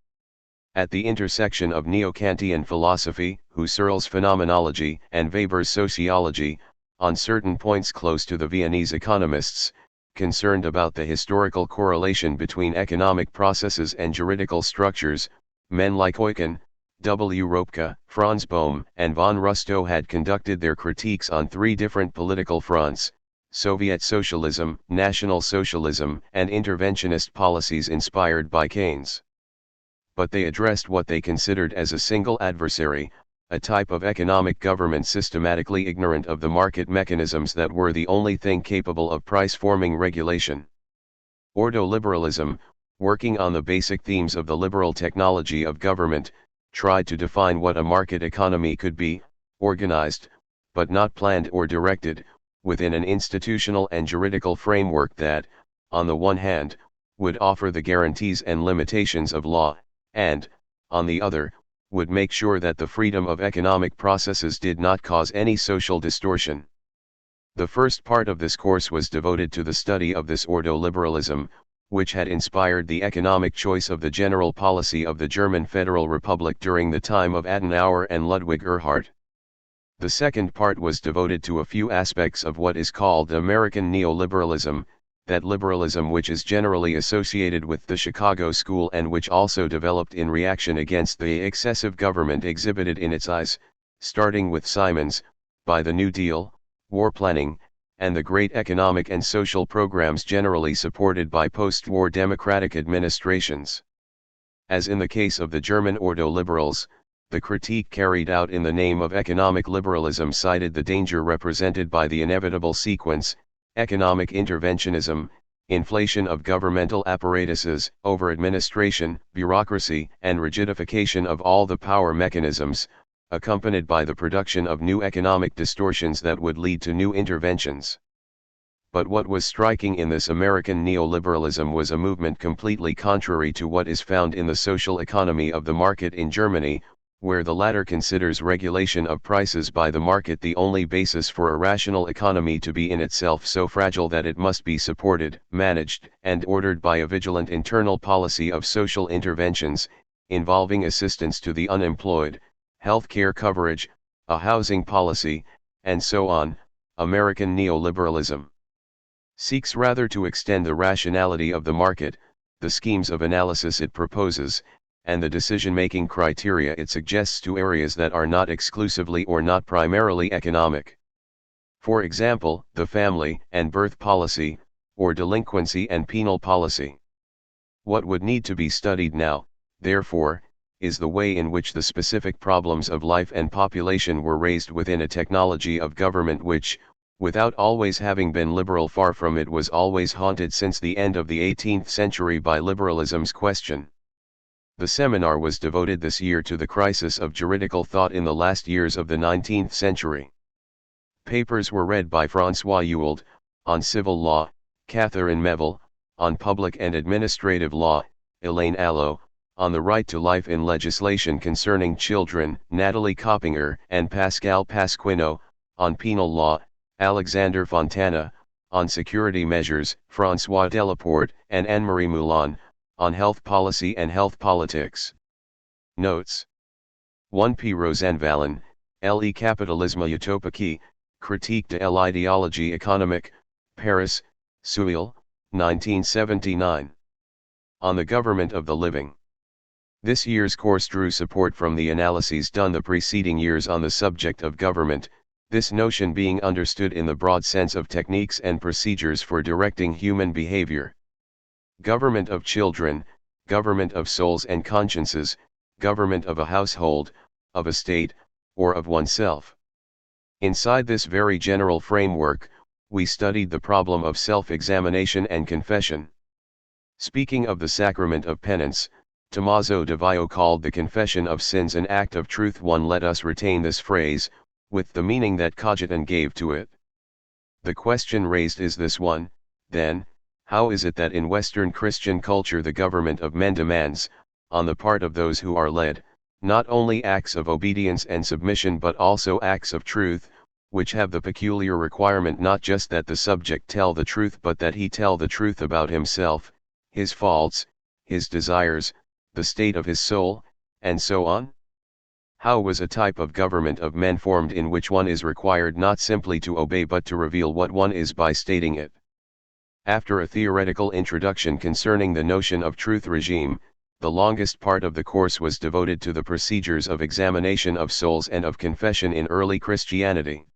At the intersection of Neo-Kantian philosophy, Husserl's phenomenology, and Weber's sociology, on certain points close to the Viennese economists, concerned about the historical correlation between economic processes and juridical structures, men like Eucken, W. Ropke, Franz Bohm, and von Rustow had conducted their critiques on three different political fronts: Soviet socialism, National Socialism, and interventionist policies inspired by Keynes. But they addressed what they considered as a single adversary, a type of economic government systematically ignorant of the market mechanisms that were the only thing capable of price-forming regulation. Ordo-liberalism, working on the basic themes of the liberal technology of government, tried to define what a market economy could be, organized, but not planned or directed, within an institutional and juridical framework that, on the one hand, would offer the guarantees and limitations of law, and, on the other, would make sure that the freedom of economic processes did not cause any social distortion. The first part of this course was devoted to the study of this ordo-liberalism, which had inspired the economic choice of the general policy of the German Federal Republic during the time of Adenauer and Ludwig Erhard. The second part was devoted to a few aspects of what is called American neoliberalism, that liberalism which is generally associated with the Chicago School and which also developed in reaction against the excessive government exhibited in its eyes, starting with Simons, by the New Deal, war planning, and the great economic and social programs generally supported by post-war democratic administrations. As in the case of the German ordo-liberals, the critique carried out in the name of economic liberalism cited the danger represented by the inevitable sequence: economic interventionism, inflation of governmental apparatuses, over-administration, bureaucracy, and rigidification of all the power mechanisms, accompanied by the production of new economic distortions that would lead to new interventions. But what was striking in this American neoliberalism was a movement completely contrary to what is found in the social economy of the market in Germany, where the latter considers regulation of prices by the market the only basis for a rational economy to be in itself so fragile that it must be supported, managed, and ordered by a vigilant internal policy of social interventions, involving assistance to the unemployed, health care coverage, a housing policy, and so on. American neoliberalism seeks rather to extend the rationality of the market, the schemes of analysis it proposes, and the decision-making criteria it suggests to areas that are not exclusively or not primarily economic. For example, the family and birth policy, or delinquency and penal policy. What would need to be studied now, therefore, is the way in which the specific problems of life and population were raised within a technology of government which, without always having been liberal, far from it, was always haunted since the end of the 18th century by liberalism's question. The seminar was devoted this year to the crisis of juridical thought in the last years of the 19th century. Papers were read by François Ewald, on civil law, Catherine Melville, on public and administrative law, Elaine Allo, on the right to life in legislation concerning children, Natalie Coppinger and Pascal Pasquino, on penal law, Alexander Fontana, on security measures, François Delaporte and Anne-Marie Moulin, on health policy and health politics. Notes. 1P Rosanvallon, Le Capitalisme Utopique, Critique de l'idéologie économique, Paris, Seuil, 1979. On the Government of the Living. This year's course drew support from the analyses done the preceding years on the subject of government, this notion being understood in the broad sense of techniques and procedures for directing human behavior. Government of children, government of souls and consciences, government of a household, of a state, or of oneself. Inside this very general framework, we studied the problem of self-examination and confession. Speaking of the sacrament of penance, Tommaso de Vio called the confession of sins an act of truth. Let us retain this phrase, with the meaning that Cogiton gave to it. The question raised is this one, then: how is it that in Western Christian culture the government of men demands, on the part of those who are led, not only acts of obedience and submission but also acts of truth, which have the peculiar requirement not just that the subject tell the truth but that he tell the truth about himself, his faults, his desires, the state of his soul, and so on? How was a type of government of men formed in which one is required not simply to obey but to reveal what one is by stating it? After a theoretical introduction concerning the notion of truth regime, the longest part of the course was devoted to the procedures of examination of souls and of confession in early Christianity.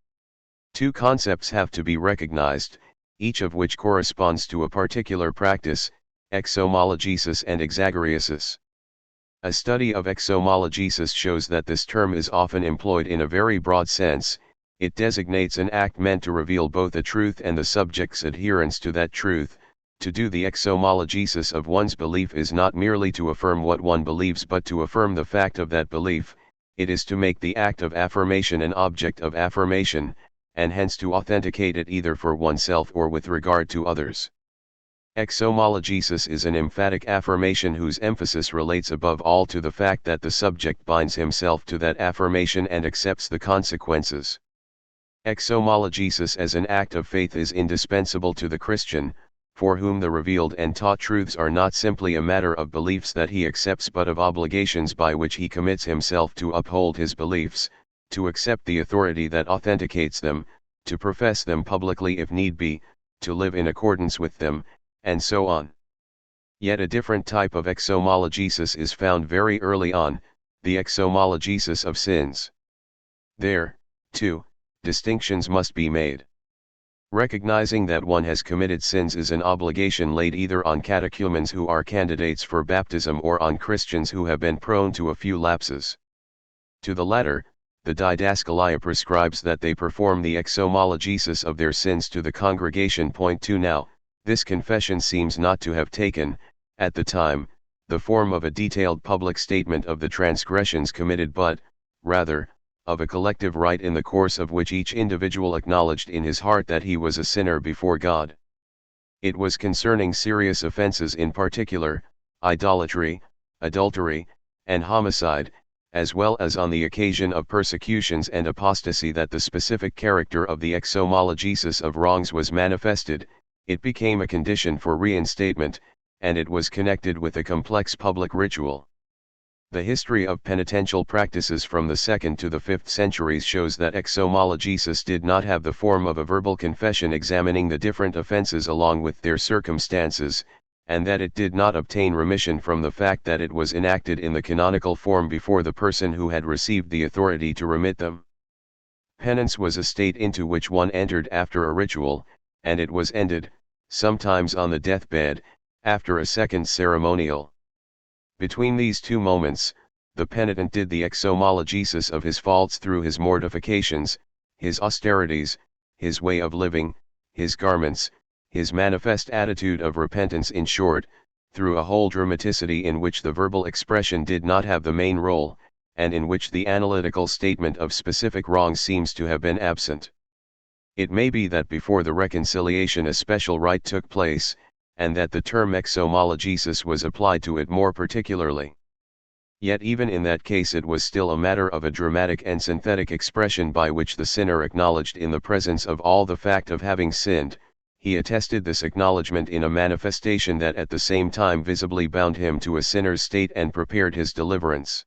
Two concepts have to be recognized, each of which corresponds to a particular practice: exhomologesis and exagoriasis. A study of exhomologesis shows that this term is often employed in a very broad sense. It designates an act meant to reveal both a truth and the subject's adherence to that truth. To do the exhomologesis of one's belief is not merely to affirm what one believes but to affirm the fact of that belief. It is to make the act of affirmation an object of affirmation, and hence to authenticate it either for oneself or with regard to others. Exhomologesis is an emphatic affirmation whose emphasis relates above all to the fact that the subject binds himself to that affirmation and accepts the consequences. Exhomologesis as an act of faith is indispensable to the Christian, for whom the revealed and taught truths are not simply a matter of beliefs that he accepts but of obligations by which he commits himself to uphold his beliefs, to accept the authority that authenticates them, to profess them publicly if need be, to live in accordance with them, and so on. Yet a different type of exhomologesis is found very early on, the exhomologesis of sins. There, too, distinctions must be made. Recognizing that one has committed sins is an obligation laid either on catechumens who are candidates for baptism or on Christians who have been prone to a few lapses. To the latter, the Didaskalia prescribes that they perform the exhomologesis of their sins to the congregation. Point 2. Now, this confession seems not to have taken, at the time, the form of a detailed public statement of the transgressions committed but, rather, of a collective rite in the course of which each individual acknowledged in his heart that he was a sinner before God. It was concerning serious offenses in particular, idolatry, adultery, and homicide, as well as on the occasion of persecutions and apostasy that the specific character of the exhomologesis of wrongs was manifested. It became a condition for reinstatement, and it was connected with a complex public ritual. The history of penitential practices from the 2nd to the 5th centuries shows that exhomologesis did not have the form of a verbal confession examining the different offenses along with their circumstances, and that it did not obtain remission from the fact that it was enacted in the canonical form before the person who had received the authority to remit them. Penance was a state into which one entered after a ritual, and it was ended, sometimes on the deathbed, after a second ceremonial. Between these two moments, the penitent did the exhomologesis of his faults through his mortifications, his austerities, his way of living, his garments, his manifest attitude of repentance, in short, through a whole dramaticity in which the verbal expression did not have the main role, and in which the analytical statement of specific wrongs seems to have been absent. It may be that before the reconciliation a special rite took place, and that the term exomologesis was applied to it more particularly. Yet even in that case it was still a matter of a dramatic and synthetic expression by which the sinner acknowledged in the presence of all the fact of having sinned. He attested this acknowledgement in a manifestation that at the same time visibly bound him to a sinner's state and prepared his deliverance.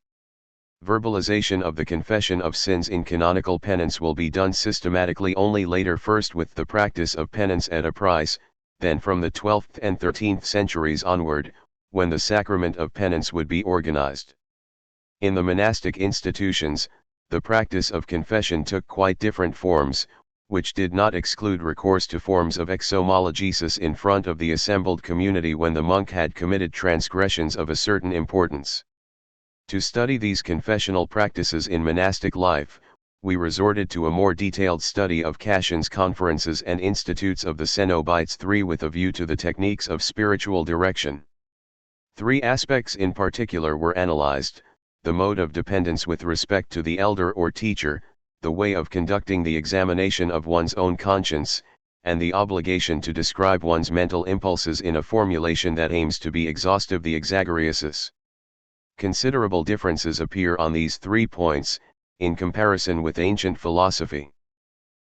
Verbalization of the confession of sins in canonical penance will be done systematically only later, first with the practice of penance at a price, then from the 12th and 13th centuries onward, when the sacrament of penance would be organized. In the monastic institutions, the practice of confession took quite different forms, which did not exclude recourse to forms of exomologesis in front of the assembled community when the monk had committed transgressions of a certain importance. To study these confessional practices in monastic life, we resorted to a more detailed study of Cassion's Conferences and Institutes of the Cenobites III with a view to the techniques of spiritual direction. Three aspects in particular were analyzed: the mode of dependence with respect to the elder or teacher, the way of conducting the examination of one's own conscience, and the obligation to describe one's mental impulses in a formulation that aims to be exhaustive, the exagoriasis. Considerable differences appear on these 3 points, in comparison with ancient philosophy.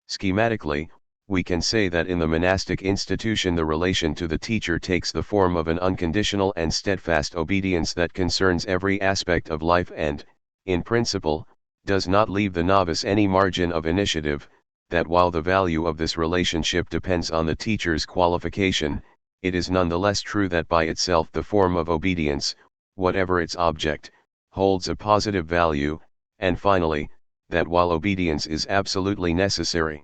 Schematically, we can say that in the monastic institution the relation to the teacher takes the form of an unconditional and steadfast obedience that concerns every aspect of life and, in principle, does not leave the novice any margin of initiative, that while the value of this relationship depends on the teacher's qualification, it is nonetheless true that by itself the form of obedience, whatever its object, holds a positive value, and finally, that while obedience is absolutely necessary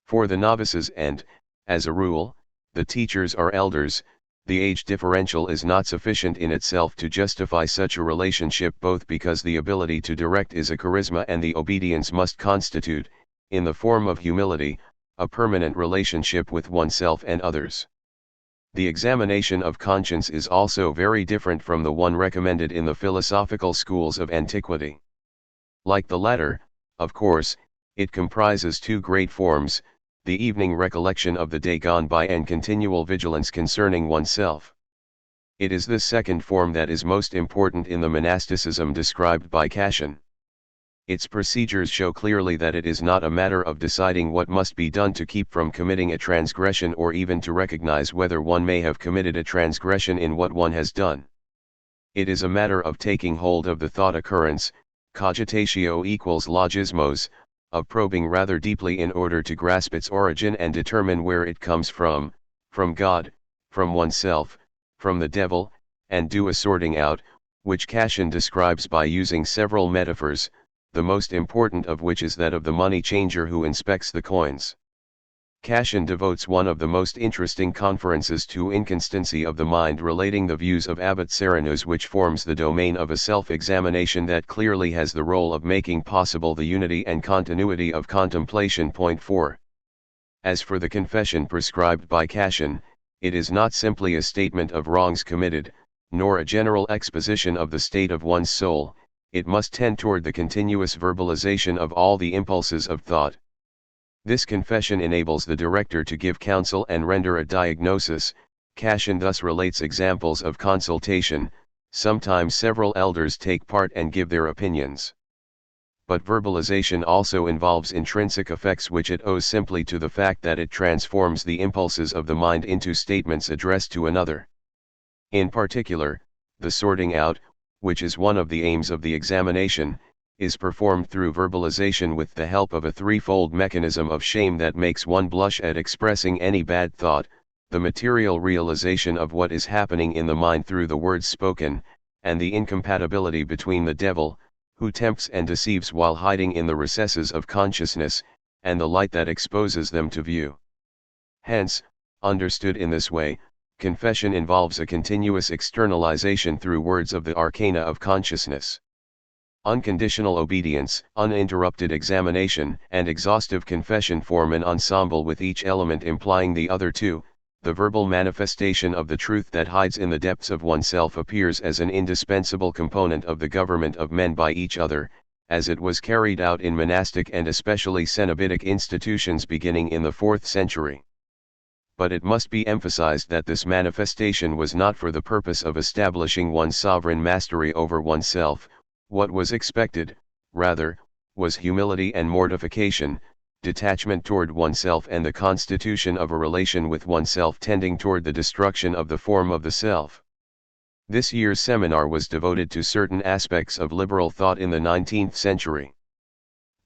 for the novices and, as a rule, the teachers are elders, the age differential is not sufficient in itself to justify such a relationship, both because the ability to direct is a charisma and the obedience must constitute, in the form of humility, a permanent relationship with oneself and others. The examination of conscience is also very different from the one recommended in the philosophical schools of antiquity. Like the latter, of course, it comprises 2 great forms: the evening recollection of the day gone by and continual vigilance concerning oneself. It is this second form that is most important in the monasticism described by Cassion. Its procedures show clearly that it is not a matter of deciding what must be done to keep from committing a transgression, or even to recognize whether one may have committed a transgression in what one has done. It is a matter of taking hold of the thought occurrence, cogitatio equals logismos, of probing rather deeply in order to grasp its origin and determine where it comes from God, from oneself, from the devil, and do a sorting out, which Cassion describes by using several metaphors, the most important of which is that of the money changer who inspects the coins. Cassion devotes one of the most interesting conferences to inconstancy of the mind, relating the views of Abbot Serenus, which forms the domain of a self-examination that clearly has the role of making possible the unity and continuity of contemplation. Point 4. As for the confession prescribed by Cassion, it is not simply a statement of wrongs committed, nor a general exposition of the state of one's soul. It must tend toward the continuous verbalization of all the impulses of thought. This confession enables the director to give counsel and render a diagnosis. Cassion thus relates examples of consultation: sometimes several elders take part and give their opinions. But verbalization also involves intrinsic effects which it owes simply to the fact that it transforms the impulses of the mind into statements addressed to another. In particular, the sorting out, which is one of the aims of the examination, is performed through verbalization with the help of a threefold mechanism of shame that makes one blush at expressing any bad thought, the material realization of what is happening in the mind through the words spoken, and the incompatibility between the devil, who tempts and deceives while hiding in the recesses of consciousness, and the light that exposes them to view. Hence, understood in this way, confession involves a continuous externalization through words of the arcana of consciousness. Unconditional obedience, uninterrupted examination, and exhaustive confession form an ensemble with each element implying the other two, the verbal manifestation of the truth that hides in the depths of oneself appears as an indispensable component of the government of men by each other, as it was carried out in monastic and especially Cenobitic institutions beginning in the 4th century. But it must be emphasized that this manifestation was not for the purpose of establishing one's sovereign mastery over oneself. What was expected, rather, was humility and mortification, detachment toward oneself and the constitution of a relation with oneself tending toward the destruction of the form of the self. This year's seminar was devoted to certain aspects of liberal thought in the 19th century.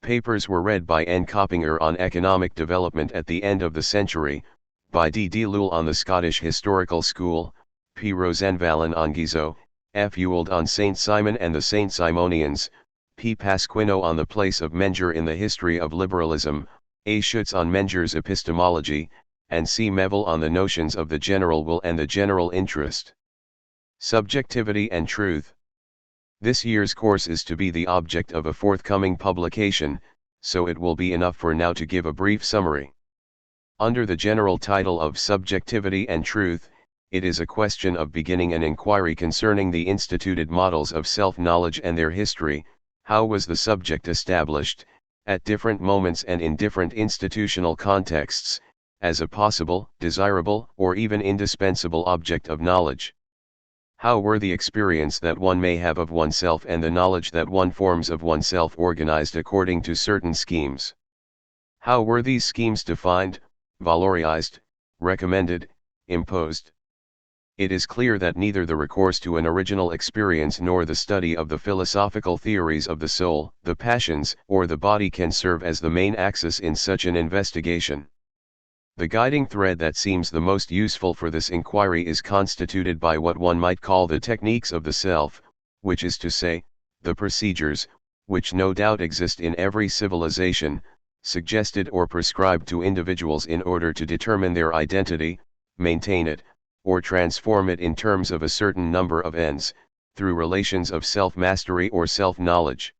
Papers were read by N. Coppinger on economic development at the end of the century, by D. D. Lule on the Scottish Historical School, P. Rosenvallen on Guizot, F. Ewald on Saint Simon and the Saint Simonians, P. Pasquino on the place of Menger in the history of liberalism, A. Schutz on Menger's epistemology, and C. Melville on the notions of the general will and the general interest. Subjectivity and truth. This year's course is to be the object of a forthcoming publication, so it will be enough for now to give a brief summary. Under the general title of Subjectivity and Truth, it is a question of beginning an inquiry concerning the instituted models of self-knowledge and their history. How was the subject established, at different moments and in different institutional contexts, as a possible, desirable, or even indispensable object of knowledge? How were the experience that one may have of oneself and the knowledge that one forms of oneself organized according to certain schemes? How were these schemes defined, valorized, recommended, imposed? It is clear that neither the recourse to an original experience nor the study of the philosophical theories of the soul, the passions, or the body can serve as the main axis in such an investigation. The guiding thread that seems the most useful for this inquiry is constituted by what one might call the techniques of the self, which is to say, the procedures, which no doubt exist in every civilization, suggested or prescribed to individuals in order to determine their identity, maintain it, or transform it in terms of a certain number of ends, through relations of self-mastery or self-knowledge.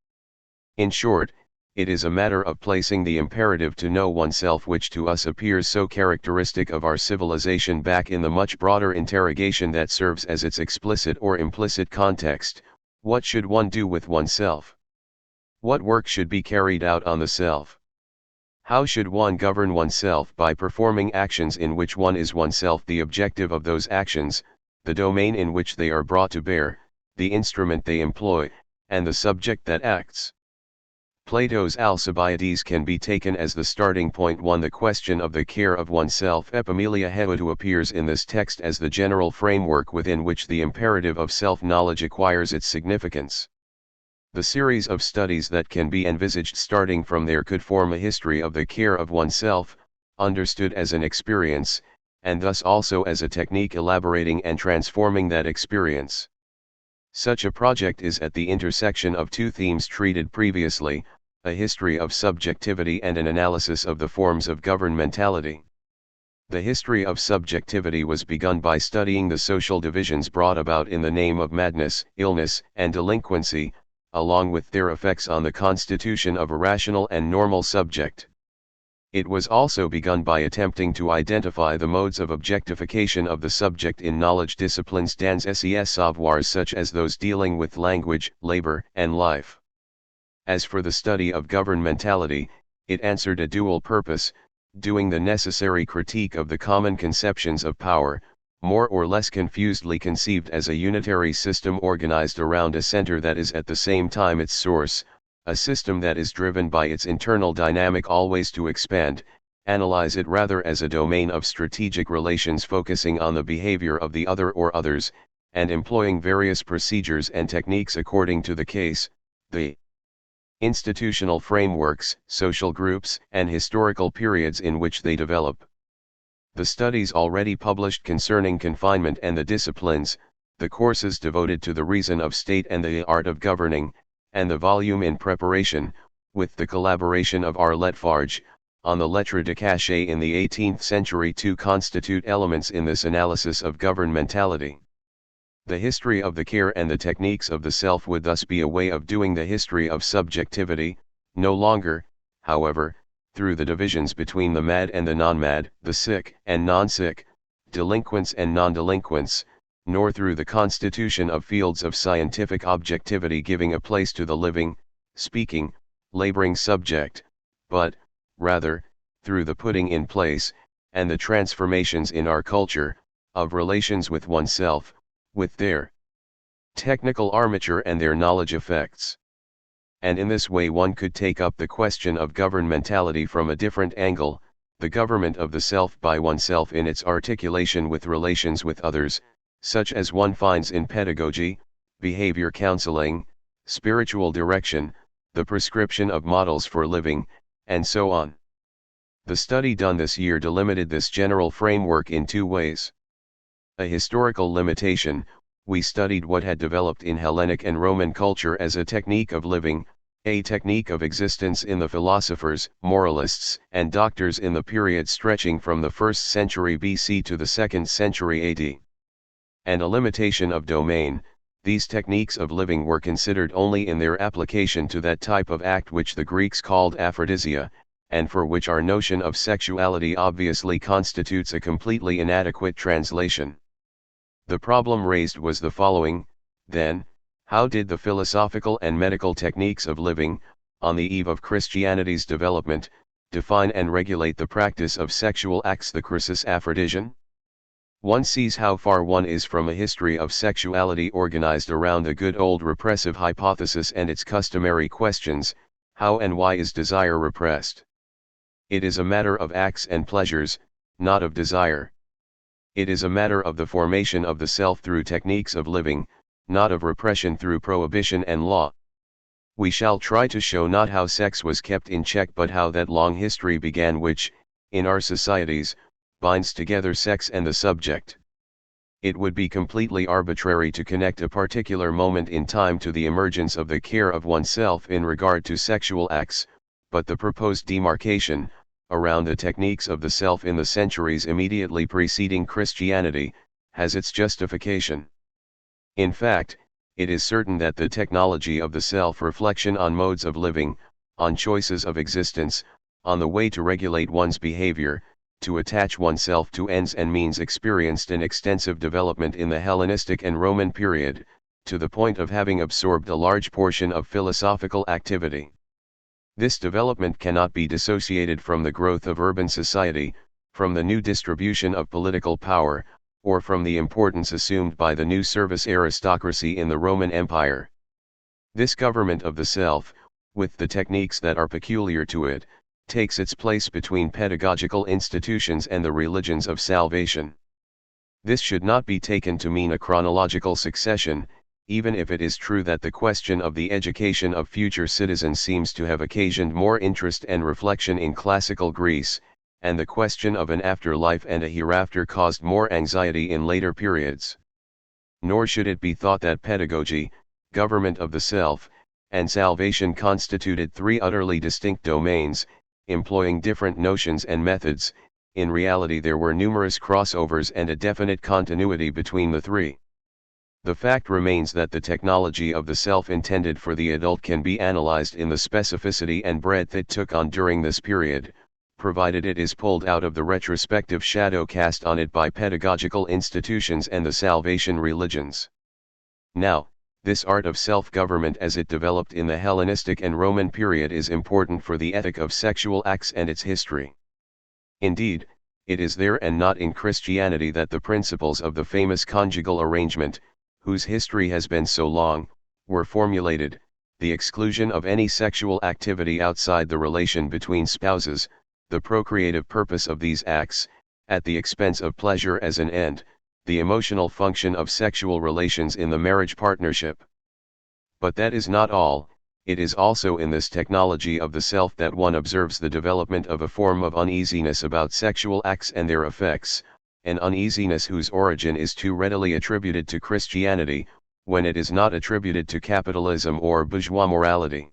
In short, it is a matter of placing the imperative to know oneself which to us appears so characteristic of our civilization back in the much broader interrogation that serves as its explicit or implicit context: what should one do with oneself? What work should be carried out on the self? How should one govern oneself by performing actions in which one is oneself the objective of those actions, the domain in which they are brought to bear, the instrument they employ, and the subject that acts? Plato's Alcibiades can be taken as the starting point. 1. The question of the care of oneself. Epimelia Heodu appears in this text as the general framework within which the imperative of self-knowledge acquires its significance. The series of studies that can be envisaged starting from there could form a history of the care of oneself, understood as an experience, and thus also as a technique elaborating and transforming that experience. Such a project is at the intersection of two themes treated previously: a history of subjectivity and an analysis of the forms of governmentality. The history of subjectivity was begun by studying the social divisions brought about in the name of madness, illness, and delinquency, along with their effects on the constitution of a rational and normal subject. It was also begun by attempting to identify the modes of objectification of the subject in knowledge disciplines dans ses savoirs such as those dealing with language, labor, and life. As for the study of governmentality, it answered a dual purpose, doing the necessary critique of the common conceptions of power, more or less confusedly conceived as a unitary system organized around a center that is at the same time its source, a system that is driven by its internal dynamic always to expand, analyze it rather as a domain of strategic relations focusing on the behavior of the other or others, and employing various procedures and techniques according to the case, the institutional frameworks, social groups, and historical periods in which they develop. The studies already published concerning confinement and the disciplines, the courses devoted to the reason of state and the art of governing, and the volume in preparation, with the collaboration of R. Letfarge, on the lettre de cachet in the 18th century to constitute elements in this analysis of governmentality. The history of the care and the techniques of the self would thus be a way of doing the history of subjectivity, no longer, however, through the divisions between the mad and the non-mad, the sick and non-sick, delinquents and non-delinquents, nor through the constitution of fields of scientific objectivity giving a place to the living, speaking, laboring subject, but, rather, through the putting in place, and the transformations in our culture, of relations with oneself, with their technical armature and their knowledge effects. And in this way one could take up the question of governmentality from a different angle, the government of the self by oneself in its articulation with relations with others, such as one finds in pedagogy, behavior counseling, spiritual direction, the prescription of models for living, and so on. The study done this year delimited this general framework in two ways. A historical limitation, we studied what had developed in Hellenic and Roman culture as a technique of living, a technique of existence in the philosophers, moralists, and doctors in the period stretching from the 1st century BC to the 2nd century AD. And a limitation of domain, these techniques of living were considered only in their application to that type of act which the Greeks called aphrodisia, and for which our notion of sexuality obviously constitutes a completely inadequate translation. The problem raised was the following, then: how did the philosophical and medical techniques of living, on the eve of Christianity's development, define and regulate the practice of sexual acts, the crucis aphrodisian? One sees how far one is from a history of sexuality organized around the good old repressive hypothesis and its customary questions: how and why is desire repressed? It is a matter of acts and pleasures, not of desire. It is a matter of the formation of the self through techniques of living, not of repression through prohibition and law. We shall try to show not how sex was kept in check but how that long history began which, in our societies, binds together sex and the subject. It would be completely arbitrary to connect a particular moment in time to the emergence of the care of oneself in regard to sexual acts, but the proposed demarcation, around the techniques of the self in the centuries immediately preceding Christianity, has its justification. In fact, it is certain that the technology of the self-reflection on modes of living, on choices of existence, on the way to regulate one's behavior, to attach oneself to ends and means experienced an extensive development in the Hellenistic and Roman period, to the point of having absorbed a large portion of philosophical activity. This development cannot be dissociated from the growth of urban society, from the new distribution of political power, or from the importance assumed by the new service aristocracy in the Roman Empire. This government of the self, with the techniques that are peculiar to it, takes its place between pedagogical institutions and the religions of salvation. This should not be taken to mean a chronological succession, even if it is true that the question of the education of future citizens seems to have occasioned more interest and reflection in classical Greece, and the question of an afterlife and a hereafter caused more anxiety in later periods. Nor should it be thought that pedagogy, government of the self, and salvation constituted three utterly distinct domains, employing different notions and methods. In reality there were numerous crossovers and a definite continuity between the three. The fact remains that the technology of the self intended for the adult can be analyzed in the specificity and breadth it took on during this period, provided it is pulled out of the retrospective shadow cast on it by pedagogical institutions and the salvation religions. Now, this art of self-government as it developed in the Hellenistic and Roman period is important for the ethic of sexual acts and its history. Indeed, it is there and not in Christianity that the principles of the famous conjugal arrangement, whose history has been so long, were formulated: the exclusion of any sexual activity outside the relation between spouses, the procreative purpose of these acts, at the expense of pleasure as an end, the emotional function of sexual relations in the marriage partnership. But that is not all. It is also in this technology of the self that one observes the development of a form of uneasiness about sexual acts and their effects, an uneasiness whose origin is too readily attributed to Christianity, when it is not attributed to capitalism or bourgeois morality.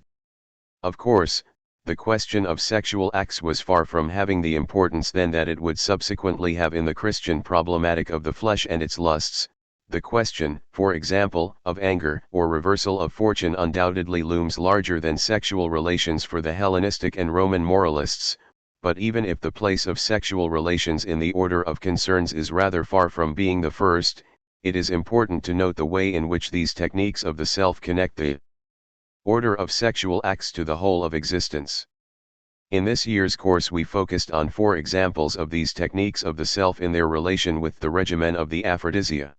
Of course, the question of sexual acts was far from having the importance then that it would subsequently have in the Christian problematic of the flesh and its lusts. The question, for example, of anger or reversal of fortune undoubtedly looms larger than sexual relations for the Hellenistic and Roman moralists, but even if the place of sexual relations in the order of concerns is rather far from being the first, it is important to note the way in which these techniques of the self connect the order of sexual acts to the whole of existence. In this year's course we focused on 4 examples of these techniques of the self in their relation with the regimen of the aphrodisia.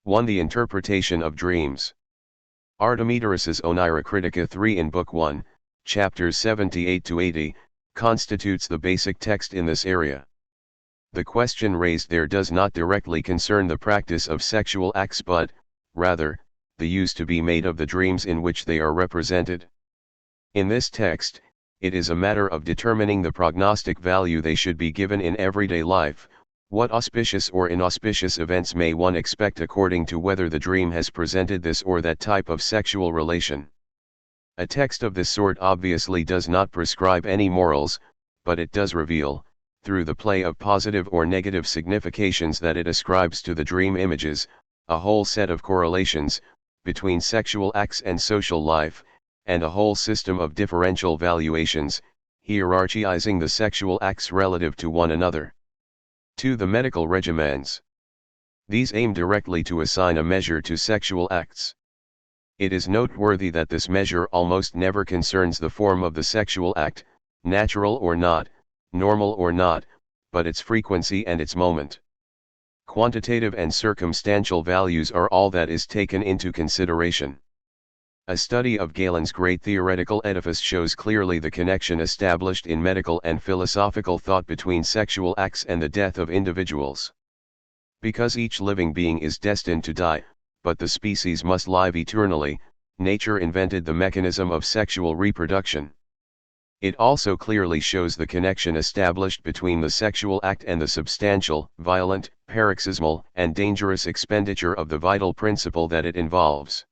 1. The interpretation of dreams. Artemidorus's Oneirocritica 3 in Book 1, chapters 78-80, constitutes the basic text in this area. The question raised there does not directly concern the practice of sexual acts but, rather, the use to be made of the dreams in which they are represented. In this text, it is a matter of determining the prognostic value they should be given in everyday life. What auspicious or inauspicious events may one expect according to whether the dream has presented this or that type of sexual relation? A text of this sort obviously does not prescribe any morals, but it does reveal, through the play of positive or negative significations that it ascribes to the dream images, a whole set of correlations, between sexual acts and social life, and a whole system of differential valuations, hierarchizing the sexual acts relative to one another. 2. The medical regimens. These aim directly to assign a measure to sexual acts. It is noteworthy that this measure almost never concerns the form of the sexual act, natural or not, normal or not, but its frequency and its moment. Quantitative and circumstantial values are all that is taken into consideration. A study of Galen's great theoretical edifice shows clearly the connection established in medical and philosophical thought between sexual acts and the death of individuals. Because each living being is destined to die, but the species must live eternally, nature invented the mechanism of sexual reproduction. It also clearly shows the connection established between the sexual act and the substantial, violent, paroxysmal, and dangerous expenditure of the vital principle that it involves.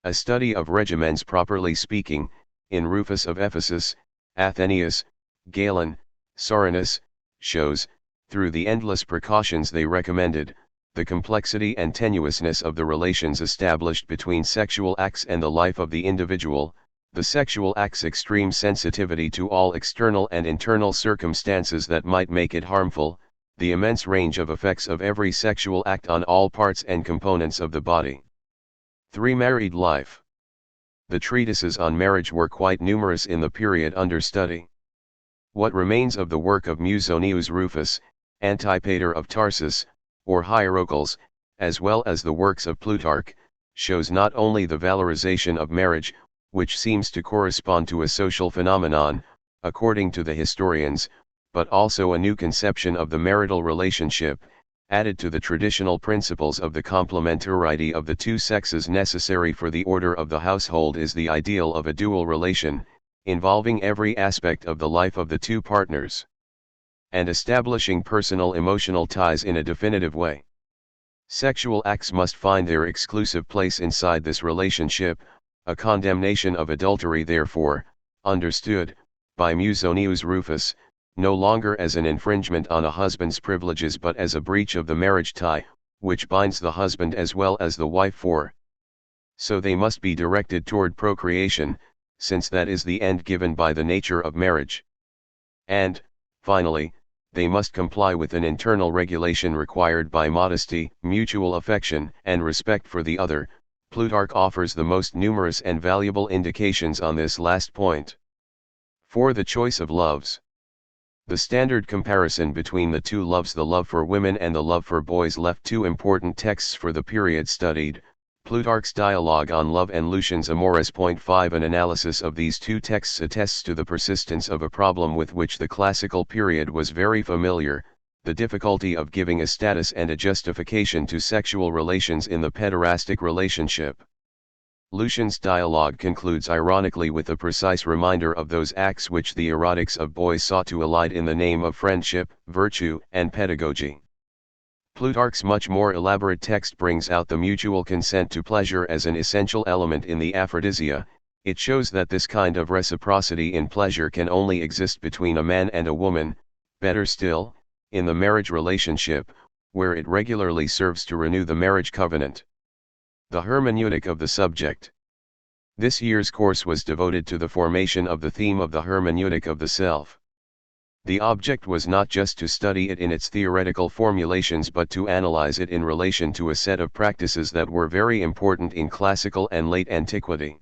A study of regimens properly speaking, in Rufus of Ephesus, Athenaeus, Galen, Soranus, shows, through the endless precautions they recommended, the complexity and tenuousness of the relations established between sexual acts and the life of the individual, the sexual act's extreme sensitivity to all external and internal circumstances that might make it harmful, the immense range of effects of every sexual act on all parts and components of the body. 3. Married life. The treatises on marriage were quite numerous in the period under study. What remains of the work of Musonius Rufus, Antipater of Tarsus, or Hierocles, as well as the works of Plutarch, shows not only the valorization of marriage, which seems to correspond to a social phenomenon, according to the historians, but also a new conception of the marital relationship, added to the traditional principles of the complementarity of the two sexes necessary for the order of the household is the ideal of a dual relation, involving every aspect of the life of the two partners, and establishing personal emotional ties in a definitive way. Sexual acts must find their exclusive place inside this relationship, a condemnation of adultery therefore, understood, by Musonius Rufus, no longer as an infringement on a husband's privileges but as a breach of the marriage tie, which binds the husband as well as the wife for. So they must be directed toward procreation, since that is the end given by the nature of marriage. And, finally, they must comply with an internal regulation required by modesty, mutual affection, and respect for the other. Plutarch offers the most numerous and valuable indications on this last point. 4. The choice of loves. The standard comparison between the two loves, the love for women and the love for boys, left 2 important texts for the period studied, Plutarch's Dialogue on Love and Lucian's Amoris. 5. An analysis of these 2 texts attests to the persistence of a problem with which the classical period was very familiar, the difficulty of giving a status and a justification to sexual relations in the pederastic relationship. Lucian's dialogue concludes ironically with a precise reminder of those acts which the erotics of boys sought to elide in the name of friendship, virtue, and pedagogy. Plutarch's much more elaborate text brings out the mutual consent to pleasure as an essential element in the aphrodisia. It shows that this kind of reciprocity in pleasure can only exist between a man and a woman, better still, in the marriage relationship, where it regularly serves to renew the marriage covenant. The hermeneutic of the subject. This year's course was devoted to the formation of the theme of the hermeneutic of the self. The object was not just to study it in its theoretical formulations but to analyze it in relation to a set of practices that were very important in classical and late antiquity.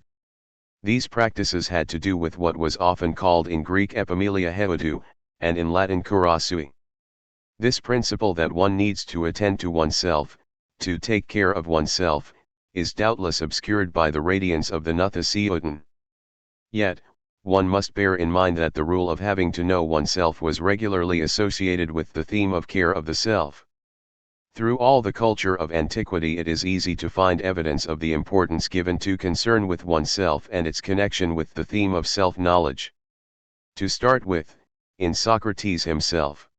These practices had to do with what was often called in Greek epimelia heotou, and in Latin cura sui. This principle that one needs to attend to oneself, to take care of oneself, is doubtless obscured by the radiance of the Nuthasiotun. Yet, one must bear in mind that the rule of having to know oneself was regularly associated with the theme of care of the self. Through all the culture of antiquity it is easy to find evidence of the importance given to concern with oneself and its connection with the theme of self-knowledge. To start with, in Socrates himself.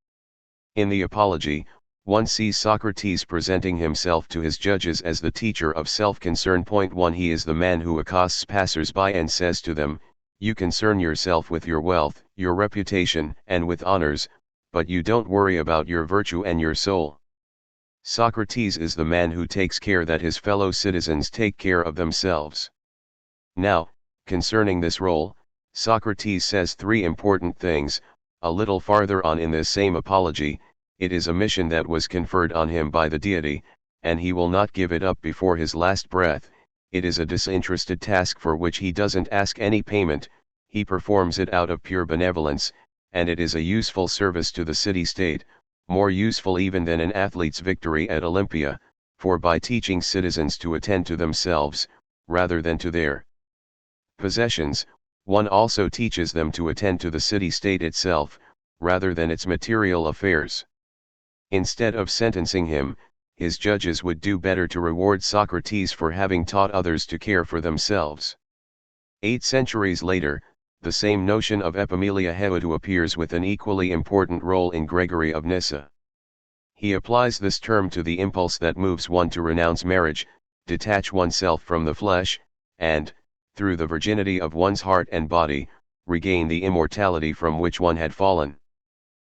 In the Apology, one sees Socrates presenting himself to his judges as the teacher of self-concern. 1 He is the man who accosts passers-by and says to them, "You concern yourself with your wealth, your reputation, and with honors, but you don't worry about your virtue and your soul." Socrates is the man who takes care that his fellow citizens take care of themselves. Now, concerning this role, Socrates says three important things. A little farther on in this same Apology, it is a mission that was conferred on him by the deity, and he will not give it up before his last breath. It is a disinterested task for which he doesn't ask any payment, he performs it out of pure benevolence, and it is a useful service to the city-state, more useful even than an athlete's victory at Olympia, for by teaching citizens to attend to themselves, rather than to their possessions, one also teaches them to attend to the city-state itself, rather than its material affairs. Instead of sentencing him, his judges would do better to reward Socrates for having taught others to care for themselves. 8 centuries later, the same notion of epimelia heotou appears with an equally important role in Gregory of Nyssa. He applies this term to the impulse that moves one to renounce marriage, detach oneself from the flesh, and, through the virginity of one's heart and body, regain the immortality from which one had fallen.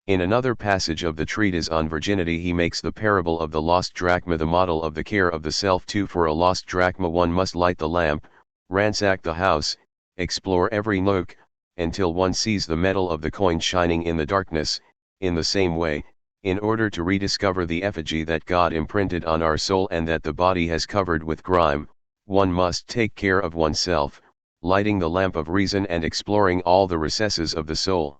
In another passage of the treatise on virginity he makes the parable of the lost drachma the model of the care of the self too. For a lost drachma one must light the lamp, ransack the house, explore every nook, until one sees the metal of the coin shining in the darkness. In the same way, in order to rediscover the effigy that God imprinted on our soul and that the body has covered with grime, one must take care of oneself, lighting the lamp of reason and exploring all the recesses of the soul.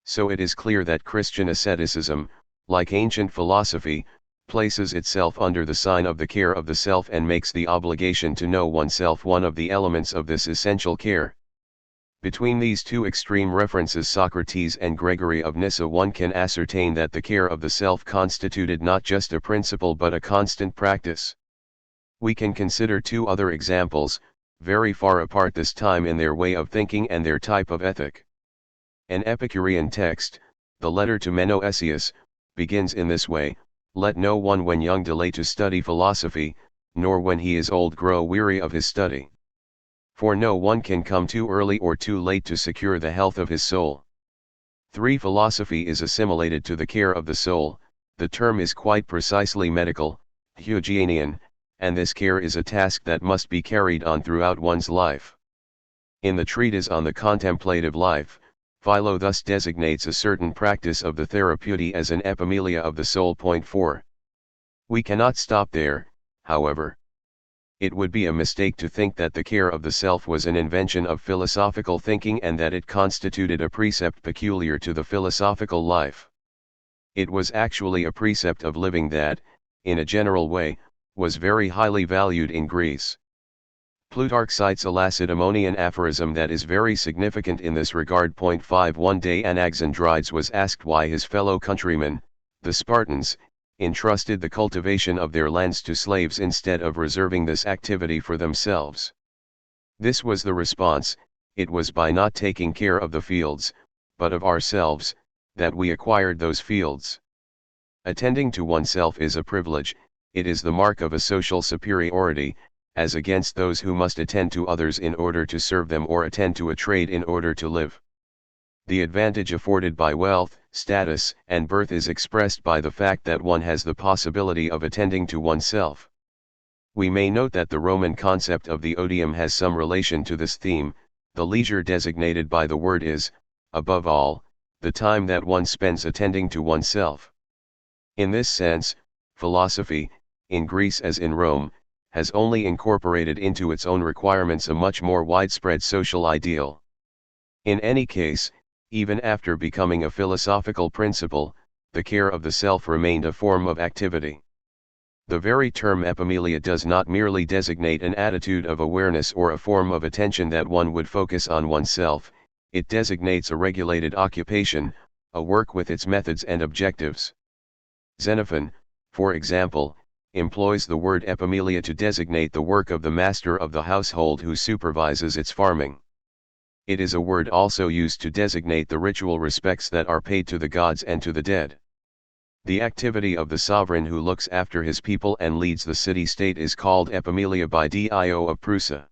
So it is clear that Christian asceticism, like ancient philosophy, places itself under the sign of the care of the self and makes the obligation to know oneself one of the elements of this essential care. Between these two extreme references, Socrates and Gregory of Nyssa, one can ascertain that the care of the self constituted not just a principle but a constant practice. We can consider two other examples, very far apart this time in their way of thinking and their type of ethic. An Epicurean text, the letter to Menoetius, begins in this way: "Let no one when young delay to study philosophy, nor when he is old grow weary of his study. For no one can come too early or too late to secure the health of his soul." 3. Philosophy is assimilated to the care of the soul. The term is quite precisely medical, hygienian, and this care is a task that must be carried on throughout one's life. In the treatise on the contemplative life, Philo thus designates a certain practice of the therapeuti as an epimelia of the soul. 4. We cannot stop there, however. It would be a mistake to think that the care of the self was an invention of philosophical thinking and that it constituted a precept peculiar to the philosophical life. It was actually a precept of living that, in a general way, was very highly valued in Greece. Plutarch cites a Lacedaemonian aphorism that is very significant in this regard. 5 One day Anaxandrides was asked why his fellow countrymen, the Spartans, entrusted the cultivation of their lands to slaves instead of reserving this activity for themselves. This was the response: "It was by not taking care of the fields, but of ourselves, that we acquired those fields." Attending to oneself is a privilege, it is the mark of a social superiority, as against those who must attend to others in order to serve them or attend to a trade in order to live. The advantage afforded by wealth, status, and birth is expressed by the fact that one has the possibility of attending to oneself. We may note that the Roman concept of the odium has some relation to this theme. The leisure designated by the word is, above all, the time that one spends attending to oneself. In this sense, philosophy, in Greece as in Rome, has only incorporated into its own requirements a much more widespread social ideal. In any case, even after becoming a philosophical principle, the care of the self remained a form of activity. The very term epimelia does not merely designate an attitude of awareness or a form of attention that one would focus on oneself, it designates a regulated occupation, a work with its methods and objectives. Xenophon, for example, employs the word epimelia to designate the work of the master of the household who supervises its farming. It is a word also used to designate the ritual respects that are paid to the gods and to the dead. The activity of the sovereign who looks after his people and leads the city-state is called epimelia by Dio of Prusa.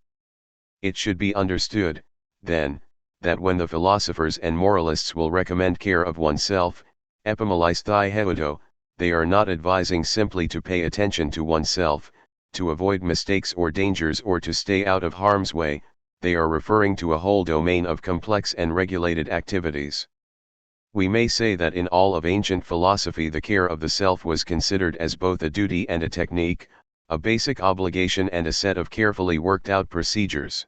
It should be understood, then, that when the philosophers and moralists will recommend care of oneself, epimeleisthai heudo, they are not advising simply to pay attention to oneself, to avoid mistakes or dangers or to stay out of harm's way, they are referring to a whole domain of complex and regulated activities. We may say that in all of ancient philosophy the care of the self was considered as both a duty and a technique, a basic obligation and a set of carefully worked out procedures.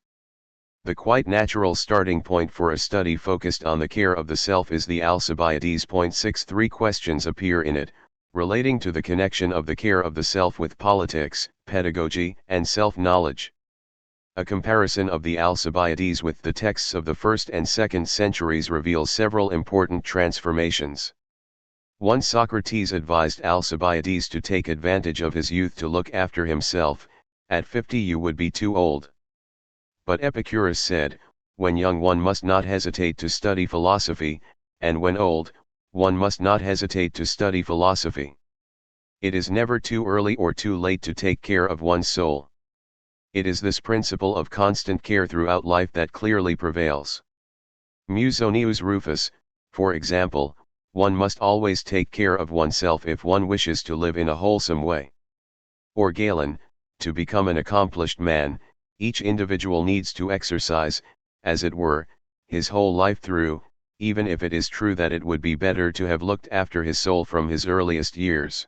The quite natural starting point for a study focused on the care of the self is the Alcibiades. 63 questions appear in it, relating to the connection of the care of the self with politics, pedagogy, and self-knowledge. A comparison of the Alcibiades with the texts of the 1st and 2nd centuries reveals several important transformations. 1. Socrates advised Alcibiades to take advantage of his youth to look after himself. At 50 you would be too old. But Epicurus said, when young one must not hesitate to study philosophy, and when old, one must not hesitate to study philosophy. It is never too early or too late to take care of one's soul. It is this principle of constant care throughout life that clearly prevails. Musonius Rufus, for example, one must always take care of oneself if one wishes to live in a wholesome way. Or Galen, to become an accomplished man, each individual needs to exercise, as it were, his whole life through, even if it is true that it would be better to have looked after his soul from his earliest years.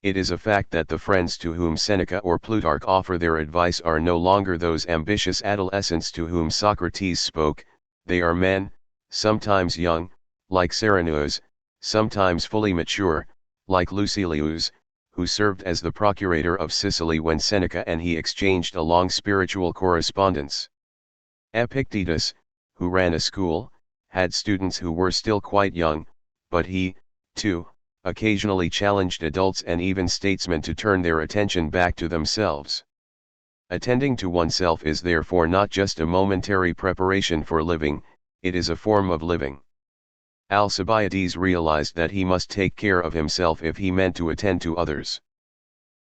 It is a fact that the friends to whom Seneca or Plutarch offer their advice are no longer those ambitious adolescents to whom Socrates spoke, they are men, sometimes young, like Cerinus, sometimes fully mature, like Lucilius, who served as the procurator of Sicily when Seneca and he exchanged a long spiritual correspondence. Epictetus, who ran a school, had students who were still quite young, but he, too, occasionally challenged adults and even statesmen to turn their attention back to themselves. Attending to oneself is therefore not just a momentary preparation for living, it is a form of living. Alcibiades realized that he must take care of himself if he meant to attend to others.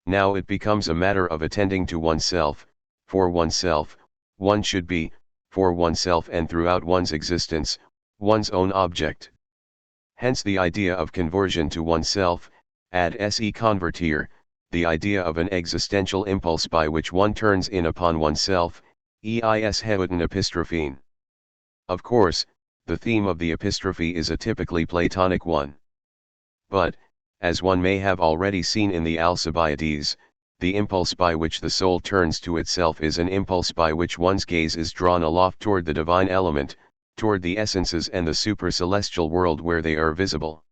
Now it becomes a matter of attending to oneself, for oneself, one should be, for oneself and throughout one's existence, one's own object. Hence the idea of conversion to oneself, ad se convertir, the idea of an existential impulse by which one turns in upon oneself, eis heuten epistrophen. Of course, the theme of the epistrophe is a typically Platonic one. But, as one may have already seen in the Alcibiades, the impulse by which the soul turns to itself is an impulse by which one's gaze is drawn aloft toward the divine element, toward the essences and the super-celestial world where they are visible.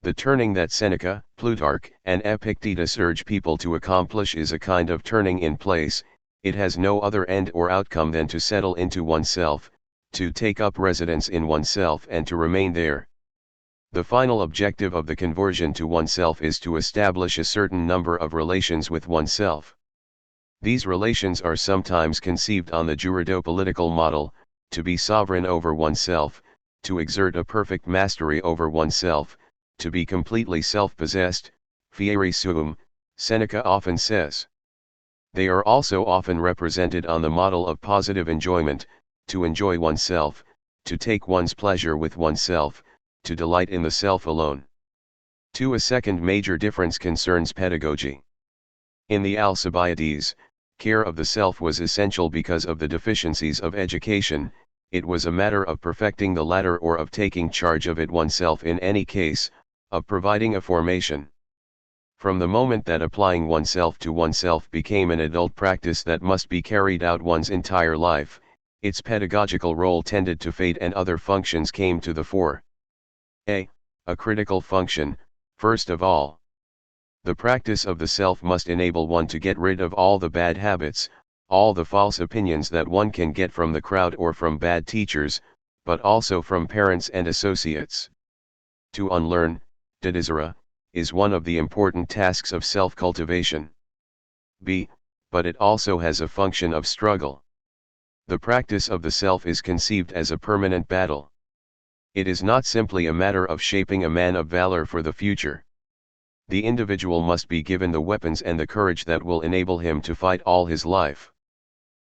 The turning that Seneca, Plutarch, and Epictetus urge people to accomplish is a kind of turning in place, it has no other end or outcome than to settle into oneself, to take up residence in oneself and to remain there. The final objective of the conversion to oneself is to establish a certain number of relations with oneself. These relations are sometimes conceived on the jurido-political model, to be sovereign over oneself, to exert a perfect mastery over oneself, to be completely self-possessed, fieri suum, Seneca often says. They are also often represented on the model of positive enjoyment, to enjoy oneself, to take one's pleasure with oneself, to delight in the self alone. 2. A second major difference concerns pedagogy. In the Alcibiades, care of the self was essential because of the deficiencies of education, it was a matter of perfecting the latter or of taking charge of it oneself in any case, of providing a formation. From the moment that applying oneself to oneself became an adult practice that must be carried out one's entire life, its pedagogical role tended to fade and other functions came to the fore. A critical function, first of all. The practice of the self must enable one to get rid of all the bad habits, all the false opinions that one can get from the crowd or from bad teachers, but also from parents and associates. To unlearn, etc., is one of the important tasks of self-cultivation. B. But it also has a function of struggle. The practice of the self is conceived as a permanent battle. It is not simply a matter of shaping a man of valor for the future. The individual must be given the weapons and the courage that will enable him to fight all his life.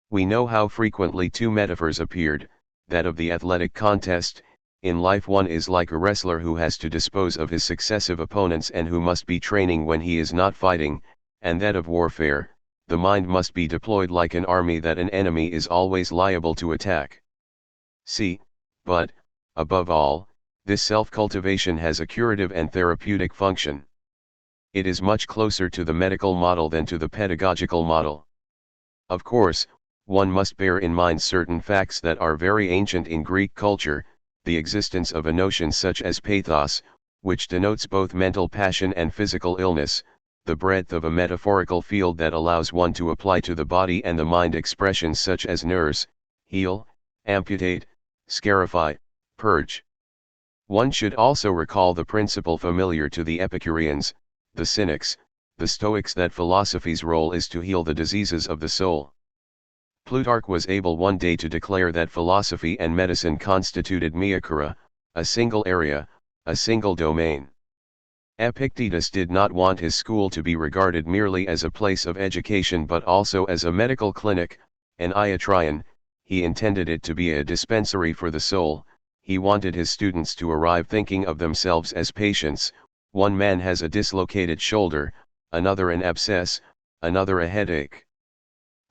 We know how frequently two metaphors appeared, that of the athletic contest. In life one is like a wrestler who has to dispose of his successive opponents and who must be training when he is not fighting, and that of warfare, the mind must be deployed like an army that an enemy is always liable to attack. C. But, above all, this self-cultivation has a curative and therapeutic function. It is much closer to the medical model than to the pedagogical model. Of course, one must bear in mind certain facts that are very ancient in Greek culture, the existence of a notion such as pathos, which denotes both mental passion and physical illness, the breadth of a metaphorical field that allows one to apply to the body and the mind expressions such as nurse, heal, amputate, scarify, purge. One should also recall the principle familiar to the Epicureans, the Cynics, the Stoics, that philosophy's role is to heal the diseases of the soul. Plutarch was able one day to declare that philosophy and medicine constituted myakura, a single area, a single domain. Epictetus did not want his school to be regarded merely as a place of education but also as a medical clinic, an iatrion. He intended it to be a dispensary for the soul. He wanted his students to arrive thinking of themselves as patients. One man has a dislocated shoulder, another an abscess, another a headache.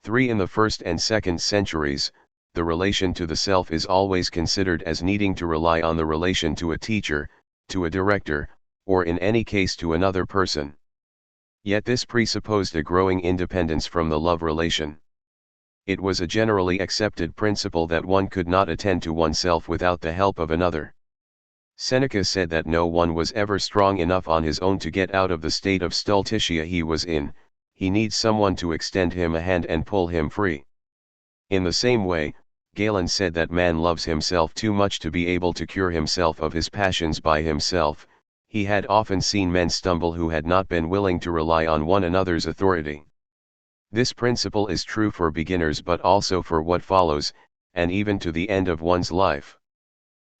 3. In the 1st and 2nd centuries, the relation to the self is always considered as needing to rely on the relation to a teacher, to a director, or in any case to another person. Yet this presupposed a growing independence from the love relation. It was a generally accepted principle that one could not attend to oneself without the help of another. Seneca said that no one was ever strong enough on his own to get out of the state of stultitia he was in. He needs someone to extend him a hand and pull him free. In the same way, Galen said that man loves himself too much to be able to cure himself of his passions by himself. He had often seen men stumble who had not been willing to rely on one another's authority. This principle is true for beginners but also for what follows, and even to the end of one's life.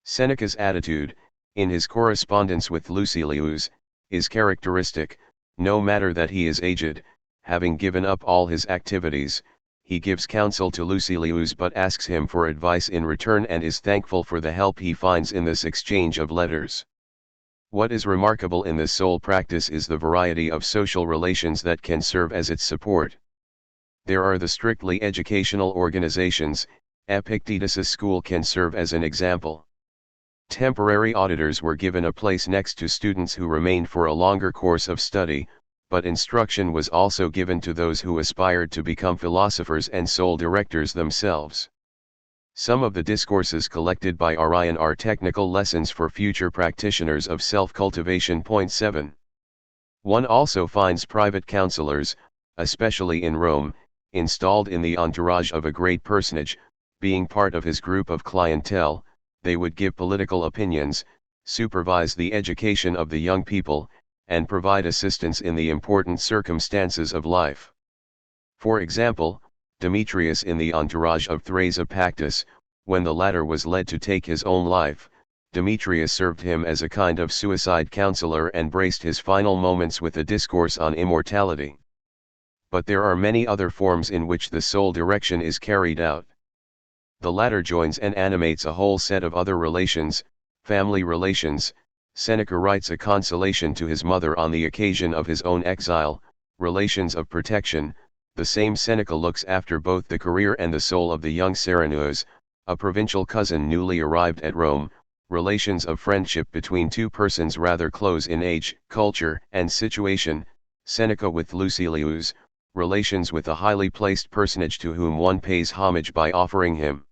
Seneca's attitude, in his correspondence with Lucilius, is characteristic. No matter that he is aged, having given up all his activities, he gives counsel to Lucilius but asks him for advice in return and is thankful for the help he finds in this exchange of letters. What is remarkable in this soul practice is the variety of social relations that can serve as its support. There are the strictly educational organizations. Epictetus's school can serve as an example. Temporary auditors were given a place next to students who remained for a longer course of study, but instruction was also given to those who aspired to become philosophers and soul directors themselves. Some of the discourses collected by Orion are technical lessons for future practitioners of self-cultivation. 7. One also finds private counselors, especially in Rome, installed in the entourage of a great personage. Being part of his group of clientele, they would give political opinions, supervise the education of the young people, and provide assistance in the important circumstances of life. For example, Demetrius in the entourage of Thrasopactus, when the latter was led to take his own life, Demetrius served him as a kind of suicide counselor and braced his final moments with a discourse on immortality. But there are many other forms in which the soul direction is carried out. The latter joins and animates a whole set of other relations, family relations. Seneca writes a consolation to his mother on the occasion of his own exile, relations of protection. The same Seneca looks after both the career and the soul of the young Serenus, a provincial cousin newly arrived at Rome, relations of friendship between two persons rather close in age, culture, and situation, Seneca with Lucilius, relations with a highly placed personage to whom one pays homage by offering him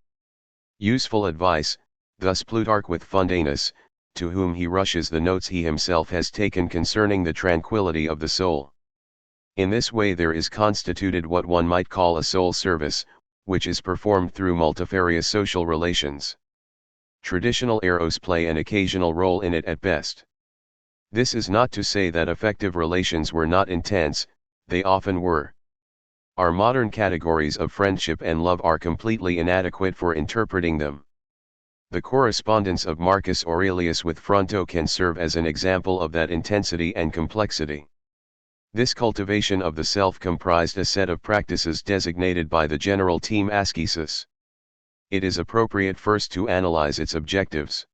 useful advice, thus Plutarch with Fundanus, to whom he rushes the notes he himself has taken concerning the tranquility of the soul. In this way there is constituted what one might call a soul service, which is performed through multifarious social relations. Traditional eros play an occasional role in it at best. This is not to say that affective relations were not intense, they often were. Our modern categories of friendship and love are completely inadequate for interpreting them. The correspondence of Marcus Aurelius with Fronto can serve as an example of that intensity and complexity. This cultivation of the self comprised a set of practices designated by the general term ascesis. It is appropriate first to analyze its objectives.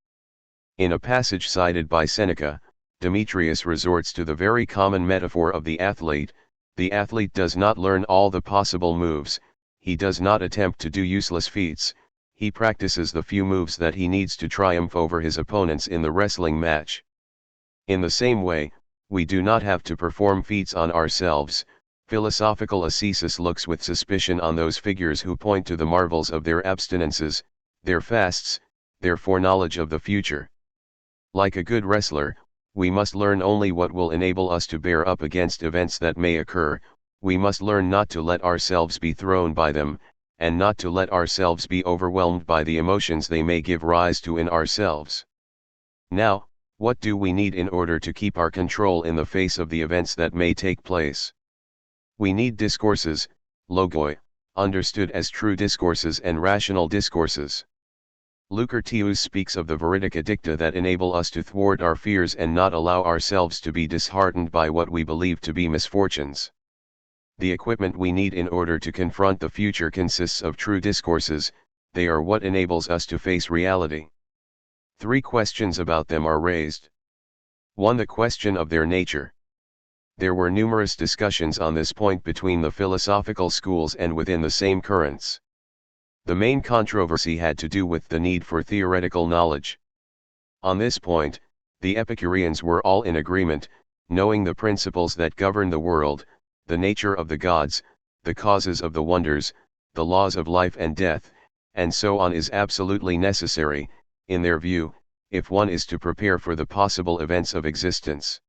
In a passage cited by Seneca, Demetrius resorts to the very common metaphor of the athlete. The athlete does not learn all the possible moves, he does not attempt to do useless feats, he practices the few moves that he needs to triumph over his opponents in the wrestling match. In the same way, we do not have to perform feats on ourselves. Philosophical ascesis looks with suspicion on those figures who point to the marvels of their abstinences, their fasts, their foreknowledge of the future. Like a good wrestler, we must learn only what will enable us to bear up against events that may occur, we must learn not to let ourselves be thrown by them, and not to let ourselves be overwhelmed by the emotions they may give rise to in ourselves. Now, what do we need in order to keep our control in the face of the events that may take place? We need discourses, logoi, understood as true discourses and rational discourses. Lucretius speaks of the veridica dicta that enable us to thwart our fears and not allow ourselves to be disheartened by what we believe to be misfortunes. The equipment we need in order to confront the future consists of true discourses, they are what enables us to face reality. 3 questions about them are raised. 1. The question of their nature. There were numerous discussions on this point between the philosophical schools and within the same currents. The main controversy had to do with the need for theoretical knowledge. On this point, the Epicureans were all in agreement, knowing the principles that govern the world, the nature of the gods, the causes of the wonders, the laws of life and death, and so on is absolutely necessary, in their view, if one is to prepare for the possible events of existence.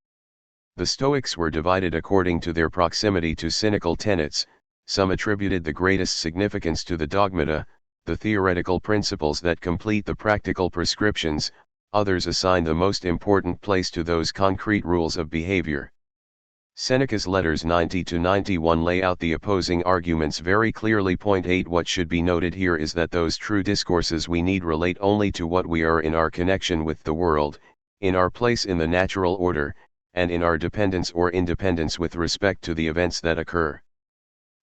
The Stoics were divided according to their proximity to cynical tenets. Some attributed the greatest significance to the dogmata, the theoretical principles that complete the practical prescriptions, others assigned the most important place to those concrete rules of behavior. Seneca's letters 90-91 lay out the opposing arguments very clearly. Point 8. What should be noted here is that those true discourses we need relate only to what we are in our connection with the world, in our place in the natural order, and in our dependence or independence with respect to the events that occur.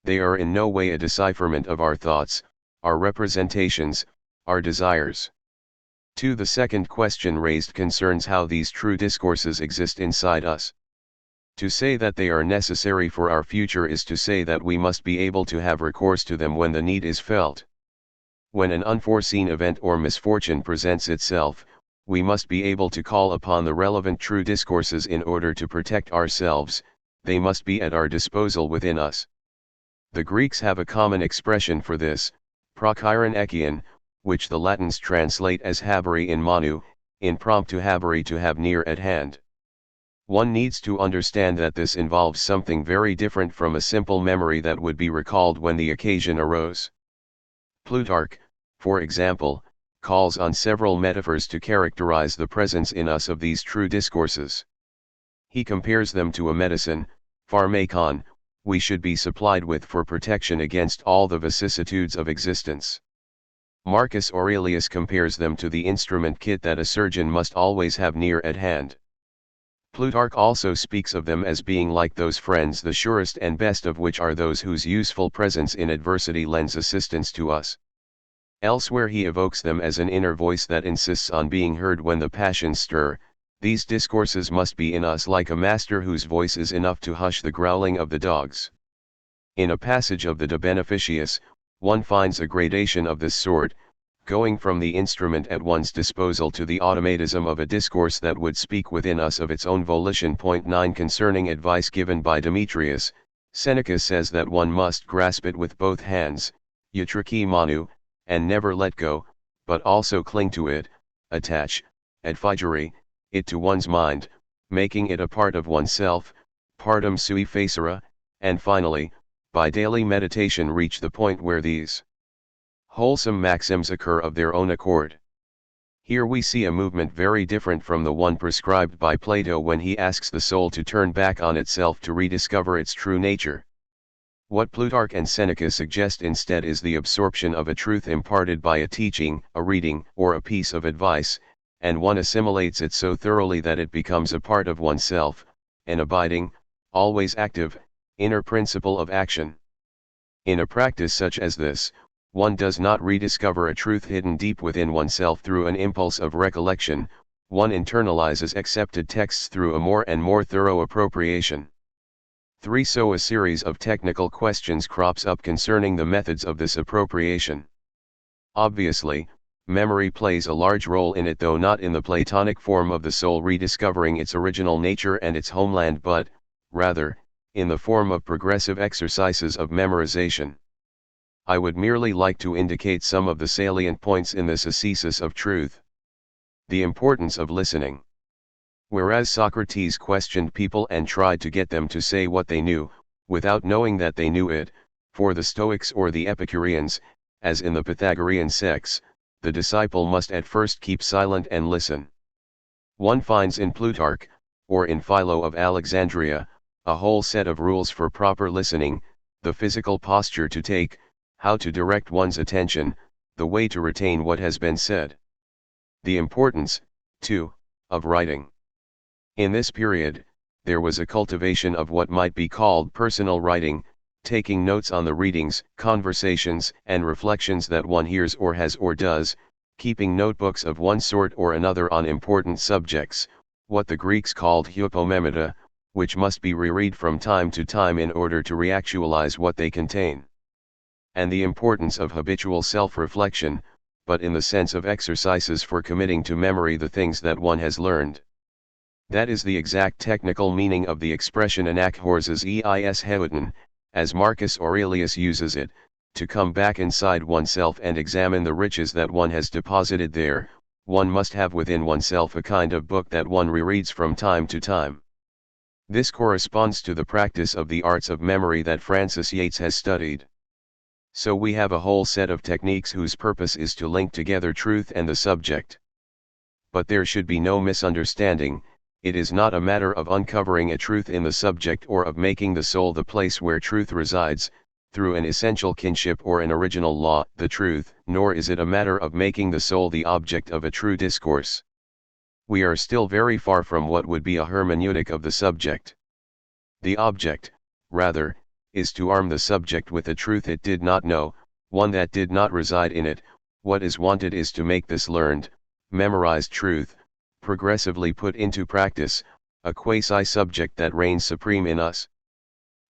They are in no way a decipherment of our thoughts, our representations, our desires. 2. The second question raised concerns how these true discourses exist inside us. To say that they are necessary for our future is to say that we must be able to have recourse to them when the need is felt. When an unforeseen event or misfortune presents itself, we must be able to call upon the relevant true discourses in order to protect ourselves, they must be at our disposal within us. The Greeks have a common expression for this, prochiron ekion, which the Latins translate as habere in manu, in promptu habere to have near at hand. One needs to understand that this involves something very different from a simple memory that would be recalled when the occasion arose. Plutarch, for example, calls on several metaphors to characterize the presence in us of these true discourses. He compares them to a medicine, pharmakon, we should be supplied with for protection against all the vicissitudes of existence. Marcus Aurelius compares them to the instrument kit that a surgeon must always have near at hand. Plutarch also speaks of them as being like those friends, the surest and best of which are those whose useful presence in adversity lends assistance to us. Elsewhere he evokes them as an inner voice that insists on being heard when the passions stir. These discourses must be in us like a master whose voice is enough to hush the growling of the dogs. In a passage of the De Beneficiis, one finds a gradation of this sort, going from the instrument at one's disposal to the automatism of a discourse that would speak within us of its own volition. 9 Concerning advice given by Demetrius, Seneca says that one must grasp it with both hands, eutraki manu, and never let go, but also cling to it, attach, adfigere, it to one's mind, making it a part of oneself, partum sui facere, and finally, by daily meditation reach the point where these wholesome maxims occur of their own accord. Here we see a movement very different from the one prescribed by Plato when he asks the soul to turn back on itself to rediscover its true nature. What Plutarch and Seneca suggest instead is the absorption of a truth imparted by a teaching, a reading, or a piece of advice, and one assimilates it so thoroughly that it becomes a part of oneself, an abiding, always active, inner principle of action. In a practice such as this, one does not rediscover a truth hidden deep within oneself through an impulse of recollection, one internalizes accepted texts through a more and more thorough appropriation. 3. So a series of technical questions crops up concerning the methods of this appropriation. Obviously, memory plays a large role in it, though not in the Platonic form of the soul rediscovering its original nature and its homeland, but, rather, in the form of progressive exercises of memorization. I would merely like to indicate some of the salient points in this ascesis of truth. The importance of listening. Whereas Socrates questioned people and tried to get them to say what they knew, without knowing that they knew it, for the Stoics or the Epicureans, as in the Pythagorean sects, the disciple must at first keep silent and listen. One finds in Plutarch, or in Philo of Alexandria, a whole set of rules for proper listening, the physical posture to take, how to direct one's attention, the way to retain what has been said. The importance, too, of writing. In this period, there was a cultivation of what might be called personal writing, taking notes on the readings, conversations, and reflections that one hears or has or does, keeping notebooks of one sort or another on important subjects, what the Greeks called hypomemata, which must be reread from time to time in order to reactualize what they contain. And the importance of habitual self-reflection, but in the sense of exercises for committing to memory the things that one has learned. That is the exact technical meaning of the expression anakhorses eis heuten, as Marcus Aurelius uses it, to come back inside oneself and examine the riches that one has deposited there. One must have within oneself a kind of book that one rereads from time to time. This corresponds to the practice of the arts of memory that Francis Yates has studied. So we have a whole set of techniques whose purpose is to link together truth and the subject. But there should be no misunderstanding, it is not a matter of uncovering a truth in the subject or of making the soul the place where truth resides, through an essential kinship or an original law, the truth, nor is it a matter of making the soul the object of a true discourse. We are still very far from what would be a hermeneutic of the subject. The object, rather, is to arm the subject with a truth it did not know, one that did not reside in it. What is wanted is to make this learned, memorized truth, progressively put into practice, a quasi-subject that reigns supreme in us.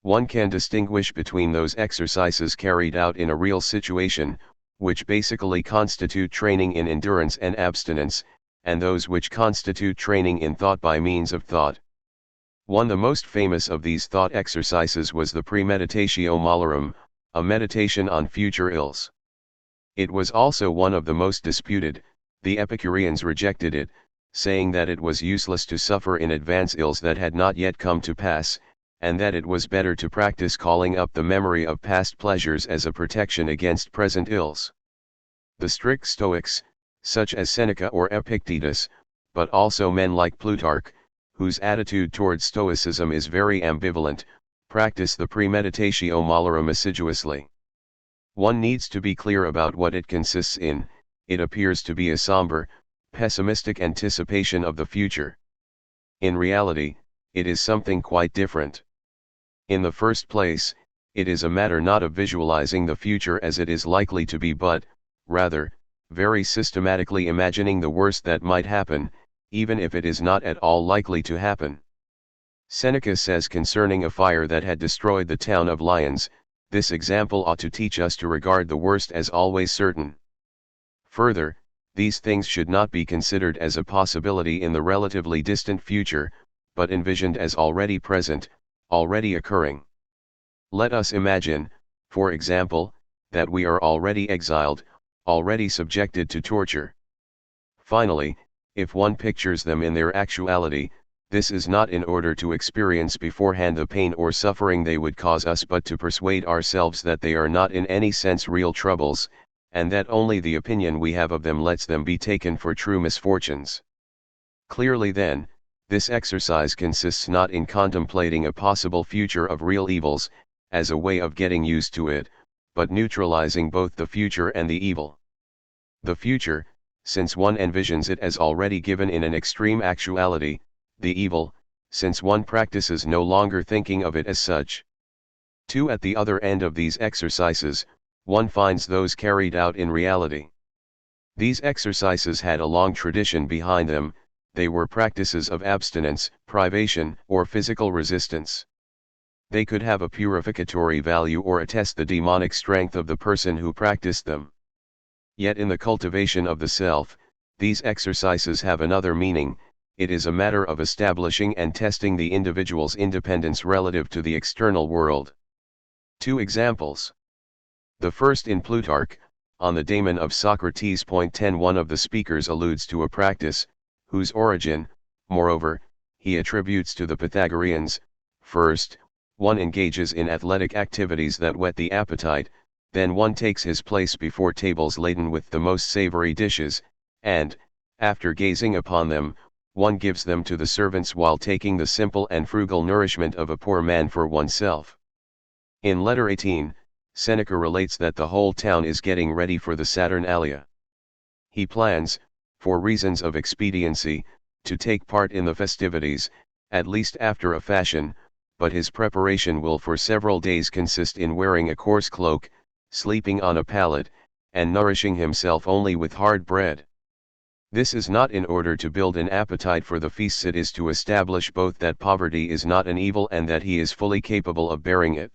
One can distinguish between those exercises carried out in a real situation, which basically constitute training in endurance and abstinence, and those which constitute training in thought by means of thought. One the most famous of these thought exercises was the premeditatio malorum, a meditation on future ills. It was also one of the most disputed. The Epicureans rejected it, saying that it was useless to suffer in advance ills that had not yet come to pass, and that it was better to practice calling up the memory of past pleasures as a protection against present ills. The strict Stoics, such as Seneca or Epictetus, but also men like Plutarch, whose attitude towards Stoicism is very ambivalent, practice the premeditatio malorum assiduously. One needs to be clear about what it consists in. It appears to be a somber, pessimistic anticipation of the future. In reality, it is something quite different. In the first place, it is a matter not of visualizing the future as it is likely to be, but, rather, very systematically imagining the worst that might happen, even if it is not at all likely to happen. Seneca says concerning a fire that had destroyed the town of Lyons, this example ought to teach us to regard the worst as always certain. Further, these things should not be considered as a possibility in the relatively distant future, but envisioned as already present, already occurring. Let us imagine, for example, that we are already exiled, already subjected to torture. Finally, if one pictures them in their actuality, this is not in order to experience beforehand the pain or suffering they would cause us, but to persuade ourselves that they are not in any sense real troubles, and that only the opinion we have of them lets them be taken for true misfortunes. Clearly then, this exercise consists not in contemplating a possible future of real evils, as a way of getting used to it, but neutralizing both the future and the evil. The future, since one envisions it as already given in an extreme actuality, the evil, since one practices no longer thinking of it as such. 2. At the other end of these exercises, one finds those carried out in reality. These exercises had a long tradition behind them, they were practices of abstinence, privation, or physical resistance. They could have a purificatory value or attest the demonic strength of the person who practiced them. Yet in the cultivation of the self, these exercises have another meaning. It is a matter of establishing and testing the individual's independence relative to the external world. 2 examples. The first in Plutarch, on the Daemon of Socrates. 10. One of the speakers alludes to a practice, whose origin, moreover, he attributes to the Pythagoreans. First, one engages in athletic activities that whet the appetite, then one takes his place before tables laden with the most savory dishes, and, after gazing upon them, one gives them to the servants while taking the simple and frugal nourishment of a poor man for oneself. In letter 18, Seneca relates that the whole town is getting ready for the Saturnalia. He plans, for reasons of expediency, to take part in the festivities, at least after a fashion, but his preparation will for several days consist in wearing a coarse cloak, sleeping on a pallet, and nourishing himself only with hard bread. This is not in order to build an appetite for the feasts, it is to establish both that poverty is not an evil and that he is fully capable of bearing it.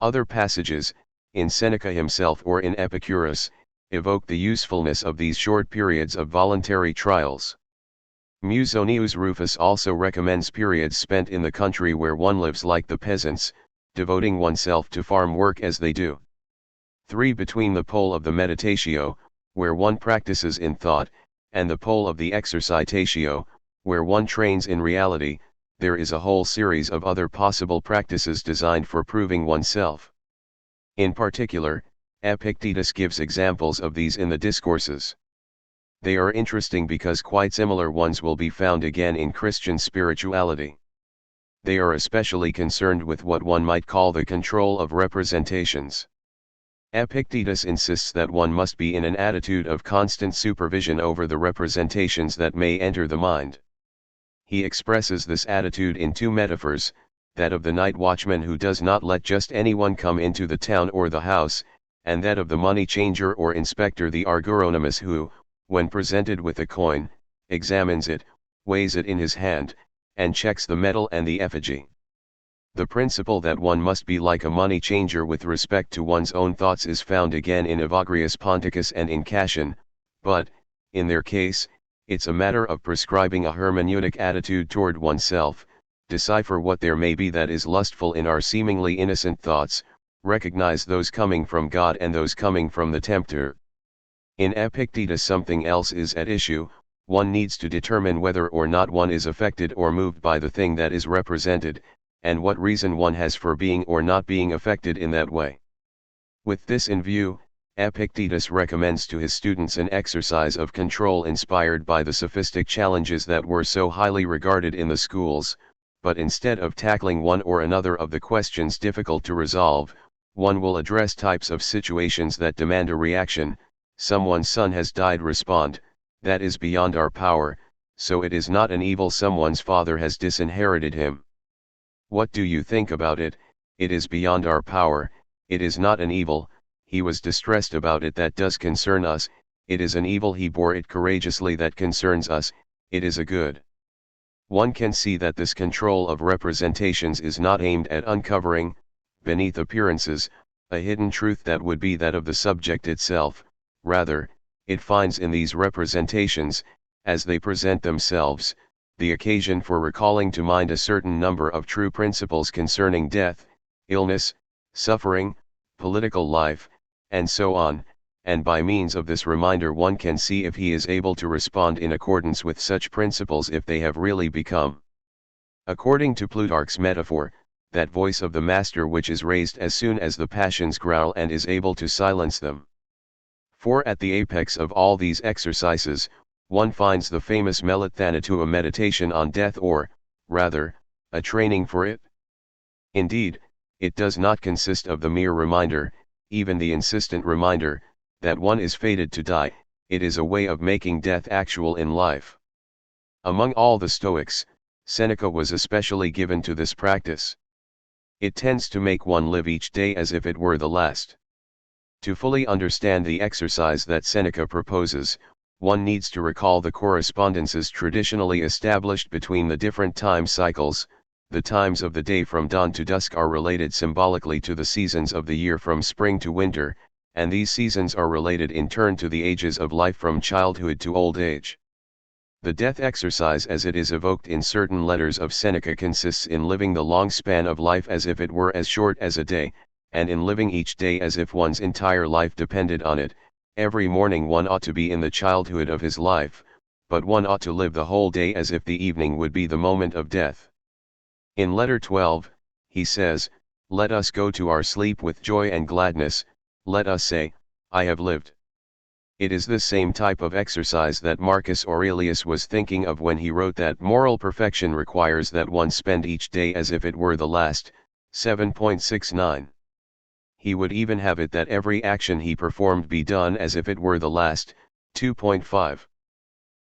Other passages, in Seneca himself or in Epicurus, evoke the usefulness of these short periods of voluntary trials. Musonius Rufus also recommends periods spent in the country where one lives like the peasants, devoting oneself to farm work as they do. 3. Between the pole of the meditatio, where one practices in thought, and the pole of the exercitatio, where one trains in reality, there is a whole series of other possible practices designed for proving oneself. In particular, Epictetus gives examples of these in the Discourses. They are interesting because quite similar ones will be found again in Christian spirituality. They are especially concerned with what one might call the control of representations. Epictetus insists that one must be in an attitude of constant supervision over the representations that may enter the mind. He expresses this attitude in 2 metaphors, that of the night watchman who does not let just anyone come into the town or the house, and that of the money changer or inspector the Argoronomus who, when presented with a coin, examines it, weighs it in his hand, and checks the metal and the effigy. The principle that one must be like a money changer with respect to one's own thoughts is found again in Evagrius Ponticus and in Cassian, but, in their case, it's a matter of prescribing a hermeneutic attitude toward oneself, decipher what there may be that is lustful in our seemingly innocent thoughts, recognize those coming from God and those coming from the tempter. In Epictetus something else is at issue. One needs to determine whether or not one is affected or moved by the thing that is represented, and what reason one has for being or not being affected in that way. With this in view, Epictetus recommends to his students an exercise of control inspired by the sophistic challenges that were so highly regarded in the schools, but instead of tackling one or another of the questions difficult to resolve, one will address types of situations that demand a reaction. Someone's son has died. Respond, that is beyond our power, so it is not an evil. Someone's father has disinherited him. What do you think about it? It is beyond our power, it is not an evil. He was distressed about it. That does concern us. It is an evil. He bore it courageously. That concerns us. It is a good. One can see that this control of representations is not aimed at uncovering, beneath appearances, a hidden truth that would be that of the subject itself. Rather, it finds in these representations, as they present themselves, the occasion for recalling to mind a certain number of true principles concerning death, illness, suffering, political life, and so on, and by means of this reminder one can see if he is able to respond in accordance with such principles if they have really become. According to Plutarch's metaphor, that voice of the master which is raised as soon as the passions growl and is able to silence them. For at the apex of all these exercises, one finds the famous Melathanatua meditation on death or, rather, a training for it. Indeed, it does not consist of the mere reminder, even the insistent reminder, that one is fated to die, it is a way of making death actual in life. Among all the Stoics, Seneca was especially given to this practice. It tends to make one live each day as if it were the last. To fully understand the exercise that Seneca proposes, one needs to recall the correspondences traditionally established between the different time cycles. The times of the day from dawn to dusk are related symbolically to the seasons of the year from spring to winter, and these seasons are related in turn to the ages of life from childhood to old age. The death exercise as it is evoked in certain letters of Seneca consists in living the long span of life as if it were as short as a day, and in living each day as if one's entire life depended on it. Every morning one ought to be in the childhood of his life, but one ought to live the whole day as if the evening would be the moment of death. In letter 12, he says, "Let us go to our sleep with joy and gladness, let us say, I have lived." It is this same type of exercise that Marcus Aurelius was thinking of when he wrote that moral perfection requires that one spend each day as if it were the last, 7.69. He would even have it that every action he performed be done as if it were the last, 2.5.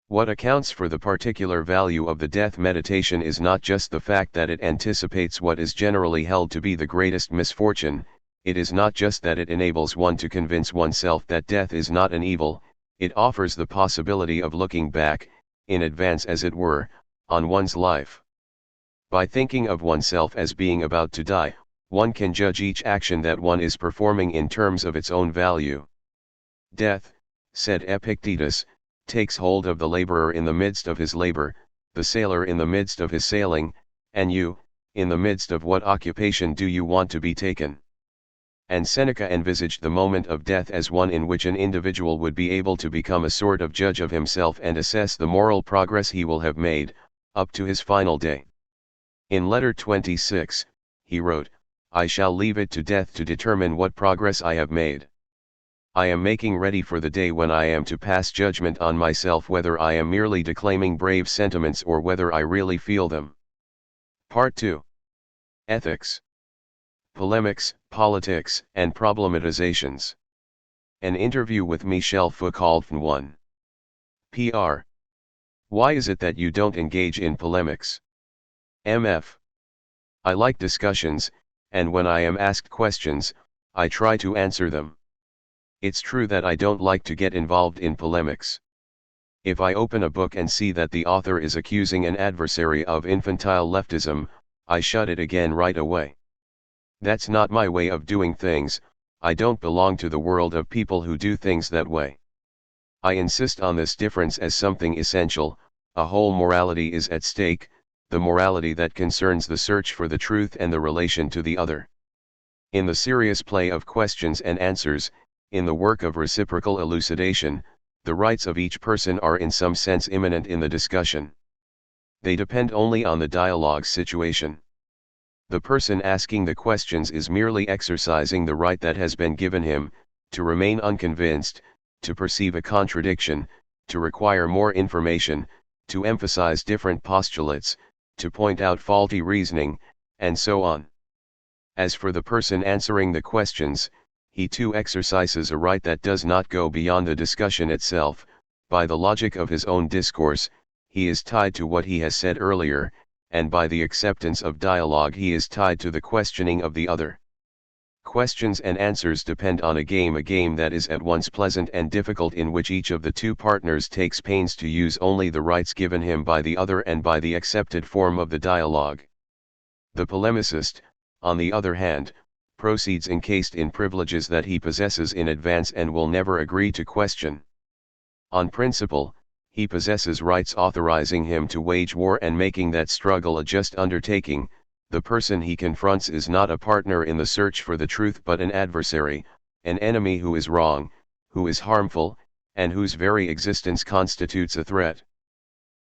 What accounts for the particular value of the death meditation is not just the fact that it anticipates what is generally held to be the greatest misfortune, it is not just that it enables one to convince oneself that death is not an evil, it offers the possibility of looking back, in advance as it were, on one's life. By thinking of oneself as being about to die, one can judge each action that one is performing in terms of its own value. Death, said Epictetus, takes hold of the laborer in the midst of his labor, the sailor in the midst of his sailing, and you, in the midst of what occupation do you want to be taken? And Seneca envisaged the moment of death as one in which an individual would be able to become a sort of judge of himself and assess the moral progress he will have made, up to his final day. In letter 26, he wrote, "I shall leave it to death to determine what progress I have made. I am making ready for the day when I am to pass judgment on myself whether I am merely declaiming brave sentiments or whether I really feel them." Part 2. Ethics. Polemics, Politics, and Problematizations. An interview with Michel Foucault. 1. Pr. Why is it that you don't engage in polemics? Mf. I like discussions, and when I am asked questions, I try to answer them. It's true that I don't like to get involved in polemics. If I open a book and see that the author is accusing an adversary of infantile leftism, I shut it again right away. That's not my way of doing things, I don't belong to the world of people who do things that way. I insist on this difference as something essential. A whole morality is at stake, the morality that concerns the search for the truth and the relation to the other. In the serious play of questions and answers, in the work of reciprocal elucidation, the rights of each person are in some sense immanent in the discussion. They depend only on the dialogue situation. The person asking the questions is merely exercising the right that has been given him, to remain unconvinced, to perceive a contradiction, to require more information, to emphasize different postulates, to point out faulty reasoning, and so on. As for the person answering the questions, he too exercises a right that does not go beyond the discussion itself. By the logic of his own discourse, he is tied to what he has said earlier, and by the acceptance of dialogue he is tied to the questioning of the other. Questions and answers depend on a game that is at once pleasant and difficult, in which each of the two partners takes pains to use only the rights given him by the other and by the accepted form of the dialogue. The polemicist, on the other hand, proceeds encased in privileges that he possesses in advance and will never agree to question. On principle, he possesses rights authorizing him to wage war and making that struggle a just undertaking. The person he confronts is not a partner in the search for the truth but an adversary, an enemy who is wrong, who is harmful, and whose very existence constitutes a threat.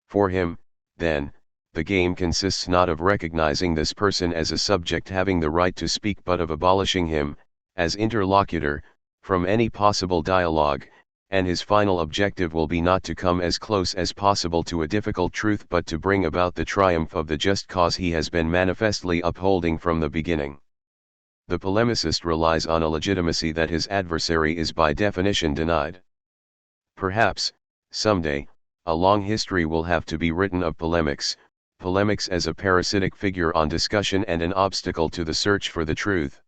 For him, then, the game consists not of recognizing this person as a subject having the right to speak but of abolishing him, as interlocutor, from any possible dialogue, and his final objective will be not to come as close as possible to a difficult truth but to bring about the triumph of the just cause he has been manifestly upholding from the beginning. The polemicist relies on a legitimacy that his adversary is by definition denied. Perhaps, someday, a long history will have to be written of polemics as a parasitic figure on discussion and an obstacle to the search for the truth.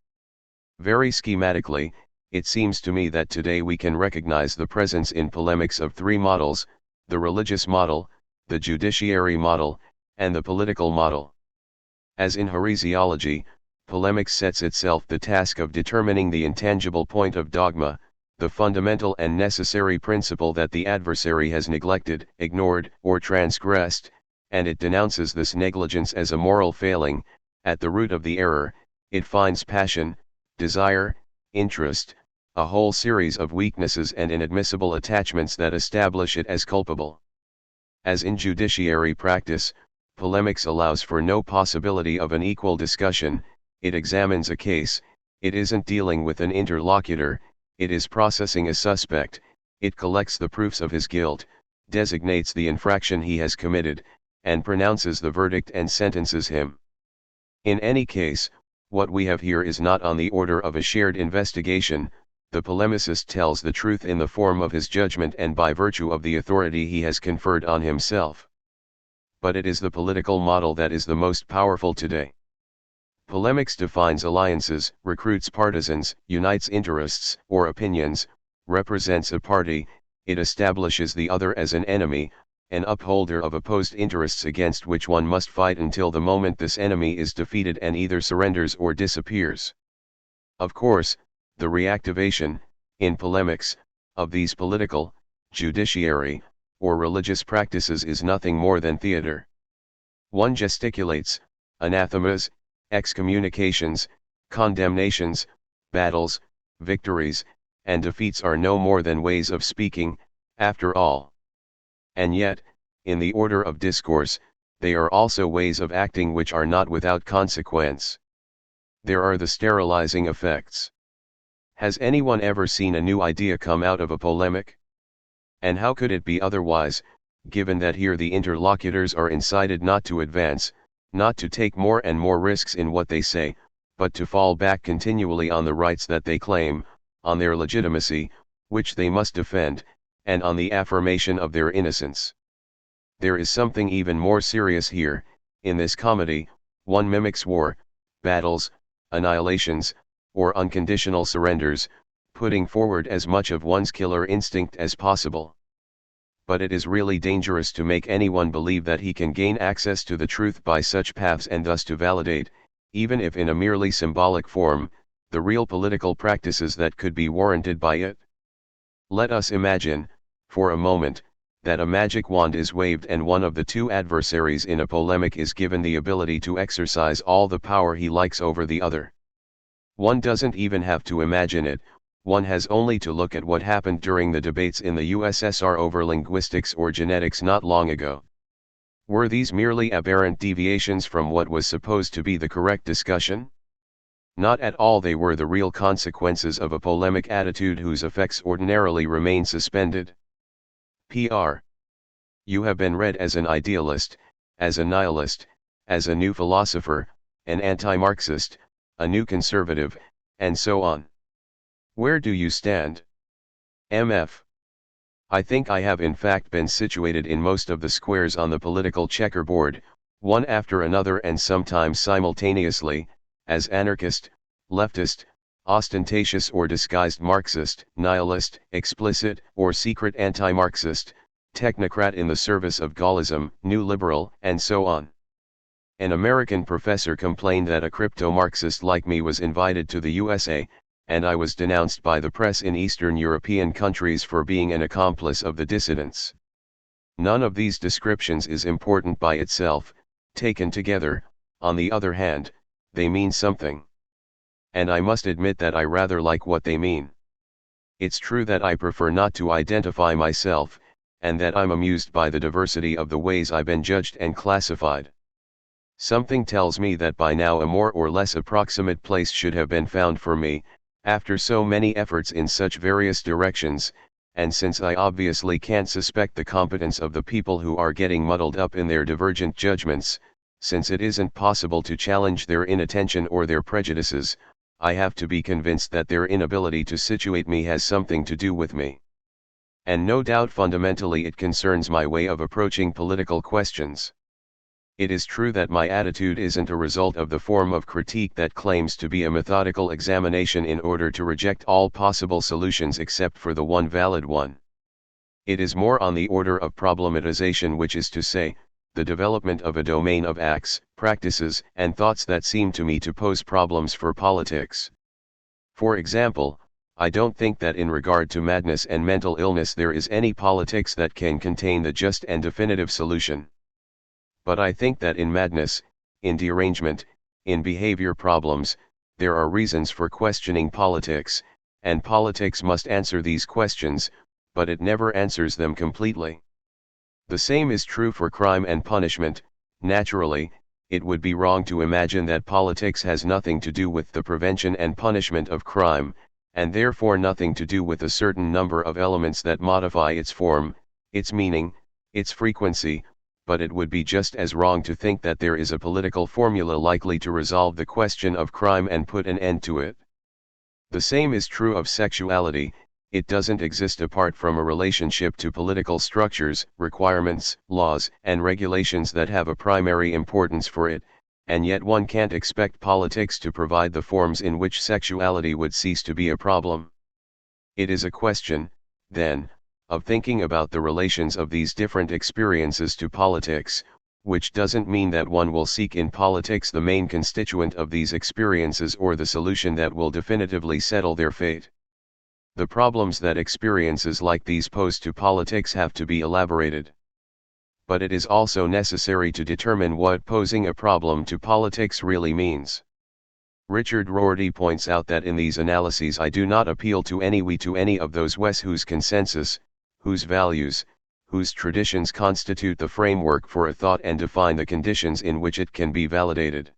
Very schematically, it seems to me that today we can recognize the presence in polemics of three models: the religious model, the judiciary model, and the political model. As in heresiology, polemics sets itself the task of determining the intangible point of dogma, the fundamental and necessary principle that the adversary has neglected, ignored, or transgressed, and it denounces this negligence as a moral failing. At the root of the error, it finds passion, desire, interest, a whole series of weaknesses and inadmissible attachments that establish it as culpable. As in judiciary practice, polemics allows for no possibility of an equal discussion. It examines a case, it isn't dealing with an interlocutor, it is processing a suspect, it collects the proofs of his guilt, designates the infraction he has committed, and pronounces the verdict and sentences him. In any case, what we have here is not on the order of a shared investigation. The polemicist tells the truth in the form of his judgment and by virtue of the authority he has conferred on himself. But it is the political model that is the most powerful today. Polemics defines alliances, recruits partisans, unites interests or opinions, represents a party, it establishes the other as an enemy, an upholder of opposed interests against which one must fight until the moment this enemy is defeated and either surrenders or disappears. Of course, the reactivation, in polemics, of these political, judiciary, or religious practices is nothing more than theater. One gesticulates, anathemas, excommunications, condemnations, battles, victories, and defeats are no more than ways of speaking, after all. And yet, in the order of discourse, they are also ways of acting which are not without consequence. There are the sterilizing effects. Has anyone ever seen a new idea come out of a polemic? And how could it be otherwise, given that here the interlocutors are incited not to advance, not to take more and more risks in what they say, but to fall back continually on the rights that they claim, on their legitimacy, which they must defend, and on the affirmation of their innocence. There is something even more serious here. In this comedy, one mimics war, battles, annihilations, or unconditional surrenders, putting forward as much of one's killer instinct as possible. But it is really dangerous to make anyone believe that he can gain access to the truth by such paths and thus to validate, even if in a merely symbolic form, the real political practices that could be warranted by it. Let us imagine, for a moment, that a magic wand is waved and one of the two adversaries in a polemic is given the ability to exercise all the power he likes over the other. One doesn't even have to imagine it, one has only to look at what happened during the debates in the USSR over linguistics or genetics not long ago. Were these merely aberrant deviations from what was supposed to be the correct discussion? Not at all. They were the real consequences of a polemic attitude whose effects ordinarily remain suspended. Pr. You have been read as an idealist, as a nihilist, as a new philosopher, an anti-Marxist, a new conservative, and so on. Where do you stand? MF. I think I have in fact been situated in most of the squares on the political checkerboard, one after another and sometimes simultaneously, as anarchist, leftist, ostentatious or disguised Marxist, nihilist, explicit or secret anti-Marxist, technocrat in the service of Gaullism, new liberal, and so on. An American professor complained that a crypto-Marxist like me was invited to the USA, and I was denounced by the press in Eastern European countries for being an accomplice of the dissidents. None of these descriptions is important by itself. Taken together, on the other hand, they mean something. And I must admit that I rather like what they mean. It's true that I prefer not to identify myself, and that I'm amused by the diversity of the ways I've been judged and classified. Something tells me that by now a more or less approximate place should have been found for me, after so many efforts in such various directions, and since I obviously can't suspect the competence of the people who are getting muddled up in their divergent judgments, since it isn't possible to challenge their inattention or their prejudices, I have to be convinced that their inability to situate me has something to do with me. And no doubt fundamentally it concerns my way of approaching political questions. It is true that my attitude isn't a result of the form of critique that claims to be a methodical examination in order to reject all possible solutions except for the one valid one. It is more on the order of problematization, which is to say, the development of a domain of acts, practices, and thoughts that seem to me to pose problems for politics. For example, I don't think that in regard to madness and mental illness there is any politics that can contain the just and definitive solution. But I think that in madness, in derangement, in behavior problems, there are reasons for questioning politics, and politics must answer these questions, but it never answers them completely. The same is true for crime and punishment. Naturally, it would be wrong to imagine that politics has nothing to do with the prevention and punishment of crime, and therefore nothing to do with a certain number of elements that modify its form, its meaning, its frequency, but it would be just as wrong to think that there is a political formula likely to resolve the question of crime and put an end to it. The same is true of sexuality. It doesn't exist apart from a relationship to political structures, requirements, laws, and regulations that have a primary importance for it, and yet one can't expect politics to provide the forms in which sexuality would cease to be a problem. It is a question, then, of thinking about the relations of these different experiences to politics, which doesn't mean that one will seek in politics the main constituent of these experiences or the solution that will definitively settle their fate. The problems that experiences like these pose to politics have to be elaborated. But it is also necessary to determine what posing a problem to politics really means. Richard Rorty points out that in these analyses I do not appeal to any of those whose consensus, whose values, whose traditions constitute the framework for a thought and define the conditions in which it can be validated.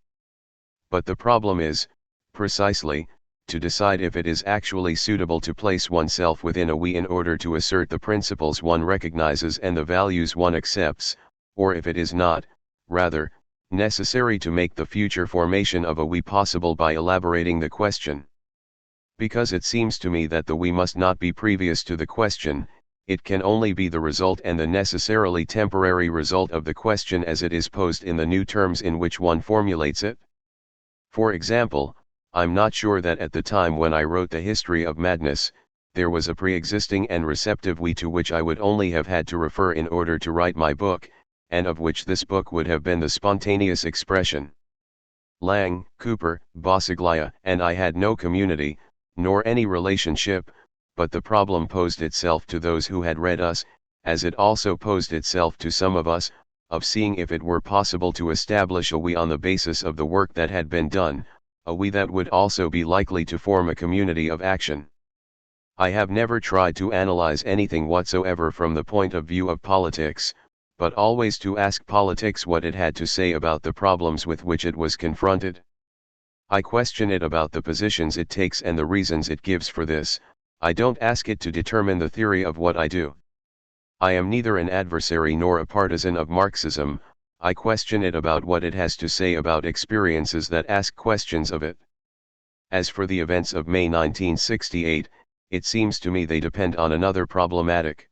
But the problem is, precisely, to decide if it is actually suitable to place oneself within a we in order to assert the principles one recognizes and the values one accepts, or if it is not, rather, necessary to make the future formation of a we possible by elaborating the question. Because it seems to me that the we must not be previous to the question, it can only be the result and the necessarily temporary result of the question as it is posed in the new terms in which one formulates it. For example, I'm not sure that at the time when I wrote The History of Madness, there was a pre-existing and receptive we to which I would only have had to refer in order to write my book, and of which this book would have been the spontaneous expression. Lang, Cooper, Bassaglia, and I had no community, nor any relationship, but the problem posed itself to those who had read us, as it also posed itself to some of us, of seeing if it were possible to establish a we on the basis of the work that had been done, a we that would also be likely to form a community of action. I have never tried to analyze anything whatsoever from the point of view of politics, but always to ask politics what it had to say about the problems with which it was confronted. I question it about the positions it takes and the reasons it gives for this. I don't ask it to determine the theory of what I do. I am neither an adversary nor a partisan of Marxism. I question it about what it has to say about experiences that ask questions of it. As for the events of May 1968, it seems to me they depend on another problematic.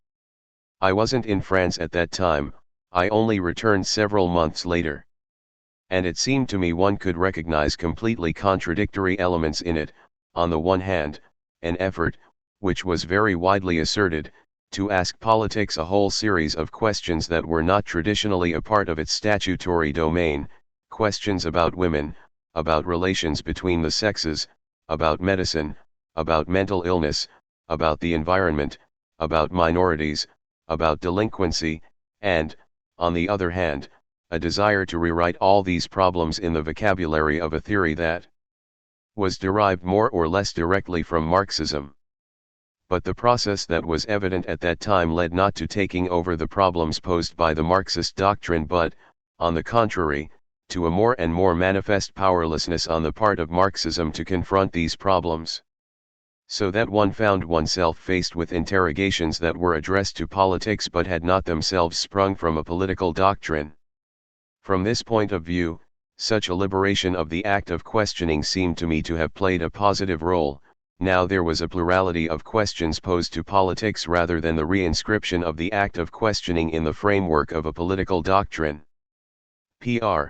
I wasn't in France at that time, I only returned several months later. And it seemed to me one could recognize completely contradictory elements in it. On the one hand, an effort, which was very widely asserted, to ask politics a whole series of questions that were not traditionally a part of its statutory domain, questions about women, about relations between the sexes, about medicine, about mental illness, about the environment, about minorities, about delinquency, and, on the other hand, a desire to rewrite all these problems in the vocabulary of a theory that was derived more or less directly from Marxism. But the process that was evident at that time led not to taking over the problems posed by the Marxist doctrine but, on the contrary, to a more and more manifest powerlessness on the part of Marxism to confront these problems. So that one found oneself faced with interrogations that were addressed to politics but had not themselves sprung from a political doctrine. From this point of view, such a liberation of the act of questioning seemed to me to have played a positive role. Now there was a plurality of questions posed to politics rather than the reinscription of the act of questioning in the framework of a political doctrine. Pr.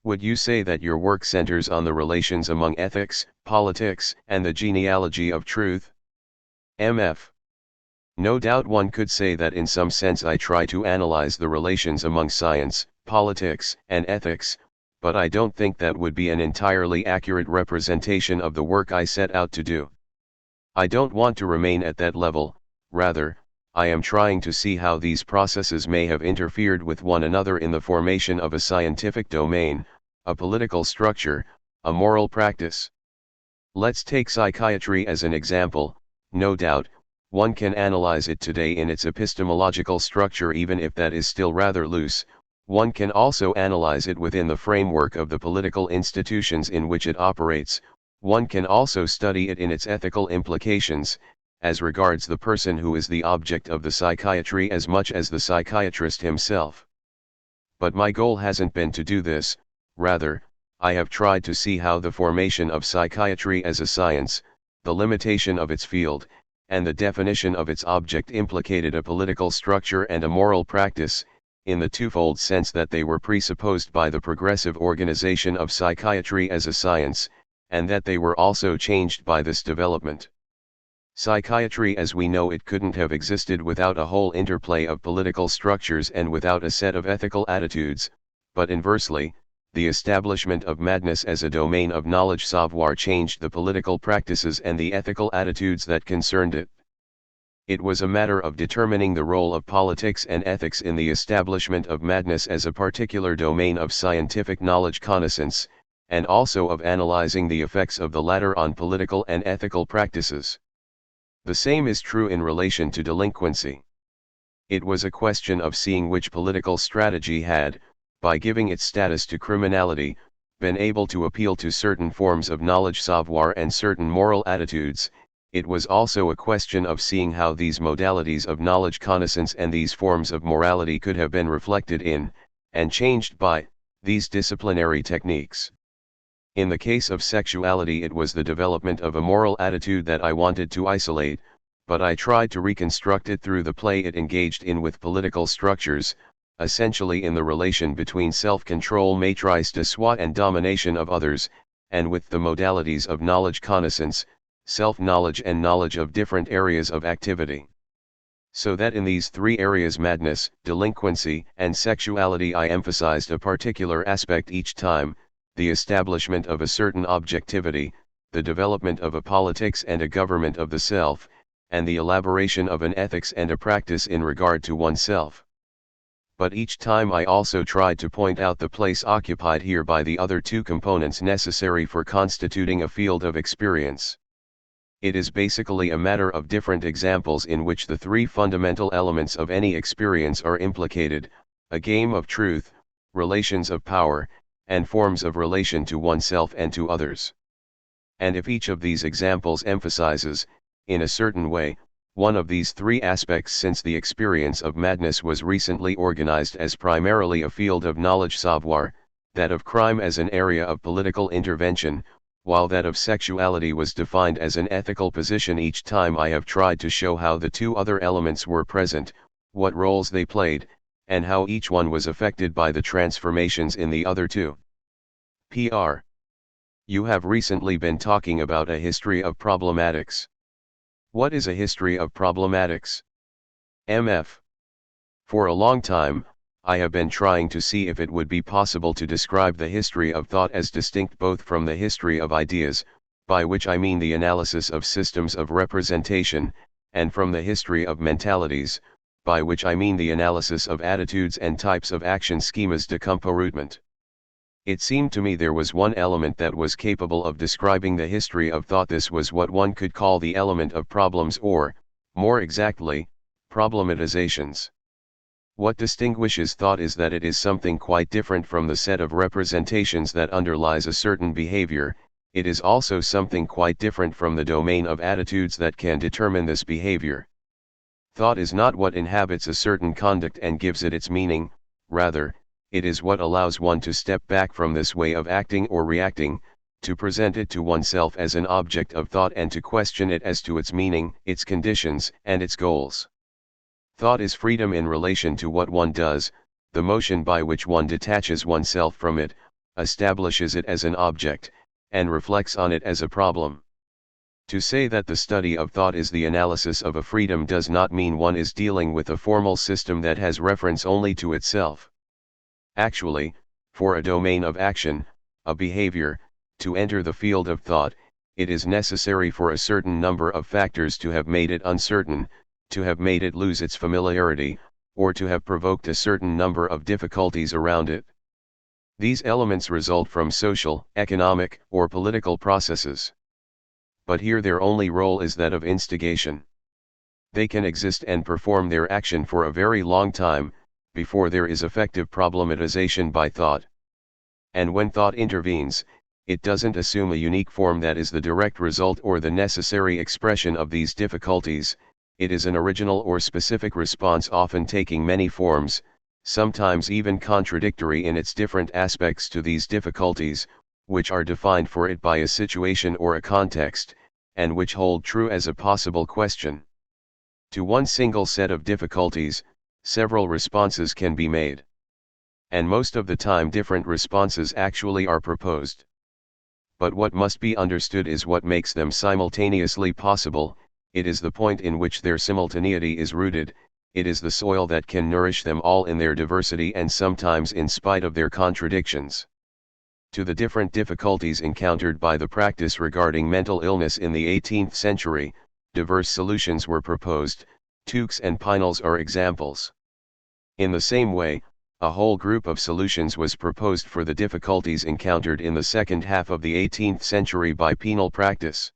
Would you say that your work centers on the relations among ethics, politics, and the genealogy of truth? Mf. No doubt one could say that in some sense I try to analyze the relations among science, politics, and ethics, but I don't think that would be an entirely accurate representation of the work I set out to do. I don't want to remain at that level, rather, I am trying to see how these processes may have interfered with one another in the formation of a scientific domain, a political structure, a moral practice. Let's take psychiatry as an example. No doubt, one can analyze it today in its epistemological structure even if that is still rather loose. One can also analyze it within the framework of the political institutions in which it operates. One can also study it in its ethical implications, as regards the person who is the object of the psychiatry as much as the psychiatrist himself. But my goal hasn't been to do this, rather, I have tried to see how the formation of psychiatry as a science, the limitation of its field, and the definition of its object implicated a political structure and a moral practice, in the twofold sense that they were presupposed by the progressive organization of psychiatry as a science, and that they were also changed by this development. Psychiatry as we know it couldn't have existed without a whole interplay of political structures and without a set of ethical attitudes, but inversely, the establishment of madness as a domain of knowledge savoir changed the political practices and the ethical attitudes that concerned it. It was a matter of determining the role of politics and ethics in the establishment of madness as a particular domain of scientific knowledge connaissance, and also of analyzing the effects of the latter on political and ethical practices. The same is true in relation to delinquency. It was a question of seeing which political strategy had, by giving its status to criminality, been able to appeal to certain forms of knowledge savoir and certain moral attitudes. It was also a question of seeing how these modalities of knowledge connaissance and these forms of morality could have been reflected in, and changed by, these disciplinary techniques. In the case of sexuality it was the development of a moral attitude that I wanted to isolate, but I tried to reconstruct it through the play it engaged in with political structures, essentially in the relation between self-control maîtrise de soi and domination of others, and with the modalities of knowledge connaissance, self-knowledge and knowledge of different areas of activity. So that in these three areas madness, delinquency, and sexuality I emphasized a particular aspect each time, the establishment of a certain objectivity, the development of a politics and a government of the self, and the elaboration of an ethics and a practice in regard to oneself. But each time I also tried to point out the place occupied here by the other two components necessary for constituting a field of experience. It is basically a matter of different examples in which the three fundamental elements of any experience are implicated: a game of truth, relations of power, and forms of relation to oneself and to others. And if each of these examples emphasizes, in a certain way, one of these three aspects, since the experience of madness was recently organized as primarily a field of knowledge savoir, that of crime as an area of political intervention, while that of sexuality was defined as an ethical position, each time I have tried to show how the two other elements were present, what roles they played, and how each one was affected by the transformations in the other two. Pr. You have recently been talking about a history of problematics. What is a history of problematics? Mf. For a long time, I have been trying to see if it would be possible to describe the history of thought as distinct both from the history of ideas, by which I mean the analysis of systems of representation, and from the history of mentalities, by which I mean the analysis of attitudes and types of action schemas de comportement. It seemed to me there was one element that was capable of describing the history of thought. This was what one could call the element of problems, or, more exactly, problematizations. What distinguishes thought is that it is something quite different from the set of representations that underlies a certain behavior. It is also something quite different from the domain of attitudes that can determine this behavior. Thought is not what inhabits a certain conduct and gives it its meaning, rather, it is what allows one to step back from this way of acting or reacting, to present it to oneself as an object of thought and to question it as to its meaning, its conditions, and its goals. Thought is freedom in relation to what one does, the motion by which one detaches oneself from it, establishes it as an object, and reflects on it as a problem. To say that the study of thought is the analysis of a freedom does not mean one is dealing with a formal system that has reference only to itself. Actually, for a domain of action, a behavior, to enter the field of thought, it is necessary for a certain number of factors to have made it uncertain, to have made it lose its familiarity, or to have provoked a certain number of difficulties around it. These elements result from social, economic, or political processes. But here their only role is that of instigation. They can exist and perform their action for a very long time, before there is effective problematization by thought. And when thought intervenes, it doesn't assume a unique form that is the direct result or the necessary expression of these difficulties. It is an original or specific response, often taking many forms, sometimes even contradictory in its different aspects to these difficulties, which are defined for it by a situation or a context, and which hold true as a possible question. To one single set of difficulties, several responses can be made. And most of the time different responses actually are proposed. But what must be understood is what makes them simultaneously possible. It is the point in which their simultaneity is rooted, it is the soil that can nourish them all in their diversity and sometimes in spite of their contradictions. To the different difficulties encountered by the practice regarding mental illness in the 18th century, diverse solutions were proposed. Tukes and Pinels are examples. In the same way, a whole group of solutions was proposed for the difficulties encountered in the second half of the 18th century by penal practice.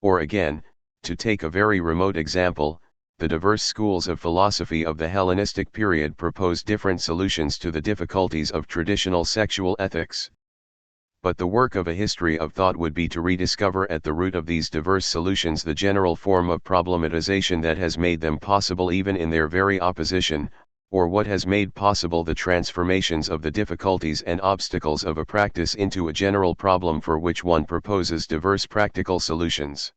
Or again, to take a very remote example, the diverse schools of philosophy of the Hellenistic period proposed different solutions to the difficulties of traditional sexual ethics. But the work of a history of thought would be to rediscover at the root of these diverse solutions the general form of problematization that has made them possible even in their very opposition, or what has made possible the transformations of the difficulties and obstacles of a practice into a general problem for which one proposes diverse practical solutions.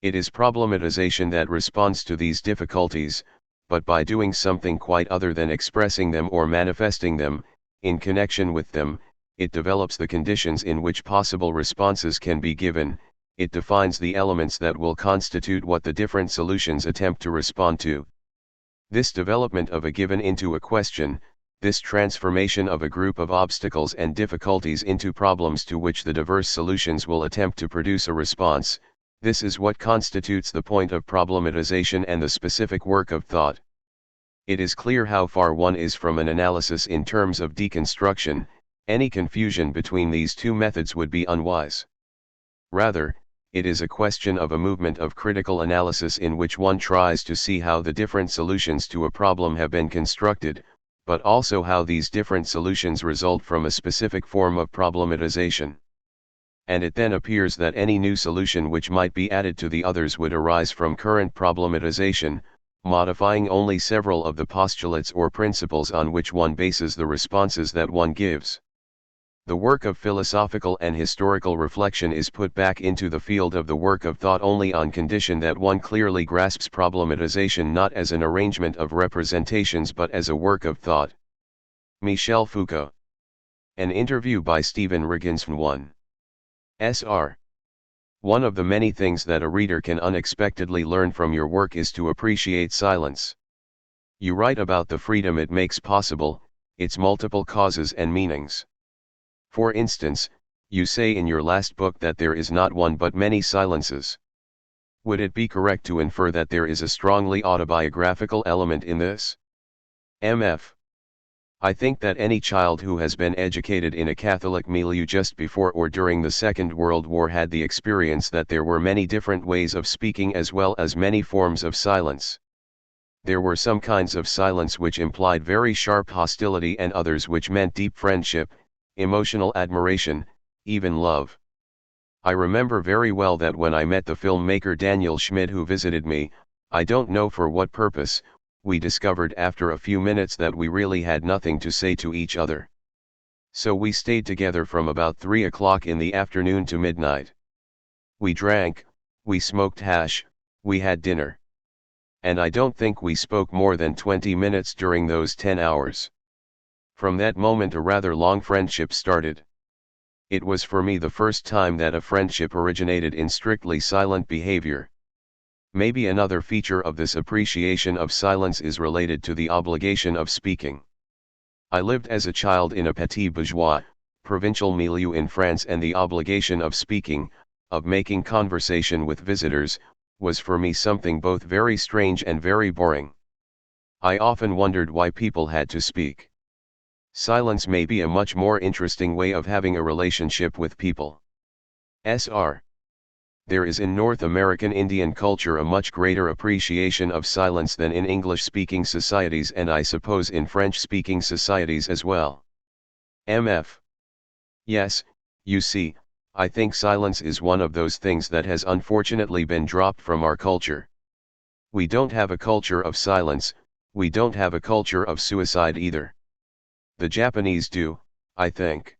It is problematization that responds to these difficulties, but by doing something quite other than expressing them or manifesting them. In connection with them, it develops the conditions in which possible responses can be given, it defines the elements that will constitute what the different solutions attempt to respond to. This development of a given into a question, this transformation of a group of obstacles and difficulties into problems to which the diverse solutions will attempt to produce a response, this is what constitutes the point of problematization and the specific work of thought. It is clear how far one is from an analysis in terms of deconstruction. Any confusion between these two methods would be unwise. Rather, it is a question of a movement of critical analysis in which one tries to see how the different solutions to a problem have been constructed, but also how these different solutions result from a specific form of problematization. And it then appears that any new solution which might be added to the others would arise from current problematization, modifying only several of the postulates or principles on which one bases the responses that one gives. The work of philosophical and historical reflection is put back into the field of the work of thought only on condition that one clearly grasps problematization not as an arrangement of representations but as a work of thought. Michel Foucault. An interview by Stephen Rigginson 1. Sr. One of the many things that a reader can unexpectedly learn from your work is to appreciate silence. You write about the freedom it makes possible, its multiple causes and meanings. For instance, You say in your last book that there is not one but many silences. Would it be correct to infer that there is a strongly autobiographical element in this? MF. I think that any child who has been educated in a Catholic milieu just before or during the Second World War had the experience that there were many different ways of speaking as well as many forms of silence. There were some kinds of silence which implied very sharp hostility and others which meant deep friendship, emotional admiration, even love. I remember very well that when I met the filmmaker Daniel Schmid who visited me, I don't know for what purpose, we discovered after a few minutes that we really had nothing to say to each other. So we stayed together from about 3 o'clock in the afternoon to midnight. We drank, we smoked hash, we had dinner. And I don't think we spoke more than 20 minutes during those 10 hours. From that moment a rather long friendship started. It was for me the first time that a friendship originated in strictly silent behavior. Maybe another feature of this appreciation of silence is related to the obligation of speaking. I lived as a child in a petit bourgeois, provincial milieu in France, and the obligation of speaking, of making conversation with visitors, was for me something both very strange and very boring. I often wondered why people had to speak. Silence may be a much more interesting way of having a relationship with people. Sr. There is in North American Indian culture a much greater appreciation of silence than in English-speaking societies, and I suppose in French-speaking societies as well. MF. Yes, you see, I think silence is one of those things that has unfortunately been dropped from our culture. We don't have a culture of silence, we don't have a culture of suicide either. The Japanese do, I think.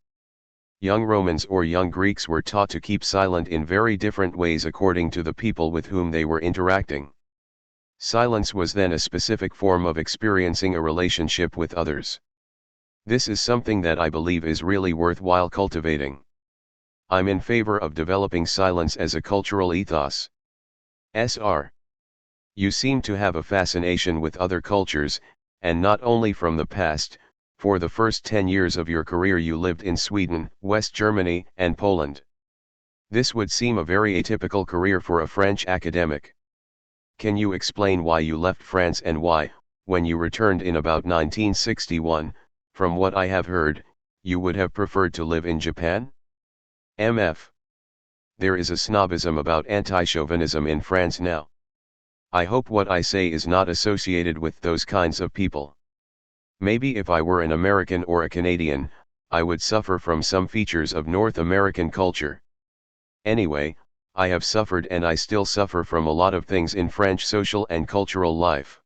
Young Romans or young Greeks were taught to keep silent in very different ways according to the people with whom they were interacting. Silence was then a specific form of experiencing a relationship with others. This is something that I believe is really worthwhile cultivating. I'm in favor of developing silence as a cultural ethos. Sr. You seem to have a fascination with other cultures, and not only from the past. For the first 10 years of your career you lived in Sweden, West Germany, and Poland. This would seem a very atypical career for a French academic. Can you explain why you left France and why, when you returned in about 1961, from what I have heard, you would have preferred to live in Japan? MF. There is a snobism about anti-chauvinism in France now. I hope what I say is not associated with those kinds of people. Maybe if I were an American or a Canadian, I would suffer from some features of North American culture. Anyway, I have suffered and I still suffer from a lot of things in French social and cultural life.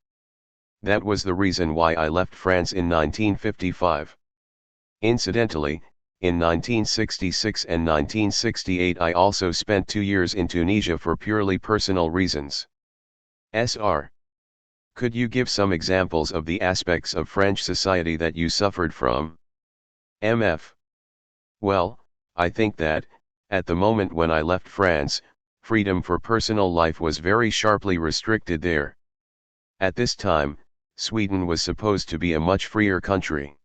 That was the reason why I left France in 1955. Incidentally, in 1966 and 1968 I also spent 2 years in Tunisia for purely personal reasons. Sr. Could you give some examples of the aspects of French society that you suffered from? MF. Well, I think that, at the moment when I left France, freedom for personal life was very sharply restricted there. At this time, Sweden was supposed to be a much freer country.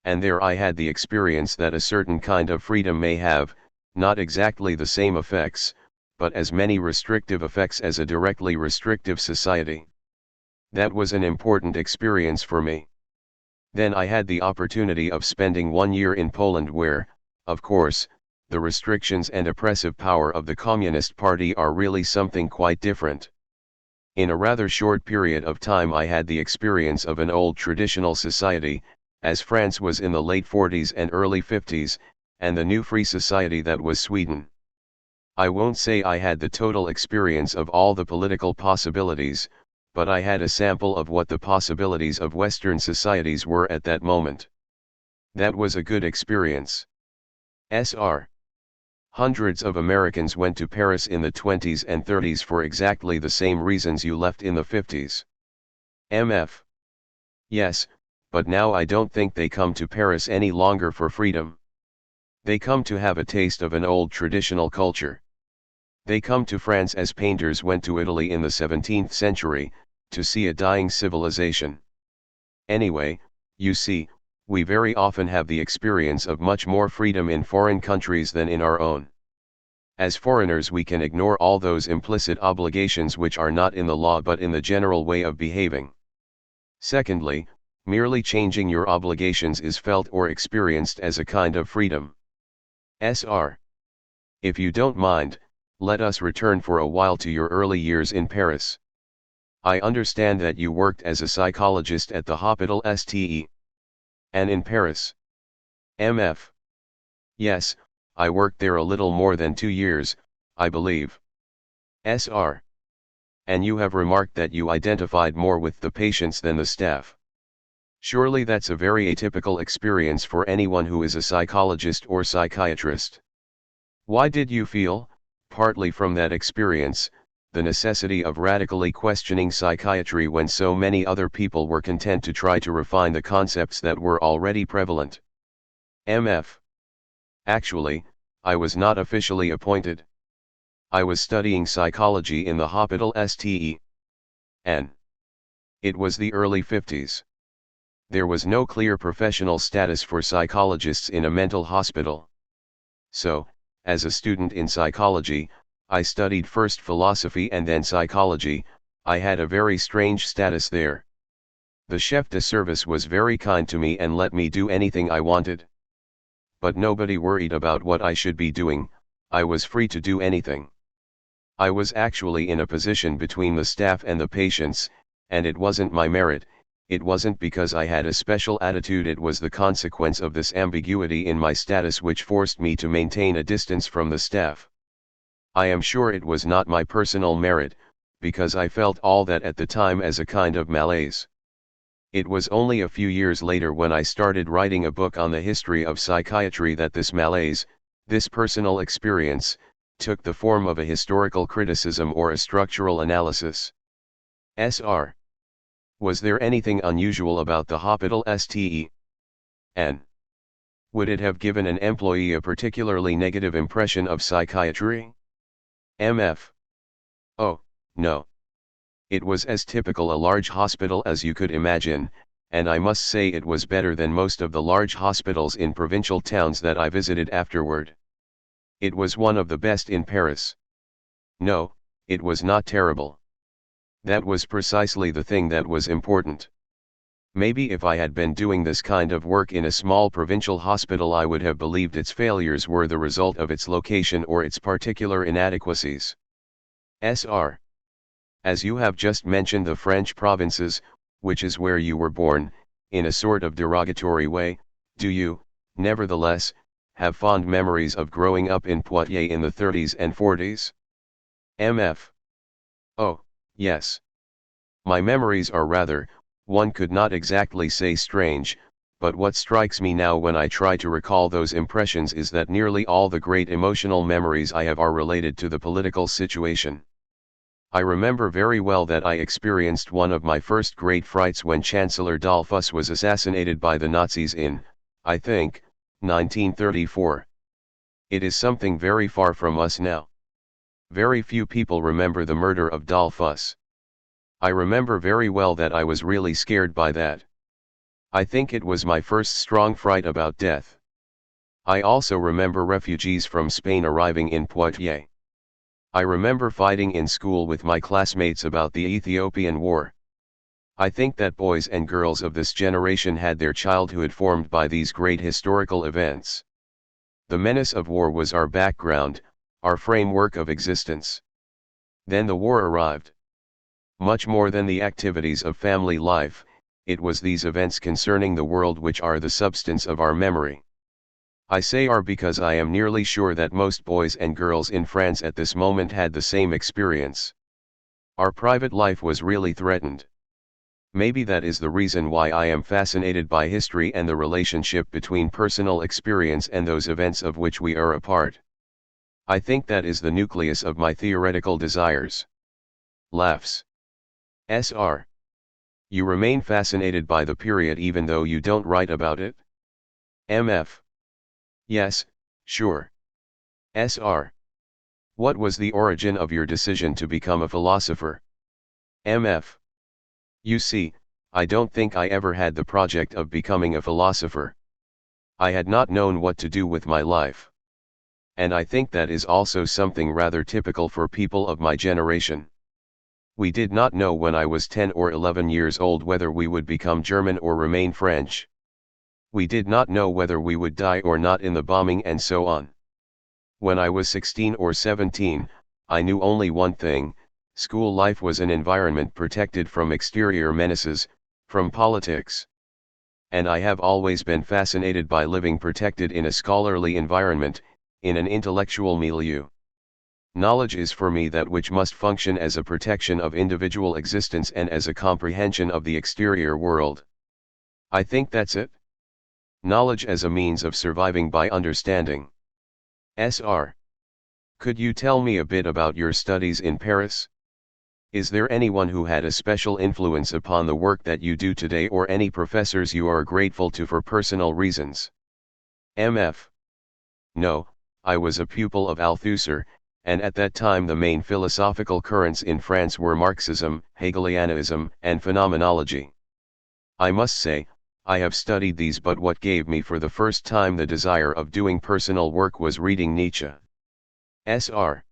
And there I had the experience that a certain kind of freedom may have, not exactly the same effects, but as many restrictive effects as a directly restrictive society. That was an important experience for me. Then I had the opportunity of spending 1 year in Poland where, of course, the restrictions and oppressive power of the Communist Party are really something quite different. In a rather short period of time I had the experience of an old traditional society, as France was in the late 40s and early 50s, and the new free society that was Sweden. I won't say I had the total experience of all the political possibilities, but I had a sample of what the possibilities of Western societies were at that moment. That was a good experience. Sr. Hundreds of Americans went to Paris in the 20s and 30s for exactly the same reasons you left in the 50s. MF. Yes, but now I don't think they come to Paris any longer for freedom. They come to have a taste of an old traditional culture. They come to France as painters went to Italy in the 17th century, to see a dying civilization. Anyway, you see, We very often have the experience of much more freedom in foreign countries than in our own. As foreigners we can ignore all those implicit obligations which are not in the law but in the general way of behaving. Secondly, merely changing your obligations is felt or experienced as a kind of freedom. Sr. If you don't mind, let us return for a while to your early years in Paris. I understand that you worked as a psychologist at the Hôpital Ste. And in Paris. MF. Yes, I worked there a little more than 2 years, I believe. Sr. And you have remarked that you identified more with the patients than the staff. Surely that's a very atypical experience for anyone who is a psychologist or psychiatrist. Why did you feel, partly from that experience, the necessity of radically questioning psychiatry when so many other people were content to try to refine the concepts that were already prevalent? MF. Actually, I was not officially appointed. I was studying psychology in the Hôpital Ste. And it was the early 50s. There was no clear professional status for psychologists in a mental hospital. So, as a student in psychology, I studied first philosophy and then psychology. I had a very strange status there. The chef de service was very kind to me and let me do anything I wanted. But nobody worried about what I should be doing, I was free to do anything. I was actually in a position between the staff and the patients, and it wasn't my merit, it wasn't because I had a special attitude, it was the consequence of this ambiguity in my status which forced me to maintain a distance from the staff. I am sure it was not my personal merit, because I felt all that at the time as a kind of malaise. It was only a few years later when I started writing a book on the history of psychiatry that this malaise, this personal experience, took the form of a historical criticism or a structural analysis. Sr. Was there anything unusual about the Hôpital Ste. And would it have given an employee a particularly negative impression of psychiatry? MF. Oh, no. It was as typical a large hospital as you could imagine, and I must say it was better than most of the large hospitals in provincial towns that I visited afterward. It was one of the best in Paris. No, it was not terrible. That was precisely the thing that was important. Maybe if I had been doing this kind of work in a small provincial hospital I would have believed its failures were the result of its location or its particular inadequacies. Sr. As you have just mentioned the French provinces, which is where you were born, in a sort of derogatory way, do you, nevertheless, have fond memories of growing up in Poitiers in the 30s and 40s? MF. Oh, yes. My memories are rather, one could not exactly say strange, but what strikes me now when I try to recall those impressions is that nearly all the great emotional memories I have are related to the political situation. I remember very well that I experienced one of my first great frights when Chancellor Dollfuss was assassinated by the Nazis in, I think, 1934. It is something very far from us now. Very few people remember the murder of Dollfuss. I remember very well that I was really scared by that. I think it was my first strong fright about death. I also remember refugees from Spain arriving in Poitiers. I remember fighting in school with my classmates about the Ethiopian War. I think that boys and girls of this generation had their childhood formed by these great historical events. The menace of war was our background, our framework of existence. Then the war arrived. Much more than the activities of family life, it was these events concerning the world which are the substance of our memory. I say are because I am nearly sure that most boys and girls in France at this moment had the same experience. Our private life was really threatened. Maybe that is the reason why I am fascinated by history and the relationship between personal experience and those events of which we are a part. I think that is the nucleus of my theoretical desires. Laughs. Sr. You remain fascinated by the period even though you don't write about it? MF. Yes, sure. Sr. What was the origin of your decision to become a philosopher? MF. You see, I don't think I ever had the project of becoming a philosopher. I had not known what to do with my life. And I think that is also something rather typical for people of my generation. We did not know when I was 10 or 11 years old whether we would become German or remain French. We did not know whether we would die or not in the bombing and so on. When I was 16 or 17, I knew only one thing: school life was an environment protected from exterior menaces, from politics. And I have always been fascinated by living protected in a scholarly environment, in an intellectual milieu. Knowledge is for me that which must function as a protection of individual existence and as a comprehension of the exterior world. I think that's it. Knowledge as a means of surviving by understanding. Sr. Could you tell me a bit about your studies in Paris? Is there anyone who had a special influence upon the work that you do today, or any professors you are grateful to for personal reasons? MF. No, I was a pupil of Althusser, and at that time the main philosophical currents in France were Marxism, Hegelianism, and phenomenology. I must say, I have studied these, but what gave me for the first time the desire of doing personal work was reading Nietzsche. Sr.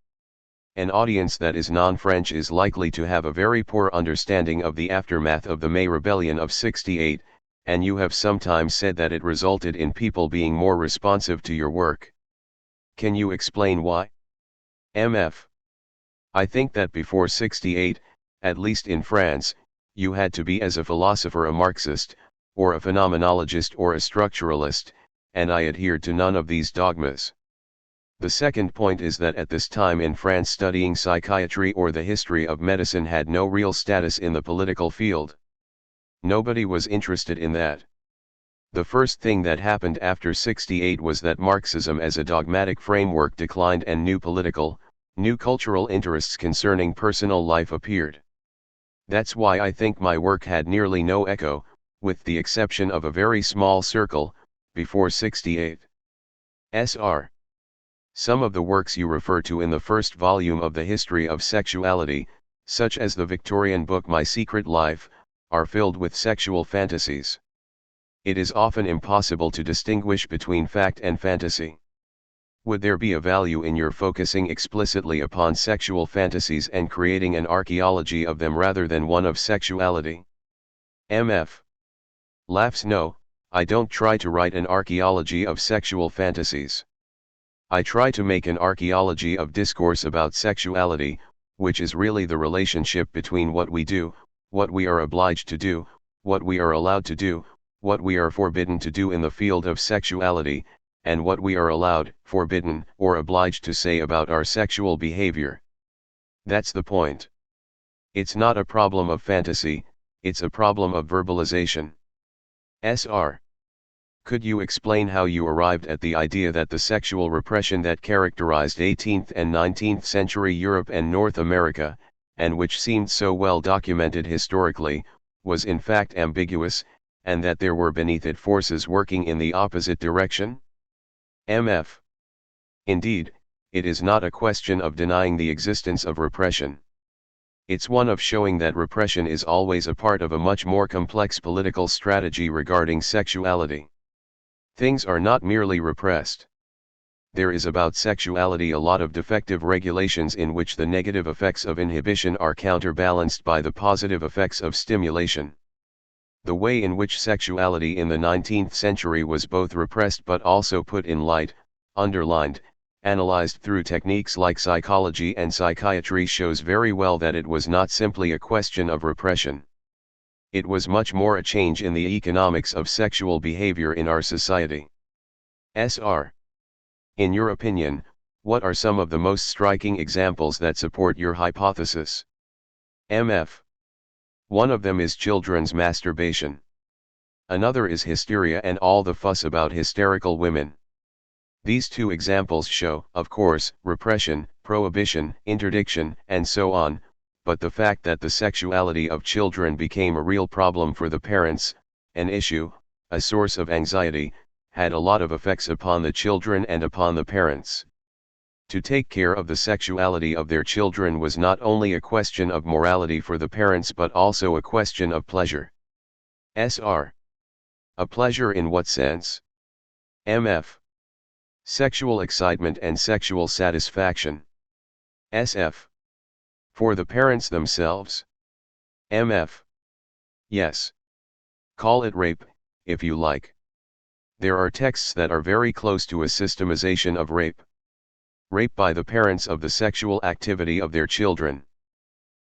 An audience that is non-French is likely to have a very poor understanding of the aftermath of the May Rebellion of '68, and you have sometimes said that it resulted in people being more responsive to your work. Can you explain why? MF. I think that before '68, at least in France, you had to be as a philosopher a Marxist, or a phenomenologist or a structuralist, and I adhered to none of these dogmas. The second point is that at this time in France studying psychiatry or the history of medicine had no real status in the political field. Nobody was interested in that. The first thing that happened after '68 was that Marxism as a dogmatic framework declined and new cultural interests concerning personal life appeared. That's why I think my work had nearly no echo, with the exception of a very small circle, before '68. Sr. Some of the works you refer to in the first volume of the History of Sexuality, such as the Victorian book My Secret Life, are filled with sexual fantasies. It is often impossible to distinguish between fact and fantasy. Would there be a value in your focusing explicitly upon sexual fantasies and creating an archaeology of them rather than one of sexuality? MF. Laughs. No, I don't try to write an archaeology of sexual fantasies. I try to make an archaeology of discourse about sexuality, which is really the relationship between what we do, what we are obliged to do, what we are allowed to do, what we are forbidden to do in the field of sexuality, and what we are allowed, forbidden, or obliged to say about our sexual behavior. That's the point. It's not a problem of fantasy, it's a problem of verbalization. Sr. Could you explain how you arrived at the idea that the sexual repression that characterized 18th and 19th century Europe and North America, and which seemed so well documented historically, was in fact ambiguous, and that there were beneath it forces working in the opposite direction? MF. Indeed, it is not a question of denying the existence of repression. It's one of showing that repression is always a part of a much more complex political strategy regarding sexuality. Things are not merely repressed. There is about sexuality a lot of defective regulations in which the negative effects of inhibition are counterbalanced by the positive effects of stimulation. The way in which sexuality in the 19th century was both repressed but also put in light, underlined, analyzed through techniques like psychology and psychiatry shows very well that it was not simply a question of repression. It was much more a change in the economics of sexual behavior in our society. Sr. In your opinion, what are some of the most striking examples that support your hypothesis? MF. One of them is children's masturbation. Another is hysteria and all the fuss about hysterical women. These two examples show, of course, repression, prohibition, interdiction, and so on, but the fact that the sexuality of children became a real problem for the parents, an issue, a source of anxiety, had a lot of effects upon the children and upon the parents. To take care of the sexuality of their children was not only a question of morality for the parents but also a question of pleasure. SR. A pleasure in what sense? MF. Sexual excitement and sexual satisfaction. SF. For the parents themselves. MF. Yes. Call it rape, if you like. There are texts that are very close to a systemization of rape. Rape by the parents of the sexual activity of their children.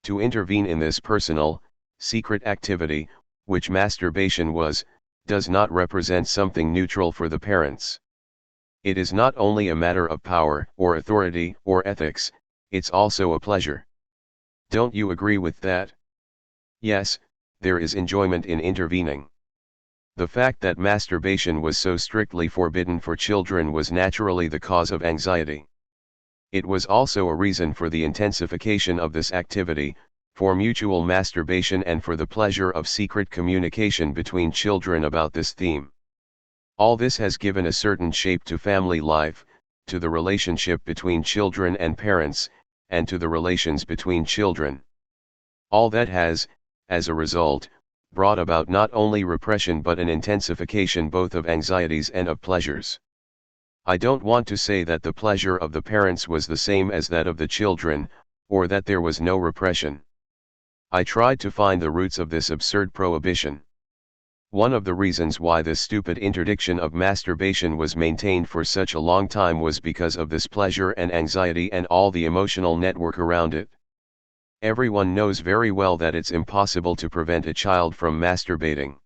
To intervene in this personal, secret activity, which masturbation was, does not represent something neutral for the parents. It is not only a matter of power, or authority, or ethics, it's also a pleasure. Don't you agree with that? Yes, there is enjoyment in intervening. The fact that masturbation was so strictly forbidden for children was naturally the cause of anxiety. It was also a reason for the intensification of this activity, for mutual masturbation and for the pleasure of secret communication between children about this theme. All this has given a certain shape to family life, to the relationship between children and parents, and to the relations between children. All that has, as a result, brought about not only repression but an intensification both of anxieties and of pleasures. I don't want to say that the pleasure of the parents was the same as that of the children, or that there was no repression. I tried to find the roots of this absurd prohibition. One of the reasons why this stupid interdiction of masturbation was maintained for such a long time was because of this pleasure and anxiety and all the emotional network around it. Everyone knows very well that it's impossible to prevent a child from masturbating.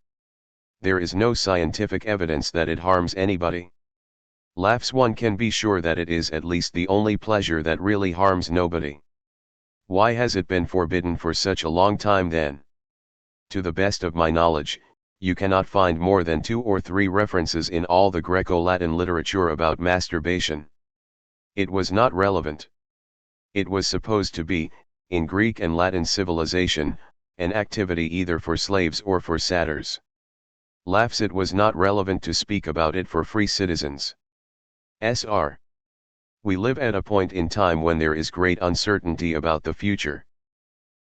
There is no scientific evidence that it harms anybody. Laughs, one can be sure that it is at least the only pleasure that really harms nobody. Why has it been forbidden for such a long time then? To the best of my knowledge, you cannot find more than 2 or 3 references in all the Greco-Latin literature about masturbation. It was not relevant. It was supposed to be, in Greek and Latin civilization, an activity either for slaves or for satyrs. Laughs, it was not relevant to speak about it for free citizens. SR. We live at a point in time when there is great uncertainty about the future.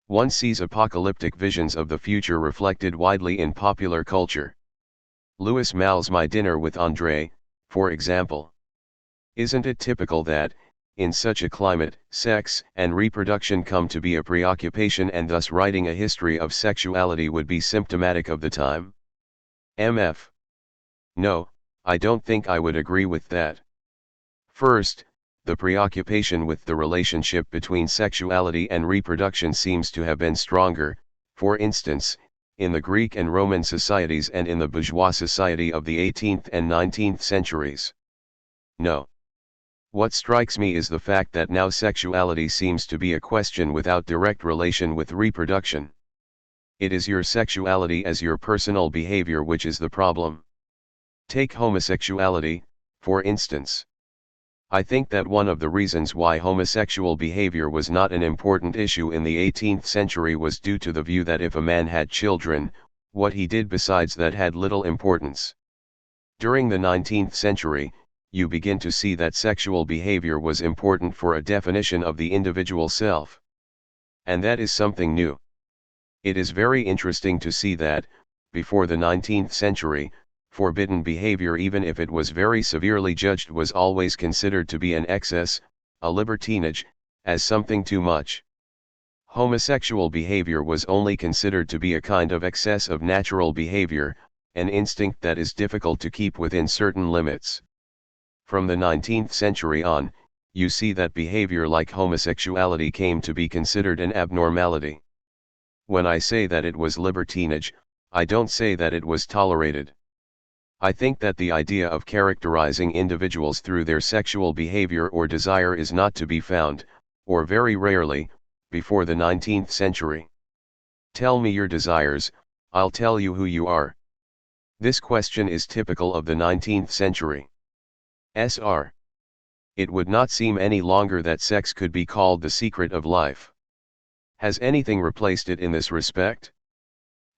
One sees apocalyptic visions of the future reflected widely in popular culture. Louis Malle's My Dinner with André, for example. Isn't it typical that, in such a climate, sex and reproduction come to be a preoccupation, and thus writing a history of sexuality would be symptomatic of the time? MF. No, I don't think I would agree with that. First, the preoccupation with the relationship between sexuality and reproduction seems to have been stronger, for instance, in the Greek and Roman societies and in the bourgeois society of the 18th and 19th centuries. No. What strikes me is the fact that now sexuality seems to be a question without direct relation with reproduction. It is your sexuality as your personal behavior which is the problem. Take homosexuality, for instance. I think that one of the reasons why homosexual behavior was not an important issue in the 18th century was due to the view that if a man had children, what he did besides that had little importance. During the 19th century, you begin to see that sexual behavior was important for a definition of the individual self. And that is something new. It is very interesting to see that, before the 19th century, forbidden behavior, even if it was very severely judged, was always considered to be an excess, a libertinage, as something too much. Homosexual behavior was only considered to be a kind of excess of natural behavior, an instinct that is difficult to keep within certain limits. From the 19th century on, you see that behavior like homosexuality came to be considered an abnormality. When I say that it was libertinage, I don't say that it was tolerated. I think that the idea of characterizing individuals through their sexual behavior or desire is not to be found, or very rarely, before the 19th century. Tell me your desires, I'll tell you who you are. This question is typical of the 19th century. SR. It would not seem any longer that sex could be called the secret of life. Has anything replaced it in this respect?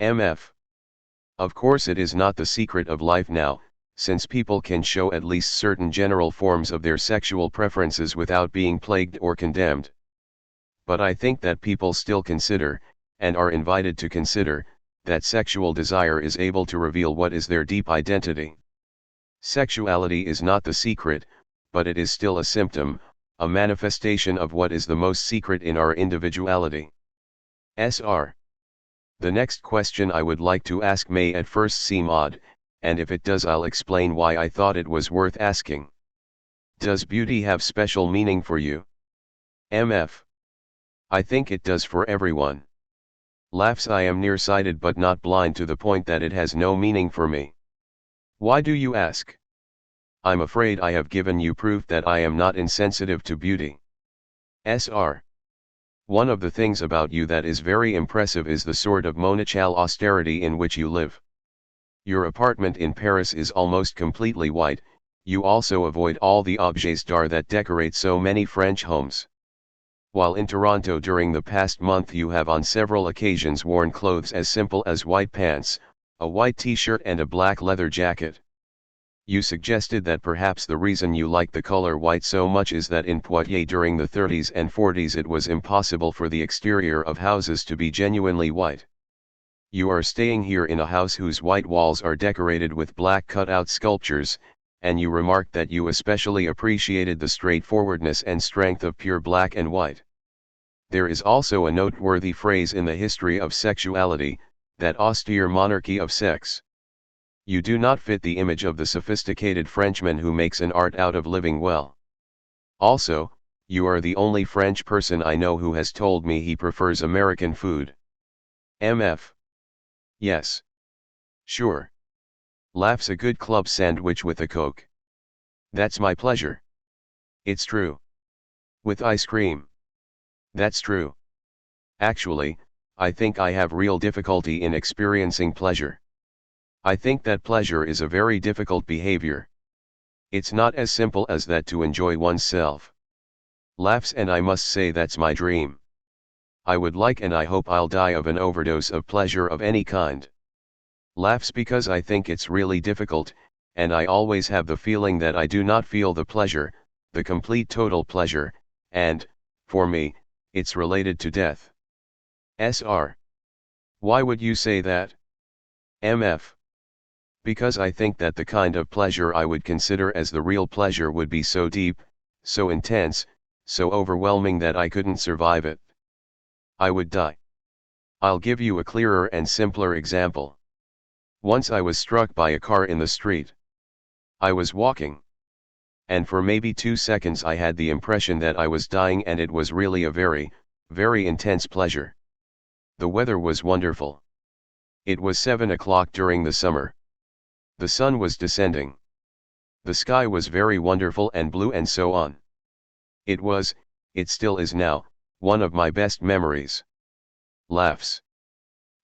MF. Of course it is not the secret of life now, since people can show at least certain general forms of their sexual preferences without being plagued or condemned. But I think that people still consider, and are invited to consider, that sexual desire is able to reveal what is their deep identity. Sexuality is not the secret, but it is still a symptom, a manifestation of what is the most secret in our individuality. Sr. The next question I would like to ask may at first seem odd, and if it does I'll explain why I thought it was worth asking. Does beauty have special meaning for you? MF. I think it does for everyone. Laughs. I am nearsighted but not blind to the point that it has no meaning for me. Why do you ask? I'm afraid I have given you proof that I am not insensitive to beauty. Sr. One of the things about you that is very impressive is the sort of monachal austerity in which you live. Your apartment in Paris is almost completely white. You also avoid all the objets d'art that decorate so many French homes. While in Toronto during the past month you have on several occasions worn clothes as simple as white pants, a white t-shirt and a black leather jacket. You suggested that perhaps the reason you like the color white so much is that in Poitiers during the 30s and 40s it was impossible for the exterior of houses to be genuinely white. You are staying here in a house whose white walls are decorated with black cut-out sculptures, and you remarked that you especially appreciated the straightforwardness and strength of pure black and white. There is also a noteworthy phrase in the history of sexuality, that austere monarchy of sex. You do not fit the image of the sophisticated Frenchman who makes an art out of living well. Also, you are the only French person I know who has told me he prefers American food. MF. Yes. Sure. Laughs. A good club sandwich with a Coke. That's my pleasure. It's true. With ice cream. That's true. Actually, I think I have real difficulty in experiencing pleasure. I think that pleasure is a very difficult behavior. It's not as simple as that to enjoy oneself. Laughs. And I must say that's my dream. I would like and I hope I'll die of an overdose of pleasure of any kind. Laughs. Because I think it's really difficult, and I always have the feeling that I do not feel the pleasure, the complete total pleasure, and, for me, it's related to death. Sr. Why would you say that? MF. Because I think that the kind of pleasure I would consider as the real pleasure would be so deep, so intense, so overwhelming that I couldn't survive it. I would die. I'll give you a clearer and simpler example. Once I was struck by a car in the street. I was walking. And for maybe 2 seconds I had the impression that I was dying, and it was really a very, very intense pleasure. The weather was wonderful. It was 7 o'clock during the summer. The sun was descending. The sky was very wonderful and blue and so on. It still is now, one of my best memories. Laughs.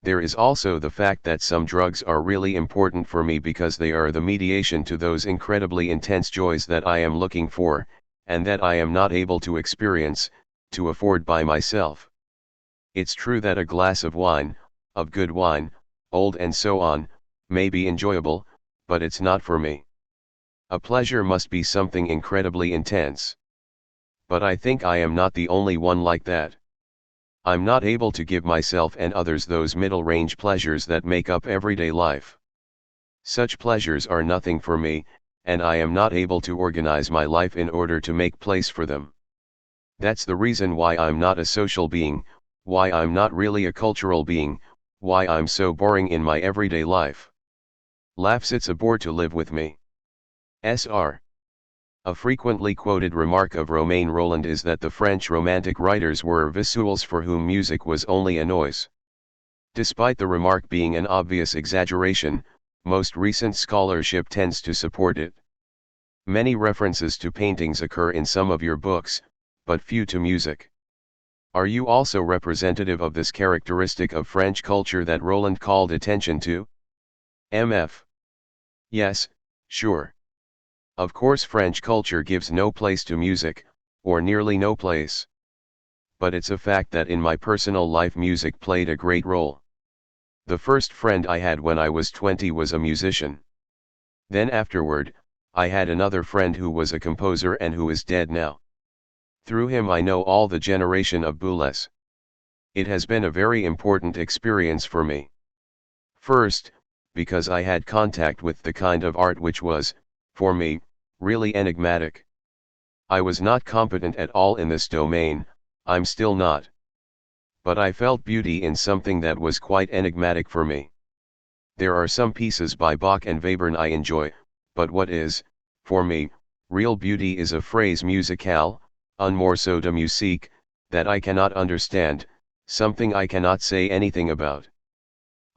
There is also the fact that some drugs are really important for me because they are the mediation to those incredibly intense joys that I am looking for, and that I am not able to experience, to afford by myself. It's true that a glass of wine, of good wine, old and so on, may be enjoyable, but it's not for me. A pleasure must be something incredibly intense. But I think I am not the only one like that. I'm not able to give myself and others those middle-range pleasures that make up everyday life. Such pleasures are nothing for me, and I am not able to organize my life in order to make place for them. That's the reason why I'm not a social being, why I'm not really a cultural being, why I'm so boring in my everyday life. Laughs. It's a bore to live with me. Sr. A frequently quoted remark of Romain Rolland is that the French Romantic writers were visuals for whom music was only a noise. Despite the remark being an obvious exaggeration, most recent scholarship tends to support it. Many references to paintings occur in some of your books, but few to music. Are you also representative of this characteristic of French culture that Rolland called attention to? MF. Yes, sure. Of course French culture gives no place to music, or nearly no place. But it's a fact that in my personal life music played a great role. The first friend I had when I was 20 was a musician. Then afterward, I had another friend who was a composer and who is dead now. Through him I know all the generation of Boulez. It has been a very important experience for me. First, because I had contact with the kind of art which was, for me, really enigmatic. I was not competent at all in this domain, I'm still not. But I felt beauty in something that was quite enigmatic for me. There are some pieces by Bach and Webern I enjoy, but what is, for me, real beauty is a phrase musicale, un morceau de musique, that I cannot understand, something I cannot say anything about.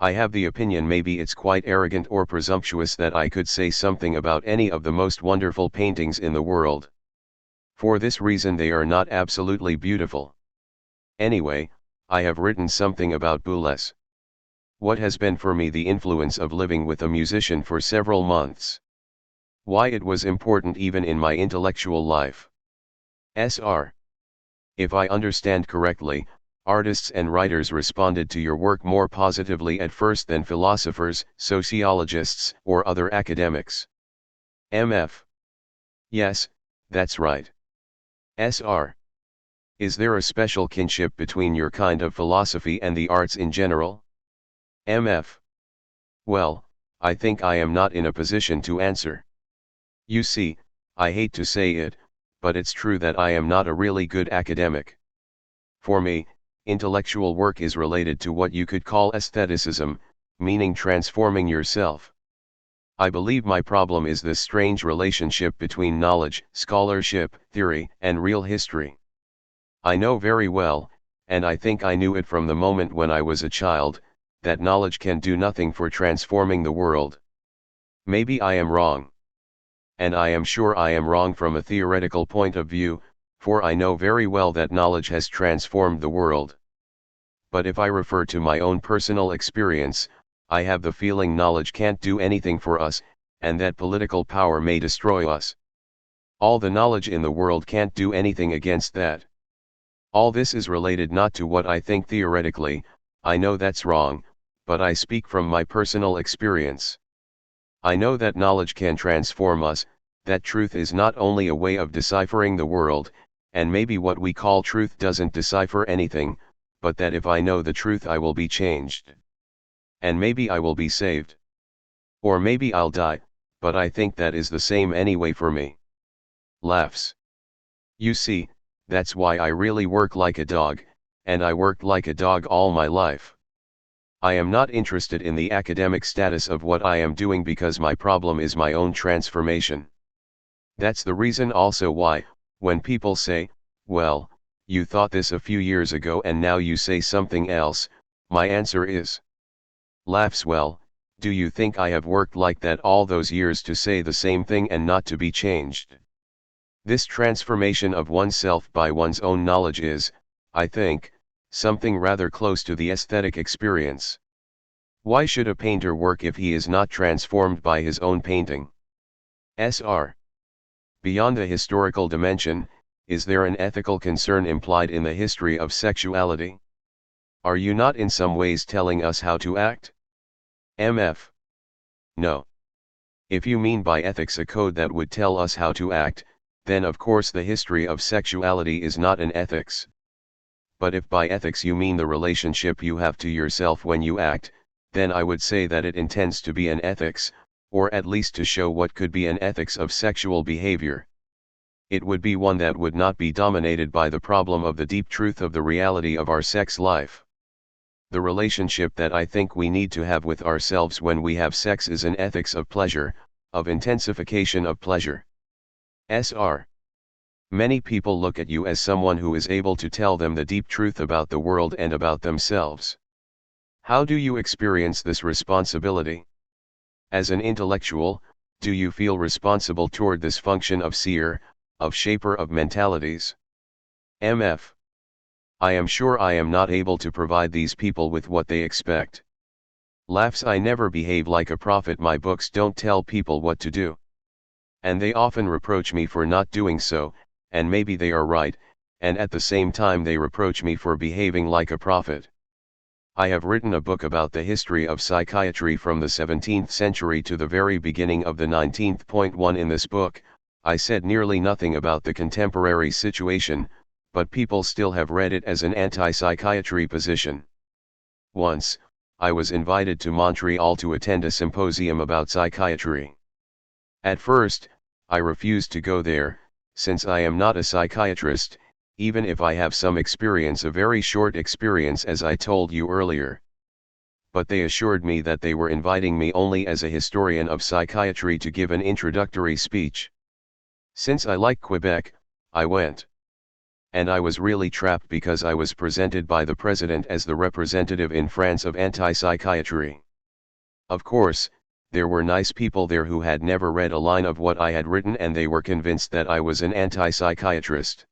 I have the opinion maybe it's quite arrogant or presumptuous that I could say something about any of the most wonderful paintings in the world. For this reason they are not absolutely beautiful. Anyway, I have written something about Boulez. What has been for me the influence of living with a musician for several months? Why it was important even in my intellectual life. Sr. If I understand correctly, artists and writers responded to your work more positively at first than philosophers, sociologists, or other academics. MF. Yes, that's right. Sr. Is there a special kinship between your kind of philosophy and the arts in general? MF. Well, I think I am not in a position to answer. You see, I hate to say it, but it's true that I am not a really good academic. For me, intellectual work is related to what you could call aestheticism, meaning transforming yourself. I believe my problem is this strange relationship between knowledge, scholarship, theory, and real history. I know very well, and I think I knew it from the moment when I was a child, that knowledge can do nothing for transforming the world. Maybe I am wrong. And I am sure I am wrong from a theoretical point of view, for I know very well that knowledge has transformed the world. But if I refer to my own personal experience, I have the feeling knowledge can't do anything for us, and that political power may destroy us. All the knowledge in the world can't do anything against that. All this is related not to what I think theoretically, I know that's wrong, but I speak from my personal experience. I know that knowledge can transform us, that truth is not only a way of deciphering the world, and maybe what we call truth doesn't decipher anything, but that if I know the truth I will be changed. And maybe I will be saved. Or maybe I'll die, but I think that is the same anyway for me. Laughs. You see, that's why I really work like a dog, and I worked like a dog all my life. I am not interested in the academic status of what I am doing because my problem is my own transformation. That's the reason also why, when people say, well, you thought this a few years ago and now you say something else, my answer is. Laughs. Well, do you think I have worked like that all those years to say the same thing and not to be changed? This transformation of oneself by one's own knowledge is, I think, something rather close to the aesthetic experience. Why should a painter work if he is not transformed by his own painting? Sr. Beyond the historical dimension, is there an ethical concern implied in the history of sexuality? Are you not in some ways telling us how to act? MF. No. If you mean by ethics a code that would tell us how to act, then of course the history of sexuality is not an ethics. But if by ethics you mean the relationship you have to yourself when you act, then I would say that it intends to be an ethics, or at least to show what could be an ethics of sexual behavior. It would be one that would not be dominated by the problem of the deep truth of the reality of our sex life. The relationship that I think we need to have with ourselves when we have sex is an ethics of pleasure, of intensification of pleasure. Sr. Many people look at you as someone who is able to tell them the deep truth about the world and about themselves. How do you experience this responsibility? As an intellectual, do you feel responsible toward this function of seer, of shaper of mentalities? MF. I am sure I am not able to provide these people with what they expect. Laughs. I never behave like a prophet. My books don't tell people what to do. And they often reproach me for not doing so, and maybe they are right, and at the same time they reproach me for behaving like a prophet. I have written a book about the history of psychiatry from the 17th century to the very beginning of the 19th. In this book, I said nearly nothing about the contemporary situation, but people still have read it as an anti-psychiatry position. Once, I was invited to Montreal to attend a symposium about psychiatry. At first, I refused to go there, since I am not a psychiatrist, even if I have some experience, a very short experience as I told you earlier. But they assured me that they were inviting me only as a historian of psychiatry to give an introductory speech. Since I like Quebec, I went. And I was really trapped because I was presented by the president as the representative in France of anti-psychiatry. Of course, there were nice people there who had never read a line of what I had written, and they were convinced that I was an anti-psychiatrist.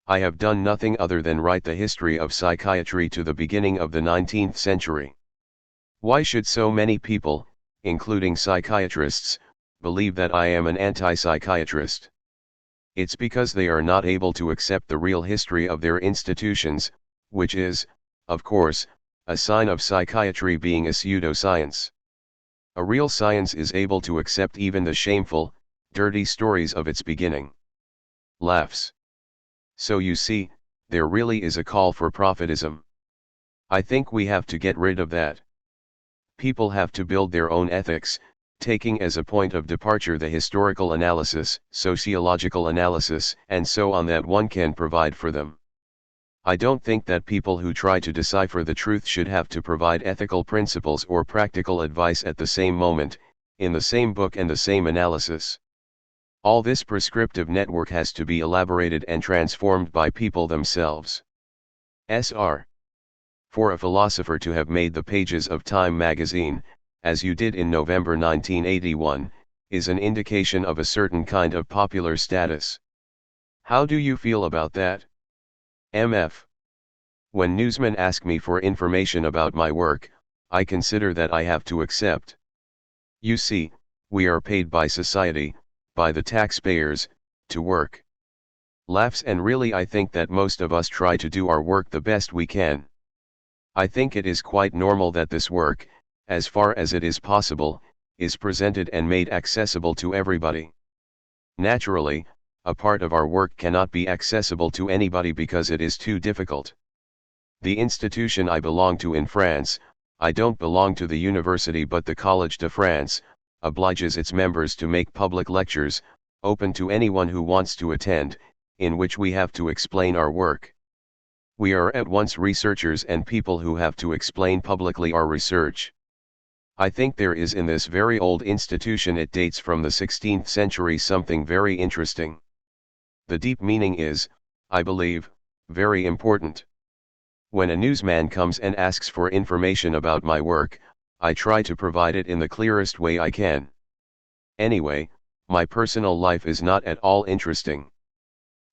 I have done nothing other than write the history of psychiatry to the beginning of the 19th century. Why should so many people, including psychiatrists, believe that I am an anti-psychiatrist? It's because they are not able to accept the real history of their institutions, which is, of course, a sign of psychiatry being a pseudoscience. A real science is able to accept even the shameful, dirty stories of its beginning. Laughs. So you see, there really is a call for prophetism. I think we have to get rid of that. People have to build their own ethics, taking as a point of departure the historical analysis, sociological analysis, and so on that one can provide for them. I don't think that people who try to decipher the truth should have to provide ethical principles or practical advice at the same moment, in the same book and the same analysis. All this prescriptive network has to be elaborated and transformed by people themselves. Sr. For a philosopher to have made the pages of Time magazine, as you did in November 1981, is an indication of a certain kind of popular status. How do you feel about that? MF. When newsmen ask me for information about my work, I consider that I have to accept. You see, we are paid by society, by the taxpayers, to work. Laughs. And really I think that most of us try to do our work the best we can. I think it is quite normal that this work, as far as it is possible, is presented and made accessible to everybody. Naturally, a part of our work cannot be accessible to anybody because it is too difficult. The institution I belong to in France, I don't belong to the university but the Collège de France, obliges its members to make public lectures, open to anyone who wants to attend, in which we have to explain our work. We are at once researchers and people who have to explain publicly our research. I think there is in this very old institution, it dates from the 16th century, something very interesting. The deep meaning is, I believe, very important. When a newsman comes and asks for information about my work, I try to provide it in the clearest way I can. Anyway, my personal life is not at all interesting.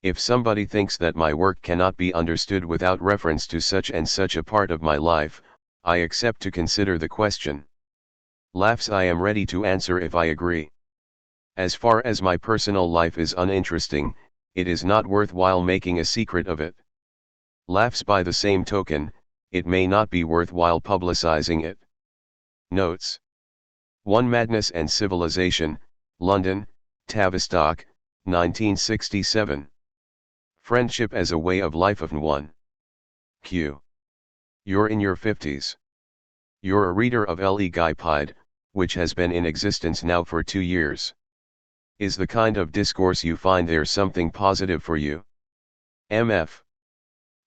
If somebody thinks that my work cannot be understood without reference to such and such a part of my life, I accept to consider the question. Laughs. I am ready to answer if I agree. As far as my personal life is uninteresting, it is not worthwhile making a secret of it. Laughs. By the same token, it may not be worthwhile publicizing it. Notes. 1. Madness and Civilization, London, Tavistock, 1967. Friendship as a Way of Life of 1. Q. You're in your 50s. You're a reader of Le Guipide, which has been in existence now for 2 years. Is the kind of discourse you find there something positive for you? MF.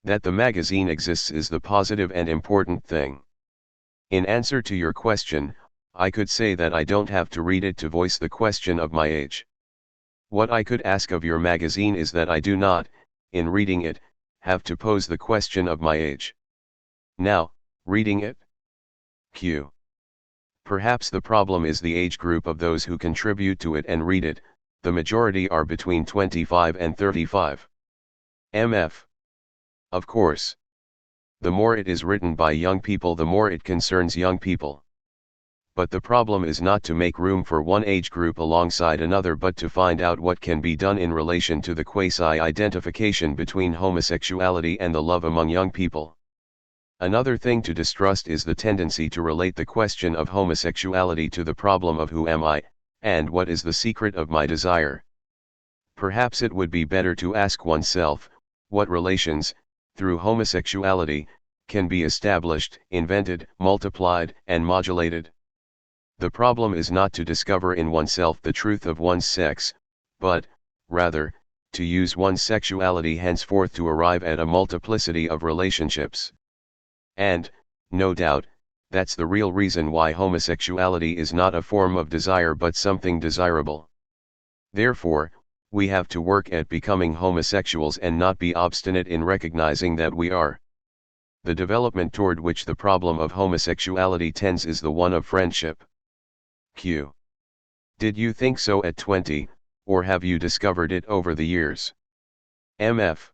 That the magazine exists is the positive and important thing. In answer to your question, I could say that I don't have to read it to voice the question of my age. What I could ask of your magazine is that I do not, in reading it, have to pose the question of my age. Now, reading it? Q. Perhaps the problem is the age group of those who contribute to it and read it, the majority are between 25 and 35. MF. Of course. The more it is written by young people, the more it concerns young people. But the problem is not to make room for one age group alongside another, but to find out what can be done in relation to the quasi-identification between homosexuality and the love among young people. Another thing to distrust is the tendency to relate the question of homosexuality to the problem of who am I, and what is the secret of my desire. Perhaps it would be better to ask oneself, what relations, through homosexuality, can be established, invented, multiplied, and modulated. The problem is not to discover in oneself the truth of one's sex, but, rather, to use one's sexuality henceforth to arrive at a multiplicity of relationships. And, no doubt, that's the real reason why homosexuality is not a form of desire but something desirable. Therefore, we have to work at becoming homosexuals and not be obstinate in recognizing that we are. The development toward which the problem of homosexuality tends is the one of friendship. Q. Did you think so at 20, or have you discovered it over the years? MF.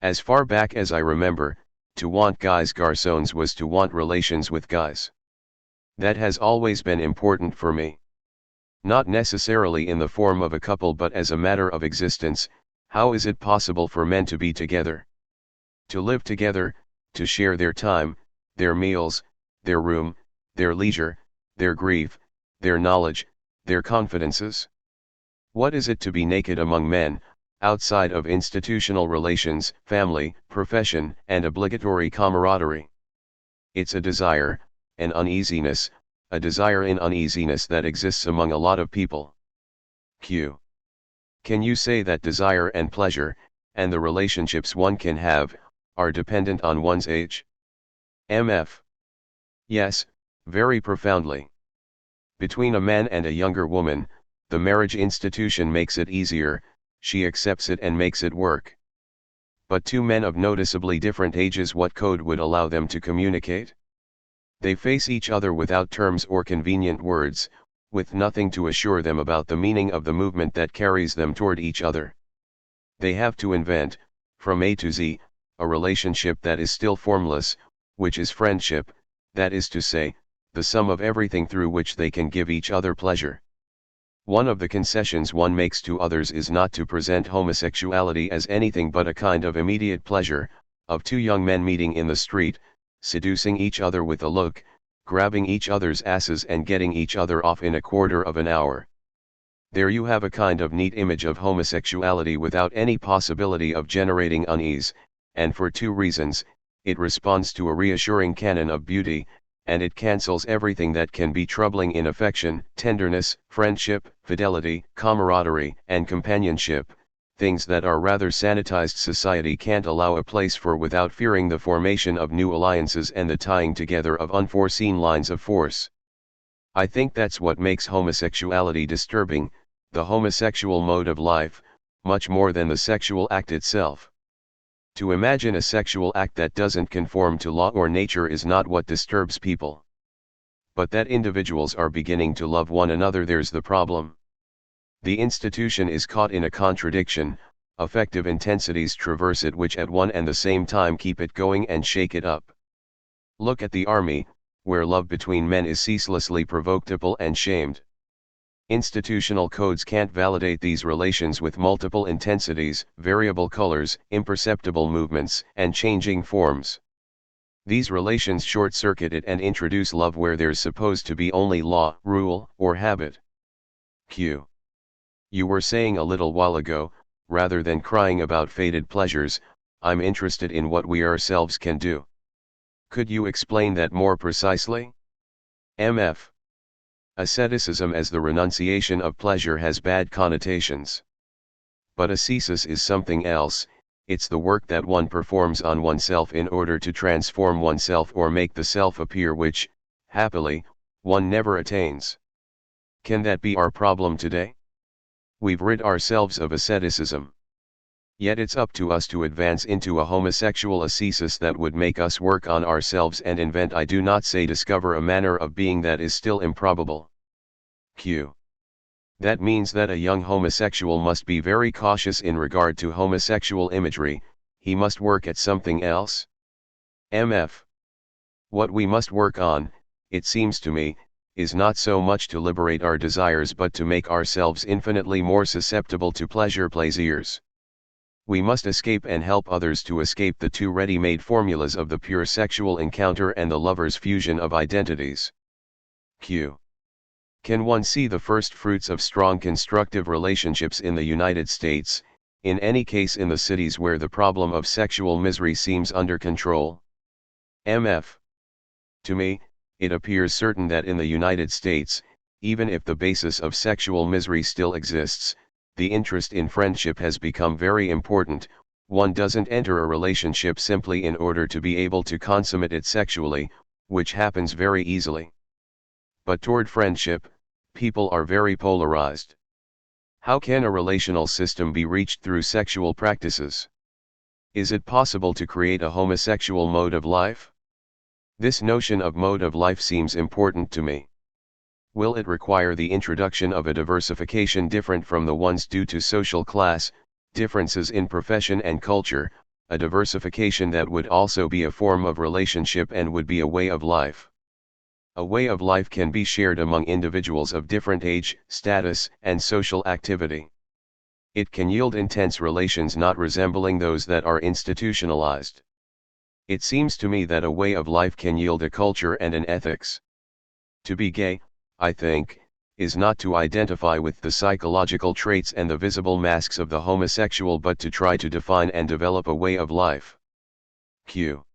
As far back as I remember, to want guys garçons was to want relations with guys. That has always been important for me. Not necessarily in the form of a couple but as a matter of existence. How is it possible for men to be together? To live together, to share their time, their meals, their room, their leisure, their grief, their knowledge, their confidences? What is it to be naked among men, outside of institutional relations, family, profession, and obligatory camaraderie? It's a desire, an uneasiness, a desire in uneasiness that exists among a lot of people. Q. Can you say that desire and pleasure, and the relationships one can have, are dependent on one's age? MF. Yes, very profoundly. Between a man and a younger woman, the marriage institution makes it easier, she accepts it and makes it work. But two men of noticeably different ages, what code would allow them to communicate? They face each other without terms or convenient words, with nothing to assure them about the meaning of the movement that carries them toward each other. They have to invent, from A to Z, a relationship that is still formless, which is friendship, that is to say, the sum of everything through which they can give each other pleasure. One of the concessions one makes to others is not to present homosexuality as anything but a kind of immediate pleasure, of two young men meeting in the street, seducing each other with a look, grabbing each other's asses and getting each other off in a quarter of an hour. There you have a kind of neat image of homosexuality without any possibility of generating unease, and for two reasons: it responds to a reassuring canon of beauty, and it cancels everything that can be troubling in affection, tenderness, friendship, fidelity, camaraderie, and companionship, things that our rather sanitized society can't allow a place for without fearing the formation of new alliances and the tying together of unforeseen lines of force. I think that's what makes homosexuality disturbing, the homosexual mode of life, much more than the sexual act itself. To imagine a sexual act that doesn't conform to law or nature is not what disturbs people. But that individuals are beginning to love one another, there's the problem. The institution is caught in a contradiction, affective intensities traverse it which at one and the same time keep it going and shake it up. Look at the army, where love between men is ceaselessly provocable and shamed. Institutional codes can't validate these relations with multiple intensities, variable colors, imperceptible movements, and changing forms. These relations short-circuit it and introduce love where there's supposed to be only law, rule, or habit. Q. You were saying a little while ago, rather than crying about faded pleasures, I'm interested in what we ourselves can do. Could you explain that more precisely? MF. Asceticism as the renunciation of pleasure has bad connotations. But ascesis is something else, it's the work that one performs on oneself in order to transform oneself or make the self appear which, happily, one never attains. Can that be our problem today? We've rid ourselves of asceticism. Yet it's up to us to advance into a homosexual ascesis that would make us work on ourselves and invent, I do not say discover, a manner of being that is still improbable. Q. That means that a young homosexual must be very cautious in regard to homosexual imagery, he must work at something else? MF. What we must work on, it seems to me, is not so much to liberate our desires but to make ourselves infinitely more susceptible to plaisirs. We must escape and help others to escape the two ready-made formulas of the pure sexual encounter and the lover's fusion of identities. Q. Can one see the first fruits of strong constructive relationships in the United States, in any case in the cities where the problem of sexual misery seems under control? MF. To me, it appears certain that in the United States, even if the basis of sexual misery still exists, the interest in friendship has become very important. One doesn't enter a relationship simply in order to be able to consummate it sexually, which happens very easily. But toward friendship, people are very polarized. How can a relational system be reached through sexual practices? Is it possible to create a homosexual mode of life? This notion of mode of life seems important to me. Will it require the introduction of a diversification different from the ones due to social class, differences in profession and culture, a diversification that would also be a form of relationship and would be a way of life? A way of life can be shared among individuals of different age, status, and social activity. It can yield intense relations not resembling those that are institutionalized. It seems to me that a way of life can yield a culture and an ethics. To be gay, I think, is not to identify with the psychological traits and the visible masks of the homosexual but to try to define and develop a way of life. Q.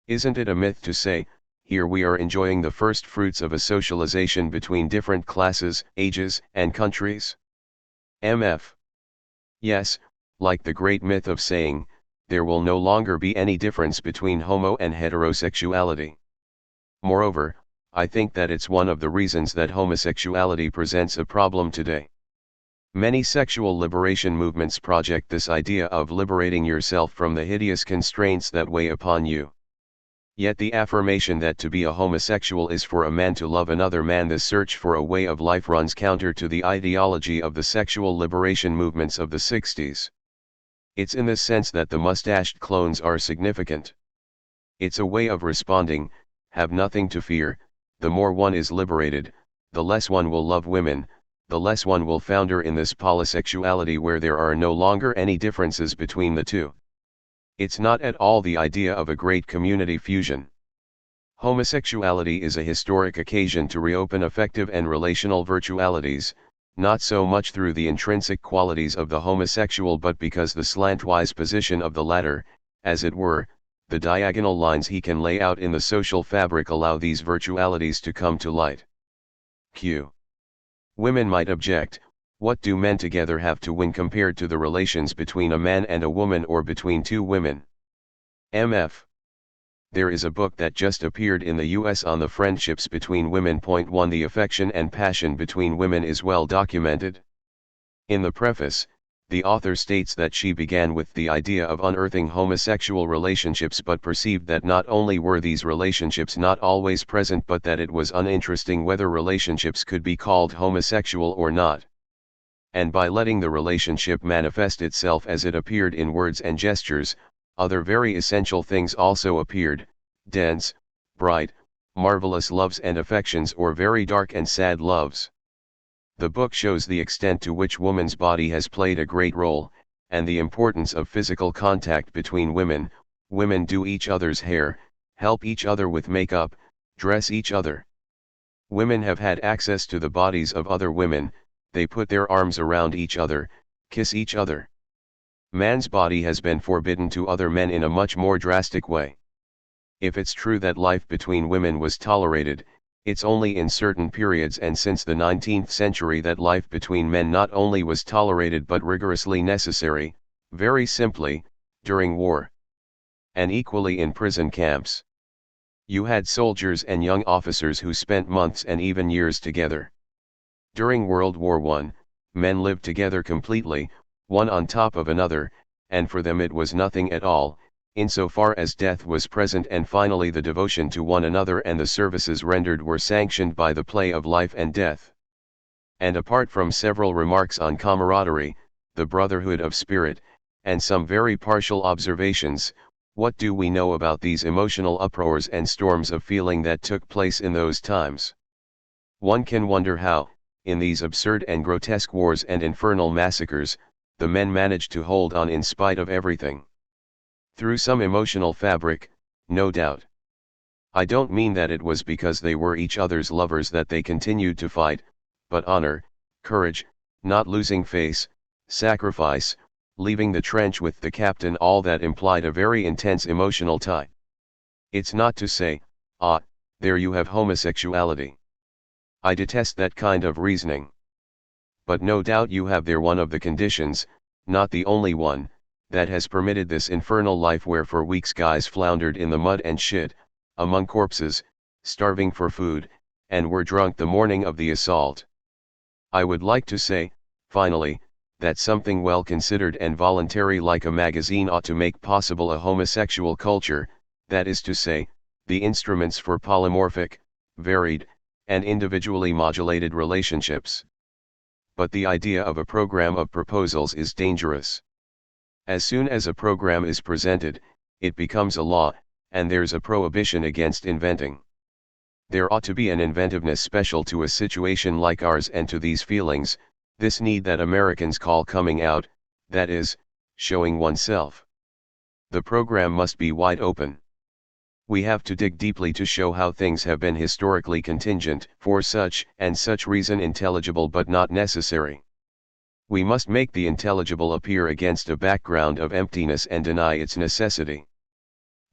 Isn't it a myth to say, here we are enjoying the first fruits of a socialization between different classes, ages, and countries? MF. Yes, like the great myth of saying, there will no longer be any difference between homo and heterosexuality. Moreover, I think that it's one of the reasons that homosexuality presents a problem today. Many sexual liberation movements project this idea of liberating yourself from the hideous constraints that weigh upon you. Yet the affirmation that to be a homosexual is for a man to love another man, this search for a way of life runs counter to the ideology of the sexual liberation movements of the 60s. It's in this sense that the mustached clones are significant. It's a way of responding, have nothing to fear. The more one is liberated, the less one will love women, the less one will founder in this polysexuality where there are no longer any differences between the two. It's not at all the idea of a great community fusion. Homosexuality is a historic occasion to reopen affective and relational virtualities, not so much through the intrinsic qualities of the homosexual but because the slantwise position of the latter, as it were, the diagonal lines he can lay out in the social fabric allow these virtualities to come to light. Q. Women might object, what do men together have to win compared to the relations between a man and a woman or between two women? MF. There is a book that just appeared in the US on the friendships between women. 1. The affection and passion between women is well documented. In the preface, the author states that she began with the idea of unearthing homosexual relationships but perceived that not only were these relationships not always present but that it was uninteresting whether relationships could be called homosexual or not. And by letting the relationship manifest itself as it appeared in words and gestures, other very essential things also appeared, dense, bright, marvelous loves and affections or very dark and sad loves. The book shows the extent to which woman's body has played a great role, and the importance of physical contact between women. Women do each other's hair, help each other with makeup, dress each other. Women have had access to the bodies of other women, they put their arms around each other, kiss each other. Man's body has been forbidden to other men in a much more drastic way. If it's true that life between women was tolerated, it's only in certain periods and since the 19th century that life between men not only was tolerated but rigorously necessary, very simply, during war. And equally in prison camps. You had soldiers and young officers who spent months and even years together. During World War I, men lived together completely, one on top of another, and for them it was nothing at all, insofar as death was present and finally the devotion to one another and the services rendered were sanctioned by the play of life and death. And apart from several remarks on camaraderie, the brotherhood of spirit, and some very partial observations, what do we know about these emotional uproars and storms of feeling that took place in those times? One can wonder how, in these absurd and grotesque wars and infernal massacres, the men managed to hold on in spite of everything. Through some emotional fabric, no doubt. I don't mean that it was because they were each other's lovers that they continued to fight, but honor, courage, not losing face, sacrifice, leaving the trench with the captain, all that implied a very intense emotional tie. It's not to say, ah, there you have homosexuality. I detest that kind of reasoning. But no doubt you have there one of the conditions, not the only one, that has permitted this infernal life where for weeks guys floundered in the mud and shit, among corpses, starving for food, and were drunk the morning of the assault. I would like to say, finally, that something well considered and voluntary like a magazine ought to make possible a homosexual culture, that is to say, the instruments for polymorphic, varied, and individually modulated relationships. But the idea of a program of proposals is dangerous. As soon as a program is presented, it becomes a law, and there's a prohibition against inventing. There ought to be an inventiveness special to a situation like ours and to these feelings, this need that Americans call coming out, that is, showing oneself. The program must be wide open. We have to dig deeply to show how things have been historically contingent, for such and such reason intelligible but not necessary. We must make the intelligible appear against a background of emptiness and deny its necessity.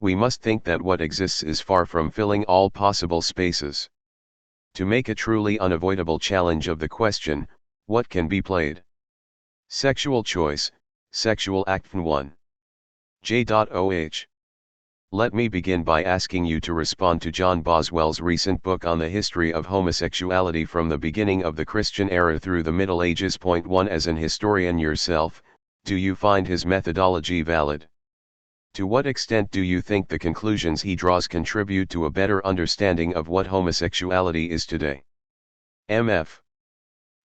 We must think that what exists is far from filling all possible spaces. To make a truly unavoidable challenge of the question, what can be played? Sexual choice, sexual act 1. J.O.H. Let me begin by asking you to respond to John Boswell's recent book on the history of homosexuality from the beginning of the Christian era through the Middle Ages. Point 1. As an historian yourself, do you find his methodology valid? To what extent do you think the conclusions he draws contribute to a better understanding of what homosexuality is today? M.F.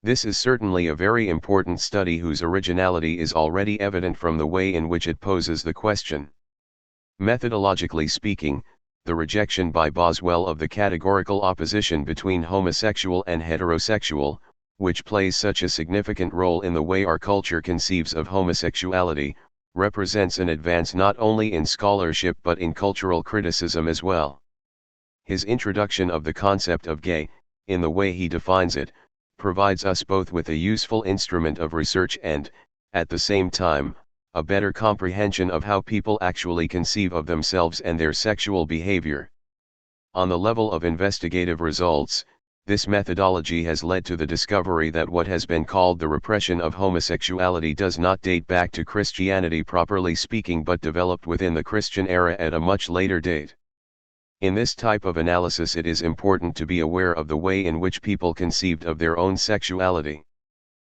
This is certainly a very important study whose originality is already evident from the way in which it poses the question. Methodologically speaking, the rejection by Boswell of the categorical opposition between homosexual and heterosexual, which plays such a significant role in the way our culture conceives of homosexuality, represents an advance not only in scholarship but in cultural criticism as well. His introduction of the concept of gay, in the way he defines it, provides us both with a useful instrument of research and, at the same time, a better comprehension of how people actually conceive of themselves and their sexual behavior. On the level of investigative results, this methodology has led to the discovery that what has been called the repression of homosexuality does not date back to Christianity properly speaking but developed within the Christian era at a much later date. In this type of analysis it is important to be aware of the way in which people conceived of their own sexuality.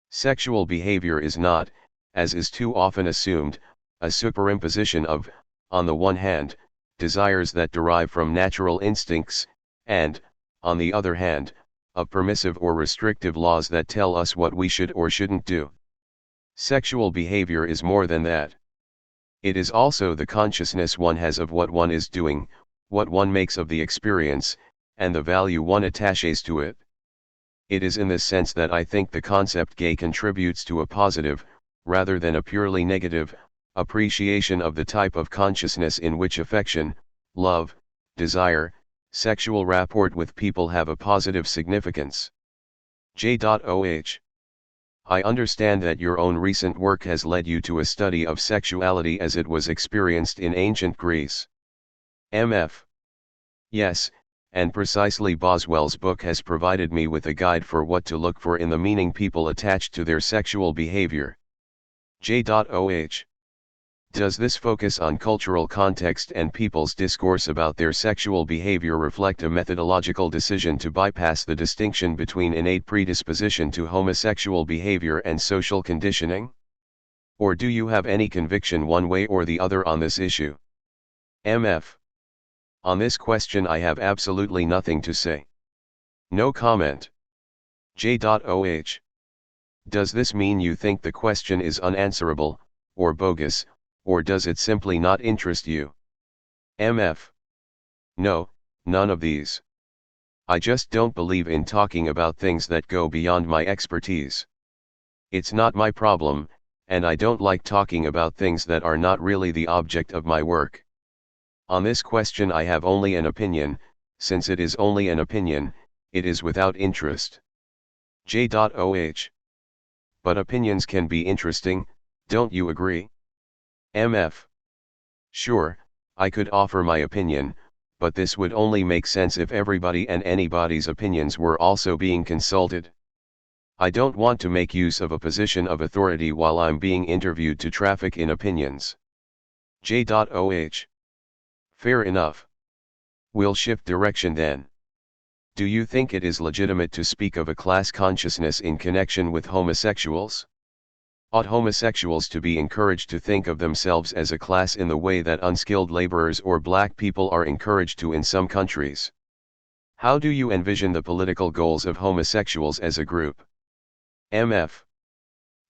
Sexual behavior is not, as is too often assumed, a superimposition of, on the one hand, desires that derive from natural instincts, and, on the other hand, of permissive or restrictive laws that tell us what we should or shouldn't do. Sexual behavior is more than that. It is also the consciousness one has of what one is doing, what one makes of the experience, and the value one attaches to it. It is in this sense that I think the concept gay contributes to a positive, rather than a purely negative, appreciation of the type of consciousness in which affection, love, desire, sexual rapport with people have a positive significance. J.O.H. I understand that your own recent work has led you to a study of sexuality as it was experienced in ancient Greece. M.F. Yes, and precisely Boswell's book has provided me with a guide for what to look for in the meaning people attach to their sexual behavior. J.O.H. Does this focus on cultural context and people's discourse about their sexual behavior reflect a methodological decision to bypass the distinction between innate predisposition to homosexual behavior and social conditioning? Or do you have any conviction one way or the other on this issue? M.F. On this question I have absolutely nothing to say. No comment. J.O.H. Does this mean you think the question is unanswerable, or bogus, or does it simply not interest you? M.F. No, none of these. I just don't believe in talking about things that go beyond my expertise. It's not my problem, and I don't like talking about things that are not really the object of my work. On this question I have only an opinion. Since it is only an opinion, it is without interest. J.O.H. But opinions can be interesting, don't you agree? M.F. Sure, I could offer my opinion, but this would only make sense if everybody and anybody's opinions were also being consulted. I don't want to make use of a position of authority while I'm being interviewed to traffic in opinions. J.O.H. Fair enough. We'll shift direction then. Do you think it is legitimate to speak of a class consciousness in connection with homosexuals? Ought homosexuals to be encouraged to think of themselves as a class in the way that unskilled laborers or black people are encouraged to in some countries? How do you envision the political goals of homosexuals as a group? MF.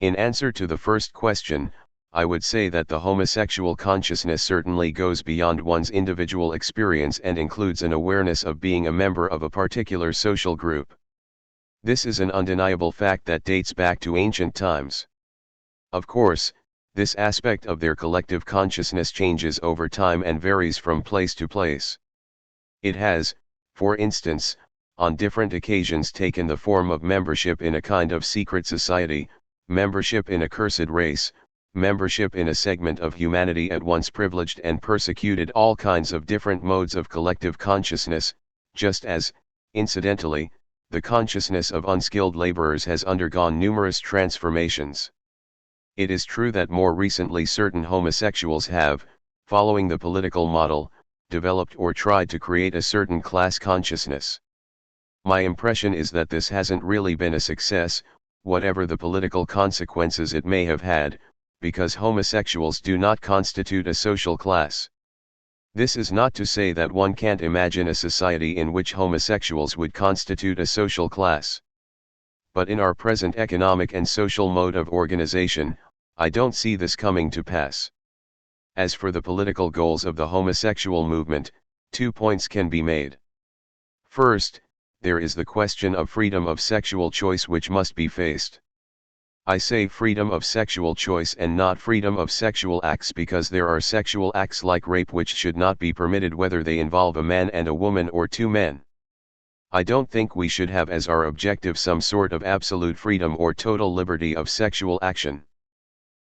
In answer to the first question, I would say that the homosexual consciousness certainly goes beyond one's individual experience and includes an awareness of being a member of a particular social group. This is an undeniable fact that dates back to ancient times. Of course, this aspect of their collective consciousness changes over time and varies from place to place. It has, for instance, on different occasions taken the form of membership in a kind of secret society, membership in a cursed race, membership in a segment of humanity at once privileged and persecuted, all kinds of different modes of collective consciousness, just as, incidentally, the consciousness of unskilled laborers has undergone numerous transformations. It is true that more recently certain homosexuals have, following the political model, developed or tried to create a certain class consciousness. My impression is that this hasn't really been a success, whatever the political consequences it may have had, because homosexuals do not constitute a social class. This is not to say that one can't imagine a society in which homosexuals would constitute a social class. But in our present economic and social mode of organization, I don't see this coming to pass. As for the political goals of the homosexual movement, 2 points can be made. First, there is the question of freedom of sexual choice which must be faced. I say freedom of sexual choice and not freedom of sexual acts because there are sexual acts like rape which should not be permitted whether they involve a man and a woman or two men. I don't think we should have as our objective some sort of absolute freedom or total liberty of sexual action.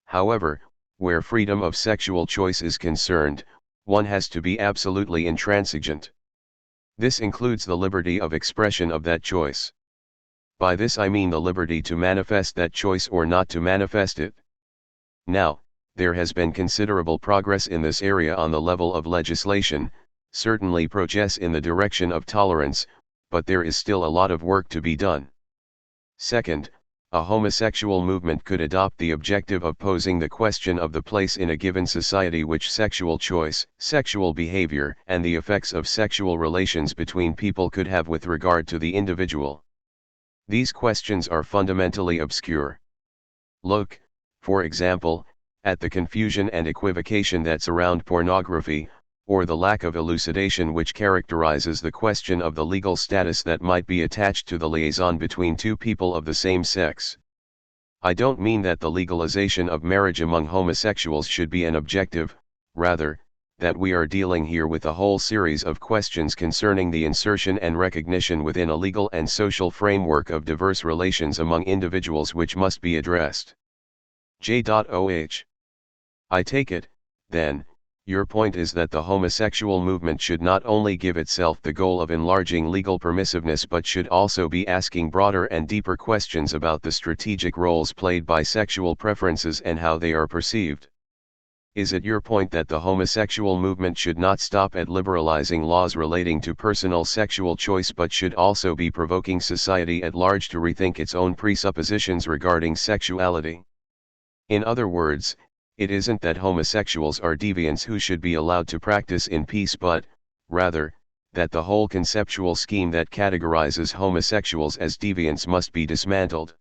However, where freedom of sexual choice is concerned, one has to be absolutely intransigent. This includes the liberty of expression of that choice. By this I mean the liberty to manifest that choice or not to manifest it. Now, there has been considerable progress in this area on the level of legislation, certainly progress in the direction of tolerance, but there is still a lot of work to be done. Second, a homosexual movement could adopt the objective of posing the question of the place in a given society which sexual choice, sexual behavior, and the effects of sexual relations between people could have with regard to the individual. These questions are fundamentally obscure. Look, for example, at the confusion and equivocation that surround pornography, or the lack of elucidation which characterizes the question of the legal status that might be attached to the liaison between two people of the same sex. I don't mean that the legalization of marriage among homosexuals should be an objective, rather, that we are dealing here with a whole series of questions concerning the insertion and recognition within a legal and social framework of diverse relations among individuals which must be addressed. J.O.H. I take it, then, your point is that the homosexual movement should not only give itself the goal of enlarging legal permissiveness but should also be asking broader and deeper questions about the strategic roles played by sexual preferences and how they are perceived. Is it your point that the homosexual movement should not stop at liberalizing laws relating to personal sexual choice but should also be provoking society at large to rethink its own presuppositions regarding sexuality? In other words, it isn't that homosexuals are deviants who should be allowed to practice in peace but, rather, that the whole conceptual scheme that categorizes homosexuals as deviants must be dismantled.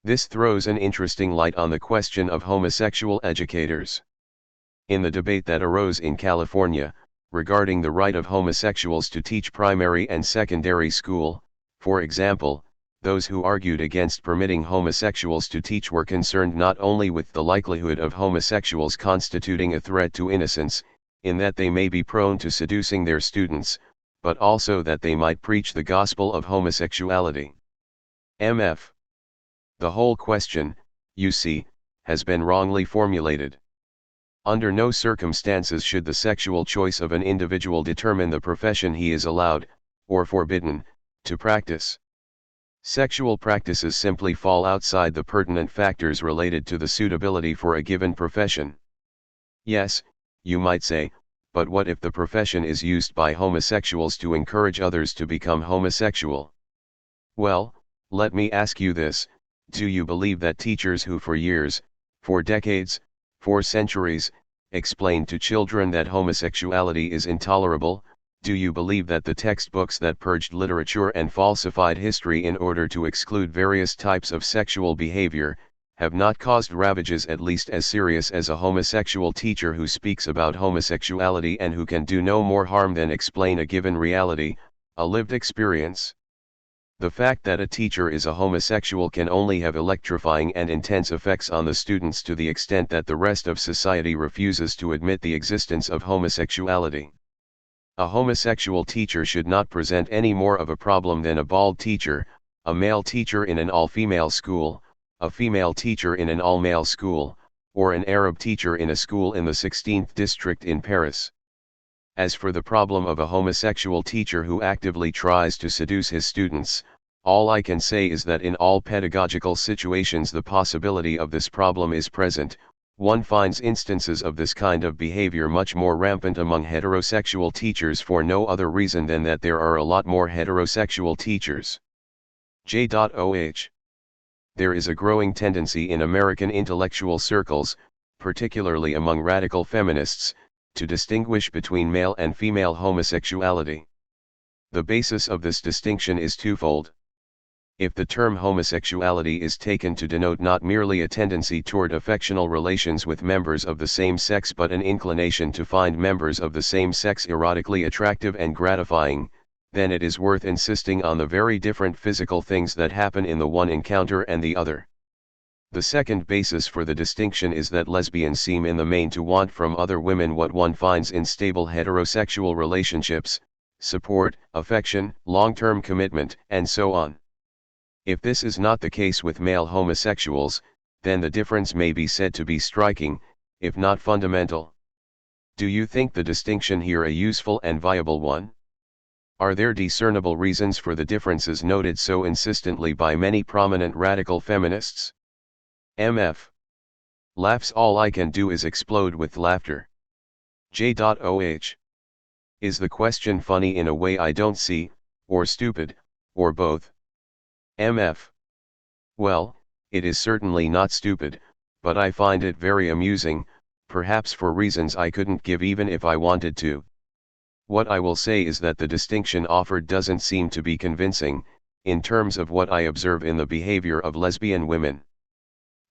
This throws an interesting light on the question of homosexual educators. In the debate that arose in California, regarding the right of homosexuals to teach primary and secondary school, for example, those who argued against permitting homosexuals to teach were concerned not only with the likelihood of homosexuals constituting a threat to innocence, in that they may be prone to seducing their students, but also that they might preach the gospel of homosexuality. MF. The whole question, you see, has been wrongly formulated. Under no circumstances should the sexual choice of an individual determine the profession he is allowed, or forbidden, to practice. Sexual practices simply fall outside the pertinent factors related to the suitability for a given profession. Yes, you might say, but what if the profession is used by homosexuals to encourage others to become homosexual? Well, let me ask you this: do you believe that teachers who for years, for decades, for centuries, explained to children that homosexuality is intolerable, do you believe that the textbooks that purged literature and falsified history in order to exclude various types of sexual behavior, have not caused ravages at least as serious as a homosexual teacher who speaks about homosexuality and who can do no more harm than explain a given reality, a lived experience? The fact that a teacher is a homosexual can only have electrifying and intense effects on the students to the extent that the rest of society refuses to admit the existence of homosexuality. A homosexual teacher should not present any more of a problem than a bald teacher, a male teacher in an all-female school, a female teacher in an all-male school, or an Arab teacher in a school in the 16th district in Paris. As for the problem of a homosexual teacher who actively tries to seduce his students, all I can say is that in all pedagogical situations the possibility of this problem is present. One finds instances of this kind of behavior much more rampant among heterosexual teachers for no other reason than that there are a lot more heterosexual teachers. J.O.H. There is a growing tendency in American intellectual circles, particularly among radical feminists, to distinguish between male and female homosexuality. The basis of this distinction is twofold. If the term homosexuality is taken to denote not merely a tendency toward affectional relations with members of the same sex but an inclination to find members of the same sex erotically attractive and gratifying, then it is worth insisting on the very different physical things that happen in the one encounter and the other. The second basis for the distinction is that lesbians seem in the main to want from other women what one finds in stable heterosexual relationships: support, affection, long-term commitment, and so on. If this is not the case with male homosexuals, then the difference may be said to be striking, if not fundamental. Do you think the distinction here a useful and viable one? Are there discernible reasons for the differences noted so insistently by many prominent radical feminists? MF. Laughs. All I can do is explode with laughter. J.O.H. Is the question funny in a way I don't see, or stupid, or both? MF. Well, it is certainly not stupid, but I find it very amusing, perhaps for reasons I couldn't give even if I wanted to. What I will say is that the distinction offered doesn't seem to be convincing, in terms of what I observe in the behavior of lesbian women.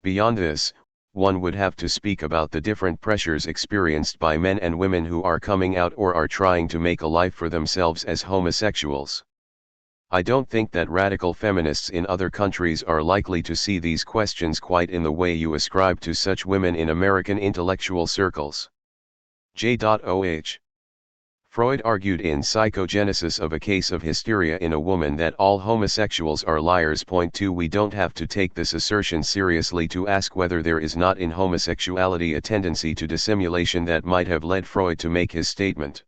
Beyond this, one would have to speak about the different pressures experienced by men and women who are coming out or are trying to make a life for themselves as homosexuals. I don't think that radical feminists in other countries are likely to see these questions quite in the way you ascribe to such women in American intellectual circles. J.O.H. Freud argued in Psychogenesis of a Case of Hysteria in a Woman that all homosexuals are liars. Point 2. We don't have to take this assertion seriously to ask whether there is not in homosexuality a tendency to dissimulation that might have led Freud to make his statement.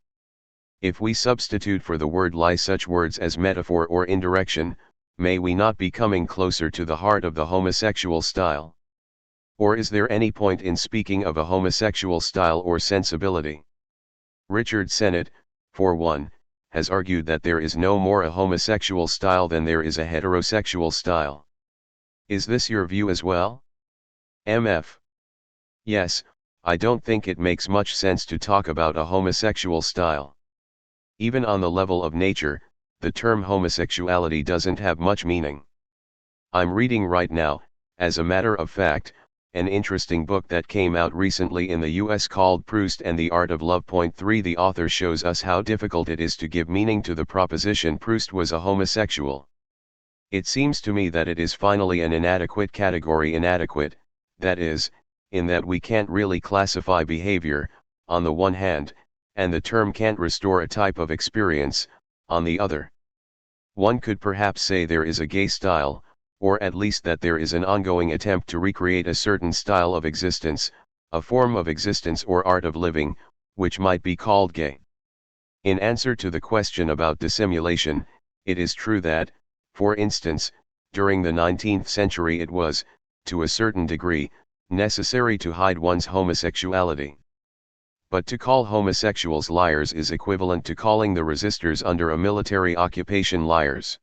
If we substitute for the word lie such words as metaphor or indirection, may we not be coming closer to the heart of the homosexual style? Or is there any point in speaking of a homosexual style or sensibility? Richard Sennett, for one, has argued that there is no more a homosexual style than there is a heterosexual style. Is this your view as well? MF. Yes, I don't think it makes much sense to talk about a homosexual style. Even on the level of nature, the term homosexuality doesn't have much meaning. I'm reading right now, as a matter of fact, an interesting book that came out recently in the US called Proust and the Art of Love. Point 3. The author shows us how difficult it is to give meaning to the proposition Proust was a homosexual. It seems to me that it is finally an inadequate category. Inadequate, that is, in that we can't really classify behavior, on the one hand, and the term can't restore a type of experience, on the other. One could perhaps say there is a gay style, or at least that there is an ongoing attempt to recreate a certain style of existence, a form of existence or art of living, which might be called gay. In answer to the question about dissimulation, it is true that, for instance, during the 19th century it was, to a certain degree, necessary to hide one's homosexuality. But to call homosexuals liars is equivalent to calling the resistors under a military occupation liars.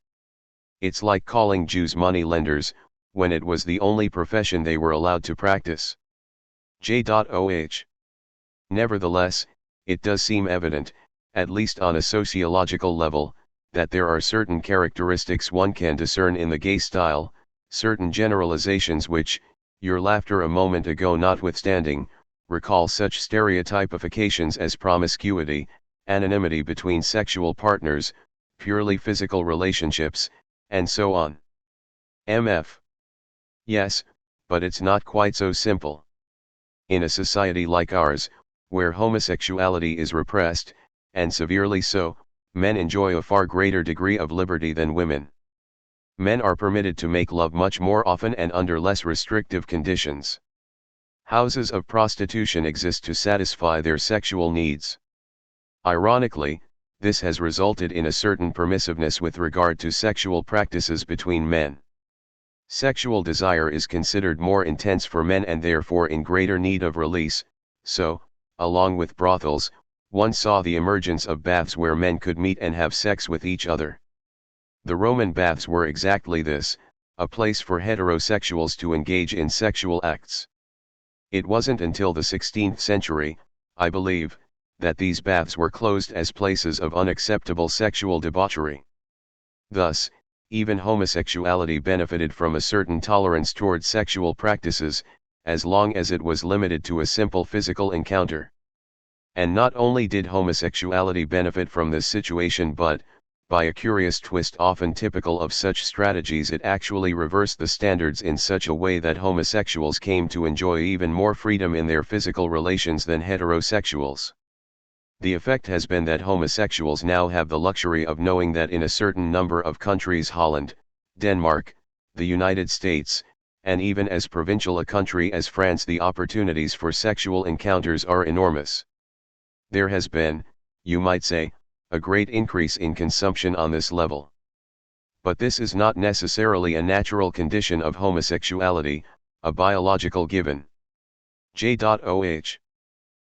It's like calling Jews money lenders, when it was the only profession they were allowed to practice. J.O.H. Nevertheless, it does seem evident, at least on a sociological level, that there are certain characteristics one can discern in the gay style, certain generalizations which, your laughter a moment ago notwithstanding, recall such stereotypifications as promiscuity, anonymity between sexual partners, purely physical relationships, and so on. MF. Yes, but it's not quite so simple. In a society like ours, where homosexuality is repressed, and severely so, men enjoy a far greater degree of liberty than women. Men are permitted to make love much more often and under less restrictive conditions. Houses of prostitution exist to satisfy their sexual needs. Ironically, this has resulted in a certain permissiveness with regard to sexual practices between men. Sexual desire is considered more intense for men and therefore in greater need of release, so, along with brothels, one saw the emergence of baths where men could meet and have sex with each other. The Roman baths were exactly this, a place for heterosexuals to engage in sexual acts. It wasn't until the 16th century, I believe, that these baths were closed as places of unacceptable sexual debauchery. Thus, even homosexuality benefited from a certain tolerance toward sexual practices, as long as it was limited to a simple physical encounter. And not only did homosexuality benefit from this situation but, by a curious twist often typical of such strategies, it actually reversed the standards in such a way that homosexuals came to enjoy even more freedom in their physical relations than heterosexuals. The effect has been that homosexuals now have the luxury of knowing that in a certain number of countries, Holland, Denmark, the United States, and even as provincial a country as France, the opportunities for sexual encounters are enormous. There has been, you might say, a great increase in consumption on this level. But this is not necessarily a natural condition of homosexuality, a biological given. J.O.H.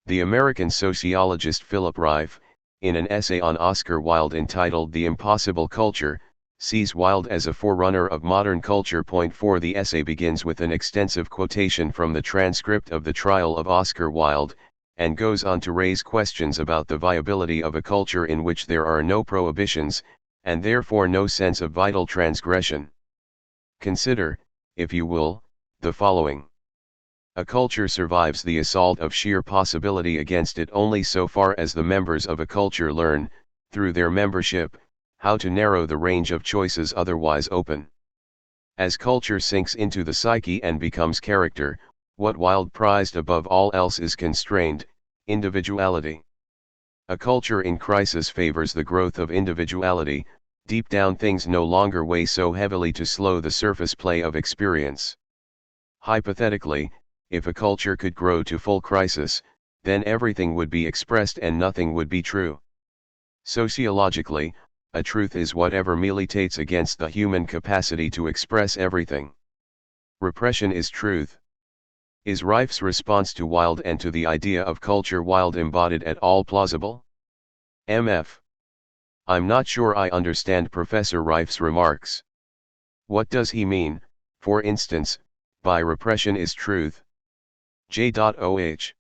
The American sociologist Philip Reif, in an essay on Oscar Wilde entitled The Impossible Culture, sees Wilde as a forerunner of modern culture. Point 4. The essay begins with an extensive quotation from the transcript of the trial of Oscar Wilde, and goes on to raise questions about the viability of a culture in which there are no prohibitions, and therefore no sense of vital transgression. Consider, if you will, the following. A culture survives the assault of sheer possibility against it only so far as the members of a culture learn, through their membership, how to narrow the range of choices otherwise open. As culture sinks into the psyche and becomes character, what Wilde prized above all else is constrained individuality. A culture in crisis favors the growth of individuality. Deep down things no longer weigh so heavily to slow the surface play of experience. Hypothetically, if a culture could grow to full crisis, then everything would be expressed and nothing would be true. Sociologically, a truth is whatever militates against the human capacity to express everything. Repression is truth. Is Reif's response to Wilde and to the idea of culture Wilde embodied at all plausible? MF. I'm not sure I understand Professor Reif's remarks. What does he mean, for instance, by repression is truth? J.O.H.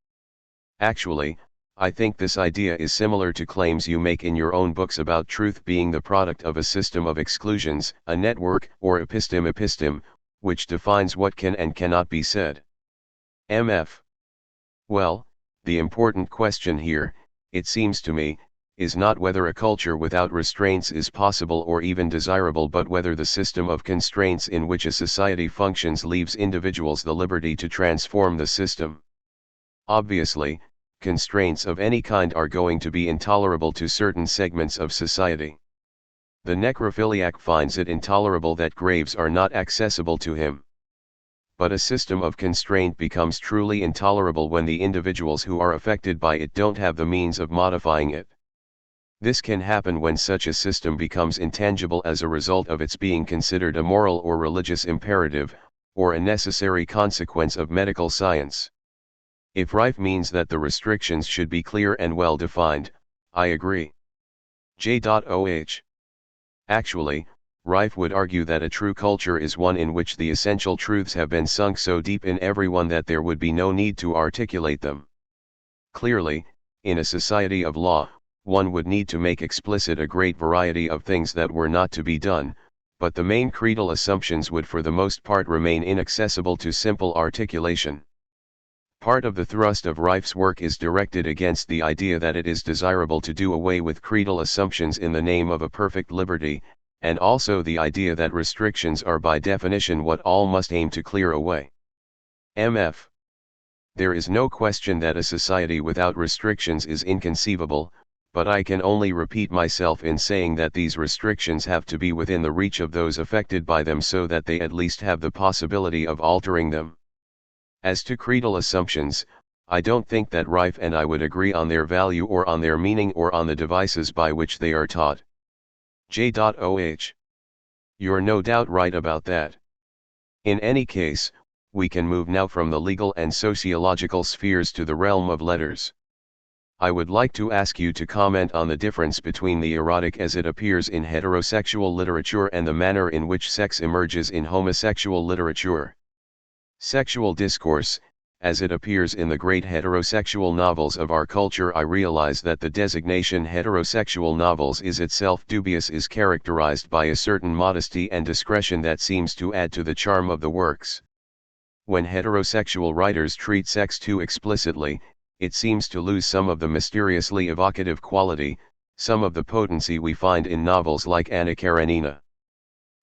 Actually, I think this idea is similar to claims you make in your own books about truth being the product of a system of exclusions, a network or episteme, which defines what can and cannot be said. MF. Well, the important question here, it seems to me, is not whether a culture without restraints is possible or even desirable, but whether the system of constraints in which a society functions leaves individuals the liberty to transform the system. Obviously, constraints of any kind are going to be intolerable to certain segments of society. The necrophiliac finds it intolerable that graves are not accessible to him. but a system of constraint becomes truly intolerable when the individuals who are affected by it don't have the means of modifying it. This can happen when such a system becomes intangible as a result of its being considered a moral or religious imperative, or a necessary consequence of medical science. If Rife means that the restrictions should be clear and well defined, I agree. J.O.H. Actually, Rife would argue that a true culture is one in which the essential truths have been sunk so deep in everyone that there would be no need to articulate them. Clearly, in a society of law, one would need to make explicit a great variety of things that were not to be done, but the main creedal assumptions would for the most part remain inaccessible to simple articulation. Part of the thrust of Rife's work is directed against the idea that it is desirable to do away with creedal assumptions in the name of a perfect liberty, and also the idea that restrictions are by definition what all must aim to clear away. MF. There is no question that a society without restrictions is inconceivable, but I can only repeat myself in saying that these restrictions have to be within the reach of those affected by them so that they at least have the possibility of altering them. As to creedal assumptions, I don't think that Rife and I would agree on their value or on their meaning or on the devices by which they are taught. J.O.H. You're no doubt right about that. In any case, we can move now from the legal and sociological spheres to the realm of letters. I would like to ask you to comment on the difference between the erotic as it appears in heterosexual literature and the manner in which sex emerges in homosexual literature. Sexual discourse, as it appears in the great heterosexual novels of our culture. I realize that the designation heterosexual novels is itself dubious, is characterized by a certain modesty and discretion that seems to add to the charm of the works. When heterosexual writers treat sex too explicitly, it seems to lose some of the mysteriously evocative quality, some of the potency we find in novels like Anna Karenina.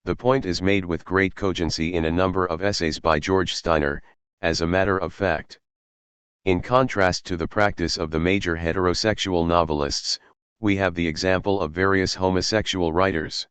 The point is made with great cogency in a number of essays by George Steiner, as a matter of fact. In contrast to the practice of the major heterosexual novelists, we have the example of various homosexual writers.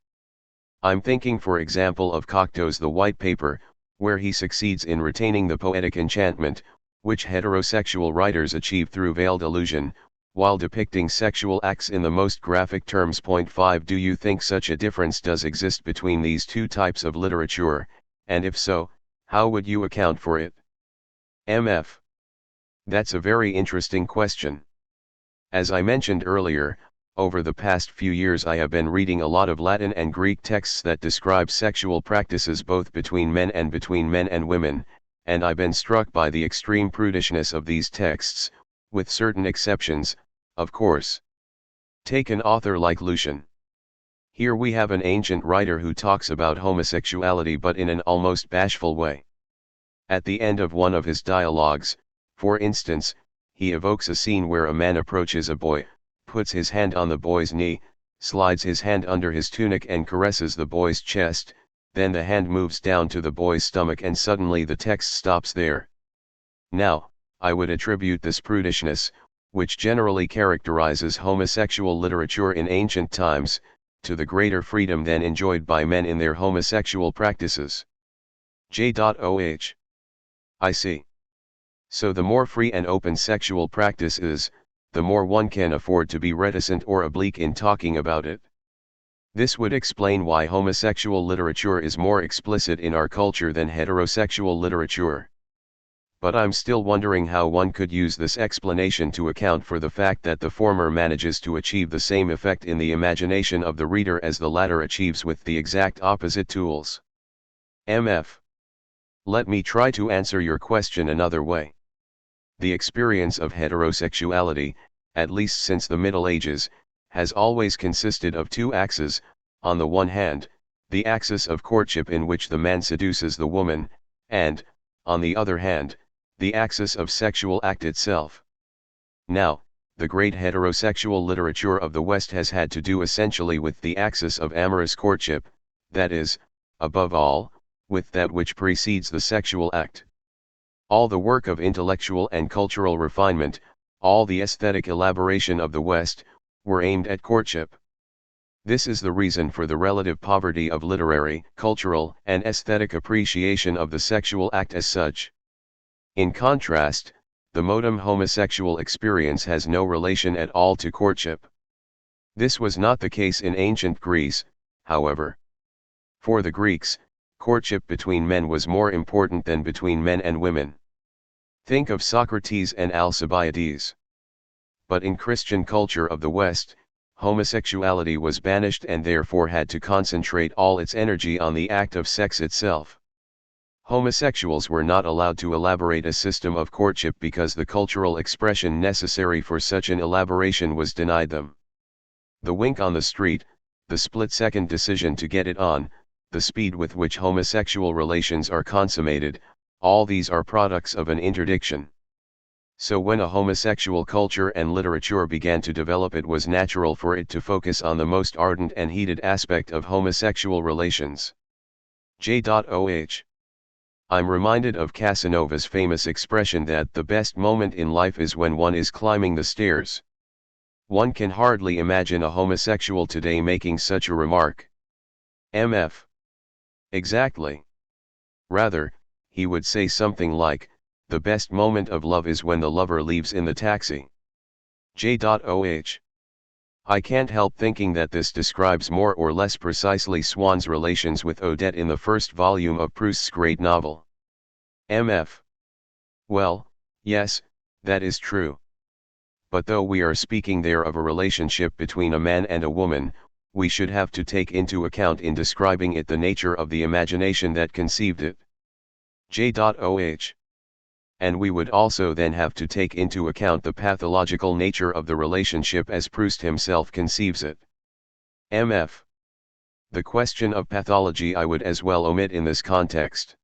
I'm thinking for example of Cocteau's The White Paper, where he succeeds in retaining the poetic enchantment, which heterosexual writers achieve through veiled illusion, while depicting sexual acts in the most graphic terms. 5 Do you think such a difference does exist between these two types of literature, and if so, how would you account for it? MF. That's a very interesting question. As I mentioned earlier, over the past few years I have been reading a lot of Latin and Greek texts that describe sexual practices both between men and women, and I've been struck by the extreme prudishness of these texts, with certain exceptions, of course. Take an author like Lucian. Here we have an ancient writer who talks about homosexuality but in an almost bashful way. At the end of one of his dialogues, for instance, he evokes a scene where a man approaches a boy, puts his hand on the boy's knee, slides his hand under his tunic and caresses the boy's chest, then the hand moves down to the boy's stomach and suddenly the text stops there. Now, I would attribute this prudishness, which generally characterizes homosexual literature in ancient times, to the greater freedom then enjoyed by men in their homosexual practices. J.O.H. I see. So the more free and open sexual practice is, the more one can afford to be reticent or oblique in talking about it. This would explain why homosexual literature is more explicit in our culture than heterosexual literature. But I'm still wondering how one could use this explanation to account for the fact that the former manages to achieve the same effect in the imagination of the reader as the latter achieves with the exact opposite tools. MF. Let me try to answer your question another way. The experience of heterosexuality, at least since the Middle Ages, has always consisted of two axes. On the one hand, the axis of courtship in which the man seduces the woman, and, on the other hand, the axis of sexual act itself. Now, the great heterosexual literature of the West has had to do essentially with the axis of amorous courtship, that is, above all, with that which precedes the sexual act. All the work of intellectual and cultural refinement, all the aesthetic elaboration of the West, were aimed at courtship. This is the reason for the relative poverty of literary, cultural, and aesthetic appreciation of the sexual act as such. In contrast, the modem homosexual experience has no relation at all to courtship. This was not the case in ancient Greece, however. For the Greeks, courtship between men was more important than between men and women. Think of Socrates and Alcibiades. But in Christian culture of the West, homosexuality was banished and therefore had to concentrate all its energy on the act of sex itself. Homosexuals were not allowed to elaborate a system of courtship because the cultural expression necessary for such an elaboration was denied them. The wink on the street, the split-second decision to get it on, the speed with which homosexual relations are consummated, all these are products of an interdiction. So when a homosexual culture and literature began to develop, it was natural for it to focus on the most ardent and heated aspect of homosexual relations. J.O.H. I'm reminded of Casanova's famous expression that the best moment in life is when one is climbing the stairs. One can hardly imagine a homosexual today making such a remark. MF. Exactly. Rather, he would say something like, the best moment of love is when the lover leaves in the taxi. J.O.H. I can't help thinking that this describes more or less precisely Swann's relations with Odette in the first volume of Proust's great novel. MF. Well, yes, that is true. But though we are speaking there of a relationship between a man and a woman, we should have to take into account in describing it the nature of the imagination that conceived it. J.O.H. And we would also then have to take into account the pathological nature of the relationship as Proust himself conceives it. MF. The question of pathology I would as well omit in this context.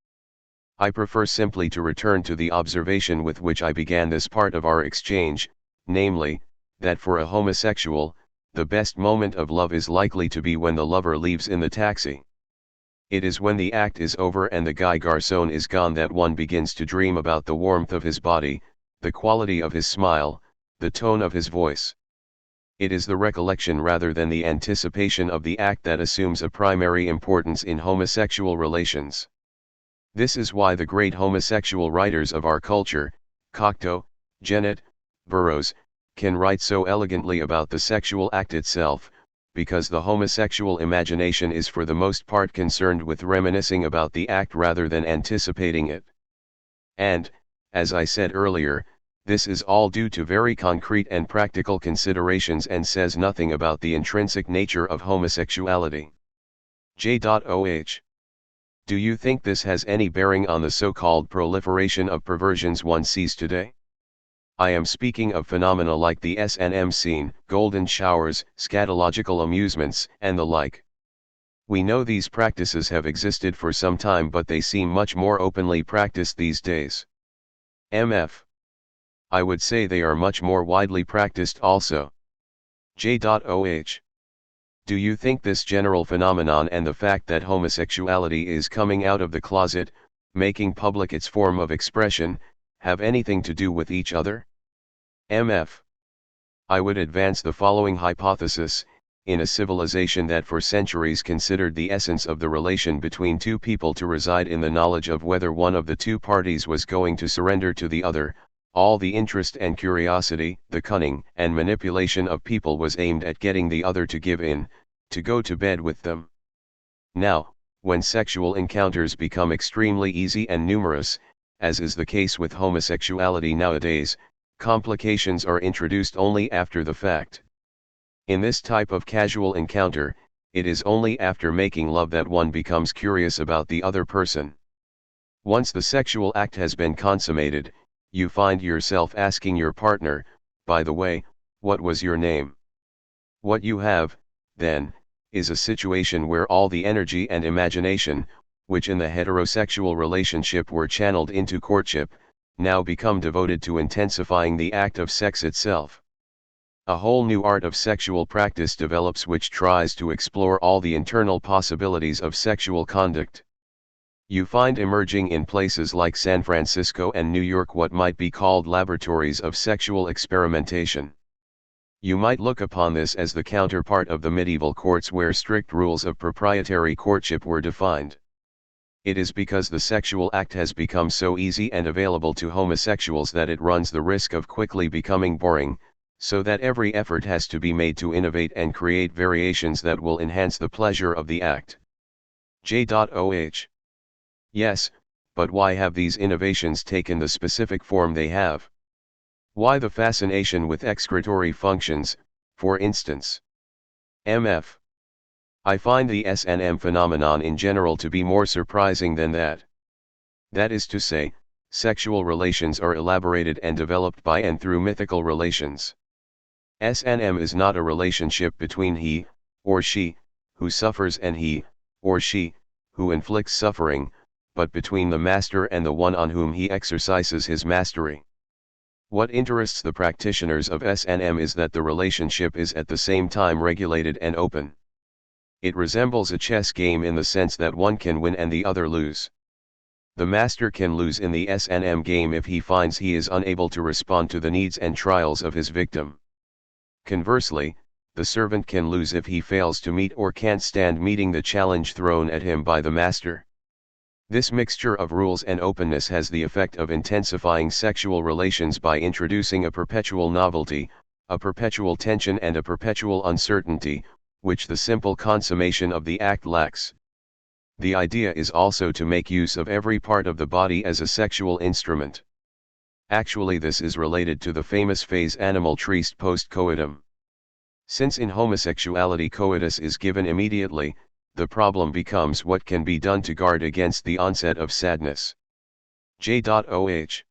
I prefer simply to return to the observation with which I began this part of our exchange, namely, that for a homosexual, the best moment of love is likely to be when the lover leaves in the taxi. It is when the act is over and the guy garçon is gone that one begins to dream about the warmth of his body, the quality of his smile, the tone of his voice. It is the recollection rather than the anticipation of the act that assumes a primary importance in homosexual relations. This is why the great homosexual writers of our culture, Cocteau, Genet, Burroughs, can write so elegantly about the sexual act itself, because the homosexual imagination is for the most part concerned with reminiscing about the act rather than anticipating it. And, as I said earlier, this is all due to very concrete and practical considerations and says nothing about the intrinsic nature of homosexuality. J.O.H. Do you think this has any bearing on the so-called proliferation of perversions one sees today? I am speaking of phenomena like the S&M scene, golden showers, scatological amusements, and the like. We know these practices have existed for some time, but they seem much more openly practiced these days. MF. I would say they are much more widely practiced also. J.O.H. Do you think this general phenomenon and the fact that homosexuality is coming out of the closet, making public its form of expression, have anything to do with each other? MF. I would advance the following hypothesis: in a civilization that for centuries considered the essence of the relation between two people to reside in the knowledge of whether one of the two parties was going to surrender to the other, all the interest and curiosity, the cunning and manipulation of people was aimed at getting the other to give in, to go to bed with them. Now, when sexual encounters become extremely easy and numerous, as is the case with homosexuality nowadays, complications are introduced only after the fact. In this type of casual encounter, it is only after making love that one becomes curious about the other person. Once the sexual act has been consummated, you find yourself asking your partner, by the way, what was your name? What you have, then, is a situation where all the energy and imagination, which in the heterosexual relationship were channeled into courtship, now become devoted to intensifying the act of sex itself. A whole new art of sexual practice develops which tries to explore all the internal possibilities of sexual conduct. You find emerging in places like San Francisco and New York what might be called laboratories of sexual experimentation. You might look upon this as the counterpart of the medieval courts where strict rules of proprietary courtship were defined. It is because the sexual act has become so easy and available to homosexuals that it runs the risk of quickly becoming boring, so that every effort has to be made to innovate and create variations that will enhance the pleasure of the act. J.O.H. Yes, but why have these innovations taken the specific form they have? Why the fascination with excretory functions, for instance? MF. I find the S&M phenomenon in general to be more surprising than that. That is to say, sexual relations are elaborated and developed by and through mythical relations. S&M is not a relationship between he, or she, who suffers and he, or she, who inflicts suffering, but between the master and the one on whom he exercises his mastery. What interests the practitioners of S&M is that the relationship is at the same time regulated and open. It resembles a chess game in the sense that one can win and the other lose. The master can lose in the S&M game if he finds he is unable to respond to the needs and trials of his victim. Conversely, the servant can lose if he fails to meet or can't stand meeting the challenge thrown at him by the master. This mixture of rules and openness has the effect of intensifying sexual relations by introducing a perpetual novelty, a perpetual tension and a perpetual uncertainty, which the simple consummation of the act lacks. The idea is also to make use of every part of the body as a sexual instrument. Actually, this is related to the famous phase animal triste post coitum. Since in homosexuality coitus is given immediately, the problem becomes what can be done to guard against the onset of sadness. J.O.H.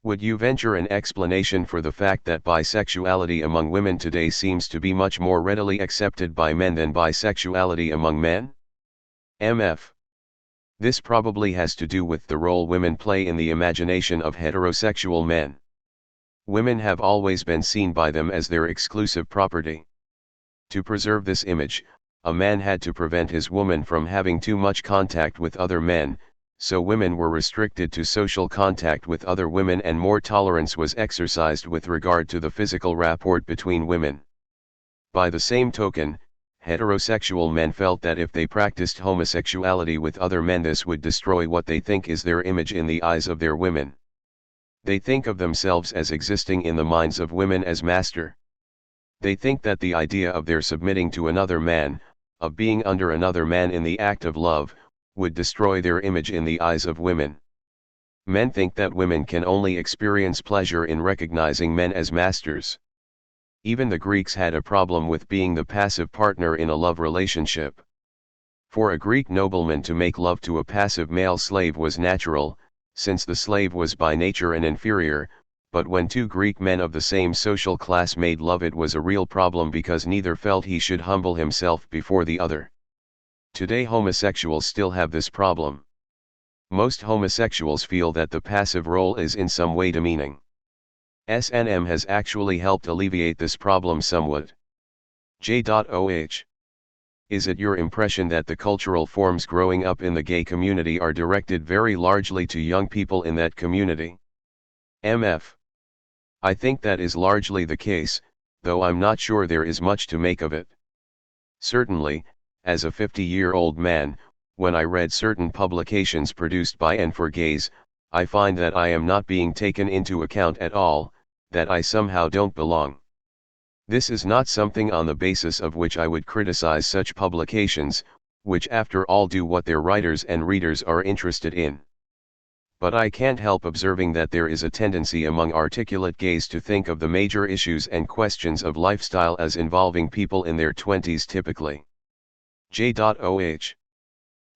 Would you venture an explanation for the fact that bisexuality among women today seems to be much more readily accepted by men than bisexuality among men? MF. This probably has to do with the role women play in the imagination of heterosexual men. Women have always been seen by them as their exclusive property. To preserve this image, a man had to prevent his woman from having too much contact with other men, so women were restricted to social contact with other women and more tolerance was exercised with regard to the physical rapport between women. By the same token, heterosexual men felt that if they practiced homosexuality with other men this would destroy what they think is their image in the eyes of their women. They think of themselves as existing in the minds of women as master. They think that the idea of their submitting to another man, of being under another man in the act of love, would destroy their image in the eyes of women. Men think that women can only experience pleasure in recognizing men as masters. Even the Greeks had a problem with being the passive partner in a love relationship. For a Greek nobleman to make love to a passive male slave was natural, since the slave was by nature an inferior, but when two Greek men of the same social class made love it was a real problem because neither felt he should humble himself before the other. Today homosexuals still have this problem. Most homosexuals feel that the passive role is in some way demeaning. S&M has actually helped alleviate this problem somewhat. J.O.H. Is it your impression that the cultural forms growing up in the gay community are directed very largely to young people in that community? MF. I think that is largely the case, though I'm not sure there is much to make of it. Certainly, as a 50-year-old man, when I read certain publications produced by and for gays, I find that I am not being taken into account at all, that I somehow don't belong. This is not something on the basis of which I would criticize such publications, which after all do what their writers and readers are interested in. But I can't help observing that there is a tendency among articulate gays to think of the major issues and questions of lifestyle as involving people in their 20s typically. J.O.H.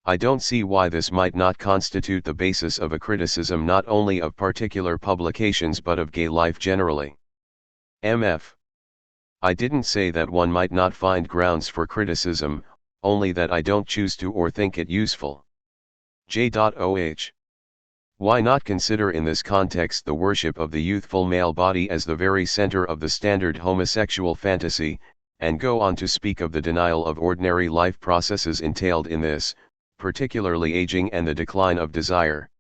I don't see why this might not constitute the basis of a criticism not only of particular publications but of gay life generally. MF. I didn't say that one might not find grounds for criticism, only that I don't choose to or think it useful. J.O.H. Why not consider in this context the worship of the youthful male body as the very center of the standard homosexual fantasy, and go on to speak of the denial of ordinary life processes entailed in this, particularly aging and the decline of desire?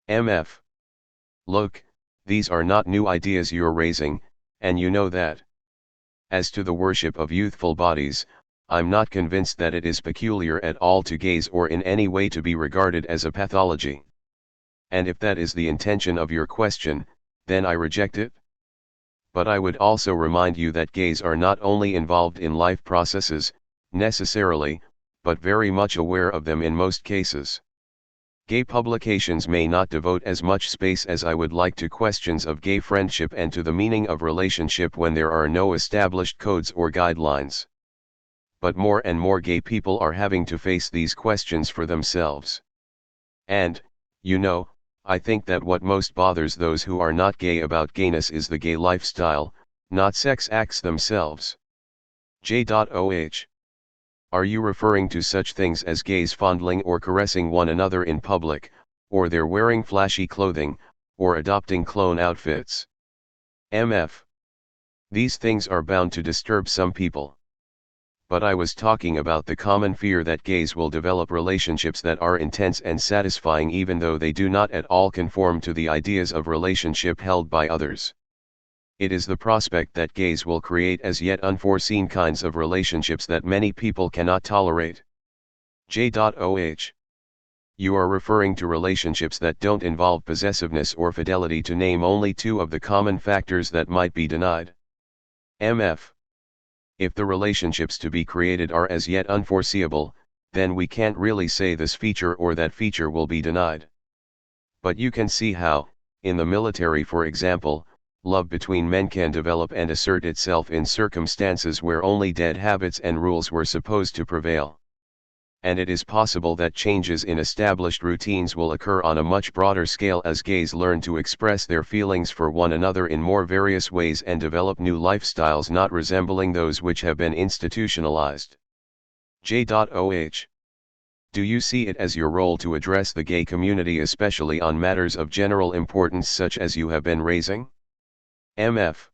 MF. Look, these are not new ideas you're raising, and you know that. As to the worship of youthful bodies, I'm not convinced that it is peculiar at all to gays or in any way to be regarded as a pathology. And if that is the intention of your question, then I reject it. But I would also remind you that gays are not only involved in life processes, necessarily, but very much aware of them in most cases. Gay publications may not devote as much space as I would like to questions of gay friendship and to the meaning of relationship when there are no established codes or guidelines. But more and more gay people are having to face these questions for themselves. And, you know, I think that what most bothers those who are not gay about gayness is the gay lifestyle, not sex acts themselves. J.O.H. Are you referring to such things as gays fondling or caressing one another in public, or their wearing flashy clothing, or adopting clone outfits? MF. These things are bound to disturb some people. But I was talking about the common fear that gays will develop relationships that are intense and satisfying even though they do not at all conform to the ideas of relationship held by others. It is the prospect that gays will create as yet unforeseen kinds of relationships that many people cannot tolerate. J.O.H. You are referring to relationships that don't involve possessiveness or fidelity, to name only two of the common factors that might be denied. MF. If the relationships to be created are as yet unforeseeable, then we can't really say this feature or that feature will be denied. But you can see how, in the military for example, love between men can develop and assert itself in circumstances where only dead habits and rules were supposed to prevail. And it is possible that changes in established routines will occur on a much broader scale as gays learn to express their feelings for one another in more various ways and develop new lifestyles not resembling those which have been institutionalized. J.O.H. Do you see it as your role to address the gay community, especially on matters of general importance such as you have been raising? MF.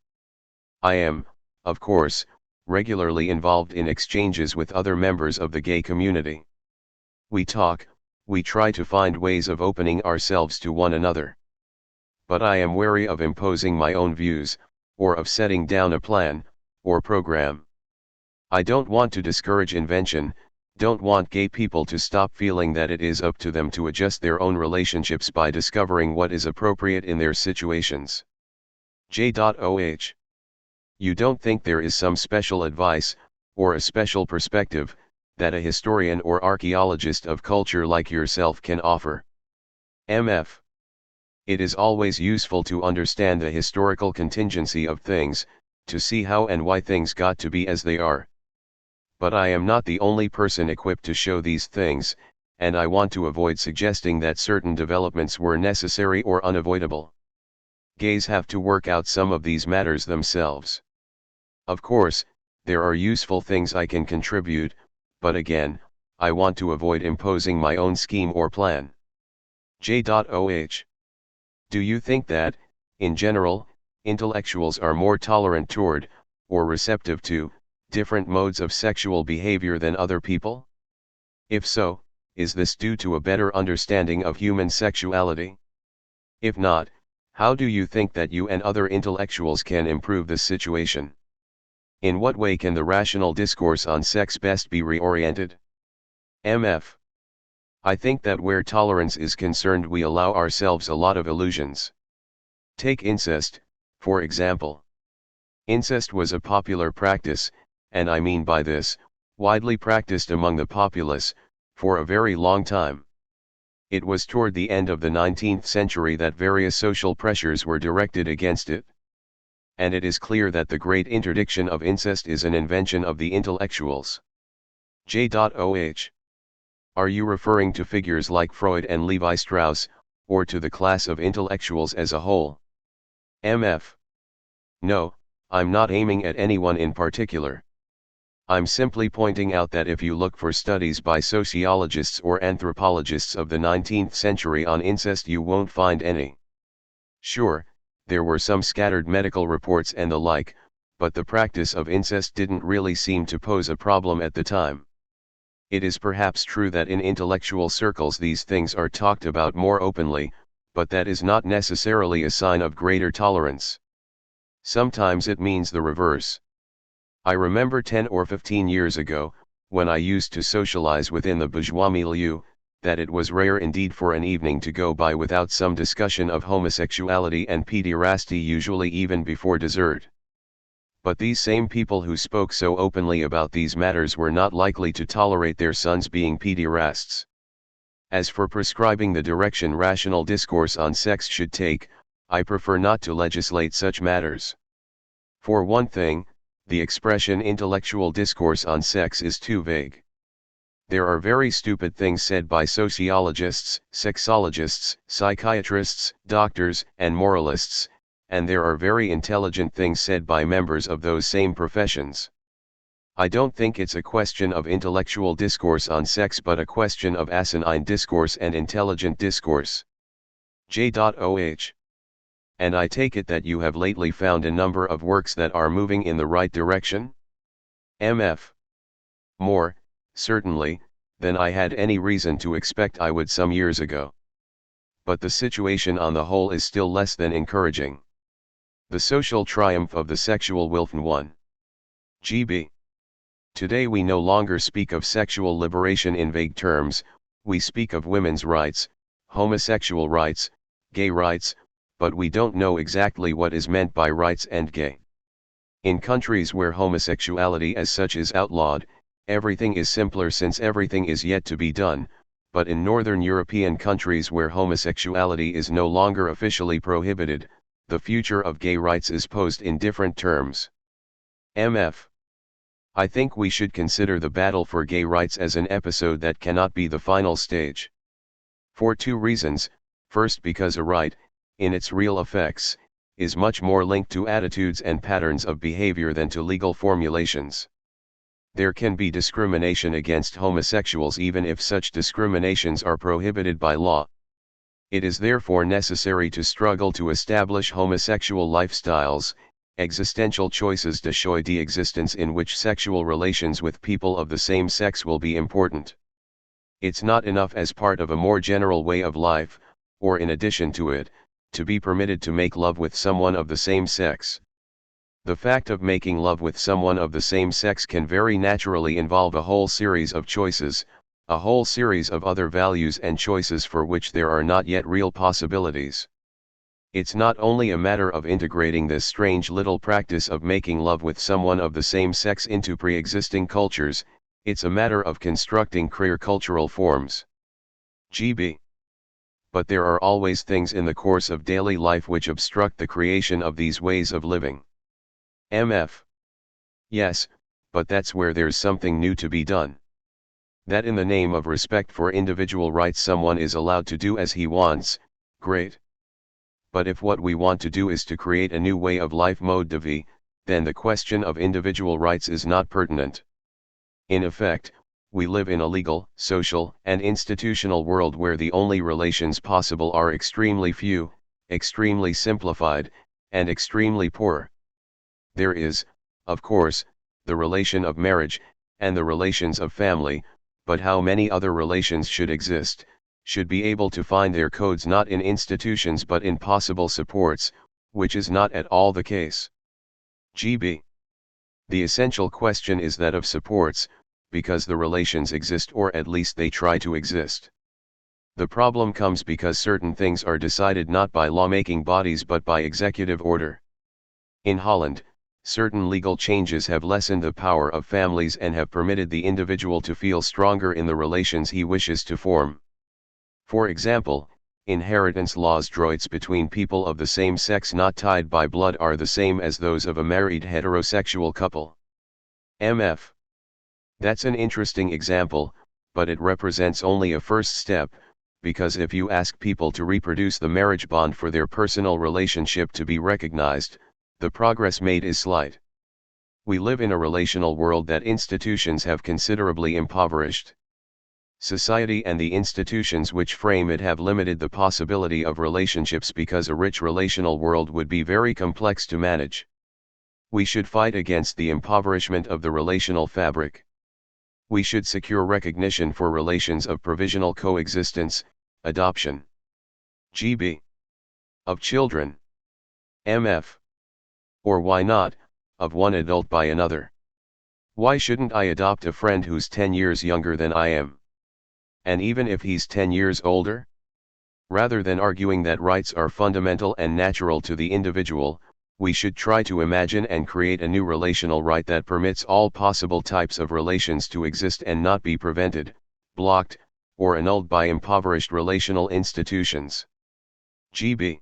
I am, of course, regularly involved in exchanges with other members of the gay community. We talk, we try to find ways of opening ourselves to one another. But I am wary of imposing my own views, or of setting down a plan, or program. I don't want to discourage invention, don't want gay people to stop feeling that it is up to them to adjust their own relationships by discovering what is appropriate in their situations. J.O.H. You don't think there is some special advice, or a special perspective, that a historian or archaeologist of culture like yourself can offer? MF. It is always useful to understand the historical contingency of things, to see how and why things got to be as they are. But I am not the only person equipped to show these things, and I want to avoid suggesting that certain developments were necessary or unavoidable. Gays have to work out some of these matters themselves. Of course, there are useful things I can contribute, but again, I want to avoid imposing my own scheme or plan. J.O.H. Do you think that, in general, intellectuals are more tolerant toward, or receptive to, different modes of sexual behavior than other people? If so, is this due to a better understanding of human sexuality? If not, how do you think that you and other intellectuals can improve this situation? In what way can the rational discourse on sex best be reoriented? MF. I think that where tolerance is concerned we allow ourselves a lot of illusions. Take incest, for example. Incest was a popular practice, and I mean by this, widely practiced among the populace, for a very long time. It was toward the end of the 19th century that various social pressures were directed against it. And it is clear that the great interdiction of incest is an invention of the intellectuals. J.O.H. Are you referring to figures like Freud and Levi Strauss, or to the class of intellectuals as a whole? MF. No, I'm not aiming at anyone in particular. I'm simply pointing out that if you look for studies by sociologists or anthropologists of the 19th century on incest you won't find any. Sure, there were some scattered medical reports and the like, but the practice of incest didn't really seem to pose a problem at the time. It is perhaps true that in intellectual circles these things are talked about more openly, but that is not necessarily a sign of greater tolerance. Sometimes it means the reverse. I remember 10 or 15 years ago, when I used to socialize within the bourgeois milieu, that it was rare indeed for an evening to go by without some discussion of homosexuality and pederasty, usually even before dessert. But these same people who spoke so openly about these matters were not likely to tolerate their sons being pederasts. As for prescribing the direction rational discourse on sex should take, I prefer not to legislate such matters. For one thing, the expression intellectual discourse on sex is too vague. There are very stupid things said by sociologists, sexologists, psychiatrists, doctors, and moralists, and there are very intelligent things said by members of those same professions. I don't think it's a question of intellectual discourse on sex but a question of asinine discourse and intelligent discourse. J.O.H. And I take it that you have lately found a number of works that are moving in the right direction? M.F. More, certainly, than I had any reason to expect I would some years ago. But the situation on the whole is still less than encouraging. The social triumph of the sexual Wilfn 1. GB. Today we no longer speak of sexual liberation in vague terms, we speak of women's rights, homosexual rights, gay rights, but we don't know exactly what is meant by rights and gay. In countries where homosexuality as such is outlawed, everything is simpler since everything is yet to be done, but in Northern European countries where homosexuality is no longer officially prohibited, the future of gay rights is posed in different terms. MF. I think we should consider the battle for gay rights as an episode that cannot be the final stage. For two reasons: first, because a right, in its real effects, is much more linked to attitudes and patterns of behavior than to legal formulations. There can be discrimination against homosexuals even if such discriminations are prohibited by law. It is therefore necessary to struggle to establish homosexual lifestyles, existential choices de choix d'existence in which sexual relations with people of the same sex will be important. It's not enough as part of a more general way of life, or in addition to it, to be permitted to make love with someone of the same sex. The fact of making love with someone of the same sex can very naturally involve a whole series of choices, a whole series of other values and choices for which there are not yet real possibilities. It's not only a matter of integrating this strange little practice of making love with someone of the same sex into pre-existing cultures, it's a matter of constructing queer cultural forms. GB. But there are always things in the course of daily life which obstruct the creation of these ways of living. MF. Yes, but that's where there's something new to be done. That in the name of respect for individual rights someone is allowed to do as he wants, great. But if what we want to do is to create a new way of life, mode de vie, then the question of individual rights is not pertinent. In effect, we live in a legal, social, and institutional world where the only relations possible are extremely few, extremely simplified, and extremely poor. There is, of course, the relation of marriage, and the relations of family, but how many other relations should exist, should be able to find their codes not in institutions but in possible supports, which is not at all the case. GB. The essential question is that of supports, because the relations exist, or at least they try to exist. The problem comes because certain things are decided not by lawmaking bodies but by executive order. In Holland, certain legal changes have lessened the power of families and have permitted the individual to feel stronger in the relations he wishes to form. For example, inheritance laws droits between people of the same sex not tied by blood are the same as those of a married heterosexual couple. MF. That's an interesting example, but it represents only a first step, because if you ask people to reproduce the marriage bond for their personal relationship to be recognized, the progress made is slight. We live in a relational world that institutions have considerably impoverished. Society and the institutions which frame it have limited the possibility of relationships because a rich relational world would be very complex to manage. We should fight against the impoverishment of the relational fabric. We should secure recognition for relations of provisional coexistence, adoption. GB. Of children. MF. Or why not, of one adult by another. Why shouldn't I adopt a friend who's 10 years younger than I am? And even if he's 10 years older? Rather than arguing that rights are fundamental and natural to the individual, we should try to imagine and create a new relational right that permits all possible types of relations to exist and not be prevented, blocked, or annulled by impoverished relational institutions. GB.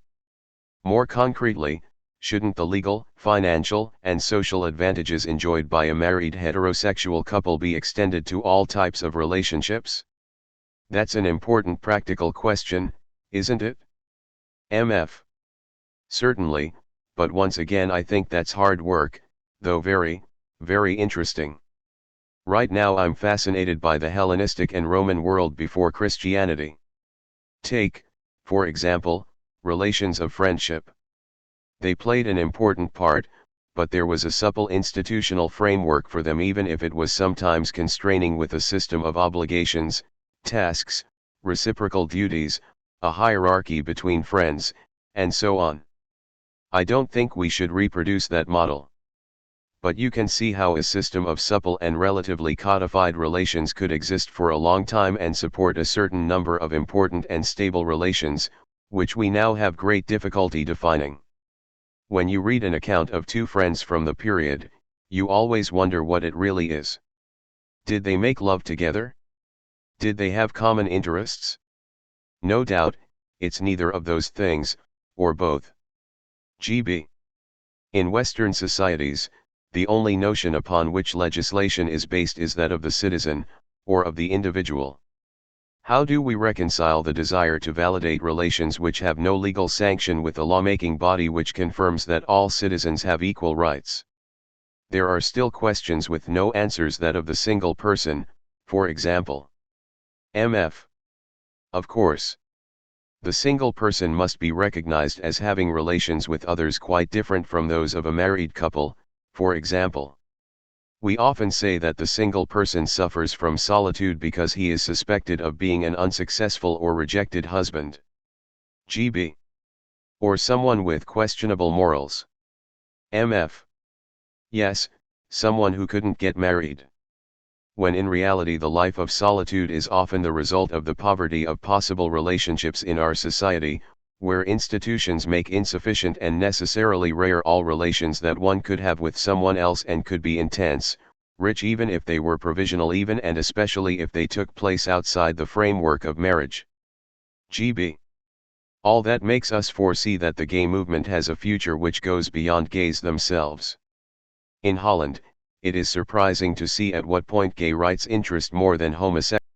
More concretely, shouldn't the legal, financial, and social advantages enjoyed by a married heterosexual couple be extended to all types of relationships? That's an important practical question, isn't it? MF. Certainly, but once again I think that's hard work, though very, very interesting. Right now I'm fascinated by the Hellenistic and Roman world before Christianity. Take, for example, relations of friendship. They played an important part, but there was a supple institutional framework for them even if it was sometimes constraining with a system of obligations, tasks, reciprocal duties, a hierarchy between friends, and so on. I don't think we should reproduce that model. But you can see how a system of supple and relatively codified relations could exist for a long time and support a certain number of important and stable relations, which we now have great difficulty defining. When you read an account of two friends from the period, you always wonder what it really is. Did they make love together? Did they have common interests? No doubt, it's neither of those things, or both. GB. In Western societies, the only notion upon which legislation is based is that of the citizen, or of the individual. How do we reconcile the desire to validate relations which have no legal sanction with a lawmaking body which confirms that all citizens have equal rights? There are still questions with no answers, that of the single person, for example. MF. Of course. The single person must be recognized as having relations with others quite different from those of a married couple, for example. We often say that the single person suffers from solitude because he is suspected of being an unsuccessful or rejected husband. GB. Or someone with questionable morals. MF. Yes, someone who couldn't get married. When in reality the life of solitude is often the result of the poverty of possible relationships in our society, where institutions make insufficient and necessarily rare all relations that one could have with someone else and could be intense, rich even if they were provisional, even and especially if they took place outside the framework of marriage. GB. All that makes us foresee that the gay movement has a future which goes beyond gays themselves. In Holland, it is surprising to see at what point gay rights interest more than homosexual